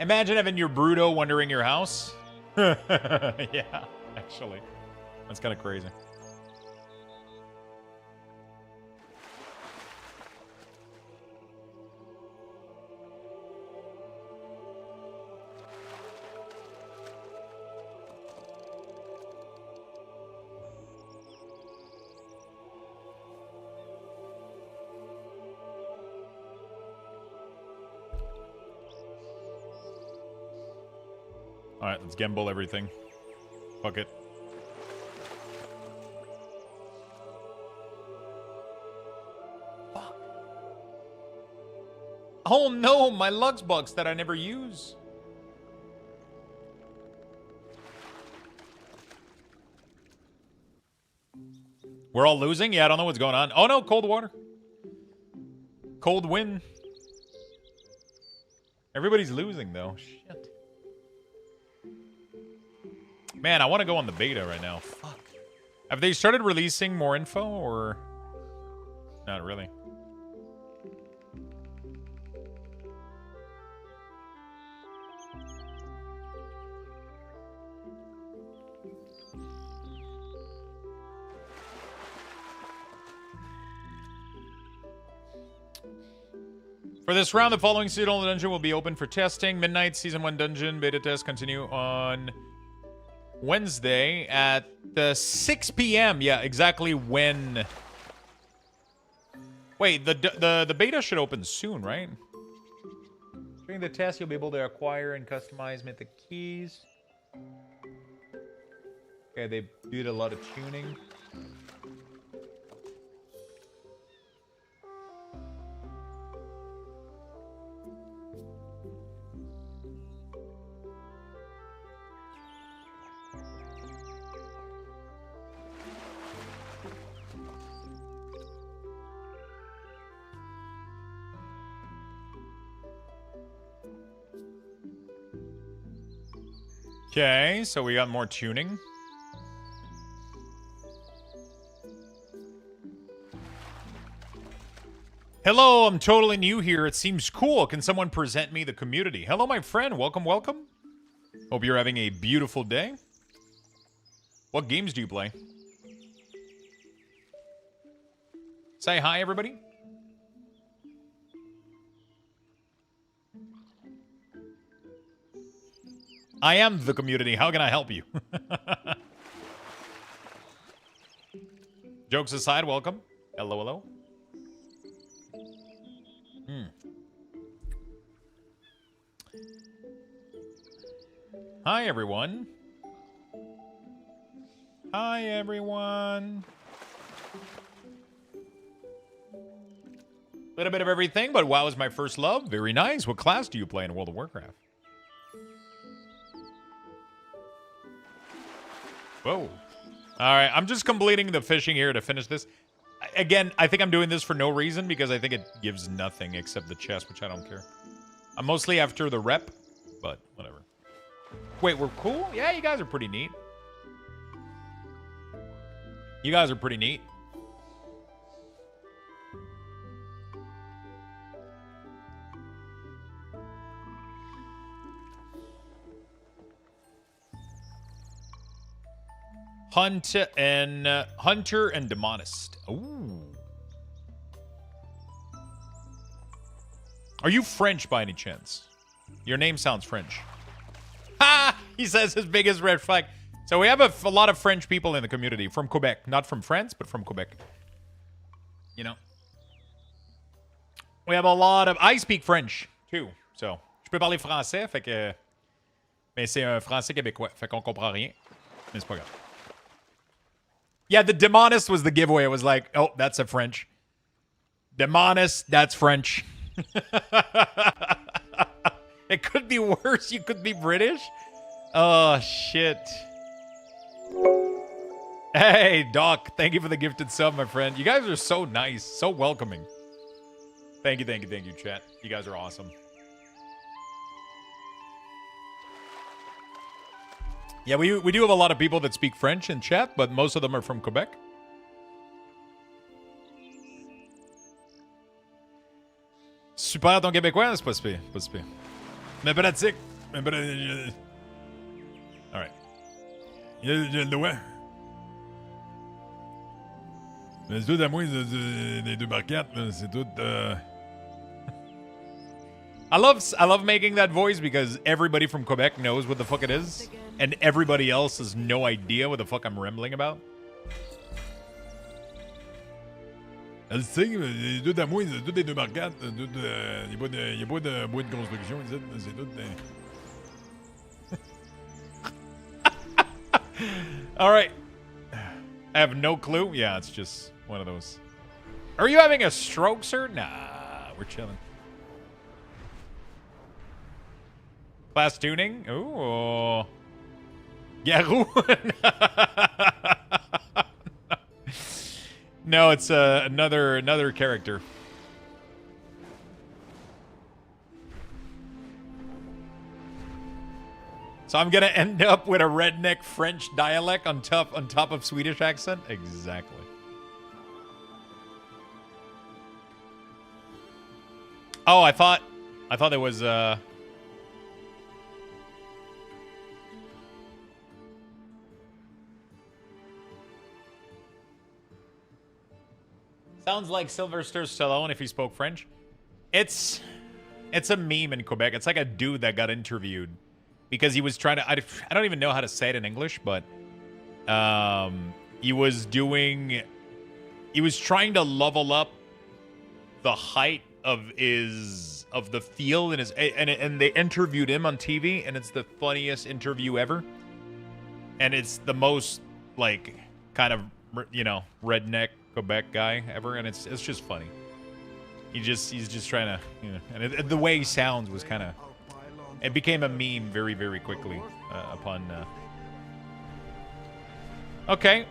Imagine having your Bruto wandering your house. Yeah, actually. That's kind of crazy. Alright, let's gamble everything. Fuck it. Fuck. Oh no, my Luxthos that I never use. We're all losing? Yeah, I don't know what's going on. Oh no, cold water. Cold wind. Everybody's losing though. Shit. Man, I want to go on the beta right now. Fuck. Have they started releasing more info, or... Not really. For this round, the following seasonal dungeon will be open for testing. Midnight Season 1 dungeon beta tests continue on Wednesday at 6 p.m. Yeah, exactly when... Wait, the beta should open soon, right? During the test, you'll be able to acquire and customize mythic keys. Okay, they did a lot of tuning. Okay, so we got more tuning. Hello, I'm totally new here. It seems cool. Can someone present me the community? Hello, my friend. Welcome, welcome. Hope you're having a beautiful day. What games do you play? Say hi, everybody. I am the community. How can I help you? Jokes aside, welcome. Hello, hello. Hi, everyone. Hi, everyone. Little bit of everything, but WoW is my first love. Very nice. What class do you play in World of Warcraft? Whoa. All right, I'm just completing the fishing here to finish this. Again, I think I'm doing this for no reason because I think it gives nothing except the chest, which I don't care. I'm mostly after the rep, but whatever. Wait, we're cool? Yeah, you guys are pretty neat. You guys are pretty neat. Hunter and Demonist. Ooh. Are you French by any chance? Your name sounds French. Ha! He says his biggest red flag. So we have a lot of French people in the community from Quebec, not from France, but from Quebec. You know, we have a lot of. I speak French too, so je peux parler français, fait que. Mais c'est un français québécois, fait qu'on comprend rien. Mais c'est pas grave. Yeah, the Demonist was the giveaway. It was like, oh, that's a French. Demonist, that's French. It could be worse. You could be British. Oh, shit. Hey, Doc. Thank you for the gifted sub, my friend. You guys are so nice. So welcoming. Thank you, chat. You guys are awesome. Yeah, we do have a lot of people that speak French in chat, but most of them are from Quebec. Super ton québécois, c'est pas si pire, pas si pire. Mais pratique. All right. Il y a le droit. Mais c'est tout à moi des 2x4, c'est tout... I love making that voice because everybody from Quebec knows what the fuck it is, and everybody else has no idea what the fuck I'm rambling about. Elle sait, tout à moi, c'est tout des 2x4, il n'y a pas de bois de construction, c'est tout... All right. I have no clue. Yeah, it's just one of those. Are you having a stroke, sir? Nah, we're chilling. Class tuning? Ooh. Garou? No, it's another character. So I'm gonna end up with a redneck French dialect on top of Swedish accent? Exactly. Oh, I thought there was sounds like Sylvester Stallone if he spoke French. It's a meme in Quebec. It's like a dude that got interviewed because he was trying to... I don't even know how to say it in English, but he was trying to level up the height of the field in his... And they interviewed him on TV, and it's the funniest interview ever. And it's the most, like, kind of, you know, redneck Quebec guy ever, and it's just funny. He's just trying to, you know, and the way he sounds was kind of... It became a meme very, very quickly upon... Okay.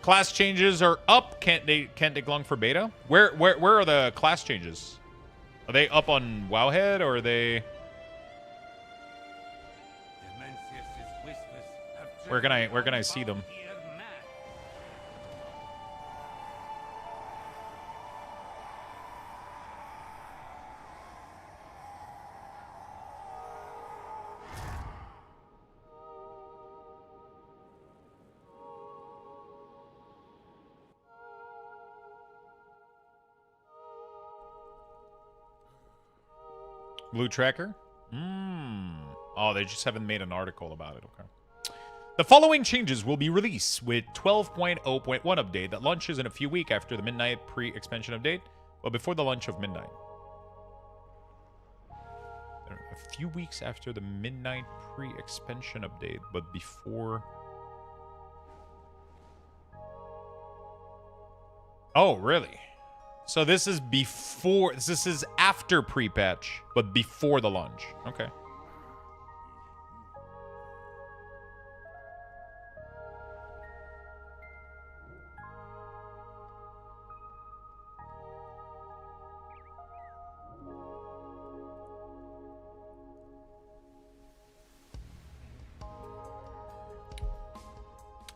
Class changes are up. Can't take long for beta. Where are the class changes? Are they up on Wowhead or are they... Where can I see them? Blue Tracker? Oh, they just haven't made an article about it. Okay. The following changes will be released with 12.0.1 update that launches in a few weeks after the Midnight pre-expansion update, but before the launch of Midnight. A few weeks after the Midnight pre-expansion update, but before... Oh, really? So this is before, this is after pre-patch, but before the launch. Okay.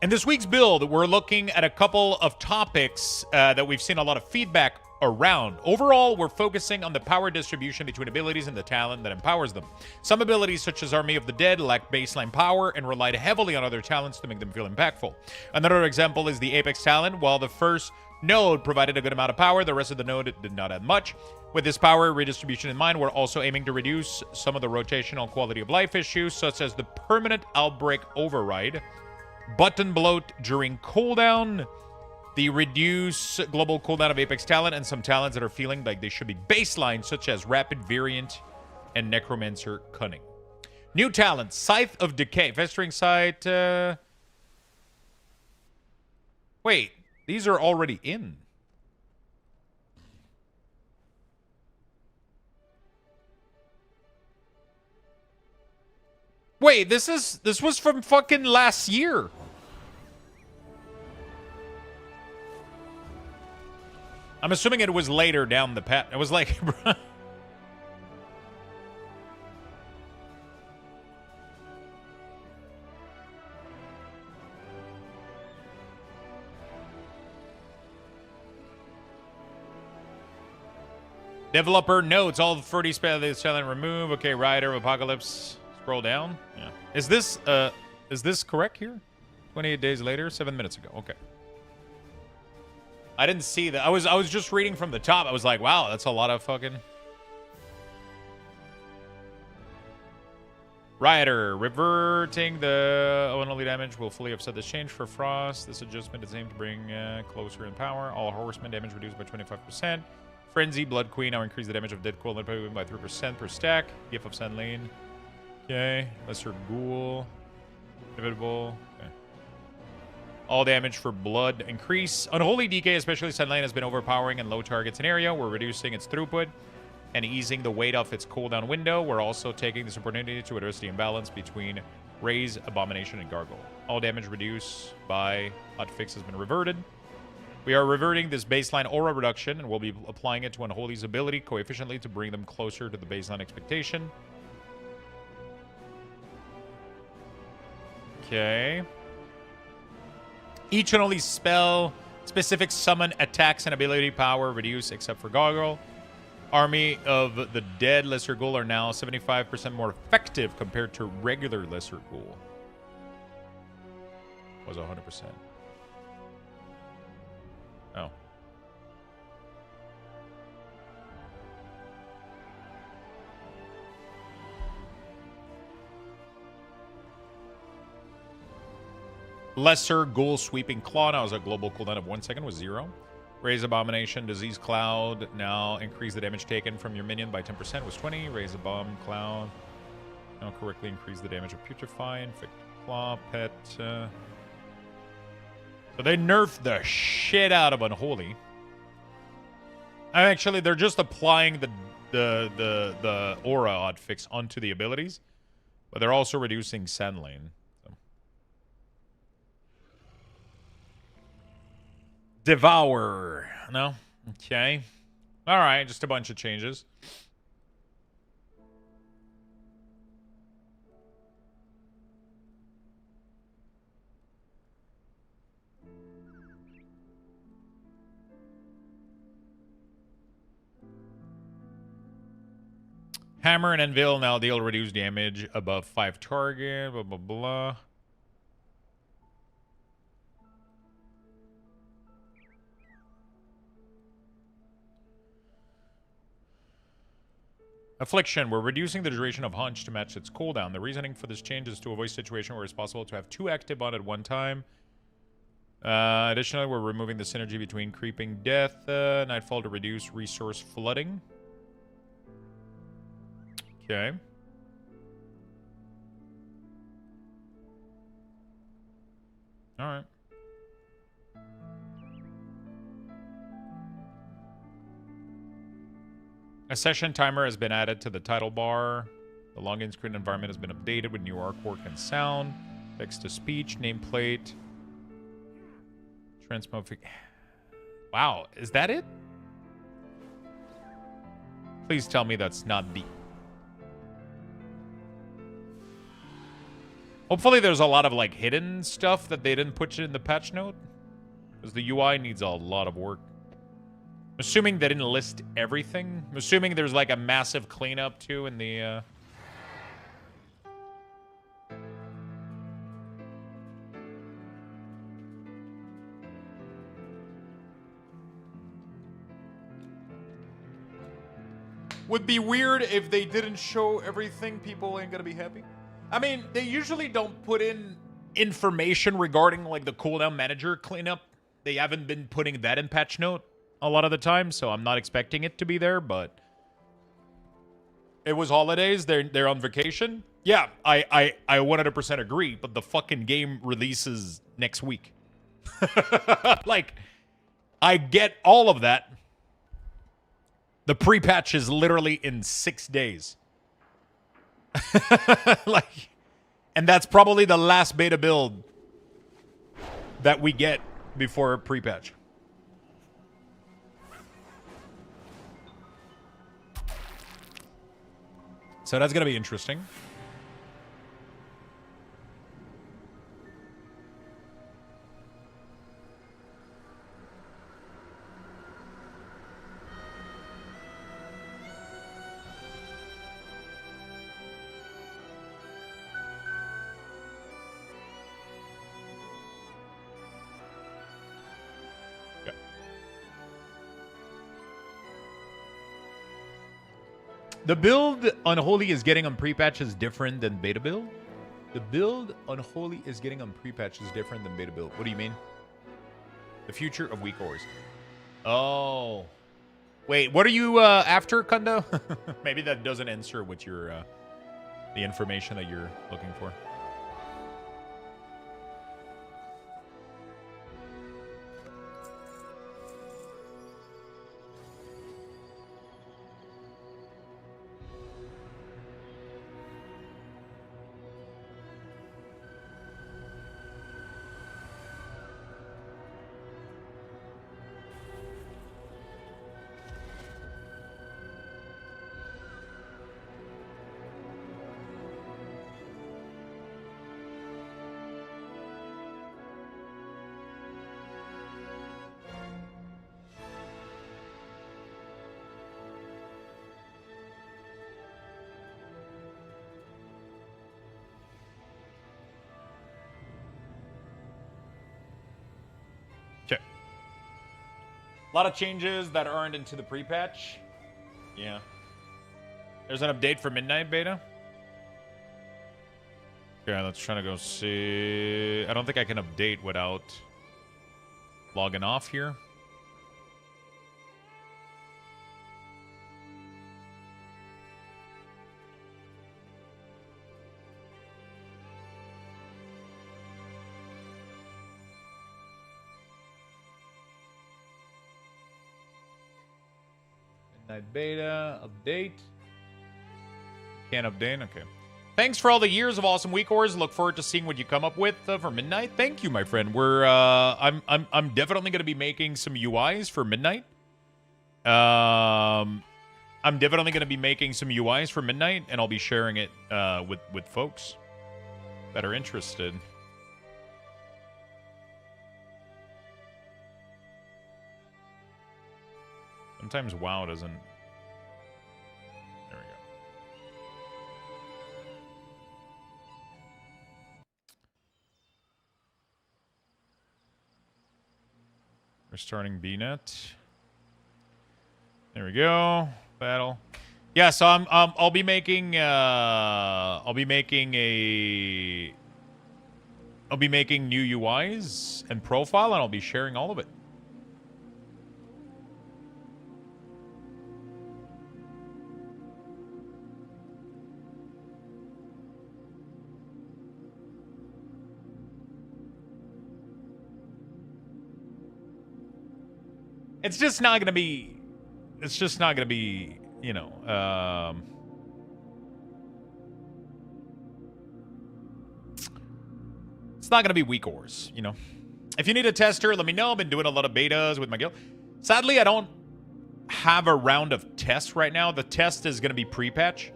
In this week's build, we're looking at a couple of topics that we've seen a lot of feedback around. Overall, we're focusing on the power distribution between abilities and the talent that empowers them. Some abilities, such as Army of the Dead, lack baseline power and relied heavily on other talents to make them feel impactful. Another example is the Apex talent. While the first node provided a good amount of power, the rest of the node did not add much. With this power redistribution in mind, we're also aiming to reduce some of the rotational quality of life issues, such as the permanent outbreak override, button bloat during cooldown, the reduce global cooldown of Apex talent, and some talents that are feeling like they should be baseline, such as Rapid Variant and Necromancer Cunning. New talents, Scythe of Decay, Festering Sight. Wait, these are already in. Wait, this was from fucking last year. I'm assuming it was later down the path. It was like... Developer notes, all the 30 spell they selling remove. Okay, Rider of Apocalypse. Scroll down. Yeah. Is this correct here? 28 days later, 7 minutes ago. Okay. I didn't see that. I was just reading from the top. I was like, wow, that's a lot of fucking... Rider. Reverting the unholy damage will fully offset this change for Frost. This adjustment is aimed to bring closer in power. All horsemen damage reduced by 25%. Frenzy. Blood Queen. Now increase the damage of Dead Cool by 3% per stack. Gift of Sandlane. Okay. Lesser Ghoul. Inevitable. Okay. All damage for blood increase. Unholy DK, especially Sandlane, has been overpowering in low target scenario. We're reducing its throughput and easing the weight off its cooldown window. We're also taking this opportunity to address the imbalance between Raise, Abomination, and Gargoyle. All damage reduced by hotfix has been reverted. We are reverting this baseline aura reduction, and we'll be applying it to Unholy's ability coefficiently to bring them closer to the baseline expectation. Okay. Each Unholy spell, specific summon, attacks, and ability power reduce except for Gargoyle. Army of the Dead Lesser Ghoul are now 75% more effective compared to regular Lesser Ghoul. Was 100%. Oh. Lesser Ghoul Sweeping Claw now has a global cooldown of 1 second with 0. Raise Abomination, Disease Cloud. Now increase the damage taken from your minion by 10% was 20. Raise a Bomb Cloud. Now correctly increase the damage of Putrefy, Infect Claw, Pet. So they nerfed the shit out of Unholy. Actually, they're just applying the aura hotfix onto the abilities, but they're also reducing Sandlane. Devour. No? Okay. Alright, just a bunch of changes. Hammer and Anvil now deal reduced damage above 5 target. Blah, blah, blah. Affliction. We're reducing the duration of Hunch to match its cooldown. The reasoning for this change is to avoid a situation where it's possible to have 2 active on at one time. Additionally, we're removing the synergy between Creeping Death, Nightfall to reduce resource flooding. Okay. Alright. A session timer has been added to the title bar. The login screen environment has been updated with new artwork and sound. Text to speech, nameplate. Transmographic. Wow, is that it? Please tell me that's not the... Hopefully there's a lot of like hidden stuff that they didn't put in the patch note. Because the UI needs a lot of work. I'm assuming they didn't list everything. I'm assuming there's like a massive cleanup too in the... Would be weird if they didn't show everything. People ain't gonna be happy. I mean, they usually don't put in information regarding like the cooldown manager cleanup. They haven't been putting that in patch note a lot of the time, so I'm not expecting it to be there, but it was holidays, they're on vacation. Yeah, I 100% agree, but the fucking game releases next week. Like, I get all of that. The pre-patch is literally in 6 days. Like, and that's probably the last beta build that we get before pre-patch. So that's going to be interesting. The build Unholy is getting on pre-patch is different than beta build? The build Unholy is getting on pre-patch is different than beta build. What do you mean? The future of Weakauras. Oh. Wait, what are you after, Kundo? Maybe that doesn't answer what you're, the information that you're looking for. A lot of changes that aren't into the pre-patch. Yeah. There's an update for Midnight Beta. Okay, let's try to go see. I don't think I can update without logging off here. Beta update. Can't update. Okay. Thanks for all the years of awesome Weakauras. Look forward to seeing what you come up with for Midnight. Thank you, my friend. We're I'm definitely going to be making some UIs for Midnight. I'm definitely going to be making some UIs for Midnight, and I'll be sharing it with folks that are interested. Sometimes WoW doesn't... There we go. We're starting BNet. There we go. Battle. Yeah, so I'll be making new UIs and profile, and I'll be sharing all of it. It's just not gonna be you know, it's not going to be Weakauras, you know. If you need a tester, let me know. I've been doing a lot of betas with my guild. Sadly, I don't have a round of tests right now. The test is going to be pre-patch.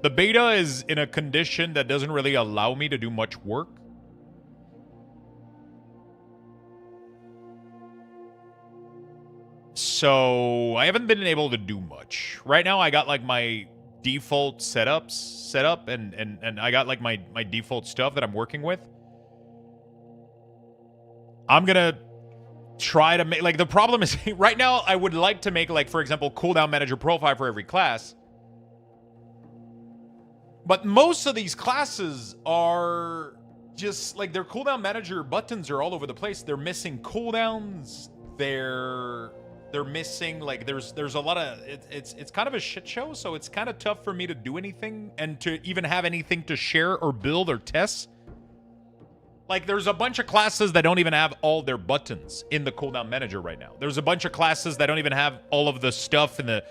The beta is in a condition that doesn't really allow me to do much work. So I haven't been able to do much. Right now, I got like my default setups set up, and I got like my default stuff that I'm working with. I'm gonna try to make, like, the problem is right now I would like to make, like, for example, cooldown manager profile for every class. But most of these classes are just like, their cooldown manager buttons are all over the place. They're missing cooldowns. They're missing, like, there's a lot of it's kind of a shit show, so it's kind of tough for me to do anything and to even have anything to share or build or test. Like, there's a bunch of classes that don't even have all their buttons in the cooldown manager right now. There's a bunch of classes that don't even have all of the stuff in the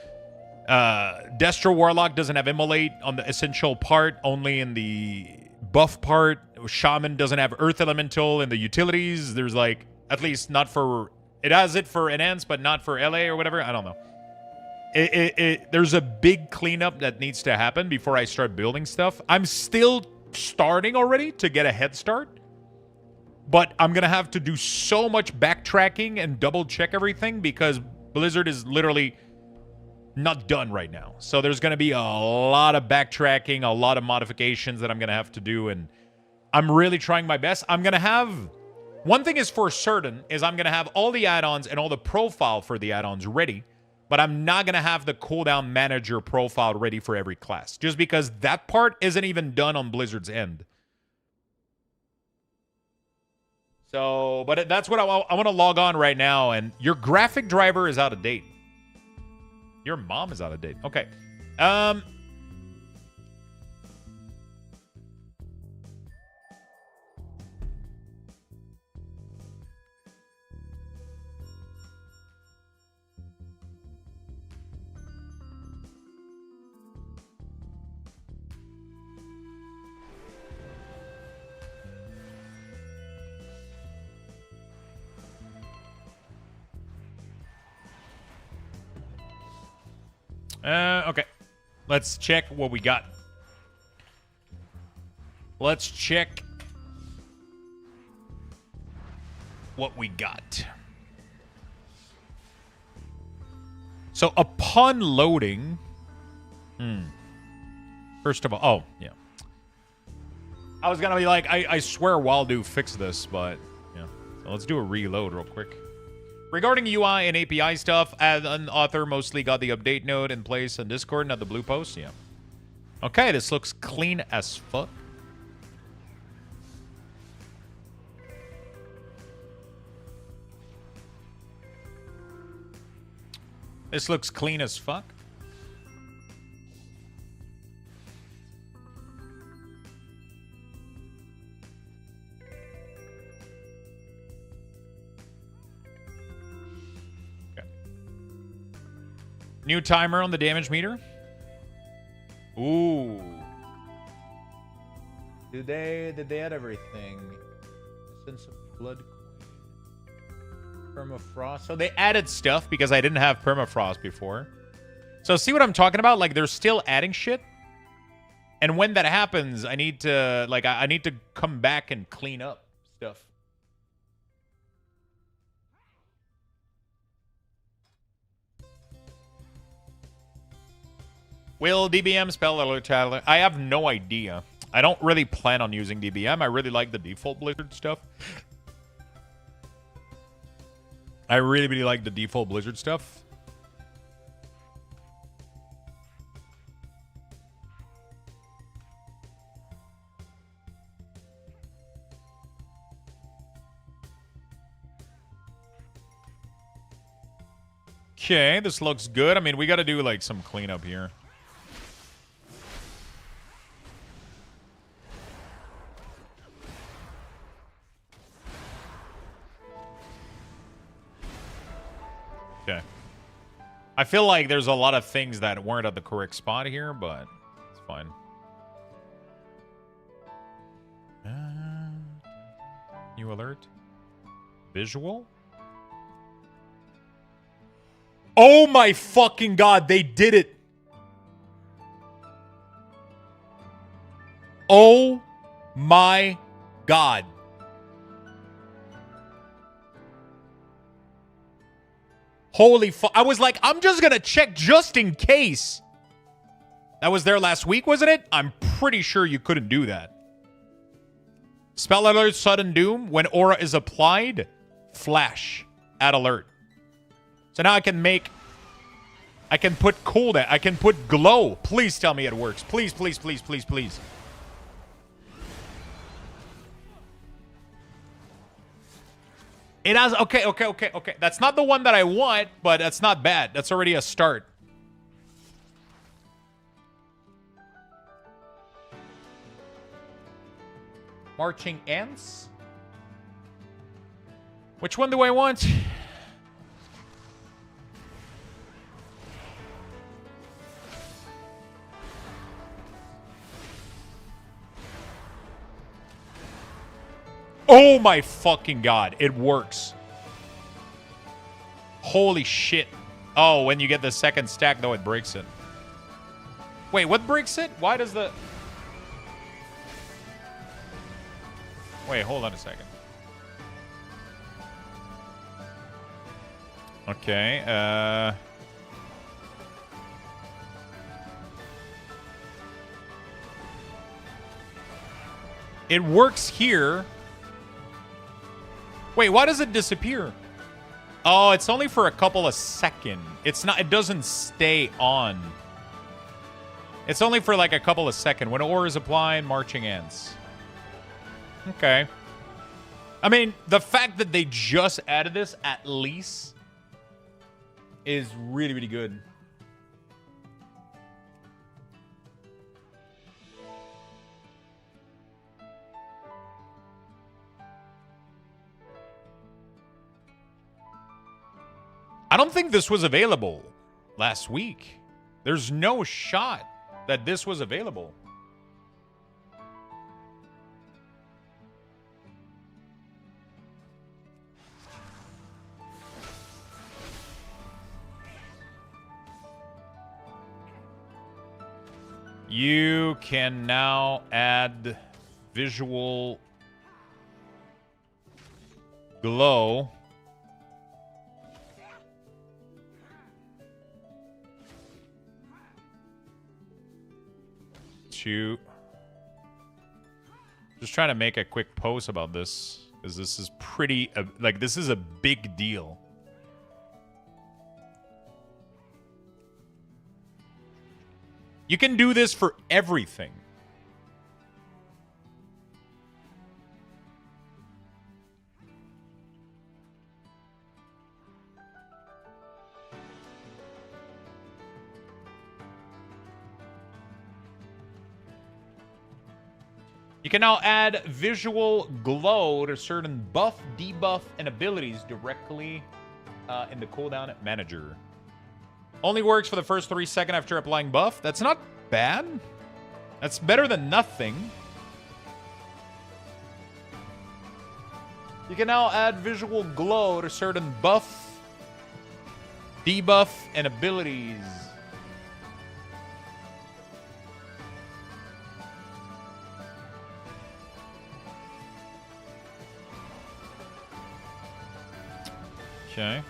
Destro Warlock doesn't have Immolate on the essential part, only in the buff part. Shaman doesn't have Earth Elemental in the utilities. There's, like, at least not for, it has it for Enhance, but not for LA or whatever. I don't know. There's a big cleanup that needs to happen before I start building stuff. I'm still starting already to get a head start. But I'm going to have to do so much backtracking and double check everything because Blizzard is literally not done right now. So there's going to be a lot of backtracking, a lot of modifications that I'm going to have to do. And I'm really trying my best. I'm going to have, one thing is for certain, is I'm going to have all the add-ons and all the profile for the add-ons ready. But I'm not going to have the cooldown manager profile ready for every class. Just because that part isn't even done on Blizzard's end. So, but that's what I want to log on right now. And your graphic driver is out of date. Your mom is out of date. Okay. Okay. Let's check what we got. Let's check what we got. So upon loading, first of all, oh yeah, I was gonna be like, I swear Waldo fixed this, but yeah. So let's do a reload real quick. Regarding UI and API stuff, as an author mostly got the update node in place on Discord, not the blue post. Yeah. Okay, this looks clean as fuck. This looks clean as fuck. New timer on the damage meter. Ooh. Did they add everything? Sense of blood. Permafrost. So they added stuff because I didn't have permafrost before. So see what I'm talking about? Like, they're still adding shit. And when that happens, I need to, like, I need to come back and clean up stuff. Will DBM spell alert channel? I have no idea. I don't really plan on using DBM. I really like the default Blizzard stuff. I really, really like the default Blizzard stuff. Okay, this looks good. I mean, we got to do, like, some cleanup here. I feel like there's a lot of things that weren't at the correct spot here, but it's fine. New alert. Visual. Oh my fucking god, they did it. Oh my god. Holy fuck. I was like, I'm just gonna check just in case. That was there last week, wasn't it? I'm pretty sure you couldn't do that. Spell alert, sudden doom. When aura is applied, flash. Add alert. So now I can put cooldown. I can put glow. Please tell me it works. Please, please, please, please, please. It has, okay. That's not the one that I want, but that's not bad. That's already a start. Marching ants? Which one do I want? Oh my fucking god, it works. Holy shit. Oh, when you get the second stack, though, it breaks it. Wait, what breaks it? Why does the... Wait, hold on a second. Okay, it works here. Wait, why does it disappear? Oh, it's only for a couple of seconds. It's not, it doesn't stay on. It's only for like a couple of seconds. When aura is applied, marching ants. Okay. I mean, the fact that they just added this, at least, is really, really good. I don't think this was available last week. There's no shot that this was available. You can now add visual glow to... Just trying to make a quick post about this, because this is pretty, like, this is a big deal. You can do this for everything. You can now add visual glow to certain buff, debuff, and abilities directly in the cooldown manager. Only works for the first 3 seconds after applying buff. That's not bad. That's better than nothing. You can now add visual glow to certain buff, debuff, and abilities. Okay.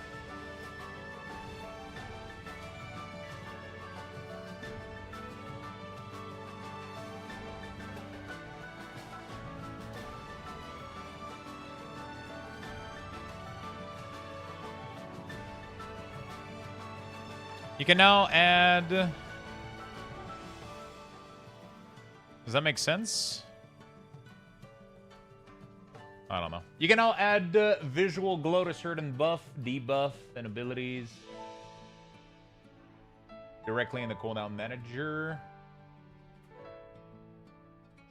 You can now add... Does that make sense? I don't know. You can now add visual glow to certain buff, debuff, and abilities directly in the cooldown manager.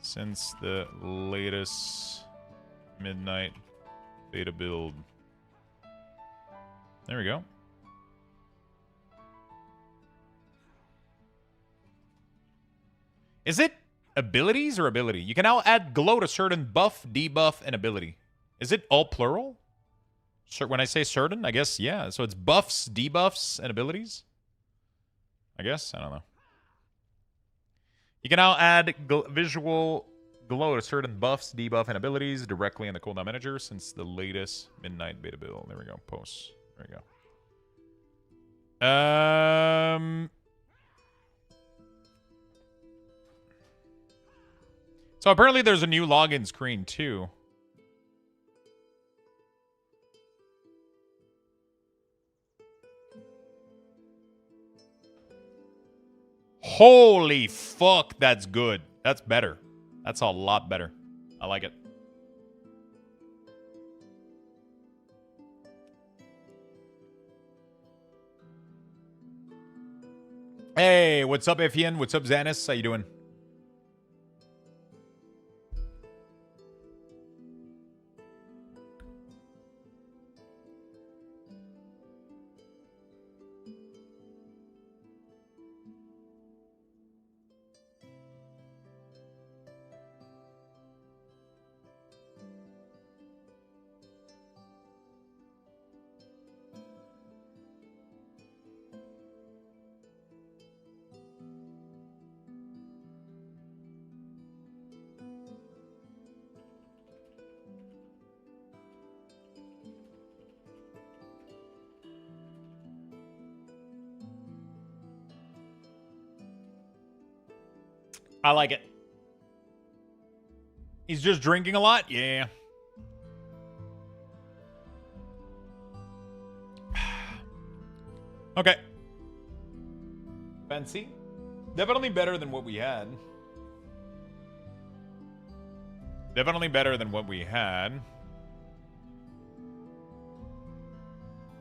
Since the latest midnight beta build. There we go. Is it abilities or ability? You can now add glow to certain buff, debuff, and ability. Is it all plural? When I say certain, I guess, yeah. So it's buffs, debuffs, and abilities? I guess? I don't know. You can now add visual glow to certain buffs, debuff, and abilities directly in the cooldown manager since the latest midnight beta build. There we go. Posts. There we go. So apparently there's a new login screen too. Holy fuck, that's good. That's better. That's a lot better. I like it. Hey, what's up, Efian? What's up, Xanis? How you doing? I like it. He's just drinking a lot? Yeah. Okay. Fancy. Definitely better than what we had. Definitely better than what we had.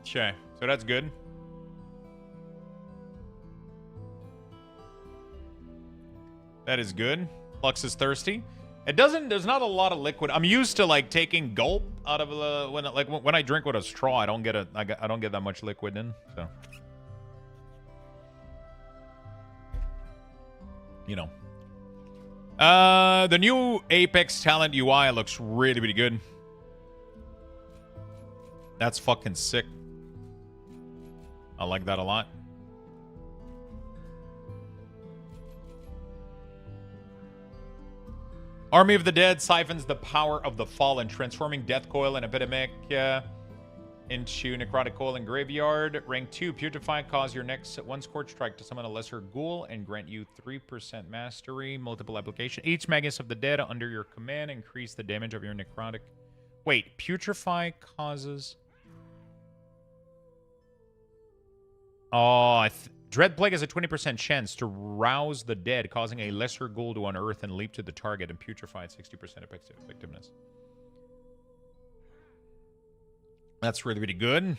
Okay, so that's good. That is good. Lux is thirsty. There's not a lot of liquid. I'm used to like taking gulp out of when I drink with a straw, I don't get that much liquid in, so. You know. The new Apex Talent UI looks really, really good. That's fucking sick. I like that a lot. Army of the Dead siphons the power of the fallen, transforming Death Coil and Epidemic into Necrotic Coil and Graveyard. Rank 2, Putrefy, cause your next one Scorch Strike to summon a lesser ghoul and grant you 3% mastery. Multiple application. Each Magus of the Dead under your command increase the damage of your Necrotic. Wait, Putrefy causes... Oh, Dread Plague has a 20% chance to rouse the dead, causing a lesser ghoul to unearth and leap to the target and putrefy at 60% effectiveness. That's really, really good.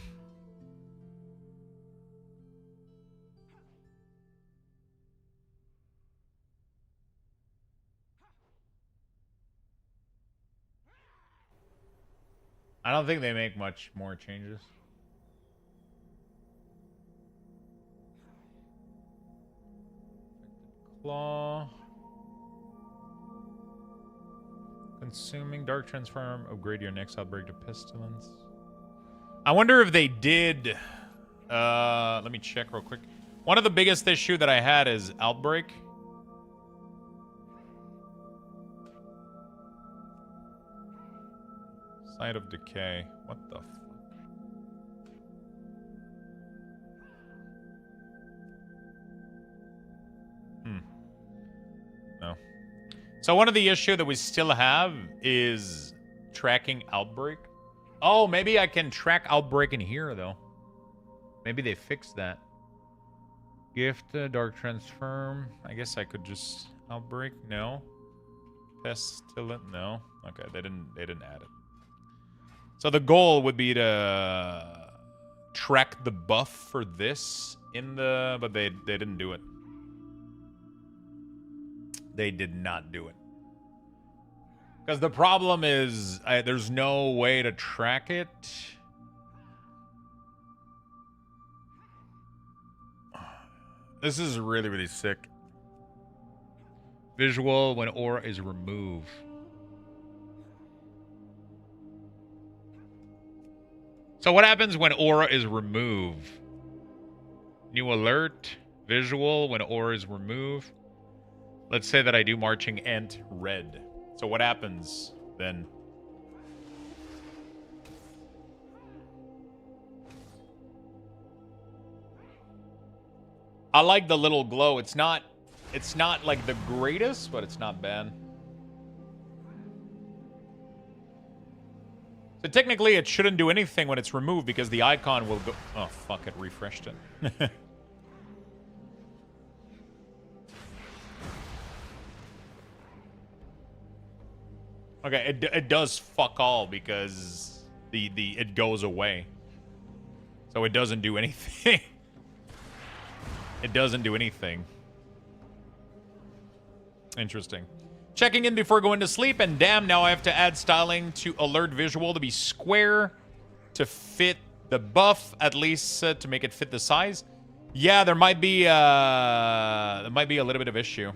I don't think they make much more changes. Claw. Consuming Dark Transform. Upgrade your next Outbreak to Pestilence. I wonder if they did... let me check real quick. One of the biggest issue that I had is Outbreak. Site of Decay. What the fuck? No. So one of the issue that we still have is tracking Outbreak. Oh, maybe I can track Outbreak in here, though. Maybe they fixed that. Gift, Dark Transform. I guess I could just... Outbreak? No. Pestilent? No. Okay, they didn't add it. So the goal would be to track the buff for this in the... But they didn't do it. They did not do it. Because the problem is there's no way to track it. This is really, really sick. visual when aura is removed. So what happens when aura is removed? New alert, visual when aura is removed. Let's say that I do marching ant red. So what happens then? I like the little glow. It's not like the greatest, but it's not bad. So technically it shouldn't do anything when it's removed because the icon will go... Oh, fuck, it refreshed it. Okay, it does fuck all because it goes away. So it doesn't do anything. It doesn't do anything. Interesting. Checking in before going to sleep, and damn, now I have to add styling to alert visual to be square to fit the buff, at least to make it fit the size. Yeah, there might be a little bit of issue.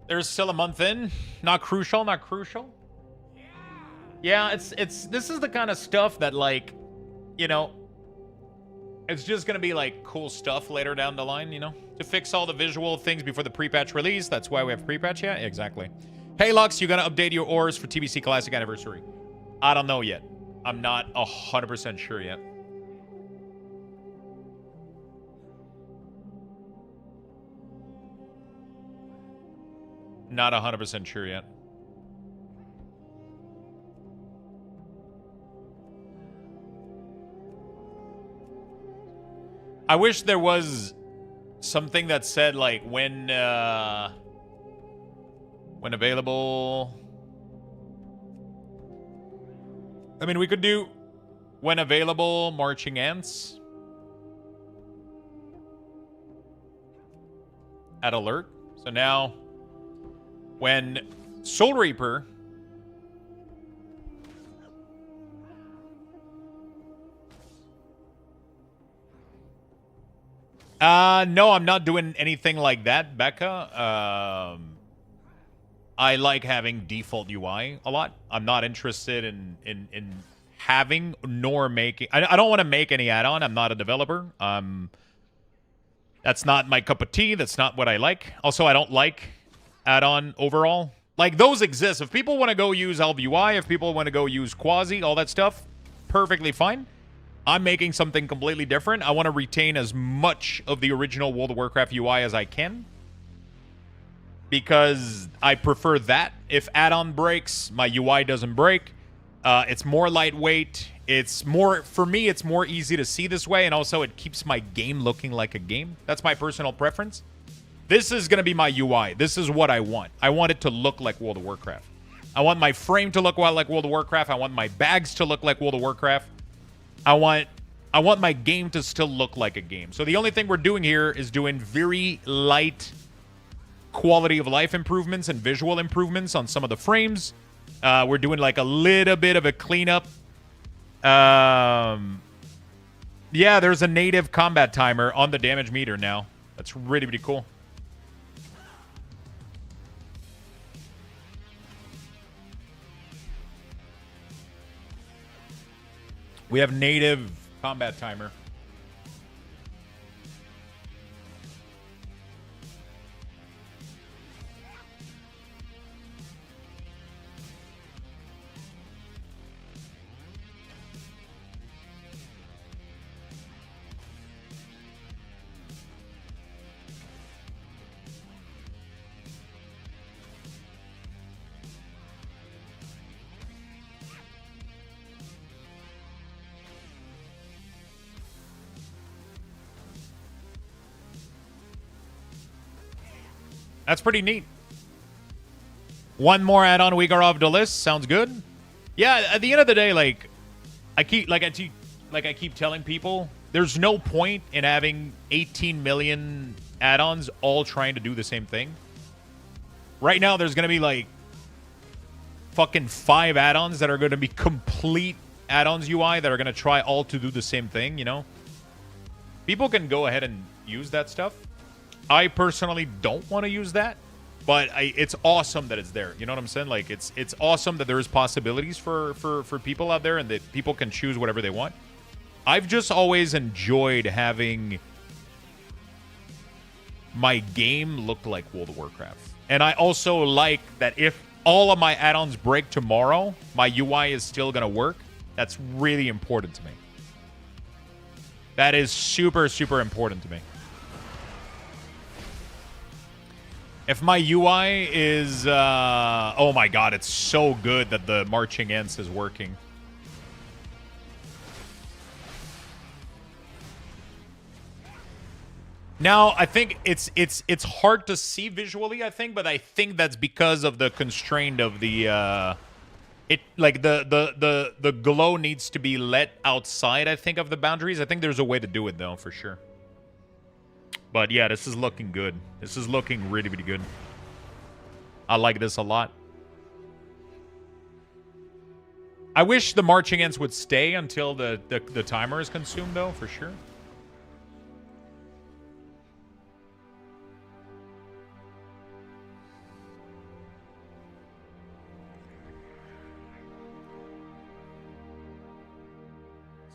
There's still a month in. Not crucial, not crucial. Yeah, it's this is the kind of stuff that, like, you know, it's just gonna be like cool stuff later down the line, you know? To fix all the visual things before the pre-patch release. That's why we have pre-patch, yeah, exactly. Hey Lux, you gonna update your ores for TBC Classic Anniversary? I don't know yet. I'm not 100% sure yet. Not 100% sure yet. I wish there was something that said, like, when available. I mean, we could do when available marching ants at alert. So now when Soul Reaper no, I'm not doing anything like that, Becca. I like having default UI a lot. I'm not interested in having nor making... I don't want to make any add-on. I'm not a developer. That's not my cup of tea. That's not what I like. Also, I don't like add-on overall. Like, those exist. If people want to go use Elv UI, if people want to go use Quasi, all that stuff, perfectly fine. I'm making something completely different. I want to retain as much of the original World of Warcraft UI as I can, because I prefer that. If add-on breaks, my UI doesn't break. It's more lightweight. It's more, for me, it's more easy to see this way, and also it keeps my game looking like a game. That's my personal preference. This is going to be my UI. This is what I want. I want it to look like World of Warcraft. I want my frame to look like World of Warcraft. I want my bags to look like World of Warcraft. I want my game to still look like a game. So the only thing we're doing here is doing very light quality of life improvements and visual improvements on some of the frames. We're doing like a little bit of a cleanup. Yeah, there's a native combat timer on the damage meter now. That's really, really cool. We have native combat timer. That's pretty neat. One more add-on Weakauras of the list. Sounds good. Yeah, at the end of the day, like I keep telling people, there's no point in having 18 million add-ons all trying to do the same thing. Right now, there's gonna be like fucking 5 add-ons that are gonna be complete add-ons UI that are gonna try all to do the same thing. You know, people can go ahead and use that stuff. I personally don't want to use that. But it's awesome that it's there. You know what I'm saying? Like, it's awesome that there's possibilities for people out there and that people can choose whatever they want. I've just always enjoyed having my game look like World of Warcraft. And I also like that if all of my add-ons break tomorrow, my UI is still going to work. That's really important to me. That is super, super important to me. If my UI is, oh my god, it's so good that the Marching Ants is working. Now, I think it's hard to see visually, I think, but I think that's because of the constraint of the, the glow needs to be let outside, I think, of the boundaries. I think there's a way to do it, though, for sure. But yeah, this is looking good. This is looking really, really good. I like this a lot. I wish the Marching Ants would stay until the timer is consumed, though, for sure.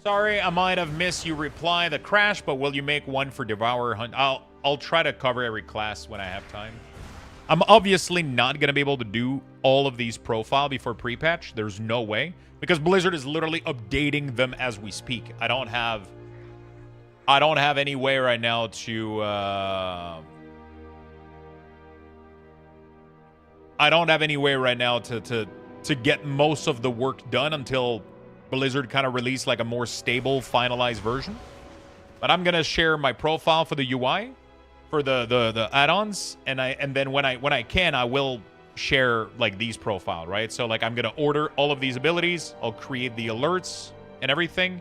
Sorry, I might have missed you reply the crash, but will you make one for Devourer Hunt? I'll try to cover every class when I have time. I'm obviously not going to be able to do all of these profile before pre-patch. There's no way. Because Blizzard is literally updating them as we speak. I don't have any way right now to... I don't have any way right now to get most of the work done until Blizzard kind of release like a more stable, finalized version. But I'm gonna share my profile for the UI, for the add-ons, and then when I can, I will share like these profile, right? So like I'm gonna order all of these abilities, I'll create the alerts and everything,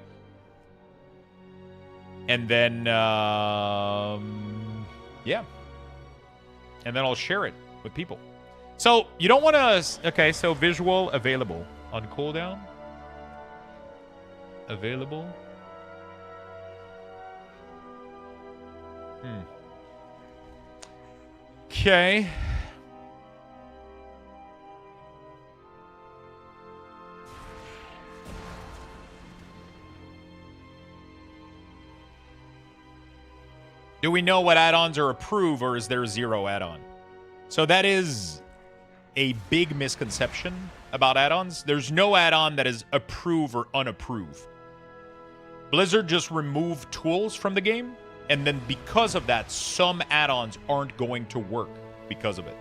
and then yeah, and then I'll share it with people. So you don't want to. Okay, so visual available on cooldown. Available. Okay. Do we know what add-ons are approved, or is there 0 add-on? So that is a big misconception about add-ons. There's no add-on that is approved or unapproved. Blizzard just removed tools from the game, and then because of that, some add-ons aren't going to work because of it,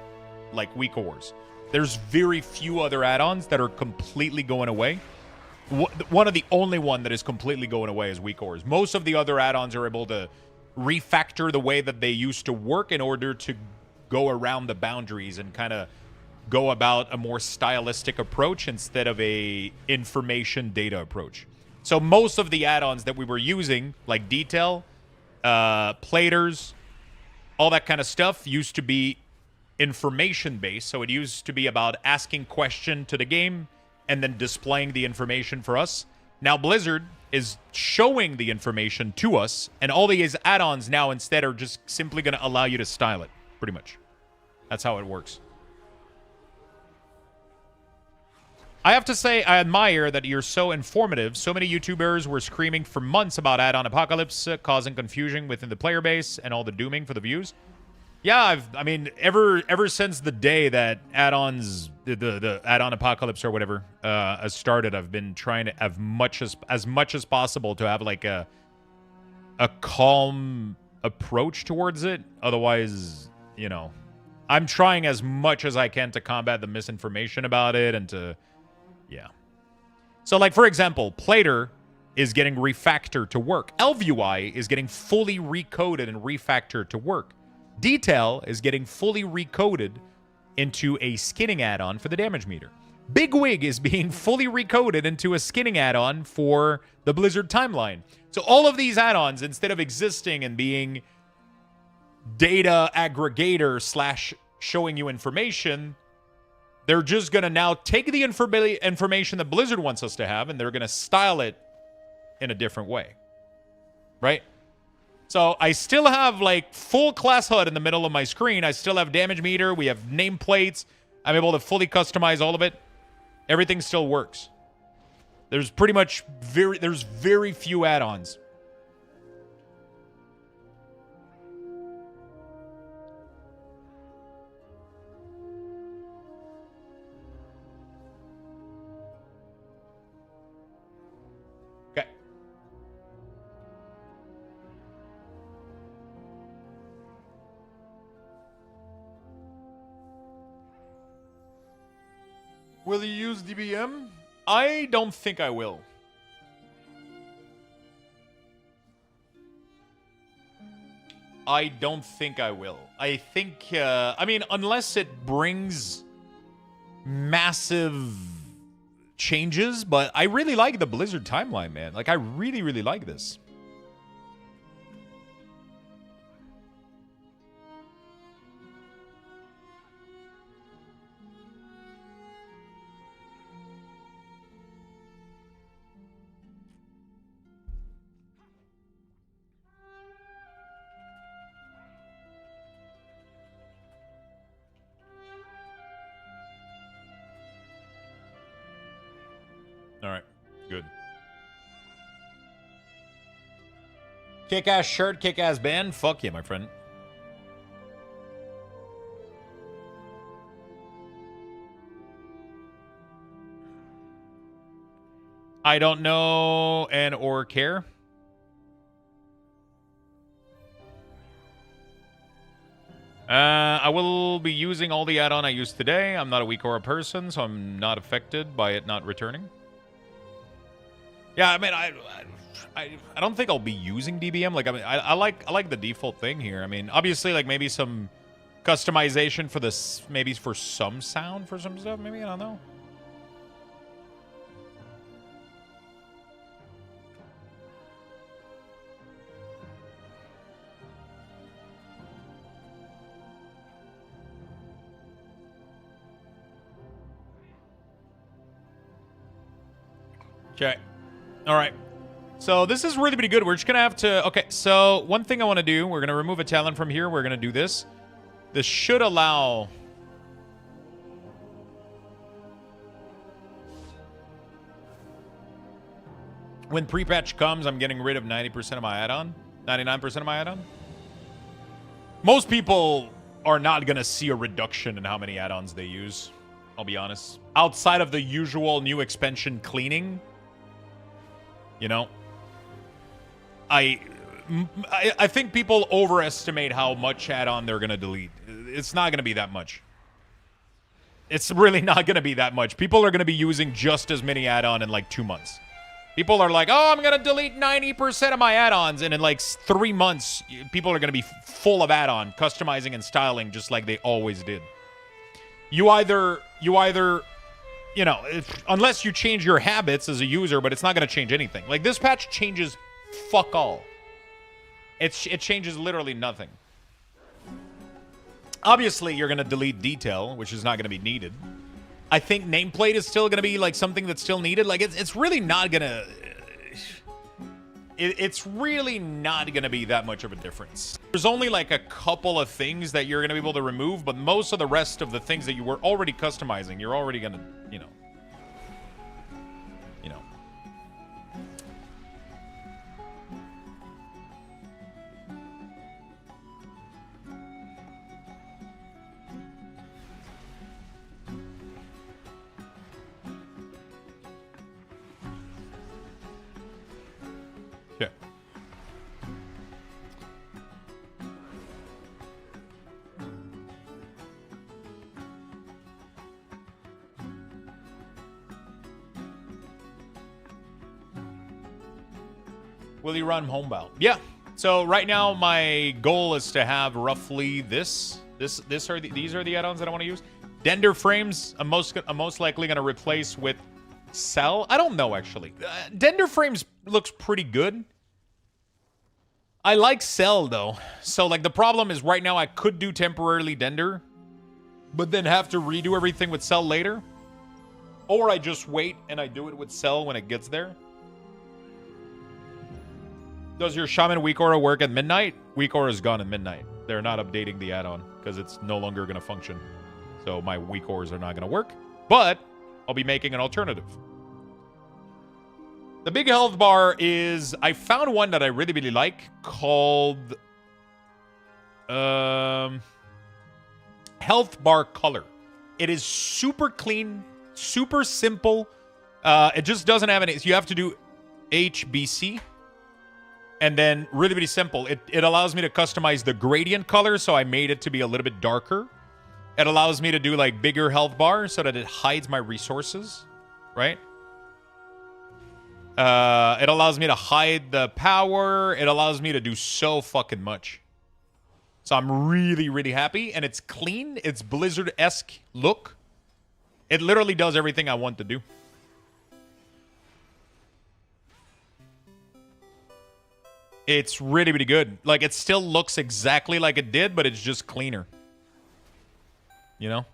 like Weakauras. There's very few other add-ons that are completely going away. One of the only one that is completely going away is Weakauras. Most of the other add-ons are able to refactor the way that they used to work in order to go around the boundaries and kind of go about a more stylistic approach instead of a information data approach. So most of the add-ons that we were using, like detail, platers, all that kind of stuff, used to be information-based. So it used to be about asking question to the game and then displaying the information for us. Now Blizzard is showing the information to us, and all these add-ons now instead are just simply going to allow you to style it, pretty much. That's how it works. I have to say, I admire that you're so informative. So many YouTubers were screaming for months about add-on apocalypse, causing confusion within the player base and all the dooming for the views. Yeah, I mean, ever since the day that add-ons, the add-on apocalypse or whatever, has started, I've been trying to have as much as possible to have like a calm approach towards it. Otherwise, you know, I'm trying as much as I can to combat the misinformation about it and to... Yeah. So, like, for example, Plater is getting refactored to work. Elf UI is getting fully recoded and refactored to work. Detail is getting fully recoded into a skinning add-on for the damage meter. Bigwig is being fully recoded into a skinning add-on for the Blizzard timeline. So all of these add-ons, instead of existing and being data aggregator / showing you information, they're just going to now take the information that Blizzard wants us to have, and they're going to style it in a different way. Right? So I still have like full class HUD in the middle of my screen. I still have damage meter. We have nameplates. I'm able to fully customize all of it. Everything still works. There's pretty much very few add-ons. Okay. Will you use DBM? I don't think I will. I don't think I will. I think, I mean, unless it brings massive changes, but I really like the Blizzard timeline, man. Like, I really, really like this. All right, good. Kick-ass shirt, kick-ass band. Fuck yeah, my friend. I don't know and or care. I will be using all the add-on I used today. I'm not a Weakora person, so I'm not affected by it not returning. Yeah, I mean, I don't think I'll be using DBM. Like, I mean, I like the default thing here. I mean, obviously, like maybe some customization for this, maybe for some sound for some stuff. Maybe, I don't know. Okay. All right. So this is really pretty good. We're just going to have to... Okay, so one thing I want to do, we're going to remove a talent from here. We're going to do this. This should allow... When pre-patch comes, I'm getting rid of 90% of my add-on. 99% of my add-on. Most people are not going to see a reduction in how many add-ons they use. I'll be honest. Outside of the usual new expansion cleaning... You know, I think people overestimate how much add-on they're going to delete. It's not going to be that much. It's really not going to be that much. People are going to be using just as many add-on in like 2 months. People are like, oh, I'm going to delete 90% of my add-ons. And in like 3 months, people are going to be full of add-on, customizing and styling just like they always did. You either you know, unless you change your habits as a user, but it's not going to change anything. Like, this patch changes fuck all. It changes literally nothing. Obviously, you're going to delete detail, which is not going to be needed. I think nameplate is still going to be, like, something that's still needed. Like, it's really not going to... It's really not going to be that much of a difference. There's only, like, a couple of things that you're going to be able to remove, but most of the rest of the things that you were already customizing, you're already going to, you know. Yeah. Will you run homebound? Yeah. So right now my goal is to have roughly these are the add-ons that I want to use. Dender frames, I'm most likely going to replace with Cell. I don't know, actually. Dender frames looks pretty good. I like Cell, though. So, like, the problem is right now I could do temporarily Dender, but then have to redo everything with Cell later. Or I just wait and I do it with Cell when it gets there. Does your Shaman Weakaura work at midnight? Weakaura is gone at midnight. They're not updating the add-on because it's no longer going to function. So my Weakauras are not going to work. But I'll be making an alternative. The big health bar is... I found one that I really, really like called... Health bar color. It is super clean, super simple. It just doesn't have any... So you have to do HBC. And then really, really simple. It allows me to customize the gradient color, so I made it to be a little bit darker. It allows me to do like bigger health bars so that it hides my resources, right? It allows me to hide the power. It allows me to do so fucking much. So I'm really, really happy. And it's clean. It's Blizzard-esque look. It literally does everything I want to do. It's really, really good. Like, it still looks exactly like it did, but it's just cleaner. You know?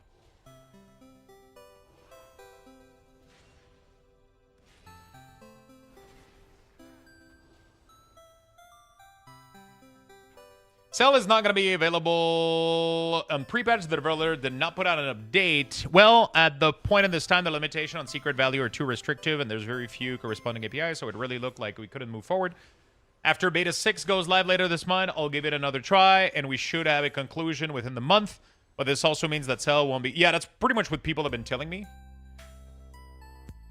Cell is not going to be available on pre-patch. The developer did not put out an update. Well, at the point in this time, the limitation on secret value are too restrictive, and there's very few corresponding APIs, so it really looked like we couldn't move forward. After Beta 6 goes live later this month, I'll give it another try, and we should have a conclusion within the month. But this also means that Cell won't be... Yeah, that's pretty much what people have been telling me.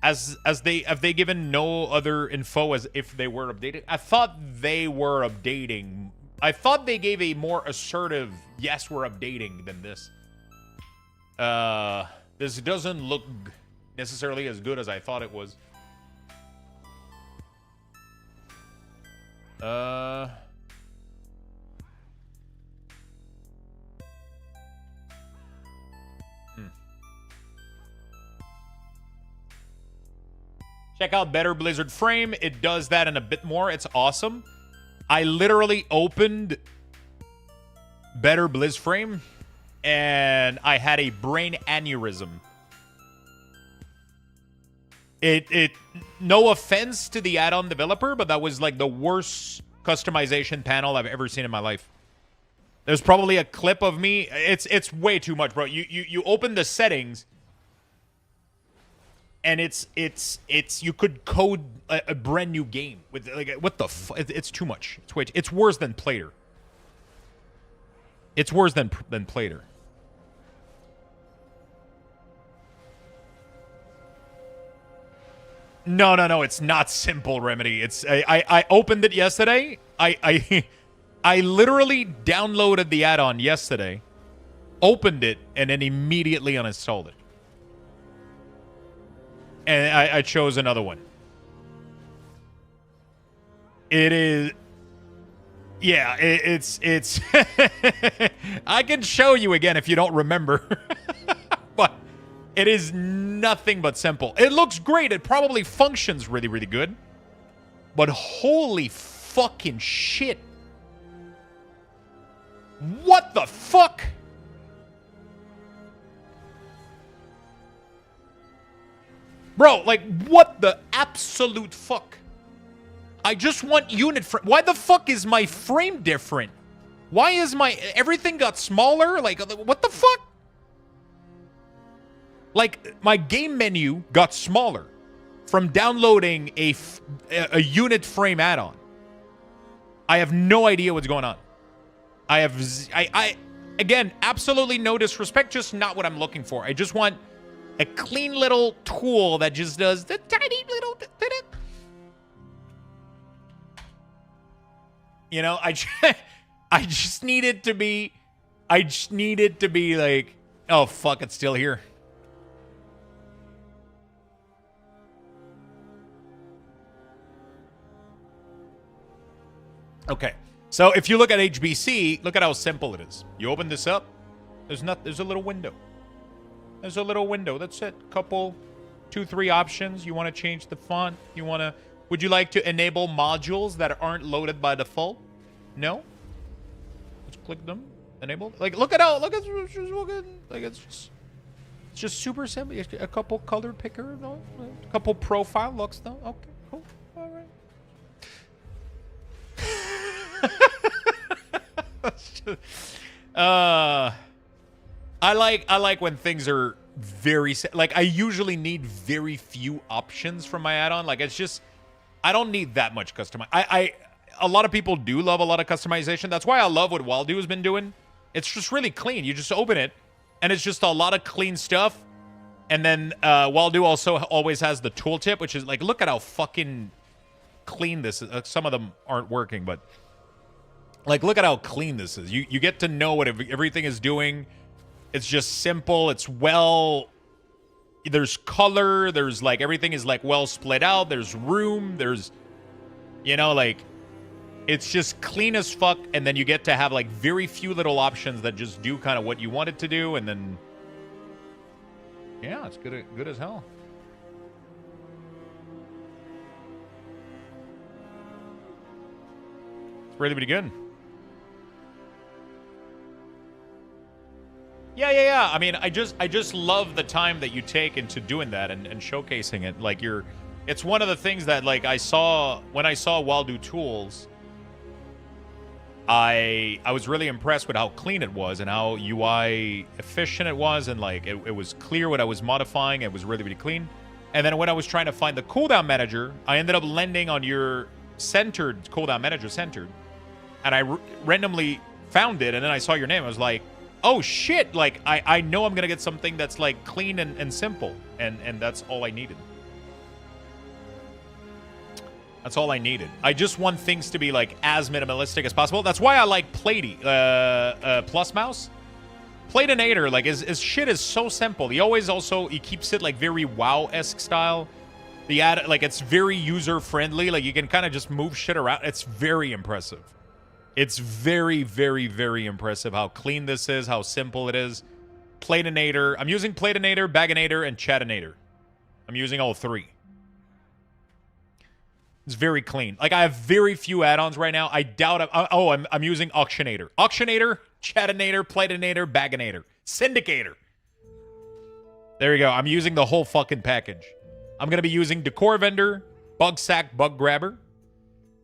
Have they given no other info as if they were updated? I thought they were updating. I thought they gave a more assertive, yes, we're updating than this. This doesn't look necessarily as good as I thought it was. Check out Better Blizzard Frame. It does that and a bit more. It's awesome. I literally opened Better Blizz Frame and I had a brain aneurysm. No offense to the add-on developer, but that was like the worst customization panel I've ever seen in my life. There's probably a clip of me. It's way too much, bro. You open the settings, and it's you could code a brand new game with like what the it's too much. It's worse than Plater. It's worse than Plater. No, it's not simple, Remedy. It's I opened it yesterday. I literally downloaded the add-on yesterday, opened it, and then immediately uninstalled it. And I chose another one. It is... Yeah, it's... I can show you again if you don't remember. But it is nothing but simple. It looks great. It probably functions really, really good. But holy fucking shit. What the fuck? Bro, like, what the absolute fuck? I just want unit frame. Why the fuck is my frame different? Why is my... Everything got smaller? Like, what the fuck? Like, my game menu got smaller from downloading a unit frame add-on. I have no idea what's going on. Again, absolutely no disrespect, just not what I'm looking for. I just want a clean little tool that just does the tiny little bit. You know, I just need it to be... I just need it to be like... Oh, fuck, it's still here. Okay. So if you look at HBC, look at how simple it is. You open this up, there's a little window. There's a little window. That's it. Couple, 2-3 options. You want to change the font. You want to... Would you like to enable modules that aren't loaded by default? No? Let's click them. Enable. Like, look at how... Look at... Like, it's just super simple. A couple color picker. No? A couple profile looks, though. Okay, cool. All right. I like when things are very... Like, I usually need very few options from my add-on. Like, it's just... I don't need that much customization. A lot of people do love a lot of customization. That's why I love what Waldo has been doing. It's just really clean. You just open it, and it's just a lot of clean stuff. And then Waldo also always has the tooltip, which is like, look at how fucking clean this is. Some of them aren't working, but like, look at how clean this is. You get to know what everything is doing. It's just simple. It's well... There's color. There's like, everything is like well split out. There's room. There's, you know, like, it's just clean as fuck. And then you get to have like very few little options that just do kind of what you want it to do. And then, yeah, it's good as hell. It's really pretty good. Yeah. I mean, I just love the time that you take into doing that and showcasing it. Like, it's one of the things that, like, I saw when I saw Waldo Tools. I was really impressed with how clean it was and how UI efficient it was, and like it was clear what I was modifying. It was really, really clean. And then when I was trying to find the cooldown manager, I ended up landing on your centered cooldown manager centered, and I randomly found it, and then I saw your name. I was like, oh shit, like I know I'm gonna get something that's like clean and simple, and that's all I needed. That's all I needed. I just want things to be like as minimalistic as possible. That's why I like Plady plus mouse. Platinator, like his shit is so simple. He keeps it like very WoW-esque style. Like, it's very user friendly. Like, you can kind of just move shit around. It's very impressive. It's very, very, very impressive how clean this is, how simple it is. Platinator. I'm using Platinator, Baginator, and Chatinator. I'm using all three. It's very clean. Like, I have very few add-ons right now. I doubt... I'm using Auctionator. Auctionator, Chatinator, Platinator, Baginator. Syndicator. There you go. I'm using the whole fucking package. I'm going to be using Decor Vendor, Bug Sack, Bug Grabber,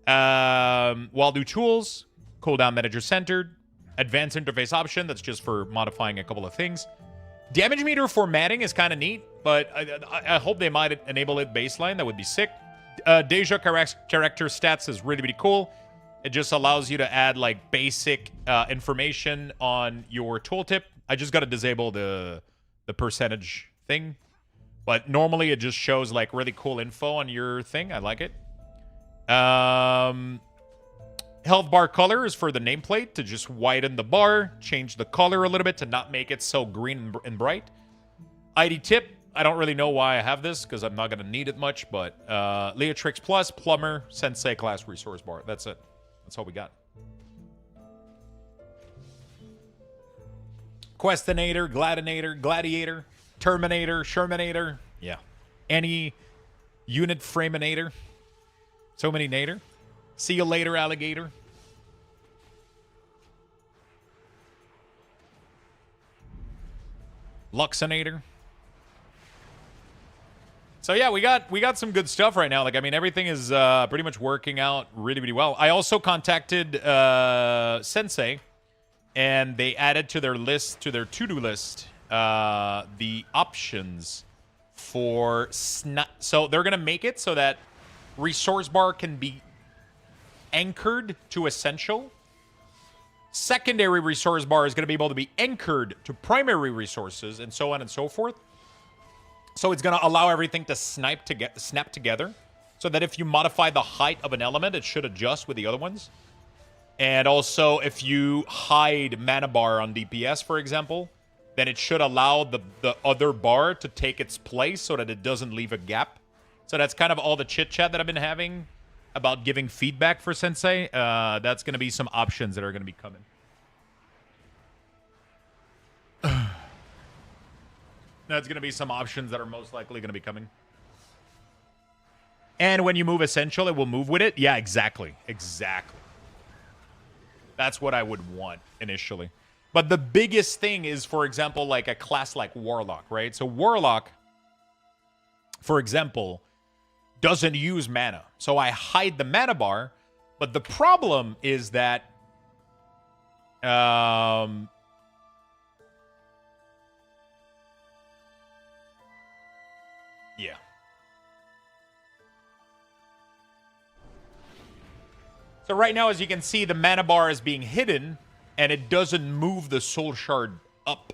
Waldo Tools, Cooldown Manager Centered, Advanced Interface Option, that's just for modifying a couple of things. Damage Meter Formatting is kind of neat, but I hope they might enable it baseline. That would be sick. Deja Character Stats is really, really cool. It just allows you to add, like, basic information on your tooltip. I just got to disable the percentage thing. But normally it just shows, like, really cool info on your thing. I like it. Health bar color is for the nameplate to just widen the bar. Change the color a little bit to not make it so green and bright. ID tip. I don't really know why I have this because I'm not going to need it much. But Leatrix Plus, Plumber, Sensei class resource bar. That's it. That's all we got. Questinator, Gladiator, Terminator, Shermanator. Yeah. Any unit framinator. So many nader. See you later, alligator. Luxinator. So yeah, we got some good stuff right now. Like, I mean, everything is pretty much working out really, really well. I also contacted Sensei, and they added to their list, to their to-do list, the options for so they're gonna make it so that resource bar can be anchored to essential. Secondary resource bar is gonna be able to be anchored to primary resources, and so on and so forth. So it's gonna allow everything to snap together, so that if you modify the height of an element, it should adjust with the other ones. And also, if you hide mana bar on DPS, for example, then it should allow the other bar to take its place so that it doesn't leave a gap. So that's kind of all the chit-chat that I've been having about giving feedback for Sensei. That's going to be some options that are going to be coming. That's going to be some options that are most likely going to be coming. And when you move Essential, it will move with it? Yeah, exactly. Exactly. That's what I would want initially. But the biggest thing is, for example, like a class like Warlock, right? So Warlock, for example, doesn't use mana. So I hide the mana bar, but the problem is that yeah. So right now, as you can see, the mana bar is being hidden, and it doesn't move the soul shard up.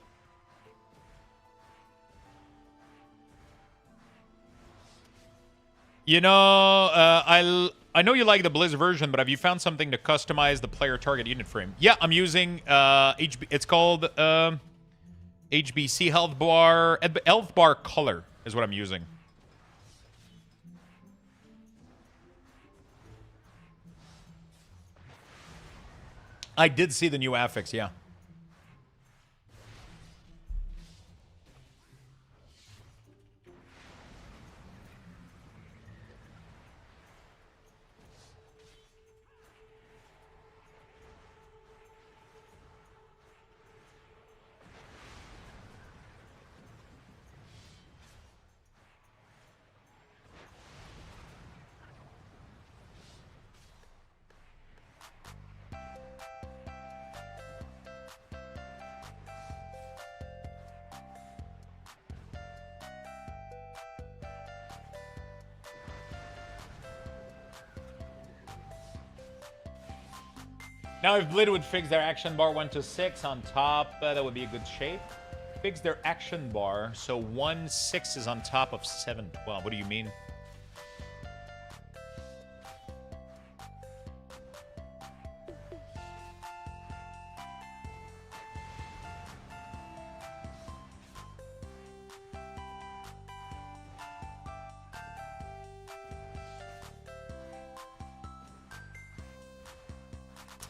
You know, I know you like the Blizz version, but have you found something to customize the player target unit frame? Yeah, I'm using it's called HBC Health Bar Color is what I'm using. I did see the new affix, yeah. Now, if Blid would fix their action bar 1 to 6 on top, that would be a good shape. Fix their action bar so 1 6 is on top of 7 12. What do you mean?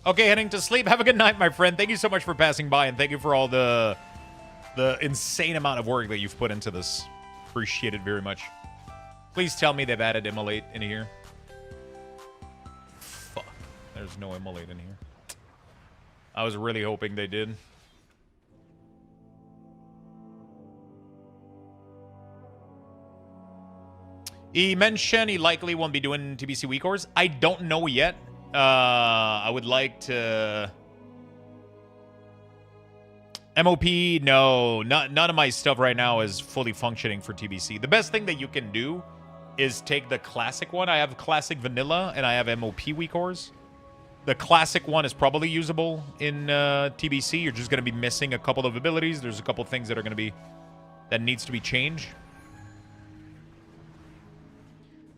Okay, heading to sleep. Have a good night, my friend. Thank you so much for passing by, and thank you for all the insane amount of work that you've put into this. Appreciate it very much. Please tell me they've added Immolate in here. Fuck. There's no Immolate in here. I was really hoping they did. He mentioned he likely won't be doing TBC Weakauras. I don't know yet. I would like to... MOP, no. None of my stuff right now is fully functioning for TBC. The best thing that you can do is take the classic one. I have classic vanilla, and I have MOP Weakauras. The classic one is probably usable in TBC. You're just going to be missing a couple of abilities. There's a couple things that are going to be... that needs to be changed.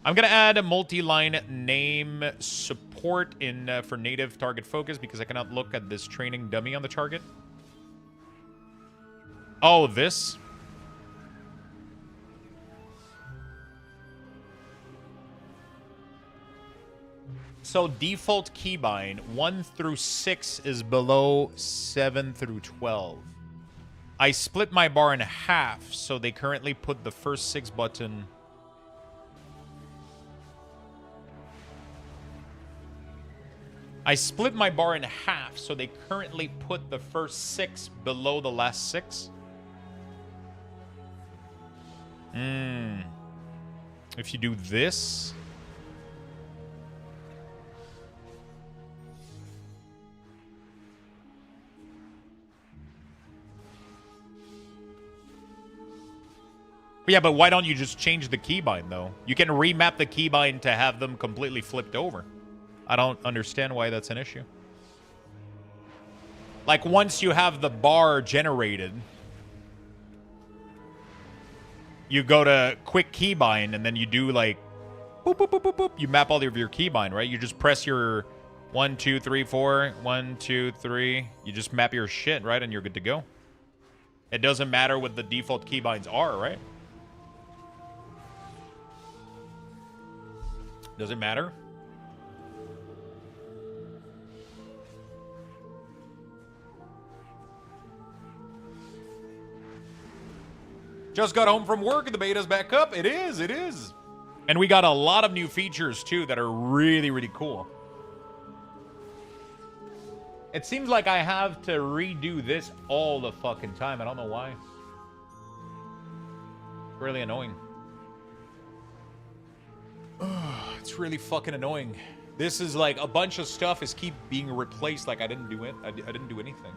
I'm going to add a multi-line name support in for native target focus because I cannot look at this training dummy on the target. Oh, this? So default keybind 1 through 6 is below 7 through 12. I split my bar in half, so they currently put the first 6 button... I split my bar in half, so they currently put the first 6 below the last 6. If you do this... Yeah, but why don't you just change the keybind, though? You can remap the keybind to have them completely flipped over. I don't understand why that's an issue. Like, once you have the bar generated, you go to quick keybind, and then you do, like, boop, boop, boop, boop, boop. You map all of your keybind, right? You just press your 1, 2, 3, 4, 1, 2, 3. You just map your shit, right? And you're good to go. It doesn't matter what the default keybinds are, right? Does it matter? Just got home from work and the beta's back up. It is, it is. And we got a lot of new features, too, that are really, really cool. It seems like I have to redo this all the fucking time. I don't know why. Really annoying. It's really fucking annoying. This is like a bunch of stuff is keep being replaced like I didn't do it. I didn't do anything.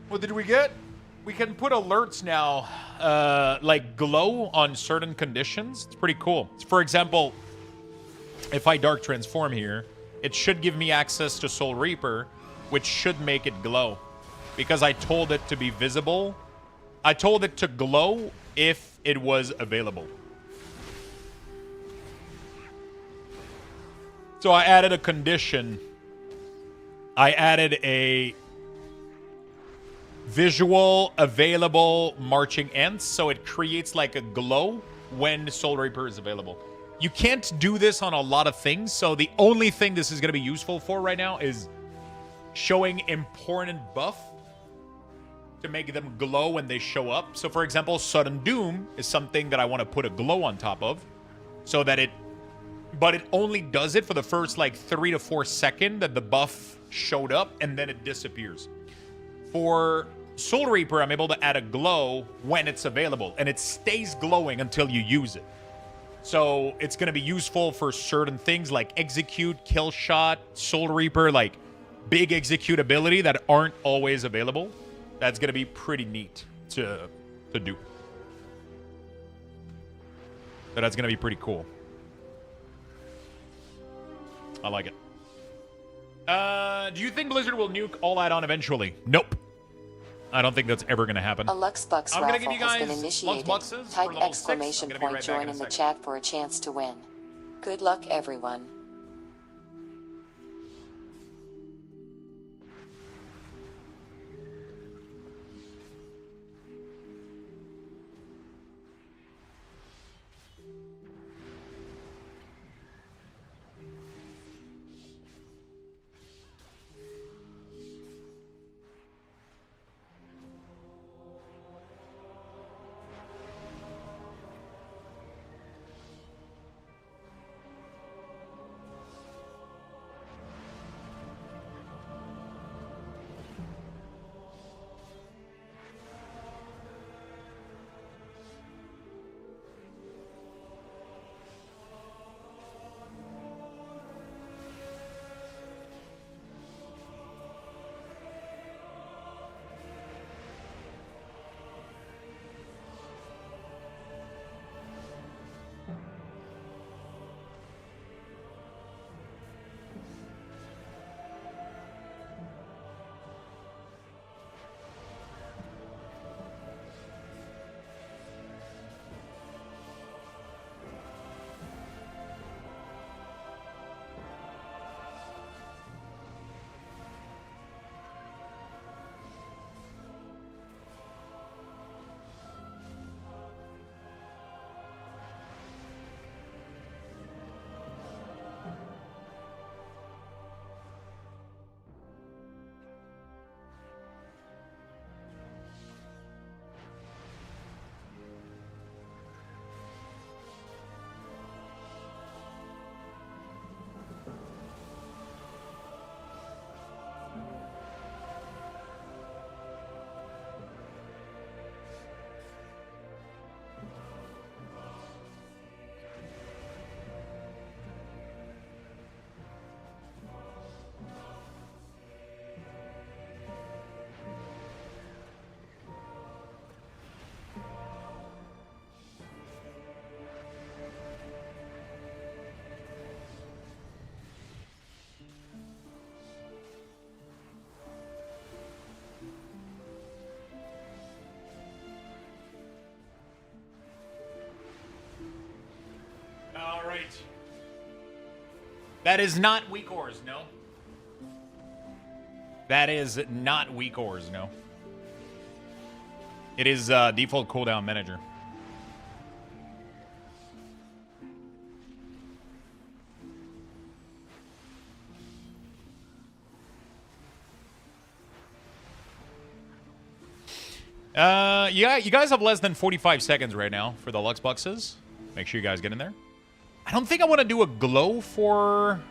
What did we get? We can put alerts now, like glow on certain conditions. It's pretty cool. For example, if I dark transform here, it should give me access to Soul Reaper, which should make it glow. Because I told it to be visible. I told it to glow if it was available. So I added a condition. I added a visual available marching ants, so it creates like a glow when Soul Reaper is available. You can't do this on a lot of things, so the only thing this is going to be useful for right now is showing important buff to make them glow when they show up. So for example, Sudden Doom is something that I want to put a glow on top of so that it only does it for the first like 3 to 4 seconds that the buff showed up, and then it disappears. For Soul Reaper, I'm able to add a glow when it's available, and it stays glowing until you use it. So it's going to be useful for certain things like execute, kill shot, Soul Reaper, like big executability that aren't always available. That's going to be pretty neat to do. So that's going to be pretty cool. I like it. Do you think Blizzard will nuke all add-on eventually? Nope. I don't think that's ever going to happen. A Luxthos I'm gonna raffle give you has guys been initiated. Luxboxes for Type level 6. exclamation I'm gonna be point right back join in a in the second. chat for a chance to win. Good luck, everyone. All right. That is not Weakauras, no. That is not Weakauras, no. It is default cooldown manager. Yeah, you guys have less than 45 seconds right now for the Lux boxes. Make sure you guys get in there. I don't think I want to do a glow for...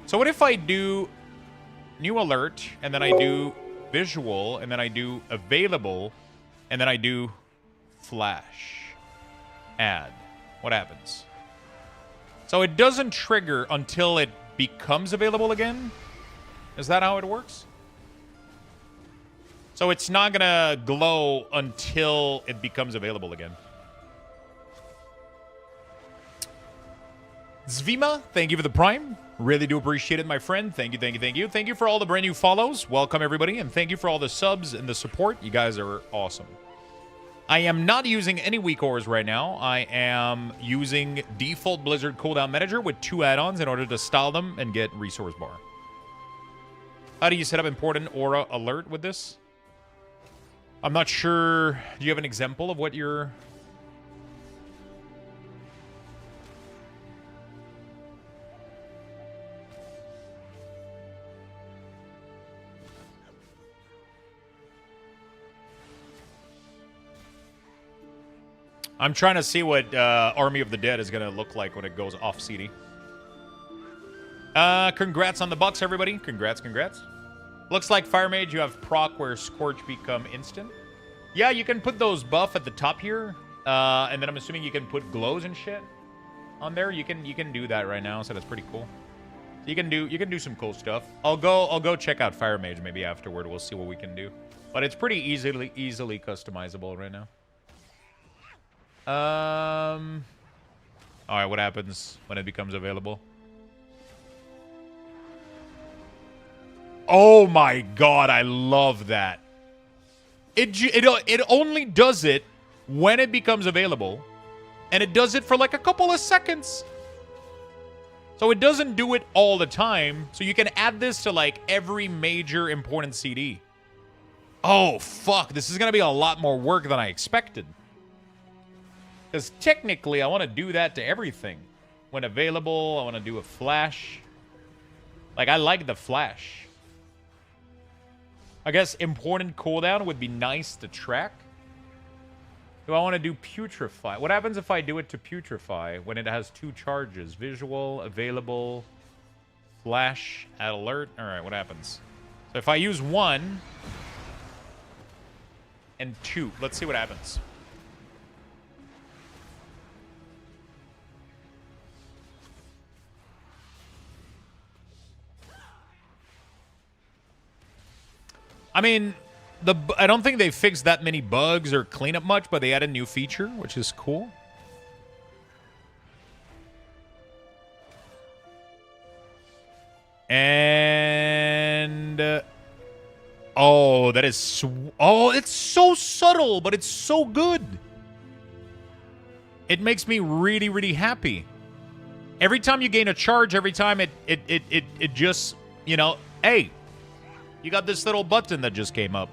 So what if I do new alert, and then I do visual, and then I do available, and then I do flash add? What happens? So it doesn't trigger until it becomes available again? Is that how it works? So it's not gonna glow until it becomes available again. Zvima, thank you for the Prime. Really do appreciate it, my friend. Thank you, thank you, thank you. Thank you for all the brand new follows. Welcome, everybody. And thank you for all the subs and the support. You guys are awesome. I am not using any Weakauras right now. I am using default Blizzard cooldown manager with 2 add-ons in order to style them and get resource bar. How do you set up important aura alert with this? I'm not sure. Do you have an example of what you're... I'm trying to see what Army of the Dead is going to look like when it goes off CD. Congrats on the bucks, everybody. Congrats, congrats. Looks like Fire Mage, you have proc where Scorch become instant. Yeah, you can put those buff at the top here. And then I'm assuming you can put glows and shit on there. You can do that right now, so that's pretty cool. You can do some cool stuff. I'll go check out Fire Mage maybe afterward. We'll see what we can do. But it's pretty easily customizable right now. Alright, what happens when it becomes available? Oh my god, I love that. It only does it when it becomes available, and it does it for like a couple of seconds. So it doesn't do it all the time, so you can add this to like every major important CD. Oh fuck, this is gonna be a lot more work than I expected. Because technically, I want to do that to everything. When available, I want to do a flash. Like, I like the flash. I guess important cooldown would be nice to track. Do I want to do putrefy? What happens if I do it to putrefy when it has 2 charges? Visual, available, flash, add alert. All right, what happens? So if I use 1 and 2, let's see what happens. I mean, I don't think they fixed that many bugs or clean up much, but they added a new feature, which is cool. And oh, that is oh, it's so subtle, but it's so good. It makes me really, really happy. Every time you gain a charge, every time it just, you know, hey, you got this little button that just came up.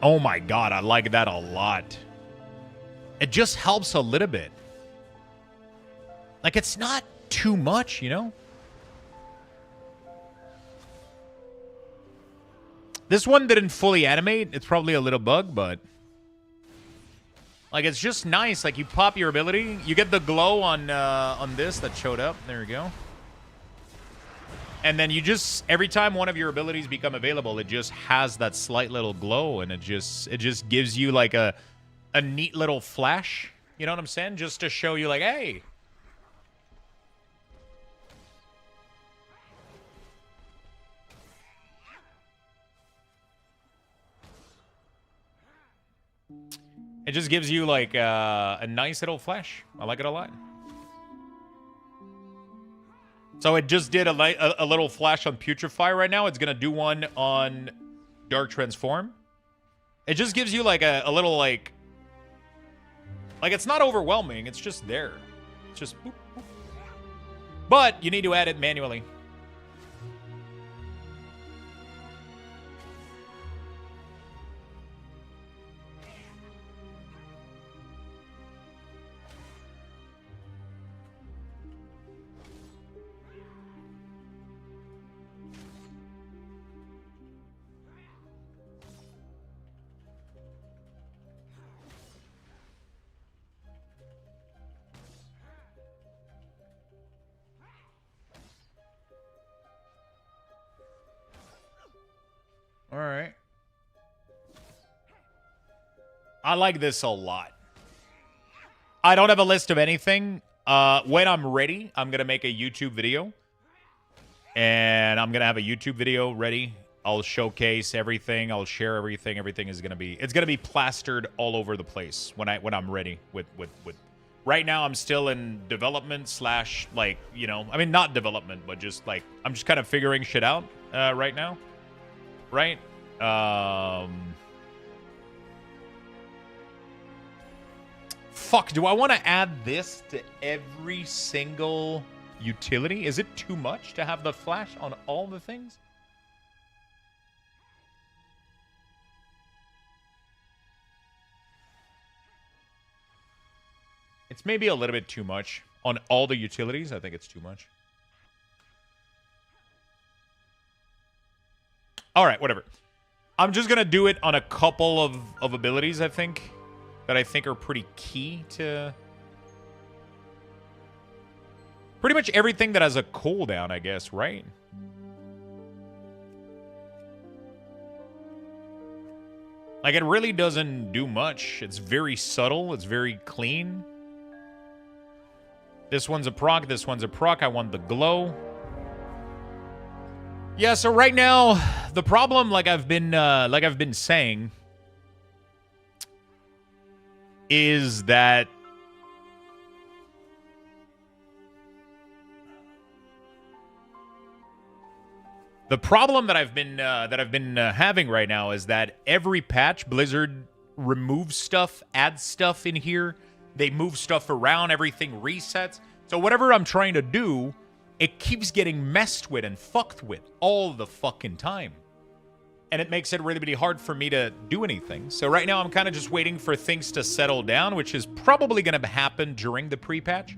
Oh my god, I like that a lot. It just helps a little bit. Like, it's not too much, you know? This one didn't fully animate. It's probably a little bug, but... like, it's just nice. Like, you pop your ability. You get the glow on this that showed up. There we go. And then you just, every time one of your abilities become available, it just has that slight little glow, and it just gives you like a neat little flash. You know what I'm saying? Just to show you like, hey. It just gives you like a nice little flash. I like it a lot. So it just did a little flash on Putrefy right now. It's going to do one on Dark Transform. It just gives you like a little like it's not overwhelming. It's just there. It's just boop, boop. But you need to add it manually. All right. I like this a lot. I don't have a list of anything. When I'm ready, I'm going to make a YouTube video. And I'm going to have a YouTube video ready. I'll showcase everything. I'll share everything. Everything is going to be... It's going to be plastered all over the place when I'm ready with... Right now, I'm still in development slash, like, you know... I mean, not development, but just, like... I'm just kind of figuring shit out right now. Right? Fuck, do I want to add this to every single utility? Is it too much to have the flash on all the things? It's maybe a little bit too much. On all the utilities, I think it's too much. All right, whatever. I'm just going to do it on a couple of abilities, I think, that I think are pretty key to... Pretty much everything that has a cooldown, I guess, right? Like, it really doesn't do much. It's very subtle. It's very clean. This one's a proc. This one's a proc. I want the glow. Yeah, so right now, the problem, like I've been saying, is that the problem that I've been having right now is that every patch, Blizzard removes stuff, adds stuff in here. They move stuff around, everything resets. So whatever I'm trying to do, it keeps getting messed with and fucked with all the fucking time. And it makes it really, really hard for me to do anything. So right now I'm kind of just waiting for things to settle down, which is probably going to happen during the pre-patch.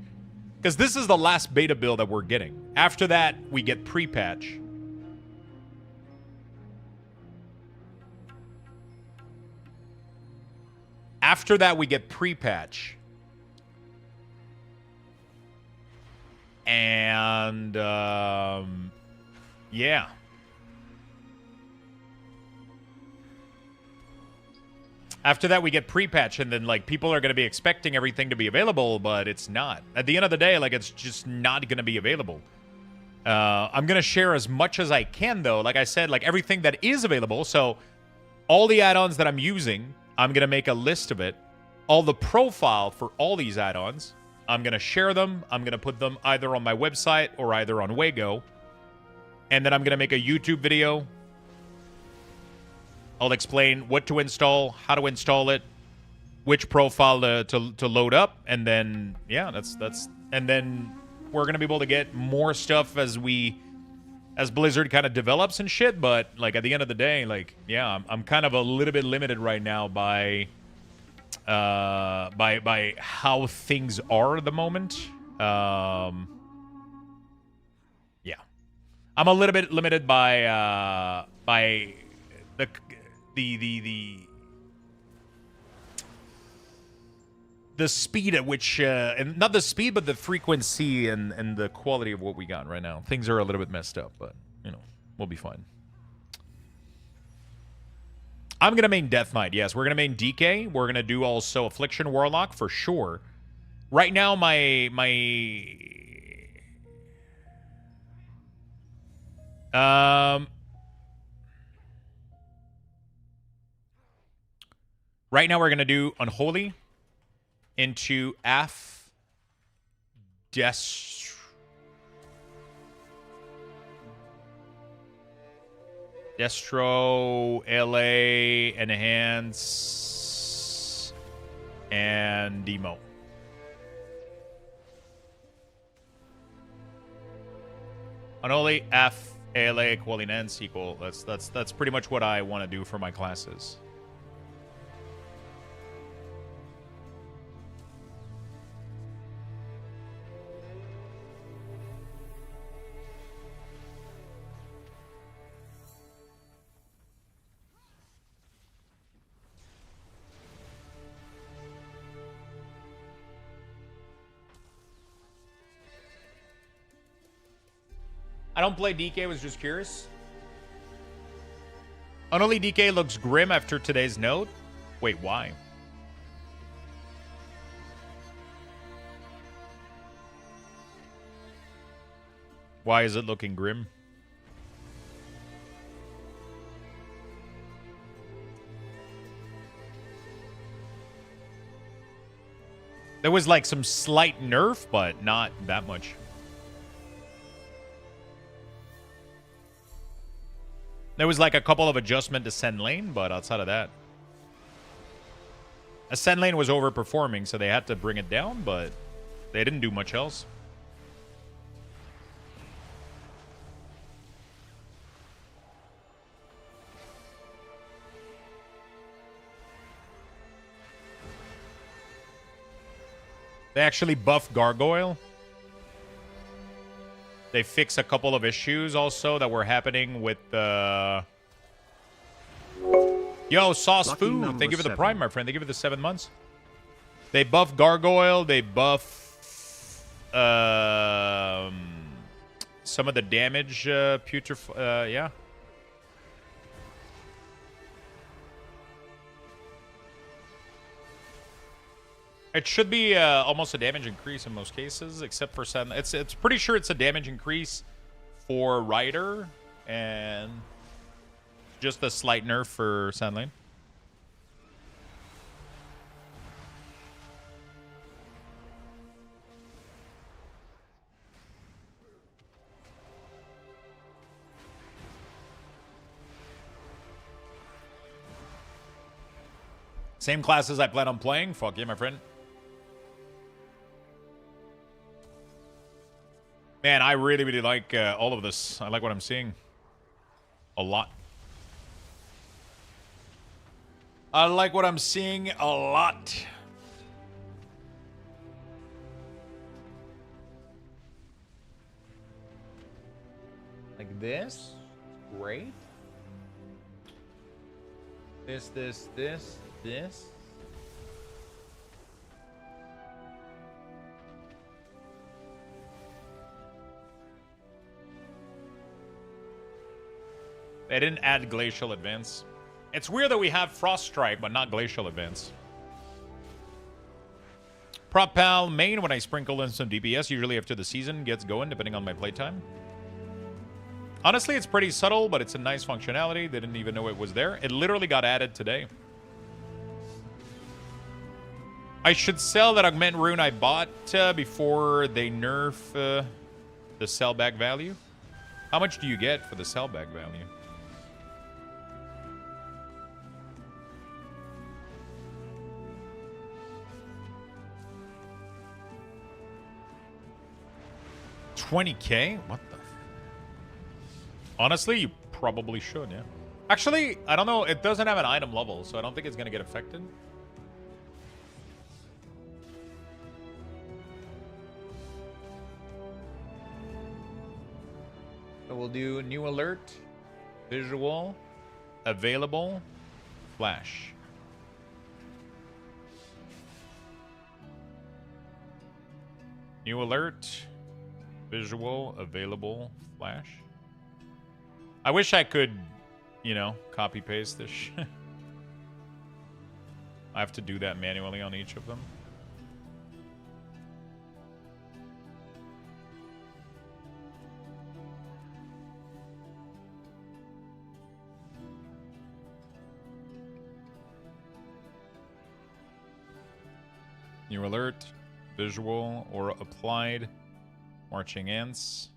Because this is the last beta build that we're getting. After that, we get pre-patch. After that, we get pre-patch. And, yeah. After that, we get pre-patch, and then, like, people are going to be expecting everything to be available, but it's not. At the end of the day, like, it's just not going to be available. I'm going to share as much as I can, though. Like I said, like, everything that is available. So, all the add-ons that I'm using, I'm going to make a list of it. All the profile for all these add-ons, I'm going to share them. I'm going to put them either on my website or either on Wago. And then I'm going to make a YouTube video. I'll explain what to install, how to install it, which profile to load up, and then, yeah, that's and then we're going to be able to get more stuff as Blizzard kind of develops and shit, but, like, at the end of the day, like, yeah, I'm kind of a little bit limited right now by how things are at the moment. Yeah. I'm a little bit limited by the speed at which, and not the speed, but the frequency and the quality of what we got right now. Things are a little bit messed up, but, you know, we'll be fine. I'm going to main Death Knight. Yes, we're going to main DK. We're going to do also Affliction Warlock for sure. Right now, right now, we're going to do Unholy into Destro, LA, Enhance, and Demo. Unholy, F, ALA, equal Enhance, equal. That's pretty much what I want to do for my classes. I don't play DK, was just curious. Unholy DK looks grim after today's note. Wait, why? Why is it looking grim? There was like some slight nerf, but not that much. There was like a couple of adjustments to Ascend Lane, but outside of that. Ascend Lane was overperforming, so they had to bring it down, but they didn't do much else. They actually buffed Gargoyle. They fixed a couple of issues also that were happening with the... Yo, Sauce Lucky Food. number Thank you for the 7. Prime, my friend. Thank you for the 7 months. They buff Gargoyle. They buff some of the damage. Yeah. It should be almost a damage increase in most cases, except for Sand. It's pretty sure it's a damage increase for Rider and just a slight nerf for Sand Lane. Same classes I plan on playing. Fuck yeah, my friend. Man, I really, really like all of this. I like what I'm seeing. A lot. I like what I'm seeing a lot. Like this. Great. This. They didn't add Glacial Advance. It's weird that we have Frost Strike, but not Glacial Advance. Prop Pal main when I sprinkle in some DPS, usually after the season gets going, depending on my playtime. Honestly, it's pretty subtle, but it's a nice functionality. They didn't even know it was there. It literally got added today. I should sell that Augment Rune I bought before they nerf the sellback value. How much do you get for the sellback value? $20K? What the? Honestly, you probably should, yeah. Actually, I don't know. It doesn't have an item level, so I don't think it's going to get affected. So we'll do new alert, visual, available, flash. New alert, visual, available, flash. I wish I could, you know, copy paste this shit. I have to do that manually on each of them. New alert, visual, or applied, marching ants.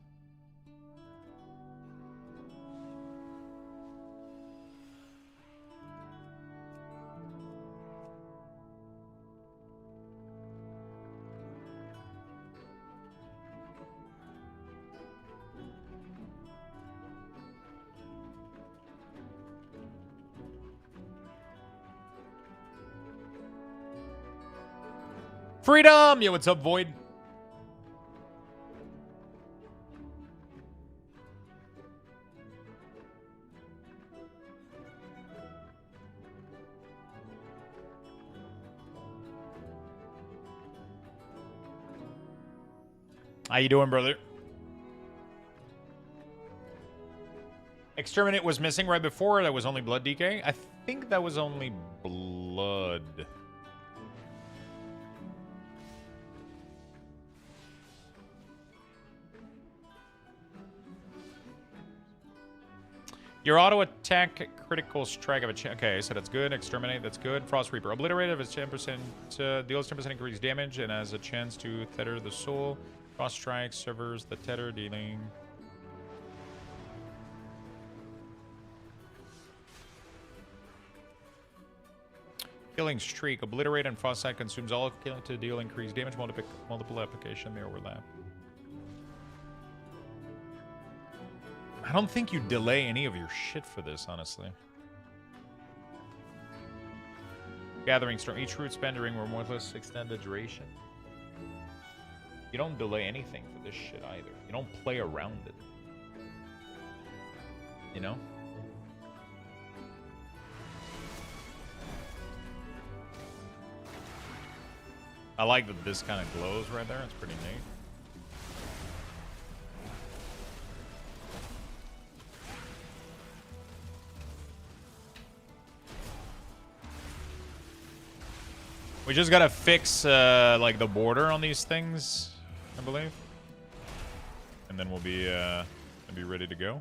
Freedom! Yo, what's up, Void? How you doing, brother? Exterminate was missing right before. That was only blood decay. I think that was only blood. Your auto attack critical strike of a okay, so that's good. Exterminate, that's good. Frost Reaper obliterated is 10%, deals 10% increased damage and has a chance to tether the soul. Frost strike severs the tether, dealing. Killing streak, obliterate and frost sight consumes all of killing to deal increased damage. Multiple application, they overlap. I don't think you delay any of your shit for this, honestly. Gathering Storm. Each root span during Remorseless extended duration. You don't delay anything for this shit either. You don't play around it. You know? I like that this kind of glows right there. It's pretty neat. We just gotta fix like the border on these things, I believe, and then we'll be ready to go.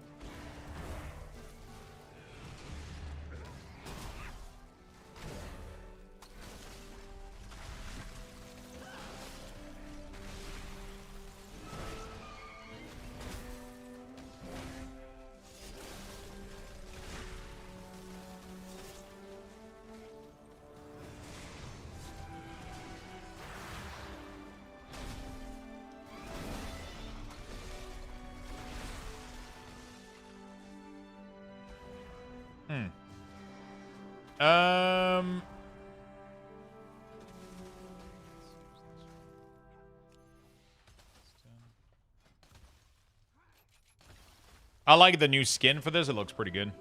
I like the new skin for this. It looks pretty good.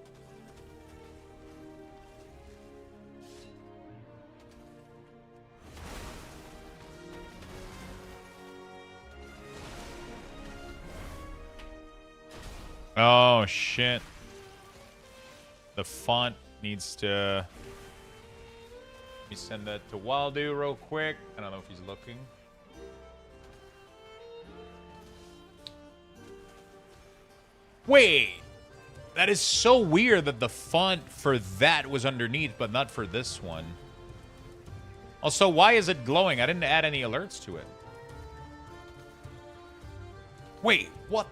Oh, shit. The font needs to... Let me send that to Wildu real quick. I don't know if he's looking. Wait! That is so weird that the font for that was underneath, but not for this one. Also, why is it glowing? I didn't add any alerts to it. Wait, what?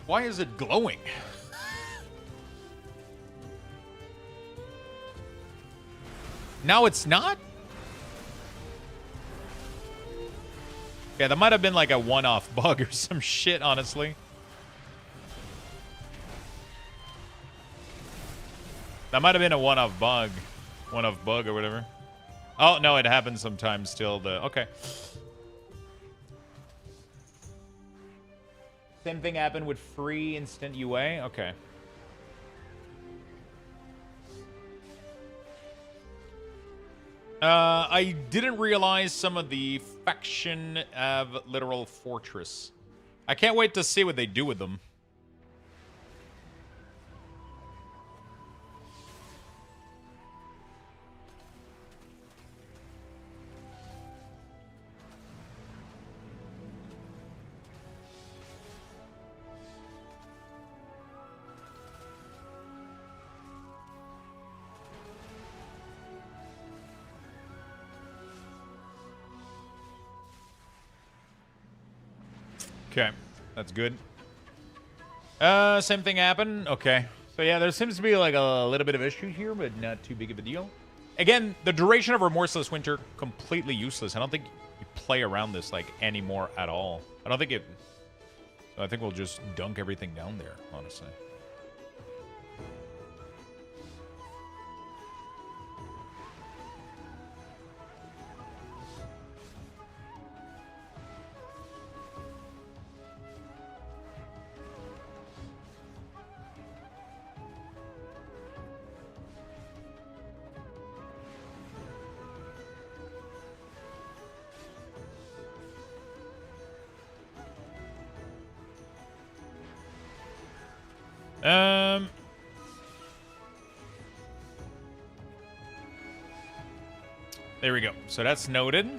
Why is it glowing? Now it's not? Yeah, that might have been like a one-off bug or some shit, honestly. That might have been a one-off bug. One-off bug or whatever. Oh, no, it happens sometimes still. Okay. Same thing happened with free instant UA? Okay. I didn't realize some of the faction have literal fortress. I can't wait to see what they do with them. Okay, that's good. Same thing happened. Okay. So yeah, there seems to be like a little bit of issue here, but not too big of a deal. Again, the duration of Remorseless Winter, completely useless. I don't think you play around this like anymore at all. I don't think it... I think we'll just dunk everything down there, honestly. There we go. So that's noted.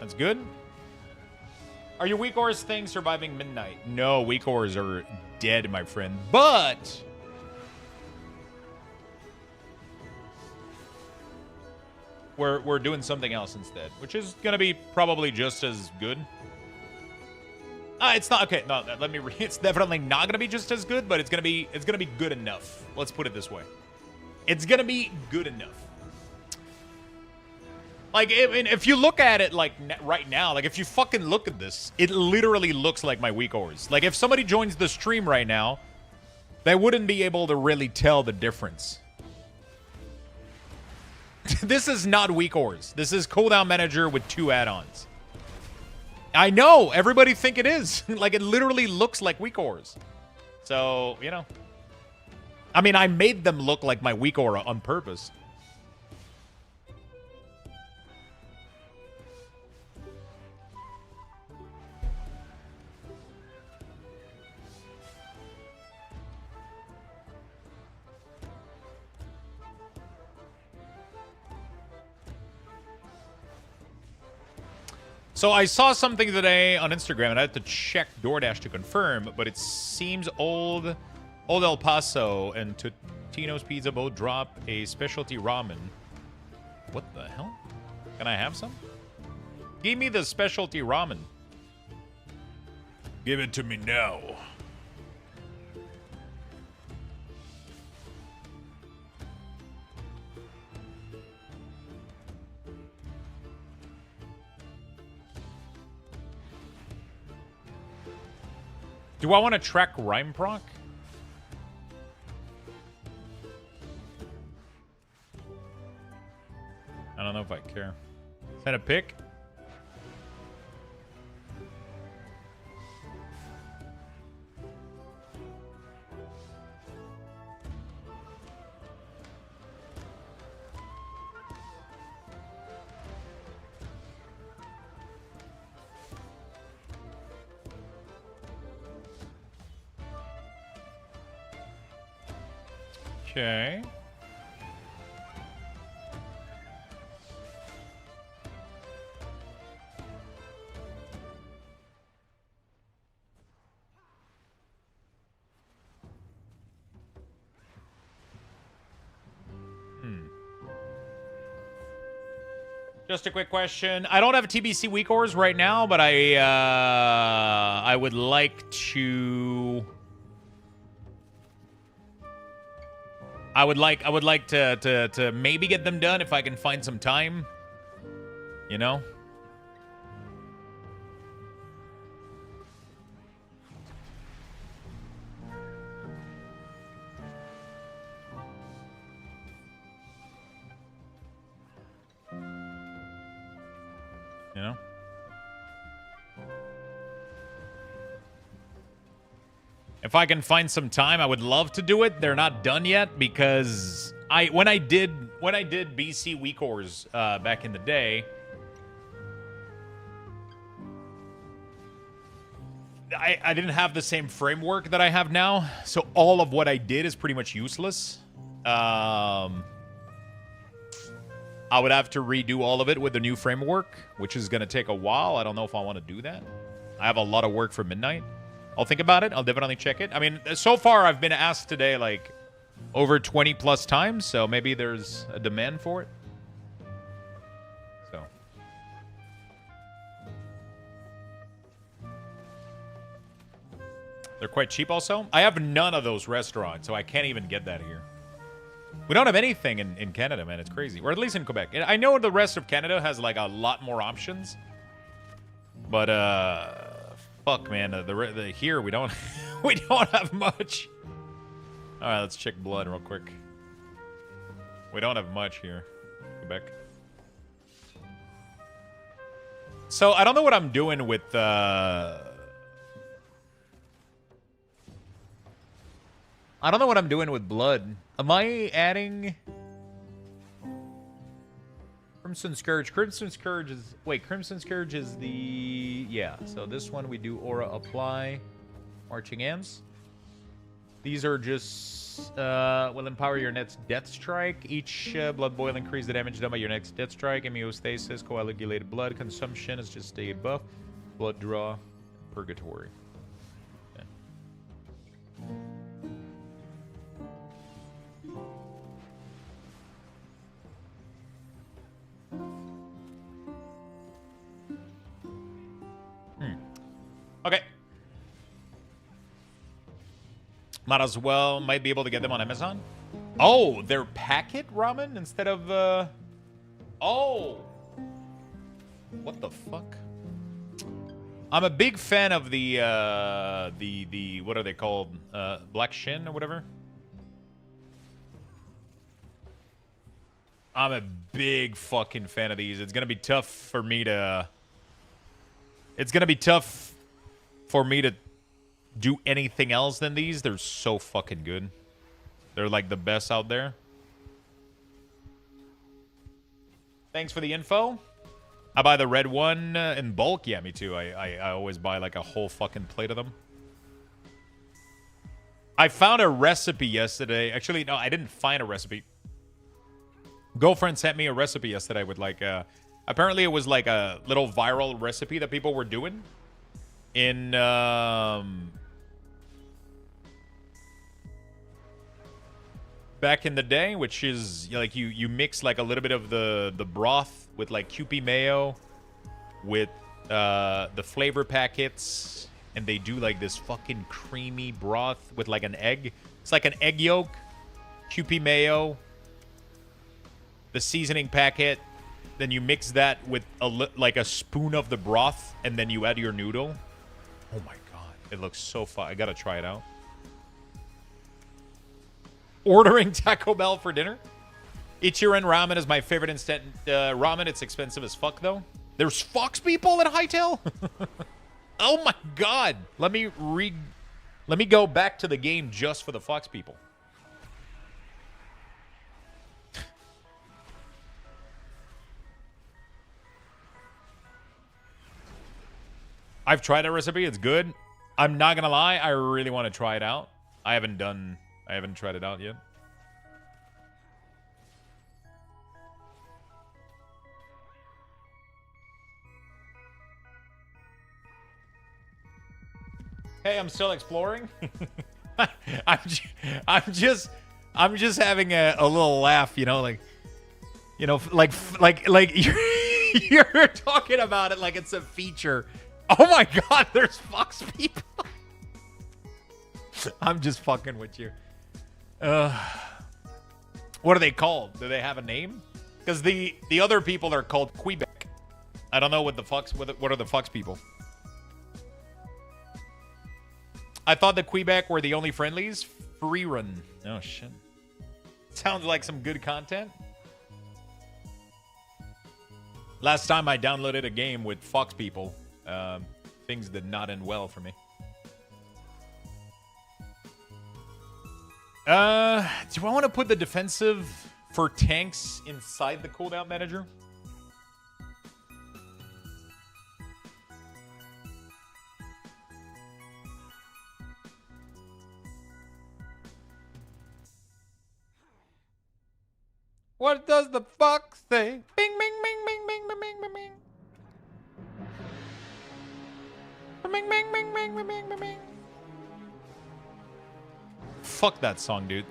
That's good. Are your Weakauras things surviving midnight? No, Weakauras are dead, my friend. But we're doing something else instead, which is gonna be probably just as good. It's not okay. No, let me. It's definitely not gonna be just as good, but it's gonna be good enough. Let's put it this way. It's gonna be good enough. Like, if you look at it, like, right now, like, if you fucking look at this, it literally looks like my Weakauras. Like, if somebody joins the stream right now, they wouldn't be able to really tell the difference. This is not Weakauras. This is Cooldown Manager with 2 add-ons. I know! Everybody think it is. Like, it literally looks like Weakauras. So, you know. I mean, I made them look like my Weakaura on purpose. So I saw something today on Instagram, and I had to check DoorDash to confirm, but it seems Old El Paso and Totino's Pizza both drop a specialty ramen. What the hell? Can I have some? Give me the specialty ramen. Give it to me now. Do I want to track Rhyme Proc? I don't know if I care. Is that a pick? Okay. Just a quick question. I don't have a TBC Weakauras right now, but I would like to. I would like to maybe get them done if I can find some time. You know? You know? If I can find some time, I would love to do it. They're not done yet because when I did BC Weakauras back in the day, I didn't have the same framework that I have now. So all of what I did is pretty much useless. I would have to redo all of it with the new framework, which is going to take a while. I don't know if I want to do that. I have a lot of work for midnight. I'll think about it. I'll definitely check it. I mean, so far I've been asked today like over 20 plus times, so maybe there's a demand for it. So. They're quite cheap also. I have none of those restaurants, so I can't even get that here. We don't have anything in Canada, man. It's crazy. Or at least in Quebec. I know the rest of Canada has like a lot more options. But, fuck, man. Here, we don't we don't have much. All right, let's check blood real quick. We don't have much here, Quebec. So I don't know what I'm doing with. I don't know what I'm doing with blood. Am I adding Crimson Scourge? Crimson Scourge is... Wait, Crimson Scourge is the... Yeah, so this one we do Aura Apply. Marching Ants. These are just will empower your next death strike. Each blood boil increase the damage done by your next death strike. Homeostasis, coagulated blood consumption is just a buff. Blood draw, purgatory. Okay. Okay. Might as well. Might be able to get them on Amazon. Oh, they're packet ramen instead of. Oh. What the fuck? I'm a big fan of the what are they called? Black Shin or whatever. I'm a big fucking fan of these. It's gonna be tough for me to. It's gonna be tough for me to do anything else than these. They're so fucking good. They're like the best out there. Thanks for the info. I buy the red one in bulk. Yeah, me too. I always buy like a whole fucking plate of them. I found a recipe yesterday. Actually, no, I didn't find a recipe. Girlfriend sent me a recipe yesterday with like apparently it was like a little viral recipe that people were doing in back in the day, which is like you mix like a little bit of the broth with like Kewpie mayo with the flavor packets, and they do like this fucking creamy broth with like an egg. It's like an egg yolk, Kewpie mayo, the seasoning packet, then you mix that with like a spoon of the broth, and then you add your noodle. Oh my god, it looks so fun. I gotta try it out. Ordering Taco Bell for dinner. Ichiran ramen is my favorite instant ramen. It's expensive as fuck though. There's fox people at Hightail? Oh my god. Let me go back to the game just for the fox people. I've tried that recipe. It's good. I'm not gonna lie. I really want to try it out. I haven't tried it out yet. Hey, I'm still exploring. I'm just having a little laugh, you know, like you're talking about it like it's a feature. Oh my god, there's fox people. I'm just fucking with you. What are they called? Do they have a name? Because the other people are called Quebec. I don't know what are the fox people. I thought the Quebec were the only friendlies. Free run. Oh shit. Sounds like some good content. Last time I downloaded a game with fox people, things did not end well for me. Do I want to put the defensive for tanks inside the cooldown manager? What does the fox say? Bing, bing, bing, bing, bing, bing, bing, bing, bing. Bing, bing, bing, bing, bing, bing, bing. Fuck that song, dude.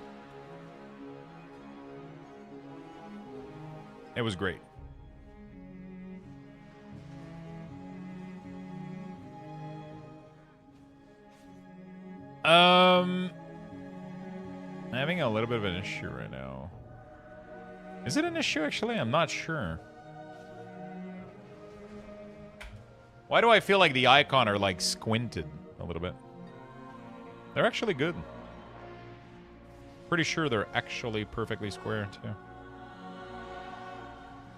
It was great. I'm having a little bit of an issue right now. Is it an issue, actually? I'm not sure. Why do I feel like the icon are, like, squinted a little bit? They're actually good. Pretty sure they're actually perfectly square, too.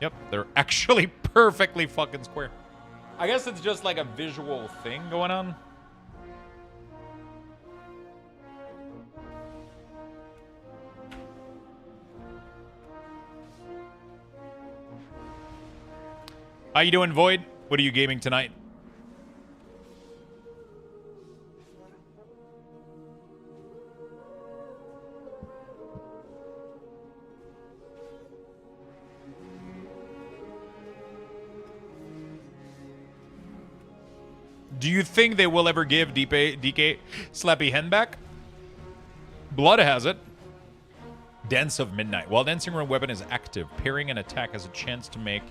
Yep, they're actually perfectly fucking square. I guess it's just, like, a visual thing going on. How you doing, Void? What are you gaming tonight? Do you think they will ever give DK Slappy Hen back? Blood has it. Dance of Midnight. While dancing rune weapon is active, parrying an attack has a chance to make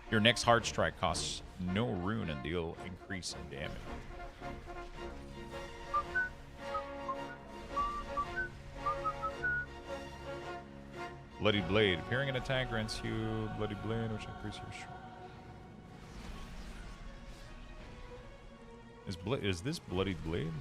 your next hard strike costs no rune and deal increase in damage. Bloody Blade. Parrying an attack grants you Bloody Blade, which increases your strength. Is this Bloody Blade?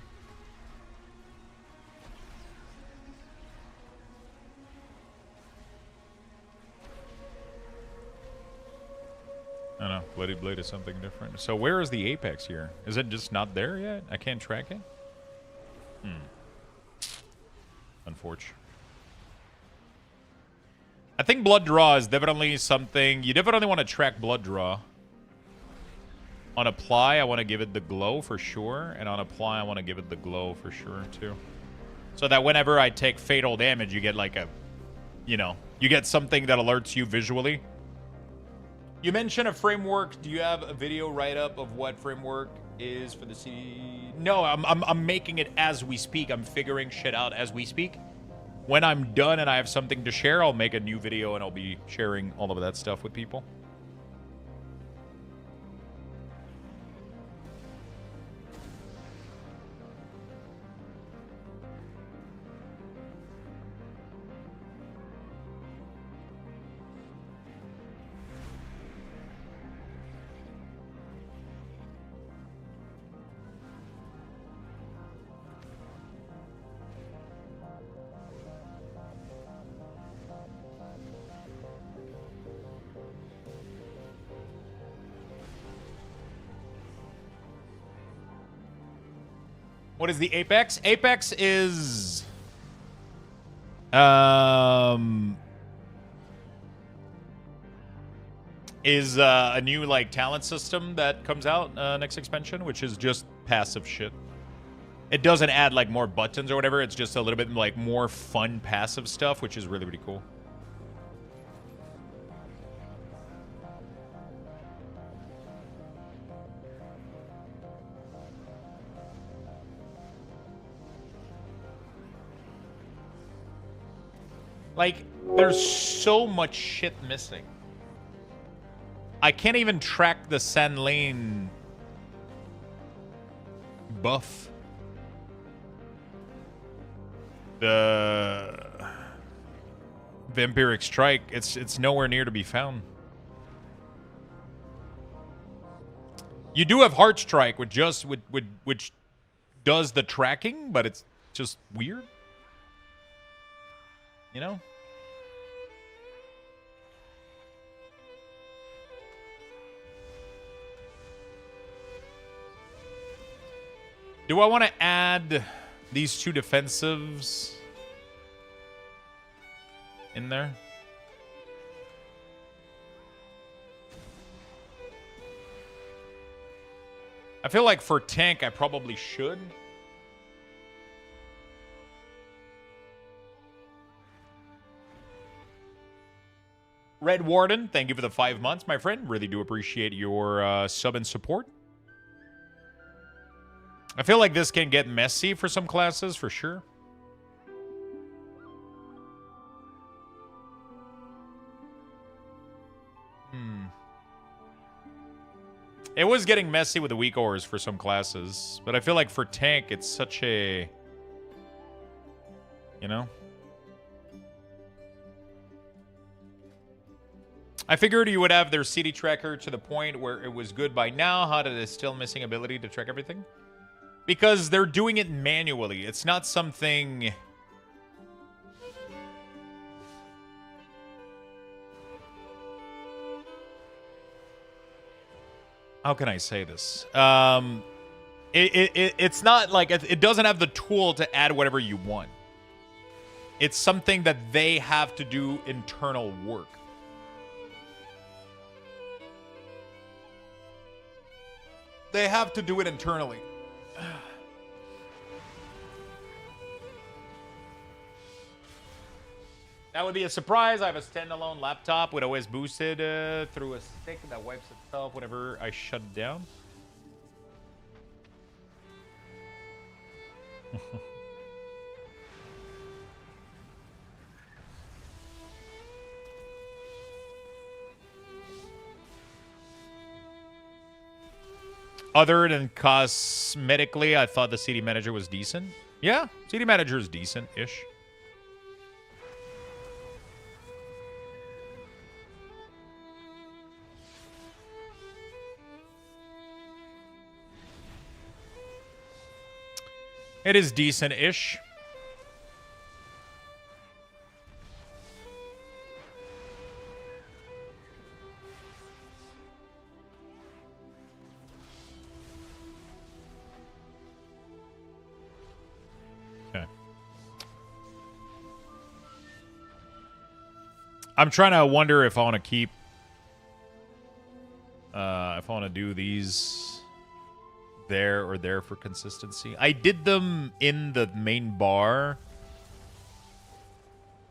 I don't know. Bloody Blade is something different. So where is the apex here? Is it just not there yet? I can't track it? Unfortunate. I think blood draw is definitely something... You definitely want to track blood draw. On apply, I want to give it the glow for sure. And on apply, I want to give it the glow for sure, too. So that whenever I take fatal damage, you get like a... You know, you get something that alerts you visually. You mentioned a framework. Do you have a video write-up of what framework is for the CD? No, I'm making it as we speak. I'm figuring shit out as we speak. When I'm done and I have something to share, I'll make a new video and I'll be sharing all of that stuff with people. What is the Apex? Apex is... a new, like, talent system that comes out next expansion, which is just passive shit. It doesn't add, like, more buttons or whatever. It's just a little bit, like, more fun passive stuff, which is really, really cool. Like, there's so much shit missing. I can't even track the Sand Lane buff. The Vampiric Strike, it's nowhere near to be found. You do have Heart Strike, which does the tracking, but it's just weird. You know? Do I want to add these two defensives in there? I feel like for tank, I probably should. Red Warden, thank you for the 5 months, my friend. Really do appreciate your sub and support. I feel like this can get messy for some classes, for sure. It was getting messy with the Weakauras for some classes, but I feel like for tank, it's such a... You know? I figured you would have their CD tracker to the point where it was good by now. How did it still missing ability to track everything? Because they're doing it manually. It's not something... How can I say this? It's not like... It doesn't have the tool to add whatever you want. It's something that they have to do internal work. They have to do it internally. That would be a surprise. I have a standalone laptop with OS boosted through a stick that wipes itself whenever I shut it down. Other than cosmetically, I thought the city manager was decent. Yeah, city manager is decent-ish. It is decent-ish. Okay. I'm trying to wonder if I want to keep... if I want to do these... there or there for consistency. I did them in the main bar.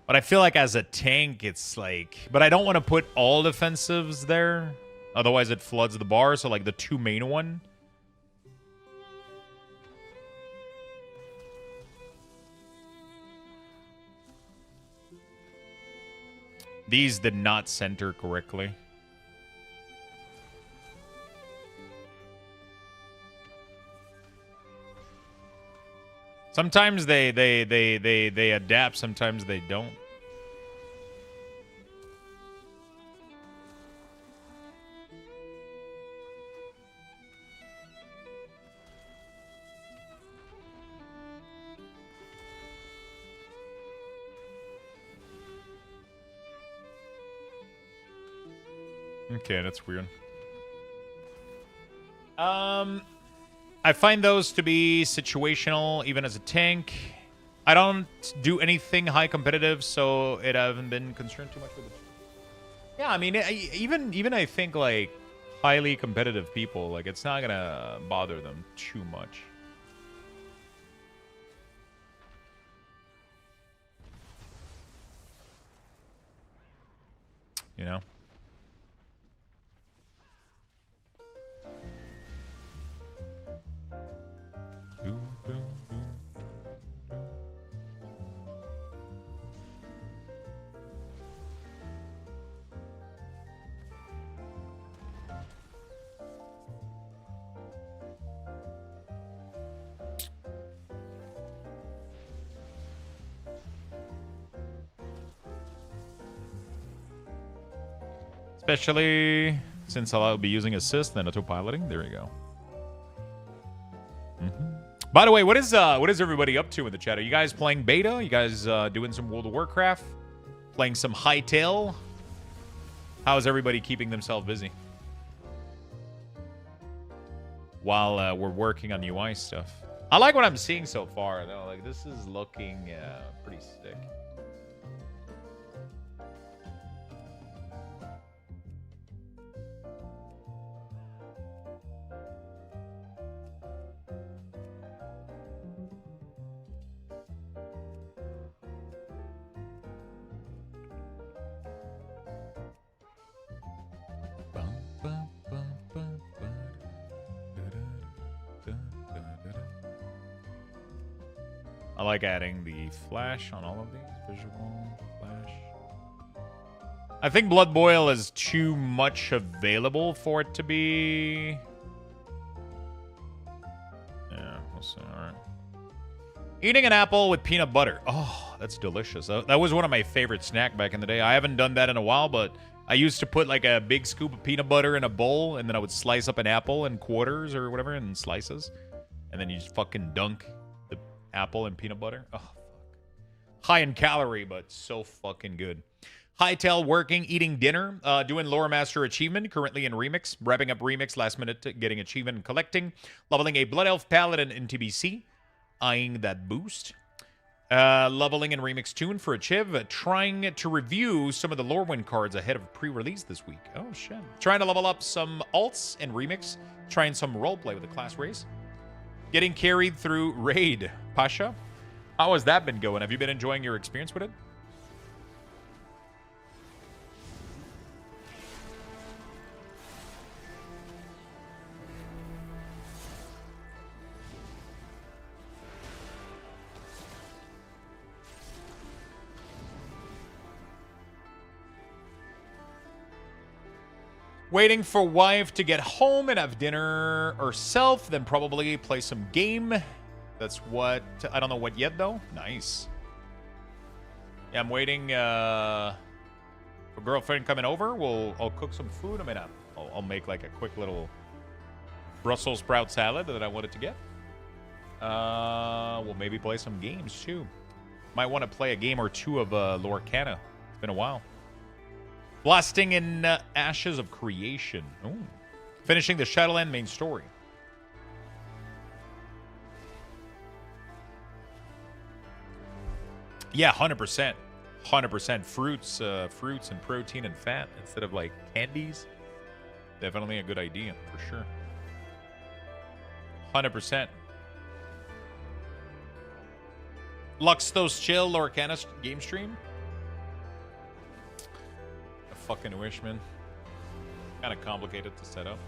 But I feel like as a tank, it's like... But I don't want to put all defensives there. Otherwise, it floods the bar. So, like, the two main one. These did not center correctly. Sometimes they adapt, sometimes they don't. Okay, that's weird. I find those to be situational, even as a tank. I don't do anything high competitive, so it haven't been concerned too much with it. Yeah, I mean, even I think like highly competitive people, like it's not gonna bother them too much. You know? Especially since I'll be using assist and autopiloting. There you go. By the way, what is everybody up to in the chat? Are you guys playing beta? You guys doing some World of Warcraft? Playing some Hytale? How is everybody keeping themselves busy? While we're working on UI stuff. I like what I'm seeing so far, though. Like, this is looking pretty sick. I like adding the flash on all of these. Visual, flash. I think Blood Boil is too much available for it to be... Yeah, we'll see. All right. Eating an apple with peanut butter. Oh, that's delicious. That was one of my favorite snacks back in the day. I haven't done that in a while, but I used to put like a big scoop of peanut butter in a bowl, and then I would slice up an apple in quarters or whatever, in slices. And then you just fucking dunk the apple and peanut butter. Oh, fuck. High in calorie, but so fucking good. Hytale working, eating dinner, doing Lore Master achievement, currently in Remix. Wrapping up Remix last minute, getting achievement and collecting. Leveling a Blood Elf Paladin in TBC. Eyeing that boost. Leveling in Remix Tune for a Chiv. Trying to review some of the Lorewyn cards ahead of pre-release this week. Oh, shit. Trying to level up some alts in Remix. Trying some roleplay with the class race. Getting carried through Raid. Pasha, how has that been going? Have you been enjoying your experience with it? Waiting for wife to get home and have dinner herself, then probably play some game. That's what... I don't know what yet, though. Nice. Yeah, I'm waiting for girlfriend coming over. I'll cook some food. I mean, I'll make like a quick little Brussels sprout salad that I wanted to get. We'll maybe play some games, too. Might want to play a game or two of Lorcana. It's been a while. Blasting in Ashes of Creation. Ooh. Finishing the Shadowland main story. Yeah, 100%. 100% fruits and protein and fat instead of like candies. Definitely a good idea for sure. 100%. Luxthos chill Lorcana game stream. I fucking wish, man. Kind of complicated to set up.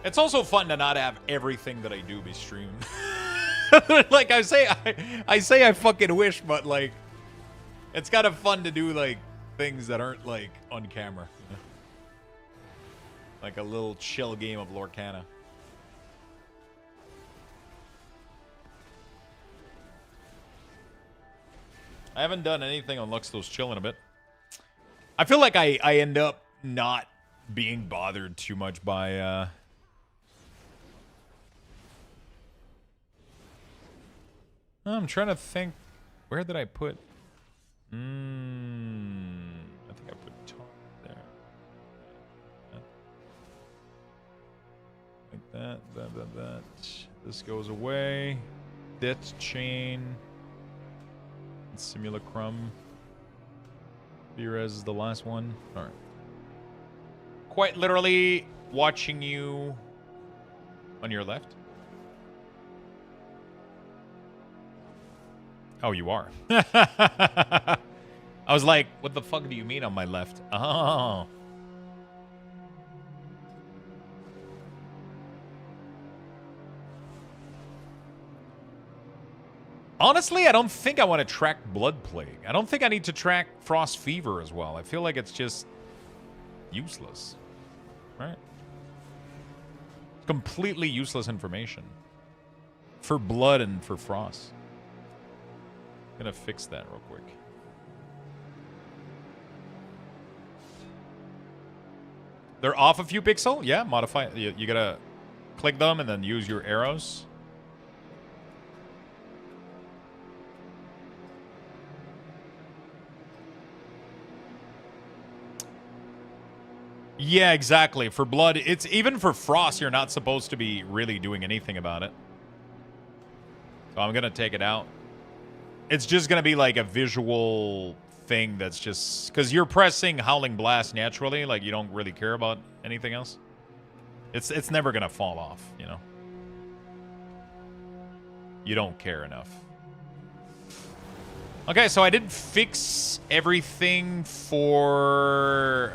It's also fun to not have everything that I do be streamed. Like I say I fucking wish, but like it's kind of fun to do like things that aren't like on camera. You know? Like a little chill game of Lorcana. I haven't done anything on Luxthos chill in a bit. I feel like I end up not being bothered too much by I'm trying to think. Where did I put? I think I put top there. Like that. This goes away. Death chain. Simulacrum. Virez is the last one. Alright. Quite literally watching you on your left. Oh, you are. I was like, what the fuck do you mean on my left? Oh. Honestly, I don't think I want to track Blood Plague. I don't think I need to track Frost Fever as well. I feel like it's just useless. Right? Completely useless information. For Blood and for Frost. I'm gonna fix that real quick. They're off a few pixel? Yeah, modify. You gotta click them and then use your arrows. Yeah, exactly. For Blood, it's even for Frost, you're not supposed to be really doing anything about it. So I'm gonna take it out. It's just going to be like a visual thing that's just... Because you're pressing Howling Blast naturally. Like, you don't really care about anything else. It's never going to fall off, you know? You don't care enough. Okay, so I did fix everything for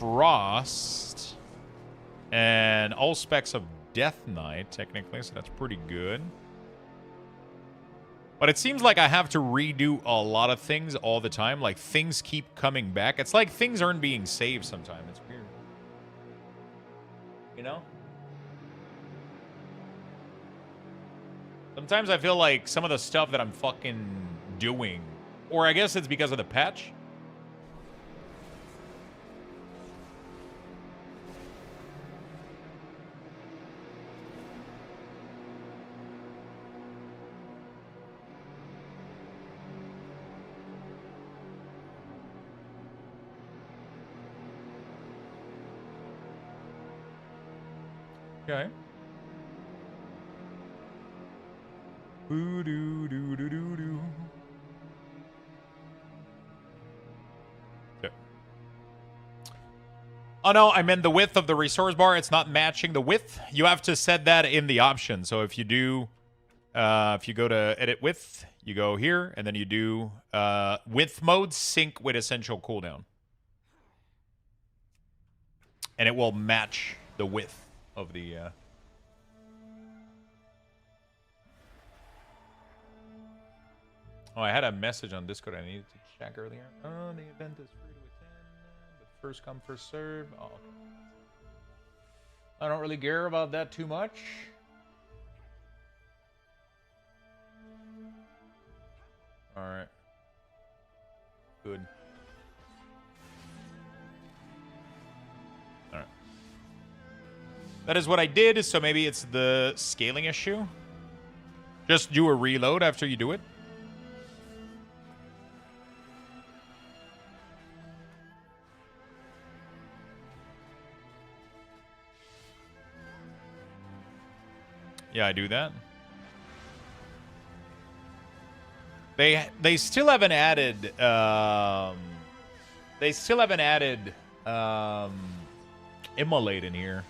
Frost. And all specs of Death Knight, technically. So that's pretty good. But it seems like I have to redo a lot of things all the time. Like, things keep coming back. It's like things aren't being saved sometimes. It's weird. You know? Sometimes I feel like some of the stuff that I'm fucking doing... Or I guess it's because of the patch. Okay. Boo-doo-doo-doo-doo-doo. Okay. Oh no, I meant the width of the resource bar. It's not matching the width. You have to set that in the option. So if you do, if you go to edit width, you go here, and then you do width mode sync with essential cooldown. And it will match the width of the... Oh, I had a message on Discord I needed to check earlier. Oh, the event is free to attend, but first come, first serve. Oh, okay. I don't really care about that too much. All right. Good. All right. That is what I did, so maybe it's the scaling issue. Just do a reload after you do it. Yeah, I do that. They still haven't added immolate in here.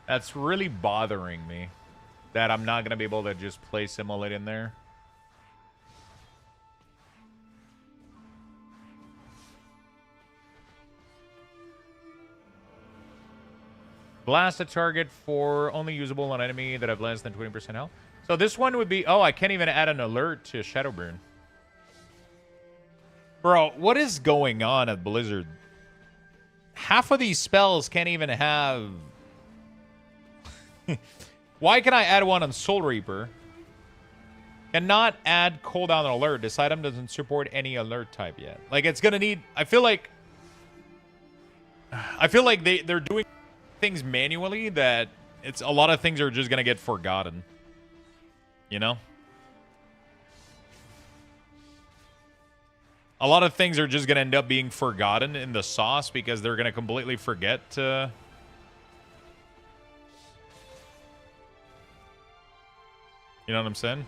That's really bothering me. That I'm not going to be able to just place immolate in there. Blast a target for only usable on enemy that have less than 20% health. So this one would be... Oh, I can't even add an alert to Shadowburn. Bro, what is going on at Blizzard? Half of these spells can't even have... Why can I add one on Soul Reaper? Cannot add cooldown alert. This item doesn't support any alert type yet. Like, it's gonna need... I feel like they're doing things manually that it's a lot of things are just gonna get forgotten. You know? A lot of things are just gonna end up being forgotten in the sauce because they're gonna completely forget to... You know what I'm saying?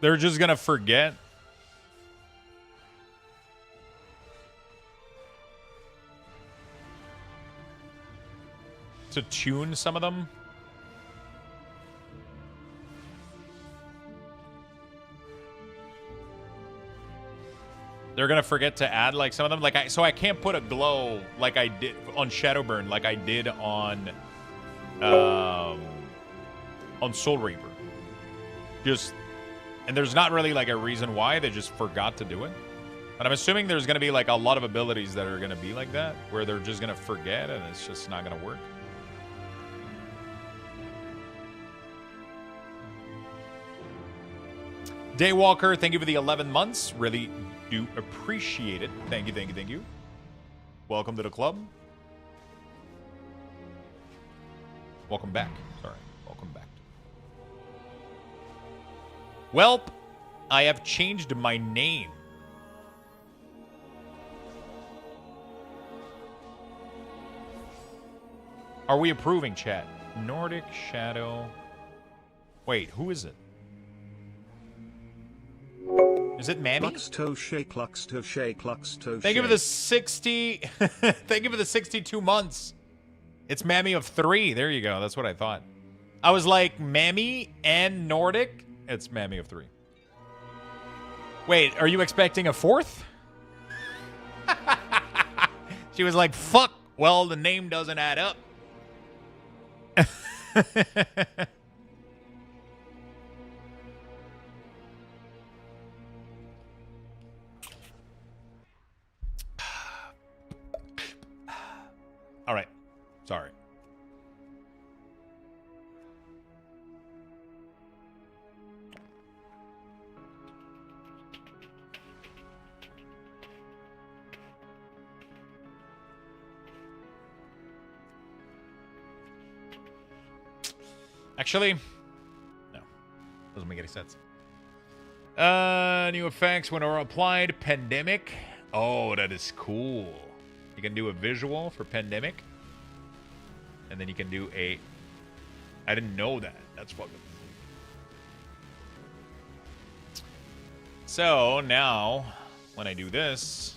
They're just gonna forget. To tune some of them. They're gonna forget to add like some of them. Like so I can't put a glow like I did on Shadowburn, like I did on Soul Reaper. Just, and there's not really like a reason why. They just forgot to do it. But I'm assuming there's gonna be like a lot of abilities that are gonna be like that, where they're just gonna forget and it's just not gonna work. Daywalker, thank you for the 11 months. Really do appreciate it. Thank you, thank you, thank you. Welcome to the club. Welcome back. Sorry. Welcome back. Welp, I have changed my name. Are we approving, chat? Nordic Shadow. Wait, who is it? Is it Mammy? Luxthos shake, Luxthos shake, Luxthos Thank you for the 60. Thank you for the 62 months. It's Mammy of 3. There you go. That's what I thought. I was like, Mammy and Nordic? It's Mammy of 3. Wait, are you expecting a 4th? She was like, fuck. Well, the name doesn't add up. All right. Sorry. Actually, no. Doesn't make any sense. New effects when are applied. Pandemic. Oh, that is cool. You can do a visual for Pandemic. And then you can do a... I didn't know that. That's fucking... So, now, when I do this,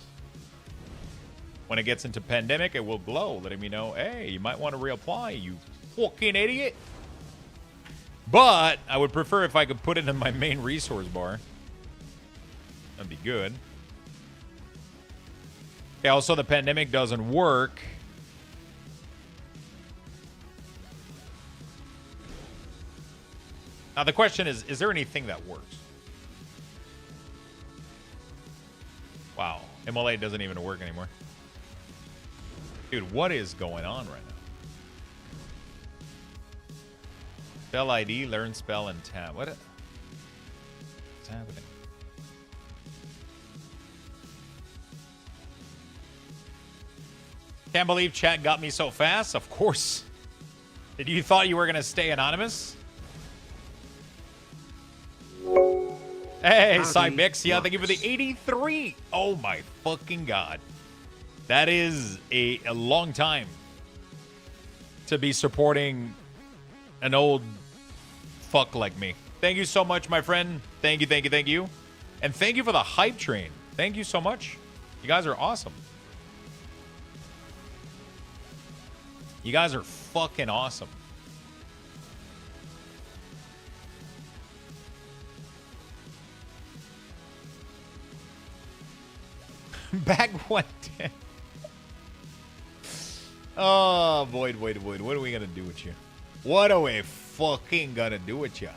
when it gets into Pandemic, it will glow, letting me know, hey, you might want to reapply, you fucking idiot. But I would prefer if I could put it in my main resource bar. That'd be good. Okay, also the pandemic doesn't work. Now the question is there anything that works? Wow, MLA doesn't even work anymore. Dude, what is going on right now? Spell ID, learn spell, and tab. What's happening? Can't believe chat got me so fast. Of course. Did you thought you were gonna stay anonymous? Hey, Cybix, yeah, thank you for the 83. Oh my fucking god. That is a long time to be supporting an old fuck like me. Thank you so much, my friend. Thank you, thank you, thank you. And thank you for the hype train. Thank you so much. You guys are awesome. You guys are fucking awesome. Back when... Oh, Void. What are we gonna do with you? What are we fucking gonna do with you?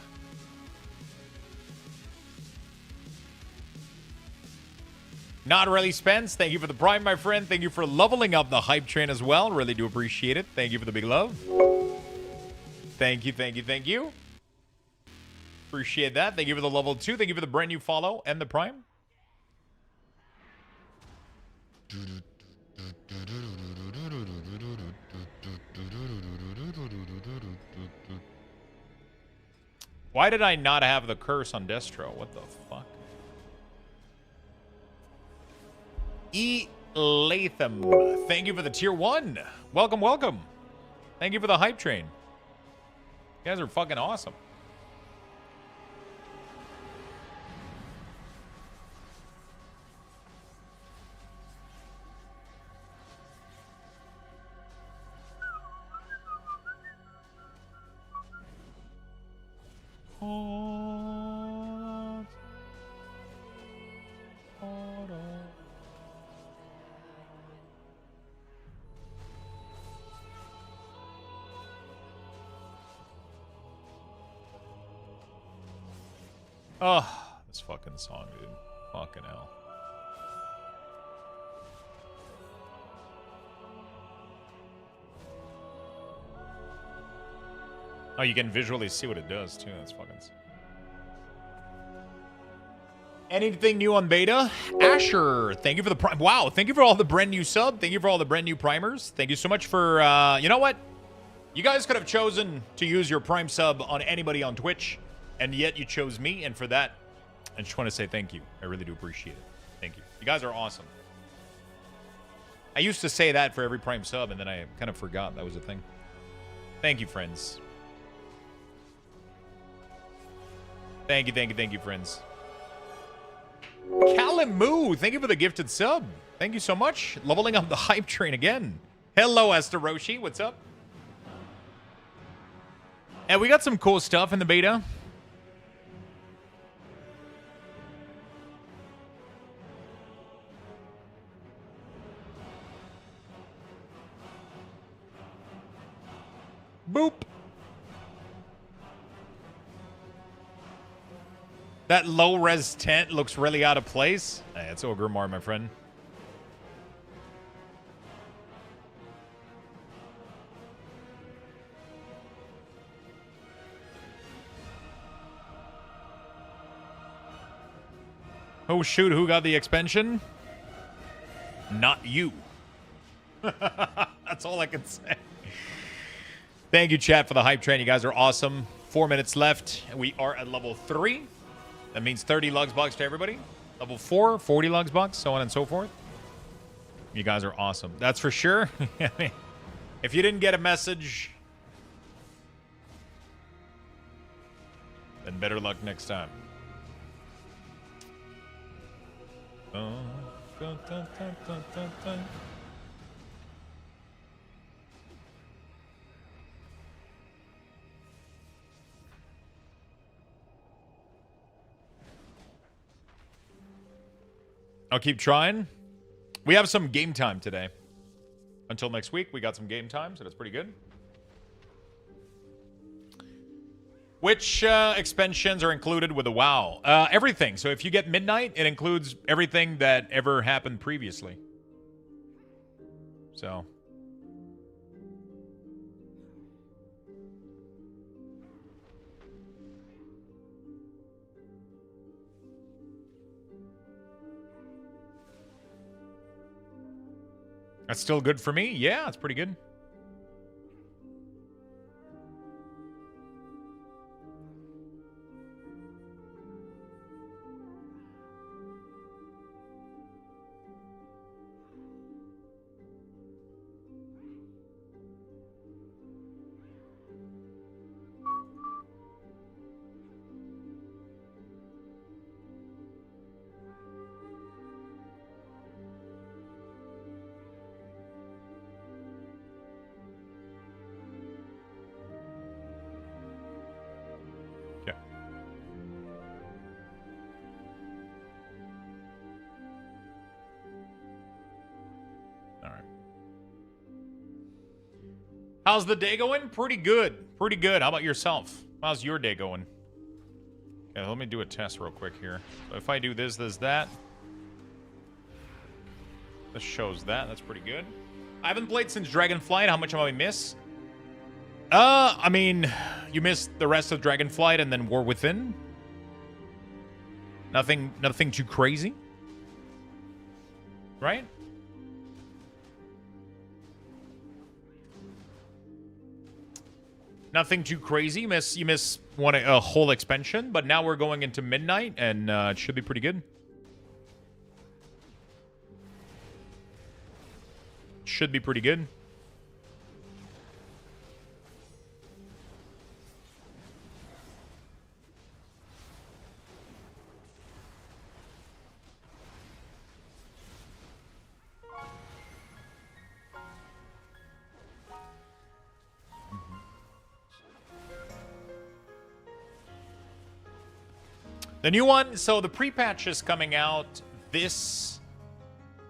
Not really, Spence. Thank you for the prime, my friend. Thank you for leveling up the hype train as well. Really do appreciate it. Thank you for the big love. Thank you, thank you, thank you. Appreciate that. Thank you for the level 2. Thank you for the brand new follow and the prime. Why did I not have the curse on Destro? What the fuck? E. Latham, thank you for the tier 1. Welcome, welcome. Thank you for the hype train. You guys are fucking awesome. Oh, this fucking song, dude. Fucking hell. Oh, you can visually see what it does, too. That's fucking... Anything new on beta? Asher, thank you for the prime. Wow, thank you for all the brand new sub. Thank you for all the brand new primers. Thank you so much for, you know what? You guys could have chosen to use your prime sub on anybody on Twitch, and yet you chose me, and for that, I just want to say thank you. I really do appreciate it. Thank you. You guys are awesome. I used to say that for every prime sub, and then I kind of forgot that was a thing. Thank you, friends. Thank you, friends. Kalamu, thank you for the gifted sub. Thank you so much. Leveling up the hype train again. Hello, Esther Roshi. What's up? And we got some cool stuff in the beta. Boop. That low-res tent looks really out of place. Hey, it's Ogrimmar, my friend. Oh, shoot. Who got the expansion? Not you. That's all I can say. Thank you, chat, for the hype train. You guys are awesome. 4 minutes left. We are at level 3. That means 30 lugs box to everybody. Level 4, 40 lugs box, so on and so forth. You guys are awesome. That's for sure. If you didn't get a message, then better luck next time. I'll keep trying. We have some game time today. Until next week, we got some game time, so that's pretty good. Which expansions are included with the WoW? Everything. So if you get Midnight, it includes everything that ever happened previously. So. That's still good for me? Yeah, it's pretty good. How's the day going? Pretty good. Pretty good. How about yourself? How's your day going? Okay, let me do a test real quick here. So if I do this, that. This shows that. That's pretty good. I haven't played since Dragonflight. How much am I miss? I mean, you missed the rest of Dragonflight and then War Within. Nothing too crazy. Right? Nothing too crazy. You miss a whole expansion, but now we're going into Midnight, and it should be pretty good. Should be pretty good. The new one, so the pre-patch is coming out this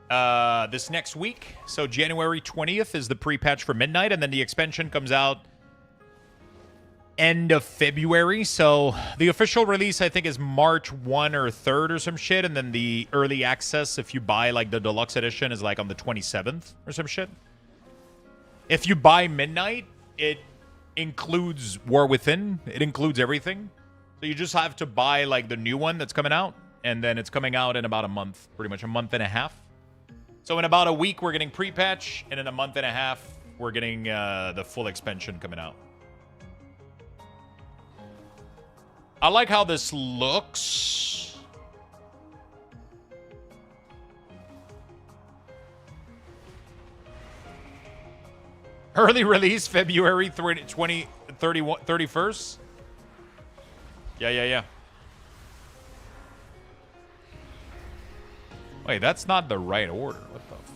next week. So January 20th is the pre-patch for Midnight, and then the expansion comes out end of February. So the official release, I think, is March 1 or 3rd or some shit, and then the early access, if you buy like the deluxe edition, is like on the 27th or some shit. If you buy Midnight, it includes War Within. It includes everything. So you just have to buy, like, the new one that's coming out, and then it's coming out in about a month, pretty much a month and a half. So in about a week, we're getting pre-patch, and in a month and a half, we're getting the full expansion coming out. I like how this looks. Early release, February 31st. Yeah. Wait, that's not the right order. What the f...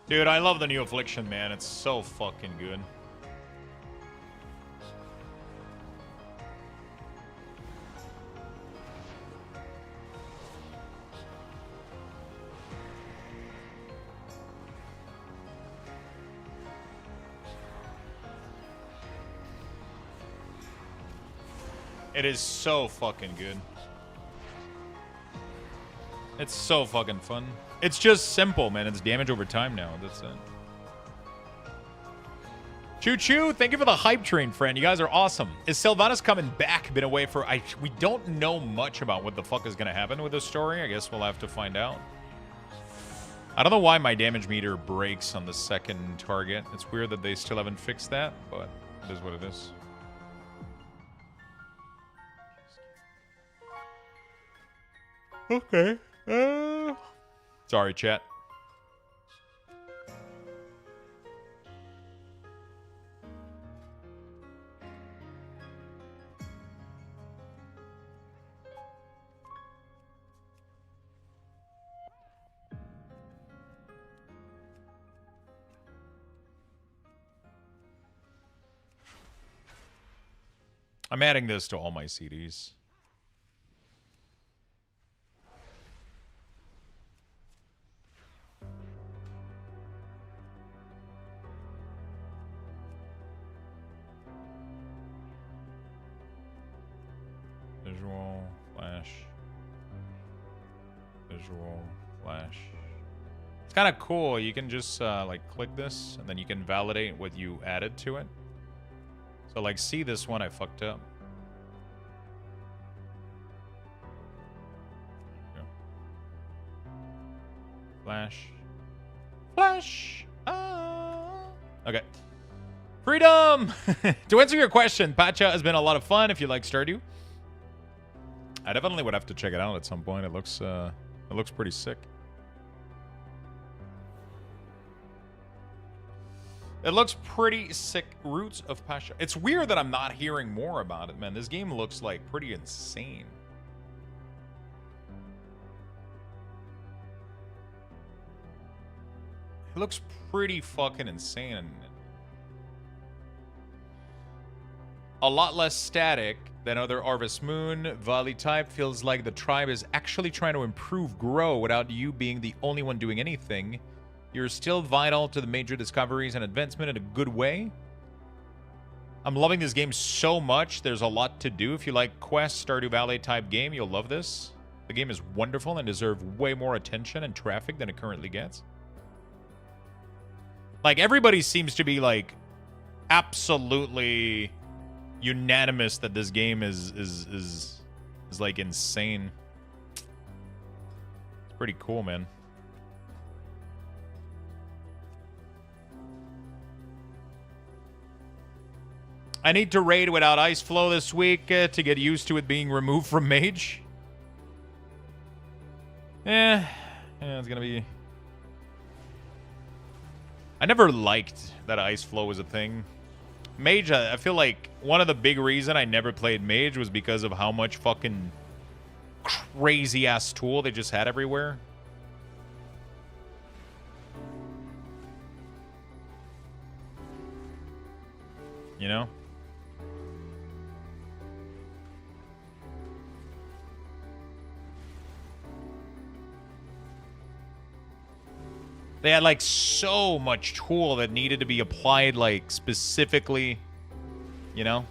Dude, I love the new Affliction, man. It's so fucking good. It is so fucking good. It's so fucking fun. It's just simple, man. It's damage over time now. That's it. Choo choo, thank you for the hype train, friend. You guys are awesome. Is Sylvanas coming back? Been away for... we don't know much about what the fuck is going to happen with this story. I guess we'll have to find out. I don't know why my damage meter breaks on the second target. It's weird that they still haven't fixed that, but it is what it is. Okay. Sorry, chat. I'm adding this to all my CDs. Visual, flash. Visual, flash. It's kind of cool. You can just like click this and then you can validate what you added to it. So, like, see this one I fucked up. Flash. Flash! Okay. Freedom! To answer your question, Pacha has been a lot of fun if you like Stardew. I definitely would have to check it out at some point. It looks pretty sick. It looks pretty sick. Roots of Pasha. It's weird that I'm not hearing more about it, man. This game looks like pretty insane. It looks pretty fucking insane. A lot less static than other Harvest Moon. Valley type feels like the tribe is actually trying to grow without you being the only one doing anything. You're still vital to the major discoveries and advancement in a good way. I'm loving this game so much. There's a lot to do. If you like Quest, Stardew Valley type game, you'll love this. The game is wonderful and deserves way more attention and traffic than it currently gets. Like, everybody seems to be, like, absolutely unanimous that this game is like, insane. It's pretty cool, man. I need to raid without Ice Flow this week to get used to it being removed from Mage. Yeah, it's gonna be... I never liked that Ice Flow was a thing. Mage, I feel like one of the big reasons I never played Mage was because of how much fucking crazy-ass tool they just had everywhere. You know? They had, like, so much tool that needed to be applied, like, specifically, you know?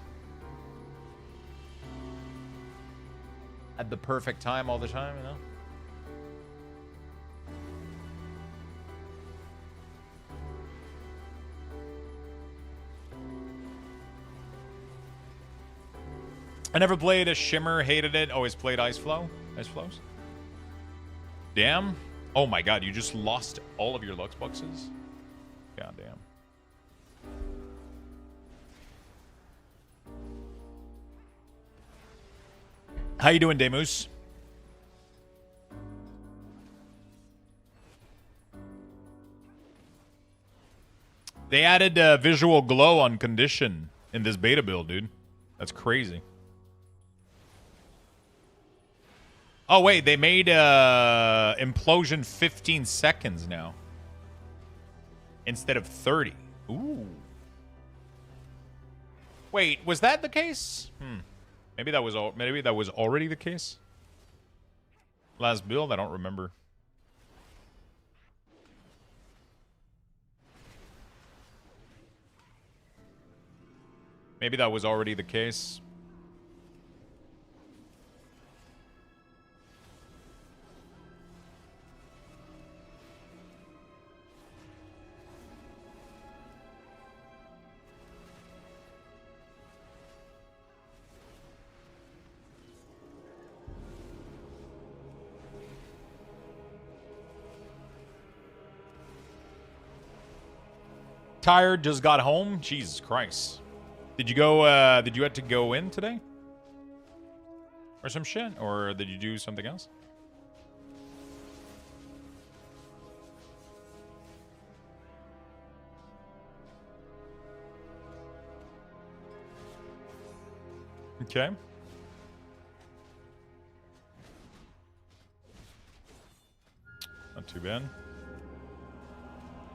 At the perfect time all the time, you know? I never played a Shimmer, hated it, always played Ice Flow. Ice Flows. Damn. Oh my god, you just lost all of your Lux boxes? God damn. How you doing, Demus? They added visual glow on condition in this beta build, dude. That's crazy. Oh, wait, they made implosion 15 seconds now. Instead of 30. Ooh. Wait, was that the case? Maybe that was already the case. Last build, I don't remember. Maybe that was already the case. Tired, just got home. Jesus Christ. Did you go, did you have to go in today? Or some shit? Or did you do something else? Okay. Not too bad.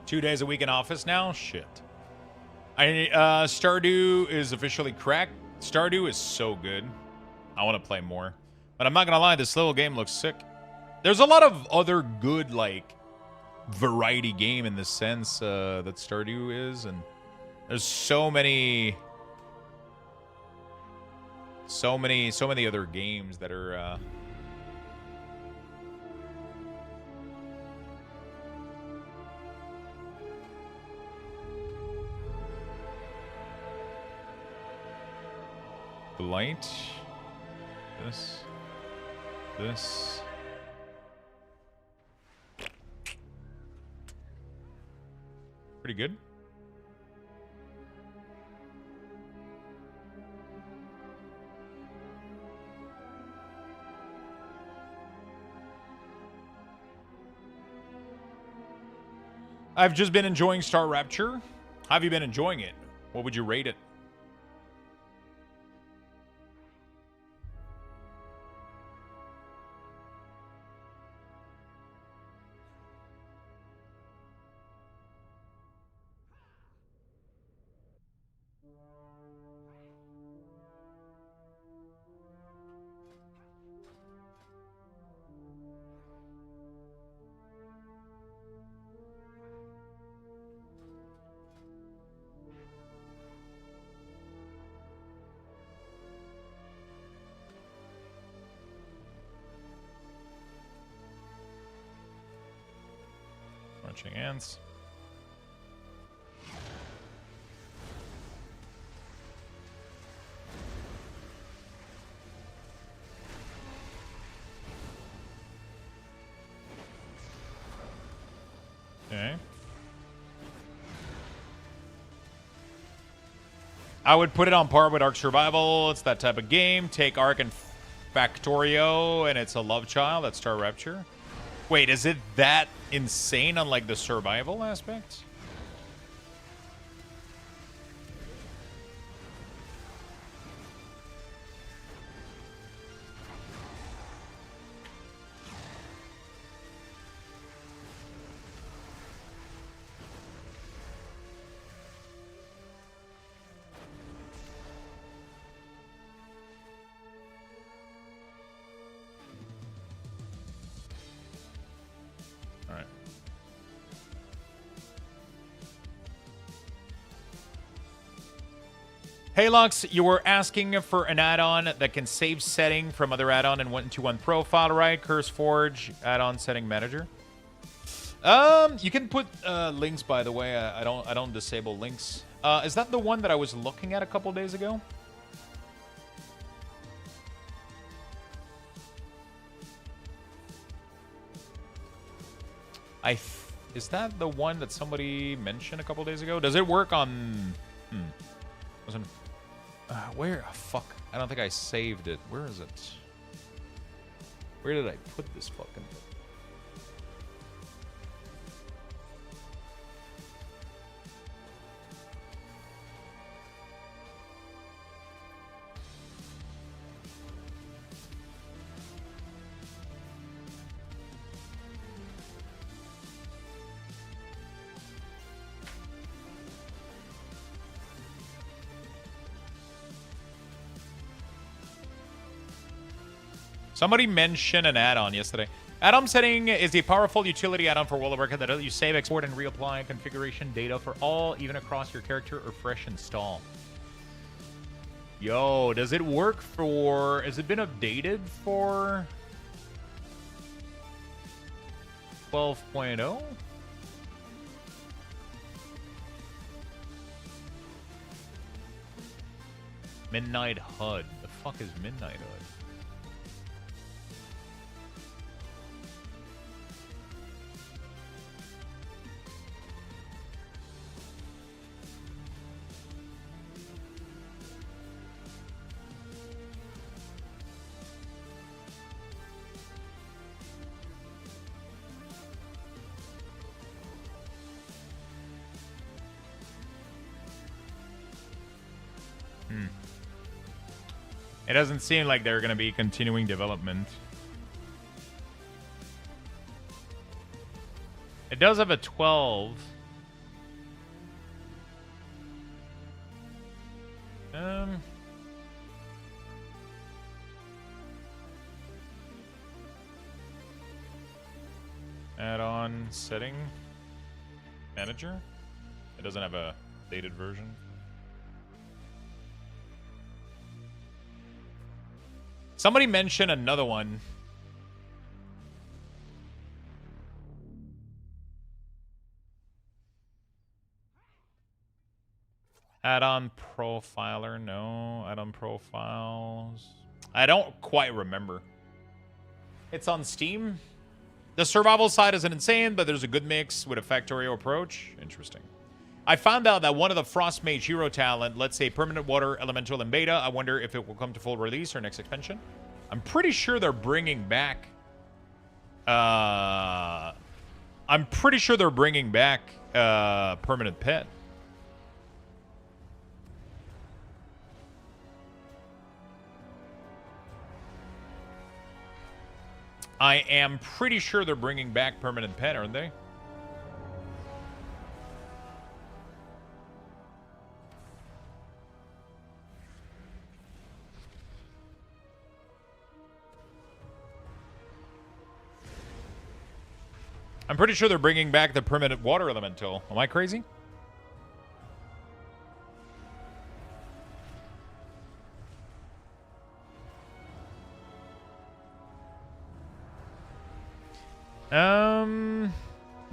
2 days a week in office now? Shit. Stardew is officially cracked. Stardew is so good. I want to play more. But I'm not going to lie, this little game looks sick. There's a lot of other good, like, variety game in the sense that Stardew is. And there's so many other games that are... Blight. This. Pretty good. I've just been enjoying Star Rapture. How have you been enjoying it? What would you rate it? Marching ants. Okay. I would put it on par with Ark Survival. It's that type of game. Take Ark and Factorio, and it's a love child. That's Star Rapture. Wait, is it that insane on, like, the survival aspect? Hey Lux, you were asking for an add-on that can save setting from other add-on and 1-to-1 profile, right? CurseForge add-on setting manager. You can put links, by the way. I don't disable links. Is that the one that I was looking at a couple days ago? Is that the one that somebody mentioned a couple days ago? Does it work on? Wasn't. Where? Oh, fuck. I don't think I saved it. Where is it? Where did I put this fucking... Somebody mentioned an add-on yesterday. Add-on setting is a powerful utility add-on for World of Warcraft that lets you save, export, and reapply configuration data for all, even across your character or fresh install. Yo, does it work for... Has it been updated for... 12.0? Midnight HUD. The fuck is Midnight HUD? It doesn't seem like they're going to be continuing development. It does have a 12. Add-on setting manager. It doesn't have a dated version. Somebody mentioned another one. Add-on profiler, no. Add-on profiles. I don't quite remember. It's on Steam. The survival side isn't insane, but there's a good mix with a Factorio approach. Interesting. I found out that one of the Frost Mage hero talent, let's say Permanent Water Elemental in beta. I wonder if it will come to full release or next expansion. I'm pretty sure they're bringing back... Permanent Pet. I am pretty sure they're bringing back Permanent Pet, aren't they? I'm pretty sure they're bringing back the Permanent Water Elemental. Am I crazy?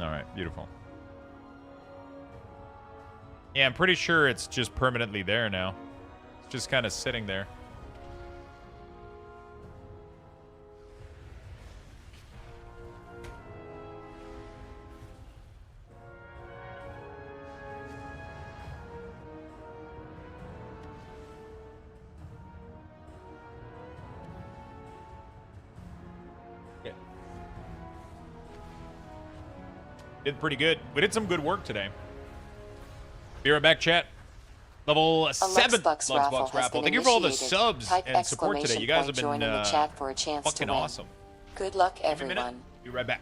All right, beautiful. Yeah, I'm pretty sure it's just permanently there now. It's just kind of sitting there. Did pretty good. We did some good work today. Be right back, chat. Level 7 Luxthos raffle. Thank you for all the subs and support today. You guys have been the chat for a chance fucking to win. awesome. Good luck, Give me a minute. everyone. Be right back.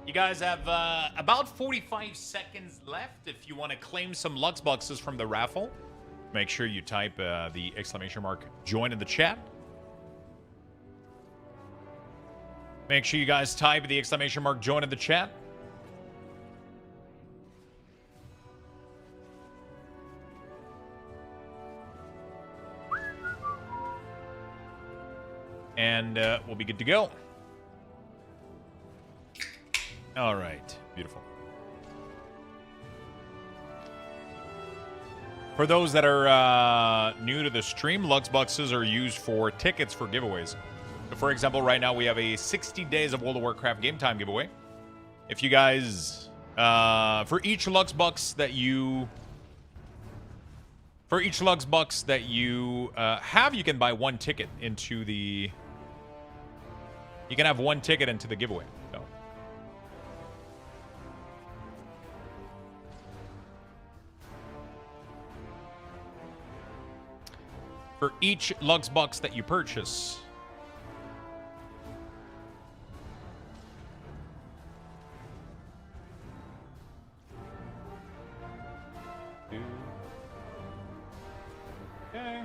You guys have about 45 seconds left if you want to claim some Lux boxes from the raffle. Make sure you type the exclamation mark join in the chat. Make sure you guys type the exclamation mark join in the chat. and we'll be good to go. All right. Beautiful. For those that are new to the stream, Luxboxes are used for tickets for giveaways. So for example, right now we have a 60 Days of World of Warcraft game time giveaway. If you guys, for each Luxbox that you have, you can buy one ticket into the. You can have one ticket into the giveaway. So. For each Luxbox that you purchase. Okay.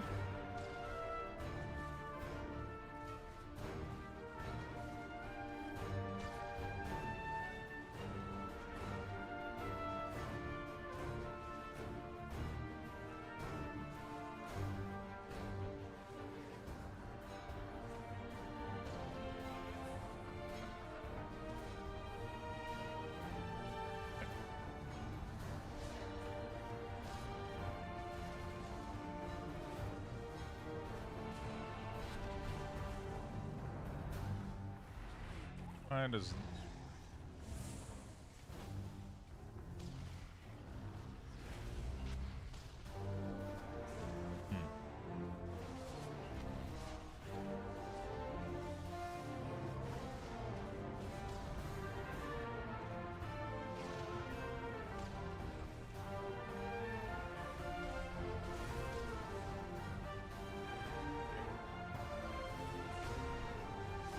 Why does...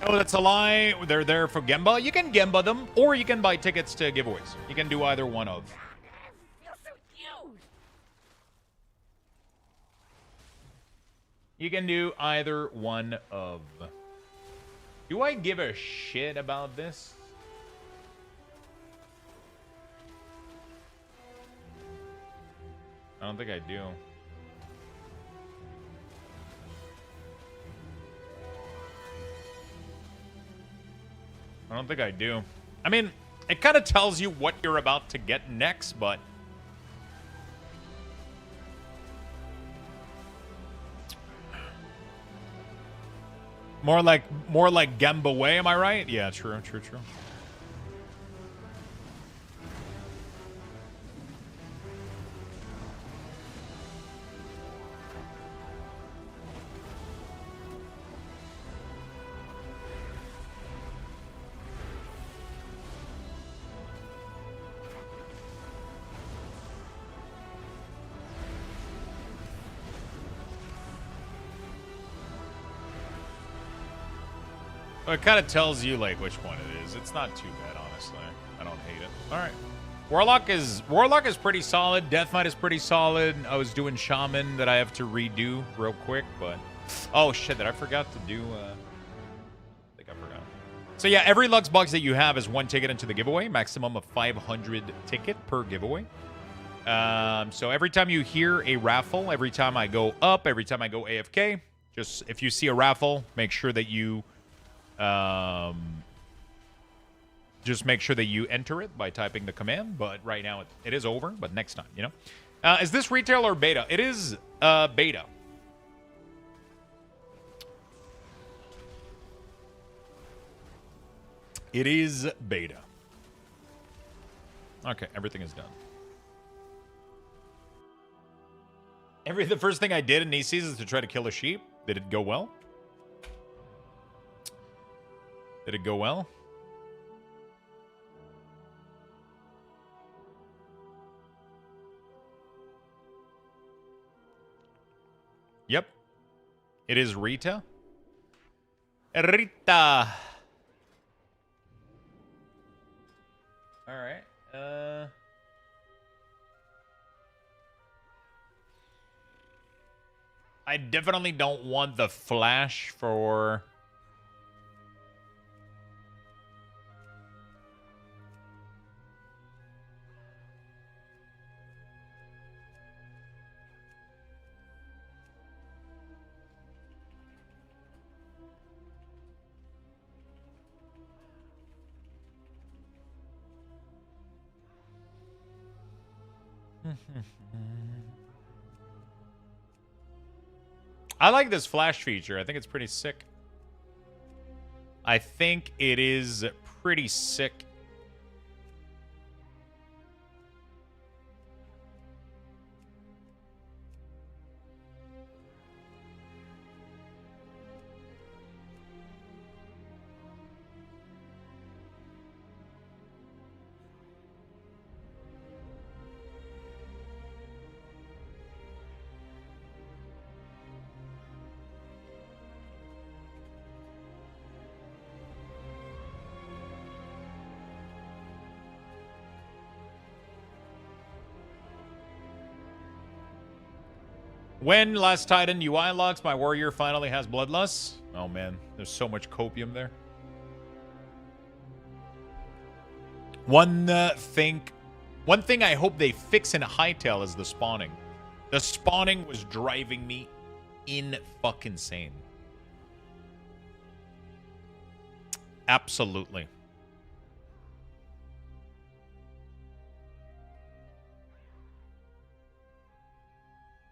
Oh, that's a lie. They're there for Gamba. You can Gamba them, or you can buy tickets to giveaways. You can do either one of. You can do either one of. Do I give a shit about this? I don't think I do. I don't think I do. I mean, it kind of tells you what you're about to get next, but... More like Gamba way, am I right? Yeah, true. Well, it kind of tells you like which one it is. It's not too bad, honestly. I don't hate it. All right, Warlock is pretty solid. Death Knight is pretty solid. I was doing Shaman that I have to redo real quick, but oh shit, that I forgot to do. I think I forgot. So yeah, every Lux box that you have is one ticket into the giveaway. Maximum of 500 ticket per giveaway. So every time you hear a raffle, every time I go up, every time I go AFK, just if you see a raffle, make sure that you. Just make sure that you enter it by typing the command, but right now it is over, but next time, you know. Is this retail or beta? It is beta. It is beta. Okay, everything is done. The first thing I did in Nieces is to try to kill a sheep. Did it go well? Did it go well? Yep. It is Rita. Rita. All right. I definitely don't want the flash for... I like this flash feature. I think it's pretty sick. I think it is pretty sick. When Last Titan UI locks, my warrior finally has bloodlust. Oh man, there's so much copium there. One thing I hope they fix in Hytale is the spawning. The spawning was driving me in fucking sane. Absolutely.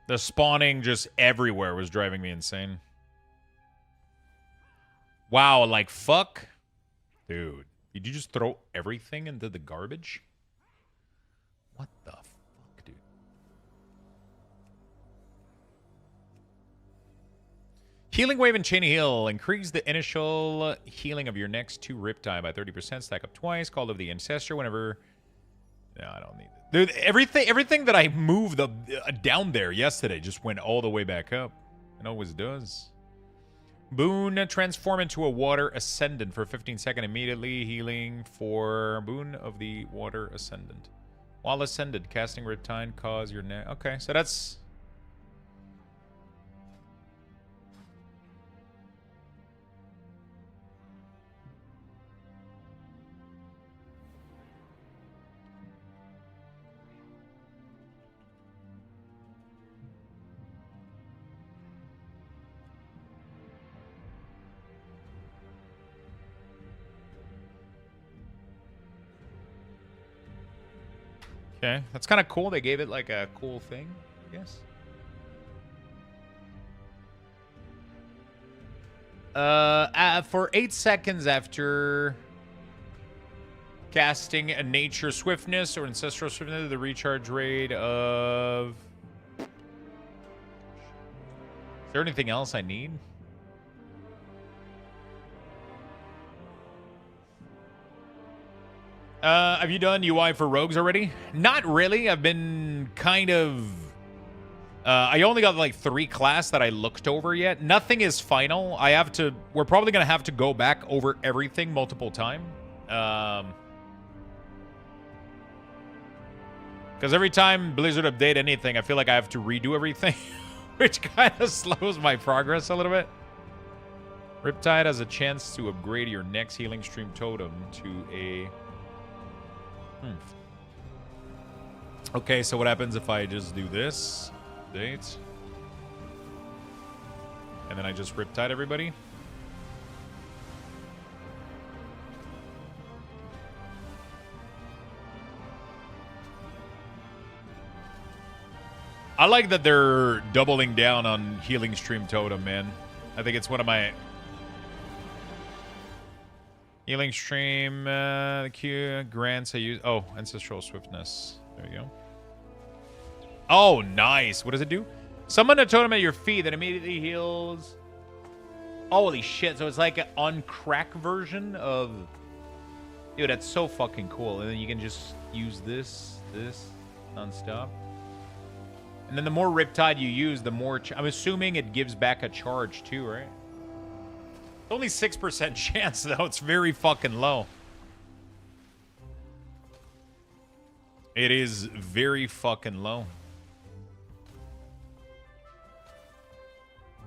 The spawning just everywhere was driving me insane. Wow, like fuck? Dude, did you just throw everything into the garbage? What the fuck, dude? Healing Wave and Chain Heal. Increase the initial healing of your next 2 Riptide by 30%. Stack up twice. Call of the Ancestor whenever... No, I don't need it. Dude, everything that I moved down there yesterday just went all the way back up. It always does. Boon, transform into a Water Ascendant for 15 seconds immediately. Healing for Boon of the Water Ascendant. While ascended, casting Riptide cause your neck. Okay, so that's... Okay, that's kind of cool. They gave it like a cool thing, I guess. For 8 seconds after casting a Nature Swiftness or Ancestral Swiftness, the recharge rate of... Is there anything else I need? Have you done UI for rogues already? Not really. I've been kind of... I only got like 3 class that I looked over yet. Nothing is final. I have to... We're probably going to have to go back over everything multiple times. Because every time Blizzard update anything, I feel like I have to redo everything. Which kind of slows my progress a little bit. Riptide has a chance to upgrade your next healing stream totem to a... Okay, so what happens if I just do this? Date. And then I just Riptide everybody? I like that they're doubling down on healing stream totem, man. I think it's one of my... Healing stream, the Q grants I use. Oh, Ancestral Swiftness. There we go. Oh, nice. What does it do? Summon a totem at your feet that immediately heals. Holy shit. So it's like an on-crack version of... Dude, that's so fucking cool. And then you can just use this non-stop. And then the more Riptide you use, the more... I'm assuming it gives back a charge too, right? Only 6% chance, though. It's very fucking low. It is very fucking low.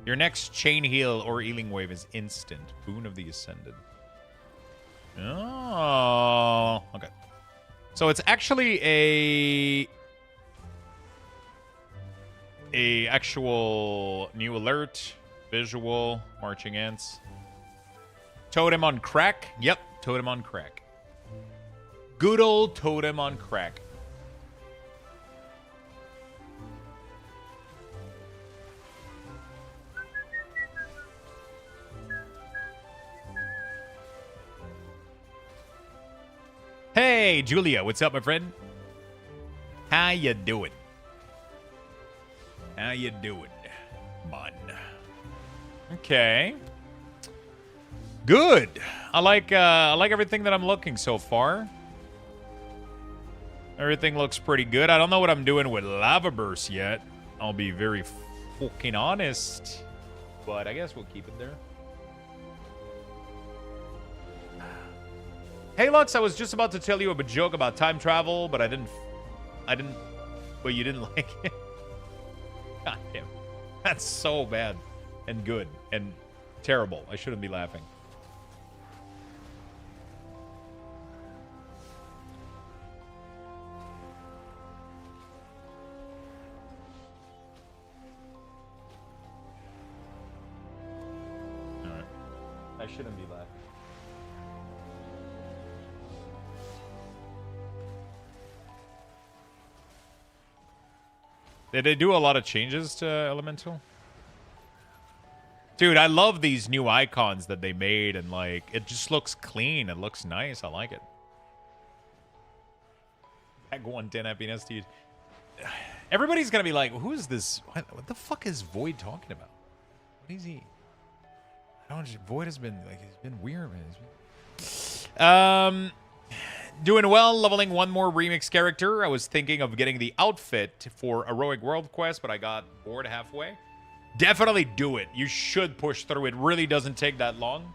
Your next chain heal or healing wave is instant. Boon of the Ascended. Oh, okay. So it's actually a actual new alert, visual, marching ants. Totem on crack. Yep, totem on crack. Good old totem on crack. Hey, Julia, what's up, my friend? How you doing? How you doing, man? Okay. Good. I like everything that I'm looking so far. Everything looks pretty good. I don't know what I'm doing with Lava Burst yet. I'll be very fucking honest. But I guess we'll keep it there. Hey, Lux, I was just about to tell you a joke about time travel, but I didn't, well, you didn't like it. God damn. That's so bad and good and terrible. I shouldn't be laughing. All right. I shouldn't be laughing. Did they do a lot of changes to Elemental? Dude, I love these new icons that they made, and like, it just looks clean. It looks nice. I like it. Bag 110 happiness, dude. Everybody's gonna be like, who is this? What the fuck is Void talking about? What is he? I don't know. Void has been like, he's been weird, man. Doing well, leveling one more remix character. I was thinking of getting the outfit for Heroic World Quest, but I got bored halfway. Definitely do it. You should push through. It really doesn't take that long.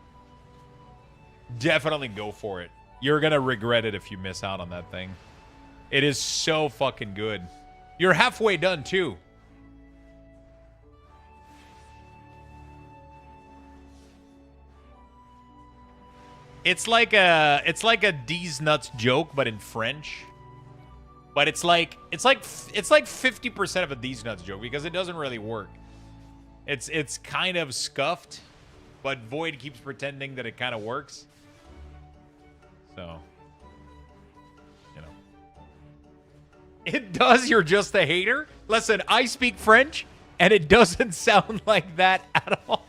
Definitely go for it. You're gonna regret it if you miss out on that thing. It is so fucking good. You're halfway done, too. It's like a D's nuts joke, but in French. But it's like 50% of a D's nuts joke because it doesn't really work. It's kind of scuffed, but Void keeps pretending that it kind of works. So, you know, it does. You're just a hater. Listen, I speak French, and it doesn't sound like that at all.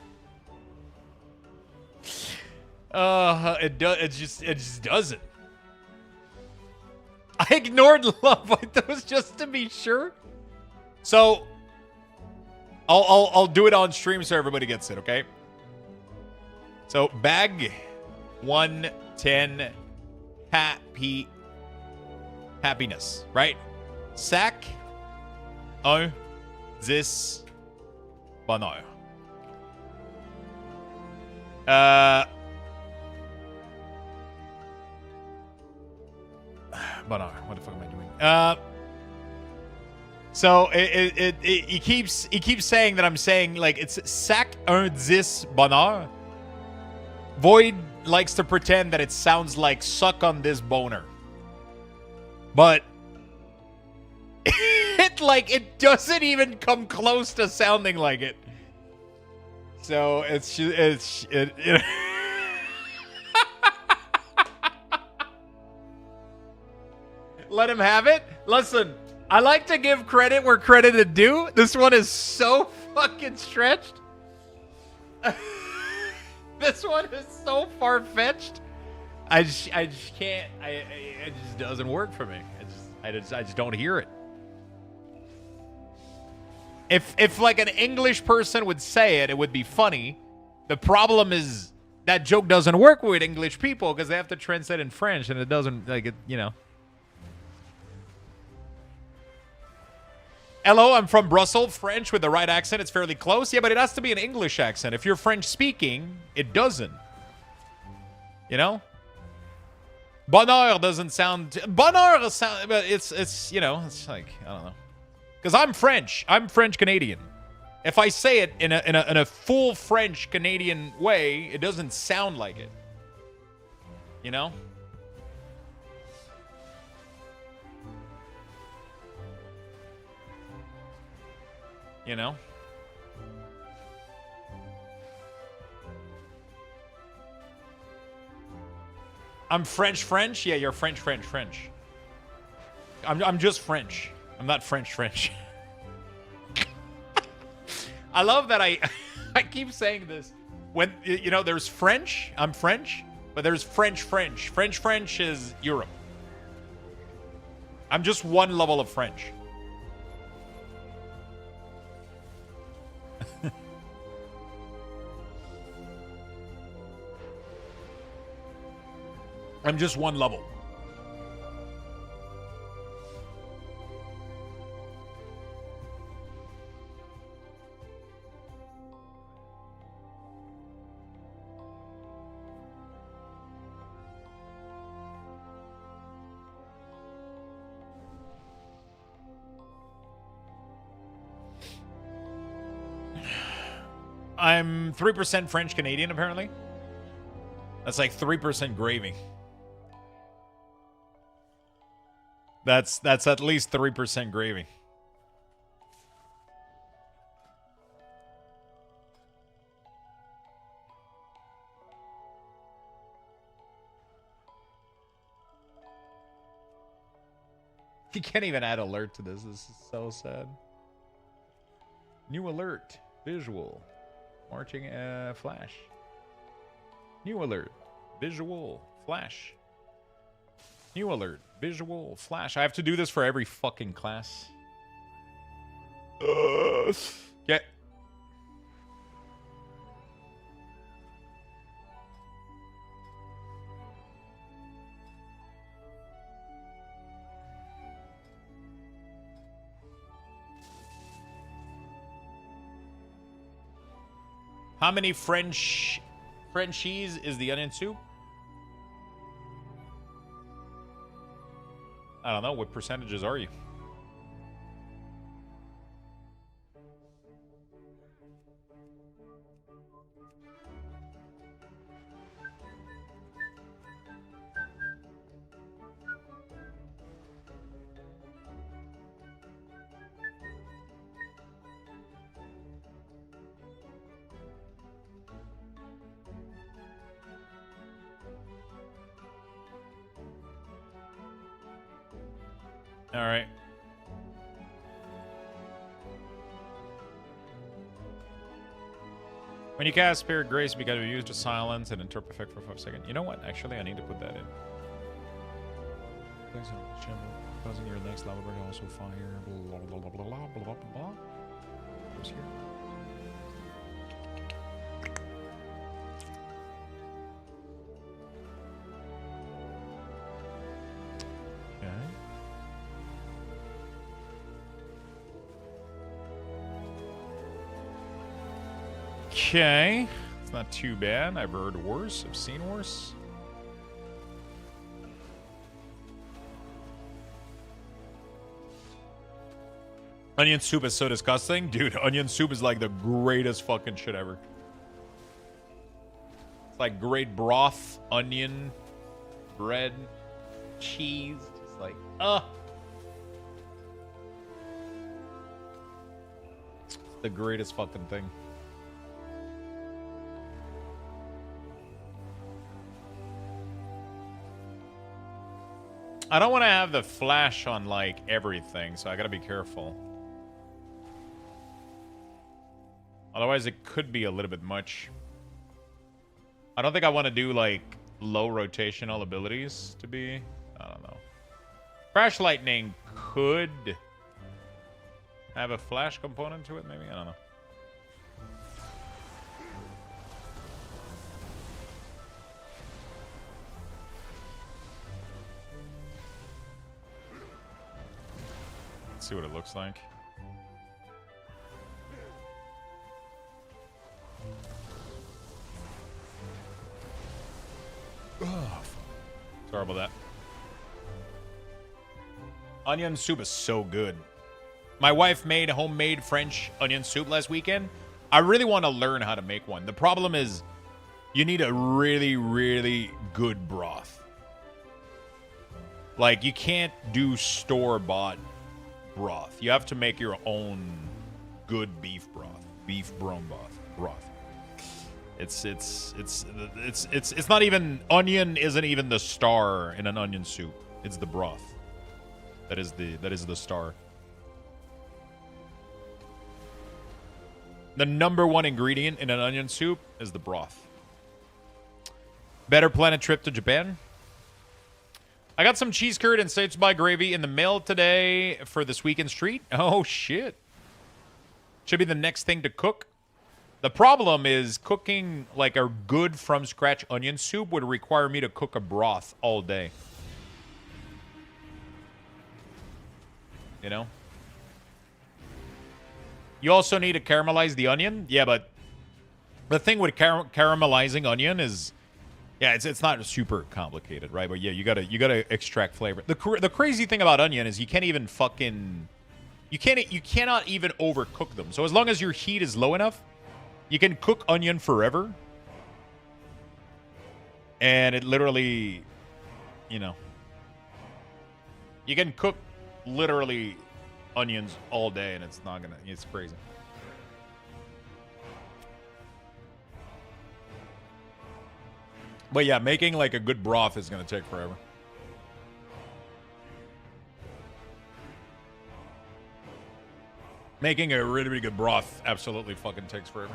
It just doesn't. I ignored love like those just to be sure. So I'll do it on stream so everybody gets it, okay? So bag 110 happiness, right? Sac 1 10 bonheur. Bonheur. What the fuck am I doing? So he keeps saying that I'm saying like it's sac 1 10 bonheur. Void likes to pretend that it sounds like suck on this boner. But it doesn't even come close to sounding like it. So it's let him have it. Listen, I like to give credit where credit is due. This one is so fucking stretched. This one is so far-fetched. I just can't. It just doesn't work for me. I just don't hear it. If like an English person would say it, it would be funny. The problem is that joke doesn't work with English people because they have to translate in French, and it doesn't like it. You know. Hello, I'm from Brussels. French with the right accent, it's fairly close. Yeah, but it has to be an English accent. If you're French speaking, it doesn't. You know? Bonheur doesn't sound... Bonheur sound... But it's you know, it's like, I don't know. Because I'm French. I'm French-Canadian. If I say it in a full French-Canadian way, it doesn't sound like it. You know? You know? I'm French. Yeah, you're French. I'm just French. I'm not French. I love that I keep saying this. When, you know, there's French. I'm French. But there's French. French is Europe. I'm just one level of French. I'm just one level. I'm 3% French Canadian, apparently. That's like 3% gravy. That's at least 3% gravy. You can't even add alert to this. This is so sad. New alert. Visual. Marching flash. New alert. Visual. Flash. New alert. Visual. Flash. I have to do this for every fucking class. Okay. How many Frenchies is the onion soup? I don't know. What percentages are you? All right. When you cast Spirit Grace, you got to use the silence and interrupt effect for 5 seconds. You know what? Actually, I need to put that in. Causing your next lava bird also fire. Blah blah blah blah blah blah blah blah. Who's here? Okay, it's not too bad. I've heard worse. I've seen worse. Onion soup is so disgusting. Dude, onion soup is like the greatest fucking shit ever. It's like great broth, onion, bread, cheese. It's like, it's the greatest fucking thing. I don't want to have the flash on, like, everything, so I gotta be careful. Otherwise, it could be a little bit much. I don't think I want to do, like, low rotational abilities to be... I don't know. Crash Lightning could have a flash component to it, maybe? I don't know. See what it looks like. Oh, sorry about that. Onion soup is so good. My wife made homemade French onion soup last weekend. I really want to learn how to make one. The problem is you need a really, really good broth. Like, you can't do store-bought broth. You have to make your own good beef broth. Beef bone broth. It's not even, onion isn't even the star in an onion soup. It's the broth. That is the star. The #1 ingredient in an onion soup is the broth. Better plan a trip to Japan. I got some cheese curd and States by gravy in the mail today for this weekend's treat. Oh, shit. Should be the next thing to cook. The problem is cooking like a good from-scratch onion soup would require me to cook a broth all day. You know? You also need to caramelize the onion. Yeah, but the thing with caramelizing onion is... Yeah, it's not super complicated, right? But yeah, you gotta extract flavor. The crazy thing about onion is you can't even fucking... You cannot even overcook them. So as long as your heat is low enough, you can cook onion forever. And it literally, you know, you can cook literally onions all day and it's not gonna, it's crazy. But yeah, making like a good broth is gonna take forever. Making a really, really good broth absolutely fucking takes forever.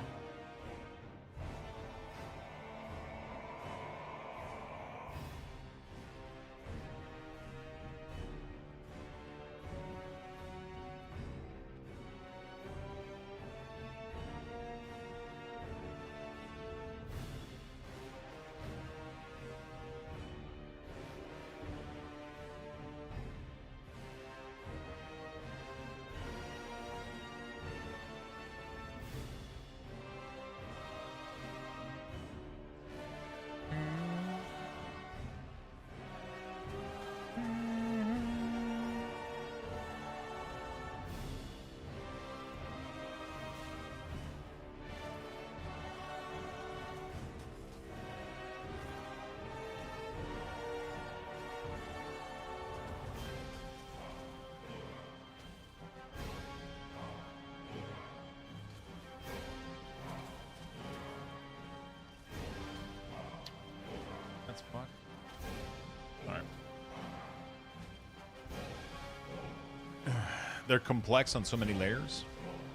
They're complex on so many layers.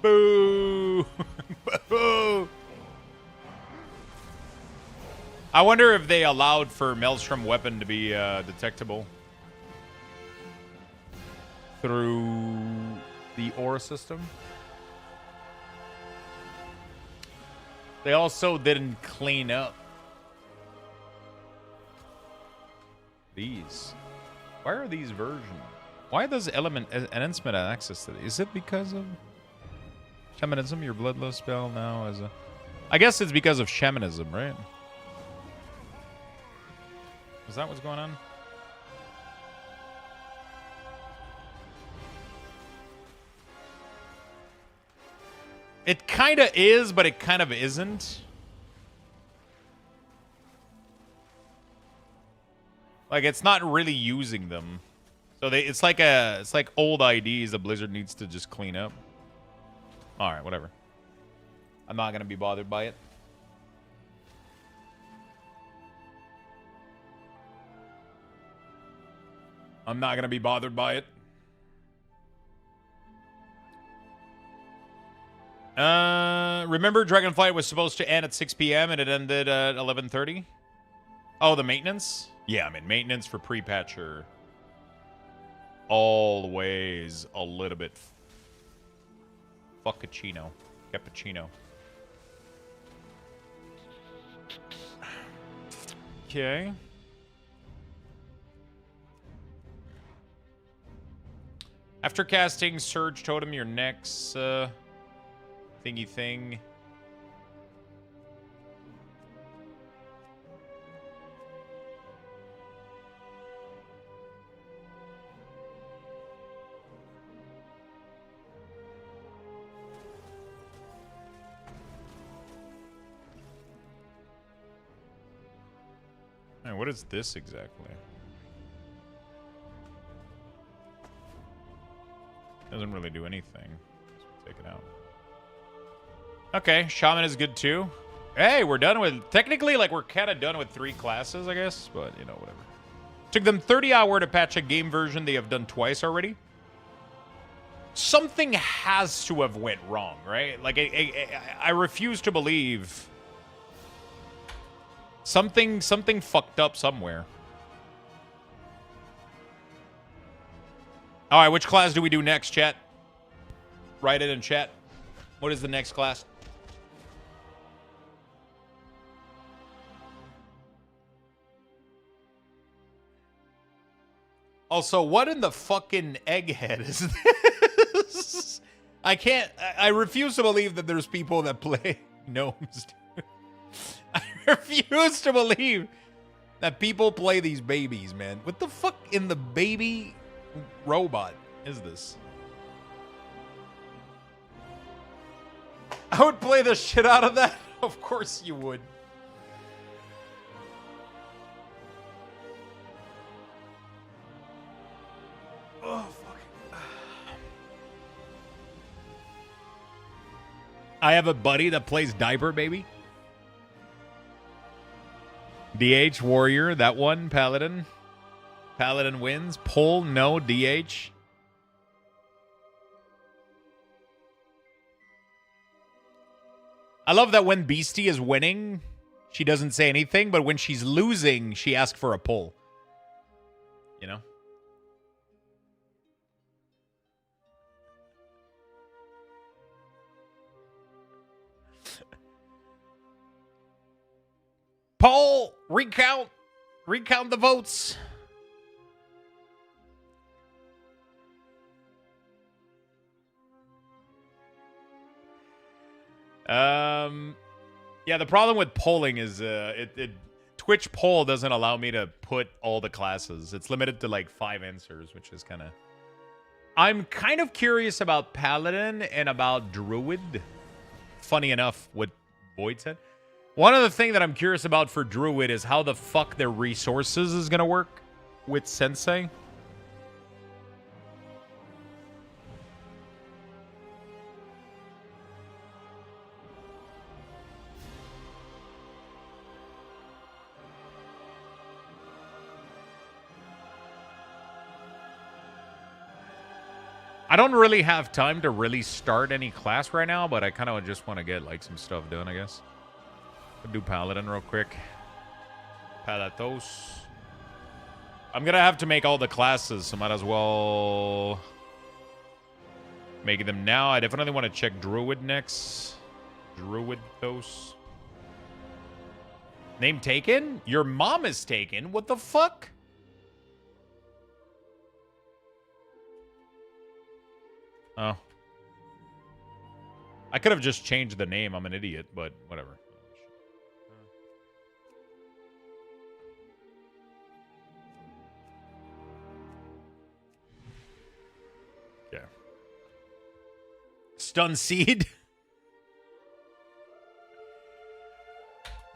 Boo! Boo! I wonder if they allowed for Maelstrom weapon to be detectable through the aura system. They also didn't clean up these. Why are these versions? Why does Element Enhancement have access to it? Is it because of Shamanism? Your Bloodlust spell now as a... I guess it's because of Shamanism, right? Is that what's going on? It kind of is, but it kind of isn't. Like, it's not really using them. So it's like old IDs that Blizzard needs to just clean up. All right, whatever. I'm not gonna be bothered by it. I'm not gonna be bothered by it. Remember Dragonflight was supposed to end at 6 p.m. and it ended at 11:30? Oh, the maintenance? Yeah, I mean, maintenance for pre-patch are always a little bit fuckuccino. Cappuccino. Okay. After casting Surge Totem, your next thingy thing. Man, what is this exactly? Doesn't really do anything. Take it out. Okay, Shaman is good too. Hey, we're done with... Technically, like, we're kind of done with 3 classes, I guess. But, you know, whatever. Took them 30 hours to patch a game version they have done twice already. Something has to have went wrong, right? Like, I refuse to believe... Something fucked up somewhere. All right, which class do we do next, chat? Write it in chat. What is the next class? Also, what in the fucking egghead is this? I refuse to believe that there's people that play gnomes. I refuse to believe that people play these babies, man. What the fuck in the baby robot is this? I would play the shit out of that. Of course you would. Oh, fuck. I have a buddy that plays Diaper Baby. DH, Warrior, that one. Paladin. Paladin wins. Pull, no. DH. I love that when Beastie is winning, she doesn't say anything, but when she's losing, she asks for a pull. You know? Poll! Recount the votes. Yeah, the problem with polling is Twitch poll doesn't allow me to put all the classes. It's limited to like 5 answers, which is kind of... I'm kind of curious about Paladin and about Druid. Funny enough, what Boyd said. One of the things that I'm curious about for Druid is how the fuck their resources is going to work with Sensei. I don't really have time to really start any class right now, but I kind of just want to get like some stuff done, I guess. I'll do Paladin real quick. Palatos. I'm gonna have to make all the classes, so might as well make them now. I definitely want to check Druid next. Druidthos. Name taken? Your mom is taken? What the fuck? Oh. I could have just changed the name. I'm an idiot, but whatever. Yeah. Stun Seed.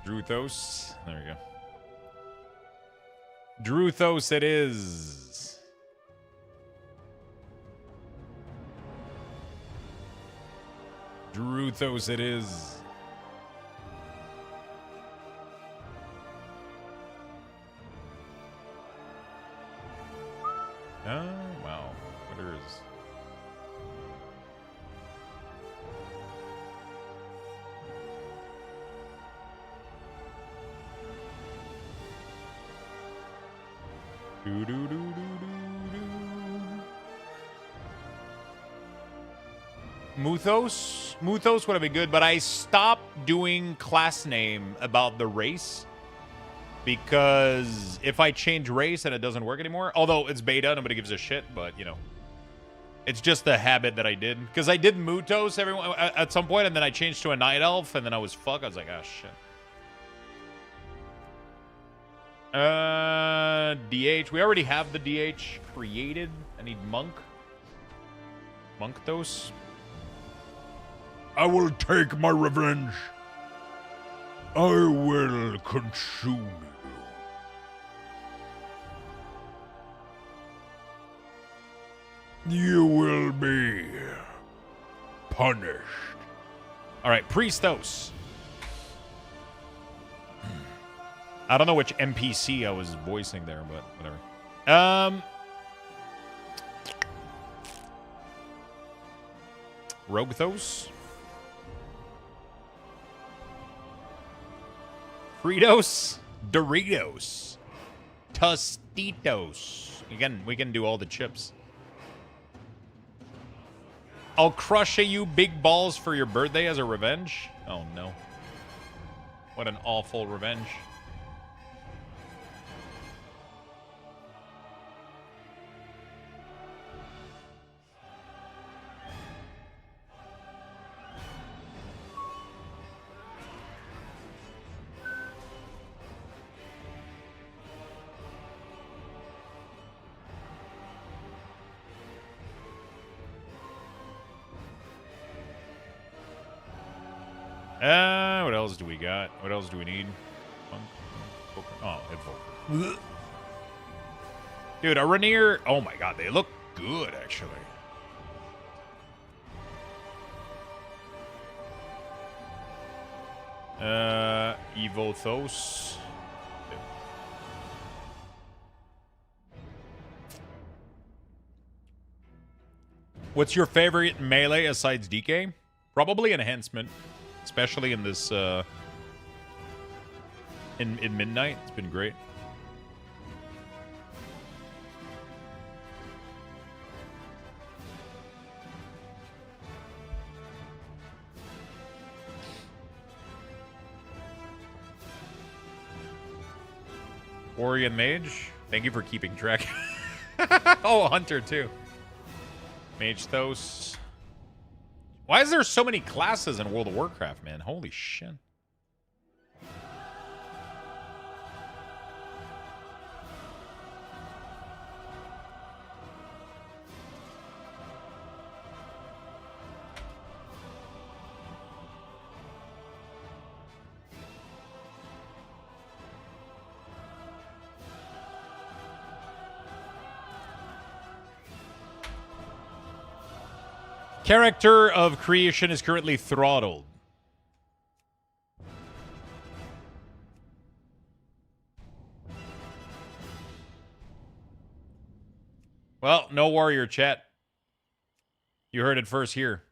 Druthos. There we go. Druthos it is. Druthos it is. Oh, wow. What is... Muthos would have been good, but I stopped doing class name about the race because if I change race and it doesn't work anymore, although it's beta, nobody gives a shit, but you know, it's just the habit that I did because I did Mutos at some point and then I changed to a night elf and then I was fucked. I was like, oh shit. DH. We already have the DH created. I need Monk. Monkthos. I will take my revenge. I will consume you. You will be punished. All right, Priestos. I don't know which NPC I was voicing there, but whatever. Rogthos. Fritos. Doritos. Tostitos. Again, we can do all the chips. I'll crochet you big balls for your birthday as a revenge. Oh no. What an awful revenge. What else do we got? What else do we need? Oh, Evoker. Dude, a Rainier. Oh my god, they look good, actually. Evothos. What's your favorite melee aside DK? Probably enhancement. Especially in this, in Midnight. It's been great. Warrior and Mage. Thank you for keeping track. Oh, Hunter, too. Magethos. Why is there so many classes in World of Warcraft, man? Holy shit. Character of creation is currently throttled. Well, no warrior, chat. You heard it first here.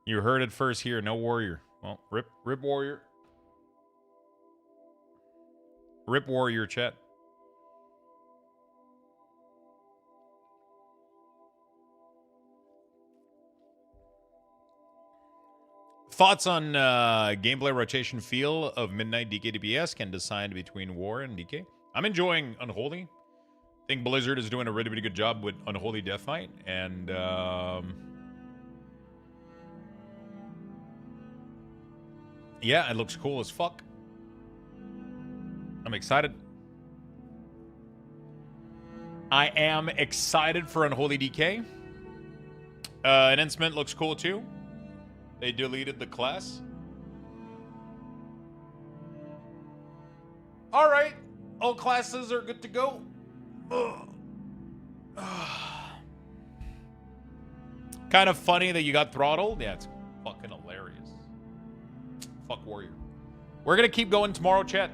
You heard it first here. No warrior. Well, rip warrior. Rip warrior, chat. Thoughts on gameplay rotation feel of Midnight DK DPS can decide between War and DK. I'm enjoying Unholy. I think Blizzard is doing a really, really good job with Unholy Death Knight. And yeah, it looks cool as fuck. I'm excited. I am excited for Unholy DK. Enhancement looks cool too. They deleted the class. All right. All classes are good to go. Kind of funny that you got throttled. Yeah, it's fucking hilarious. Fuck Warrior. We're going to keep going tomorrow, chat.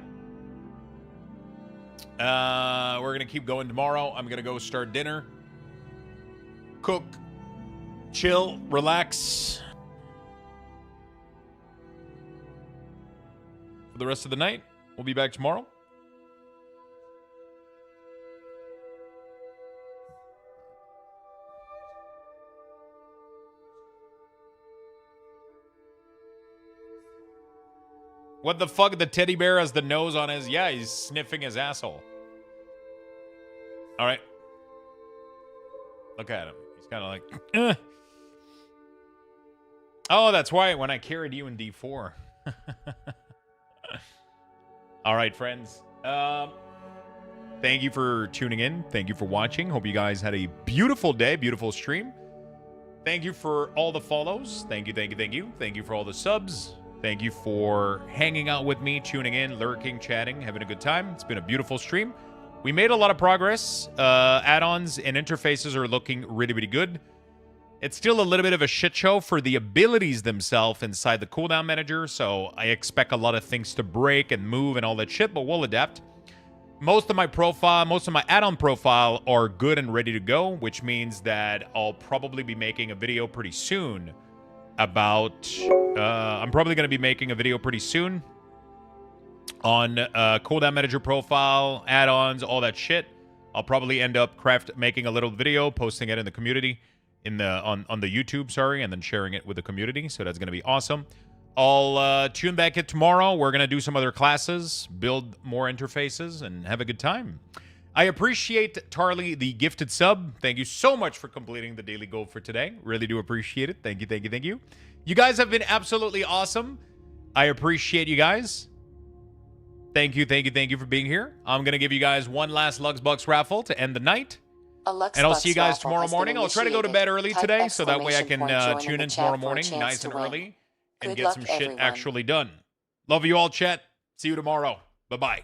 We're going to keep going tomorrow. I'm going to go start dinner. Cook. Chill. Relax. For the rest of the night. We'll be back tomorrow. What the fuck? The teddy bear has the nose on his... Yeah, he's sniffing his asshole. All right. Look at him. He's kind of like... Oh, that's why when I carried you in D4. All right, friends. Thank you for tuning in. Thank you for watching. Hope you guys had a beautiful day, beautiful stream. Thank you for all the follows. Thank you, thank you, thank you. Thank you for all the subs. Thank you for hanging out with me, tuning in, lurking, chatting, having a good time. It's been a beautiful stream. We made a lot of progress. Add-ons and interfaces are looking really, really good. It's still a little bit of a shit show for the abilities themselves inside the cooldown manager, so I expect a lot of things to break and move and all that shit, but we'll adapt. Most of my add-on profile are good and ready to go, which means that I'll probably be making a video pretty soon about... I'm probably going to be making a video pretty soon on cooldown manager profile, add-ons, all that shit. I'll probably end up making a little video, posting it in the community, on the YouTube, sorry, and then sharing it with the community. So that's going to be awesome. I'll tune back in tomorrow. We're going to do some other classes, build more interfaces, and have a good time. I appreciate Tarly, the gifted sub. Thank you so much for completing the daily goal for today. Really do appreciate it. Thank you, thank you, thank you. You guys have been absolutely awesome. I appreciate you guys. Thank you, thank you, thank you for being here. I'm going to give you guys one last Luxbucks raffle to end the night. And I'll see you guys tomorrow morning. I'll try to go to bed early today so that way I can tune in tomorrow morning nice and early and get some shit actually done. Love you all, chat. See you tomorrow. Bye-bye.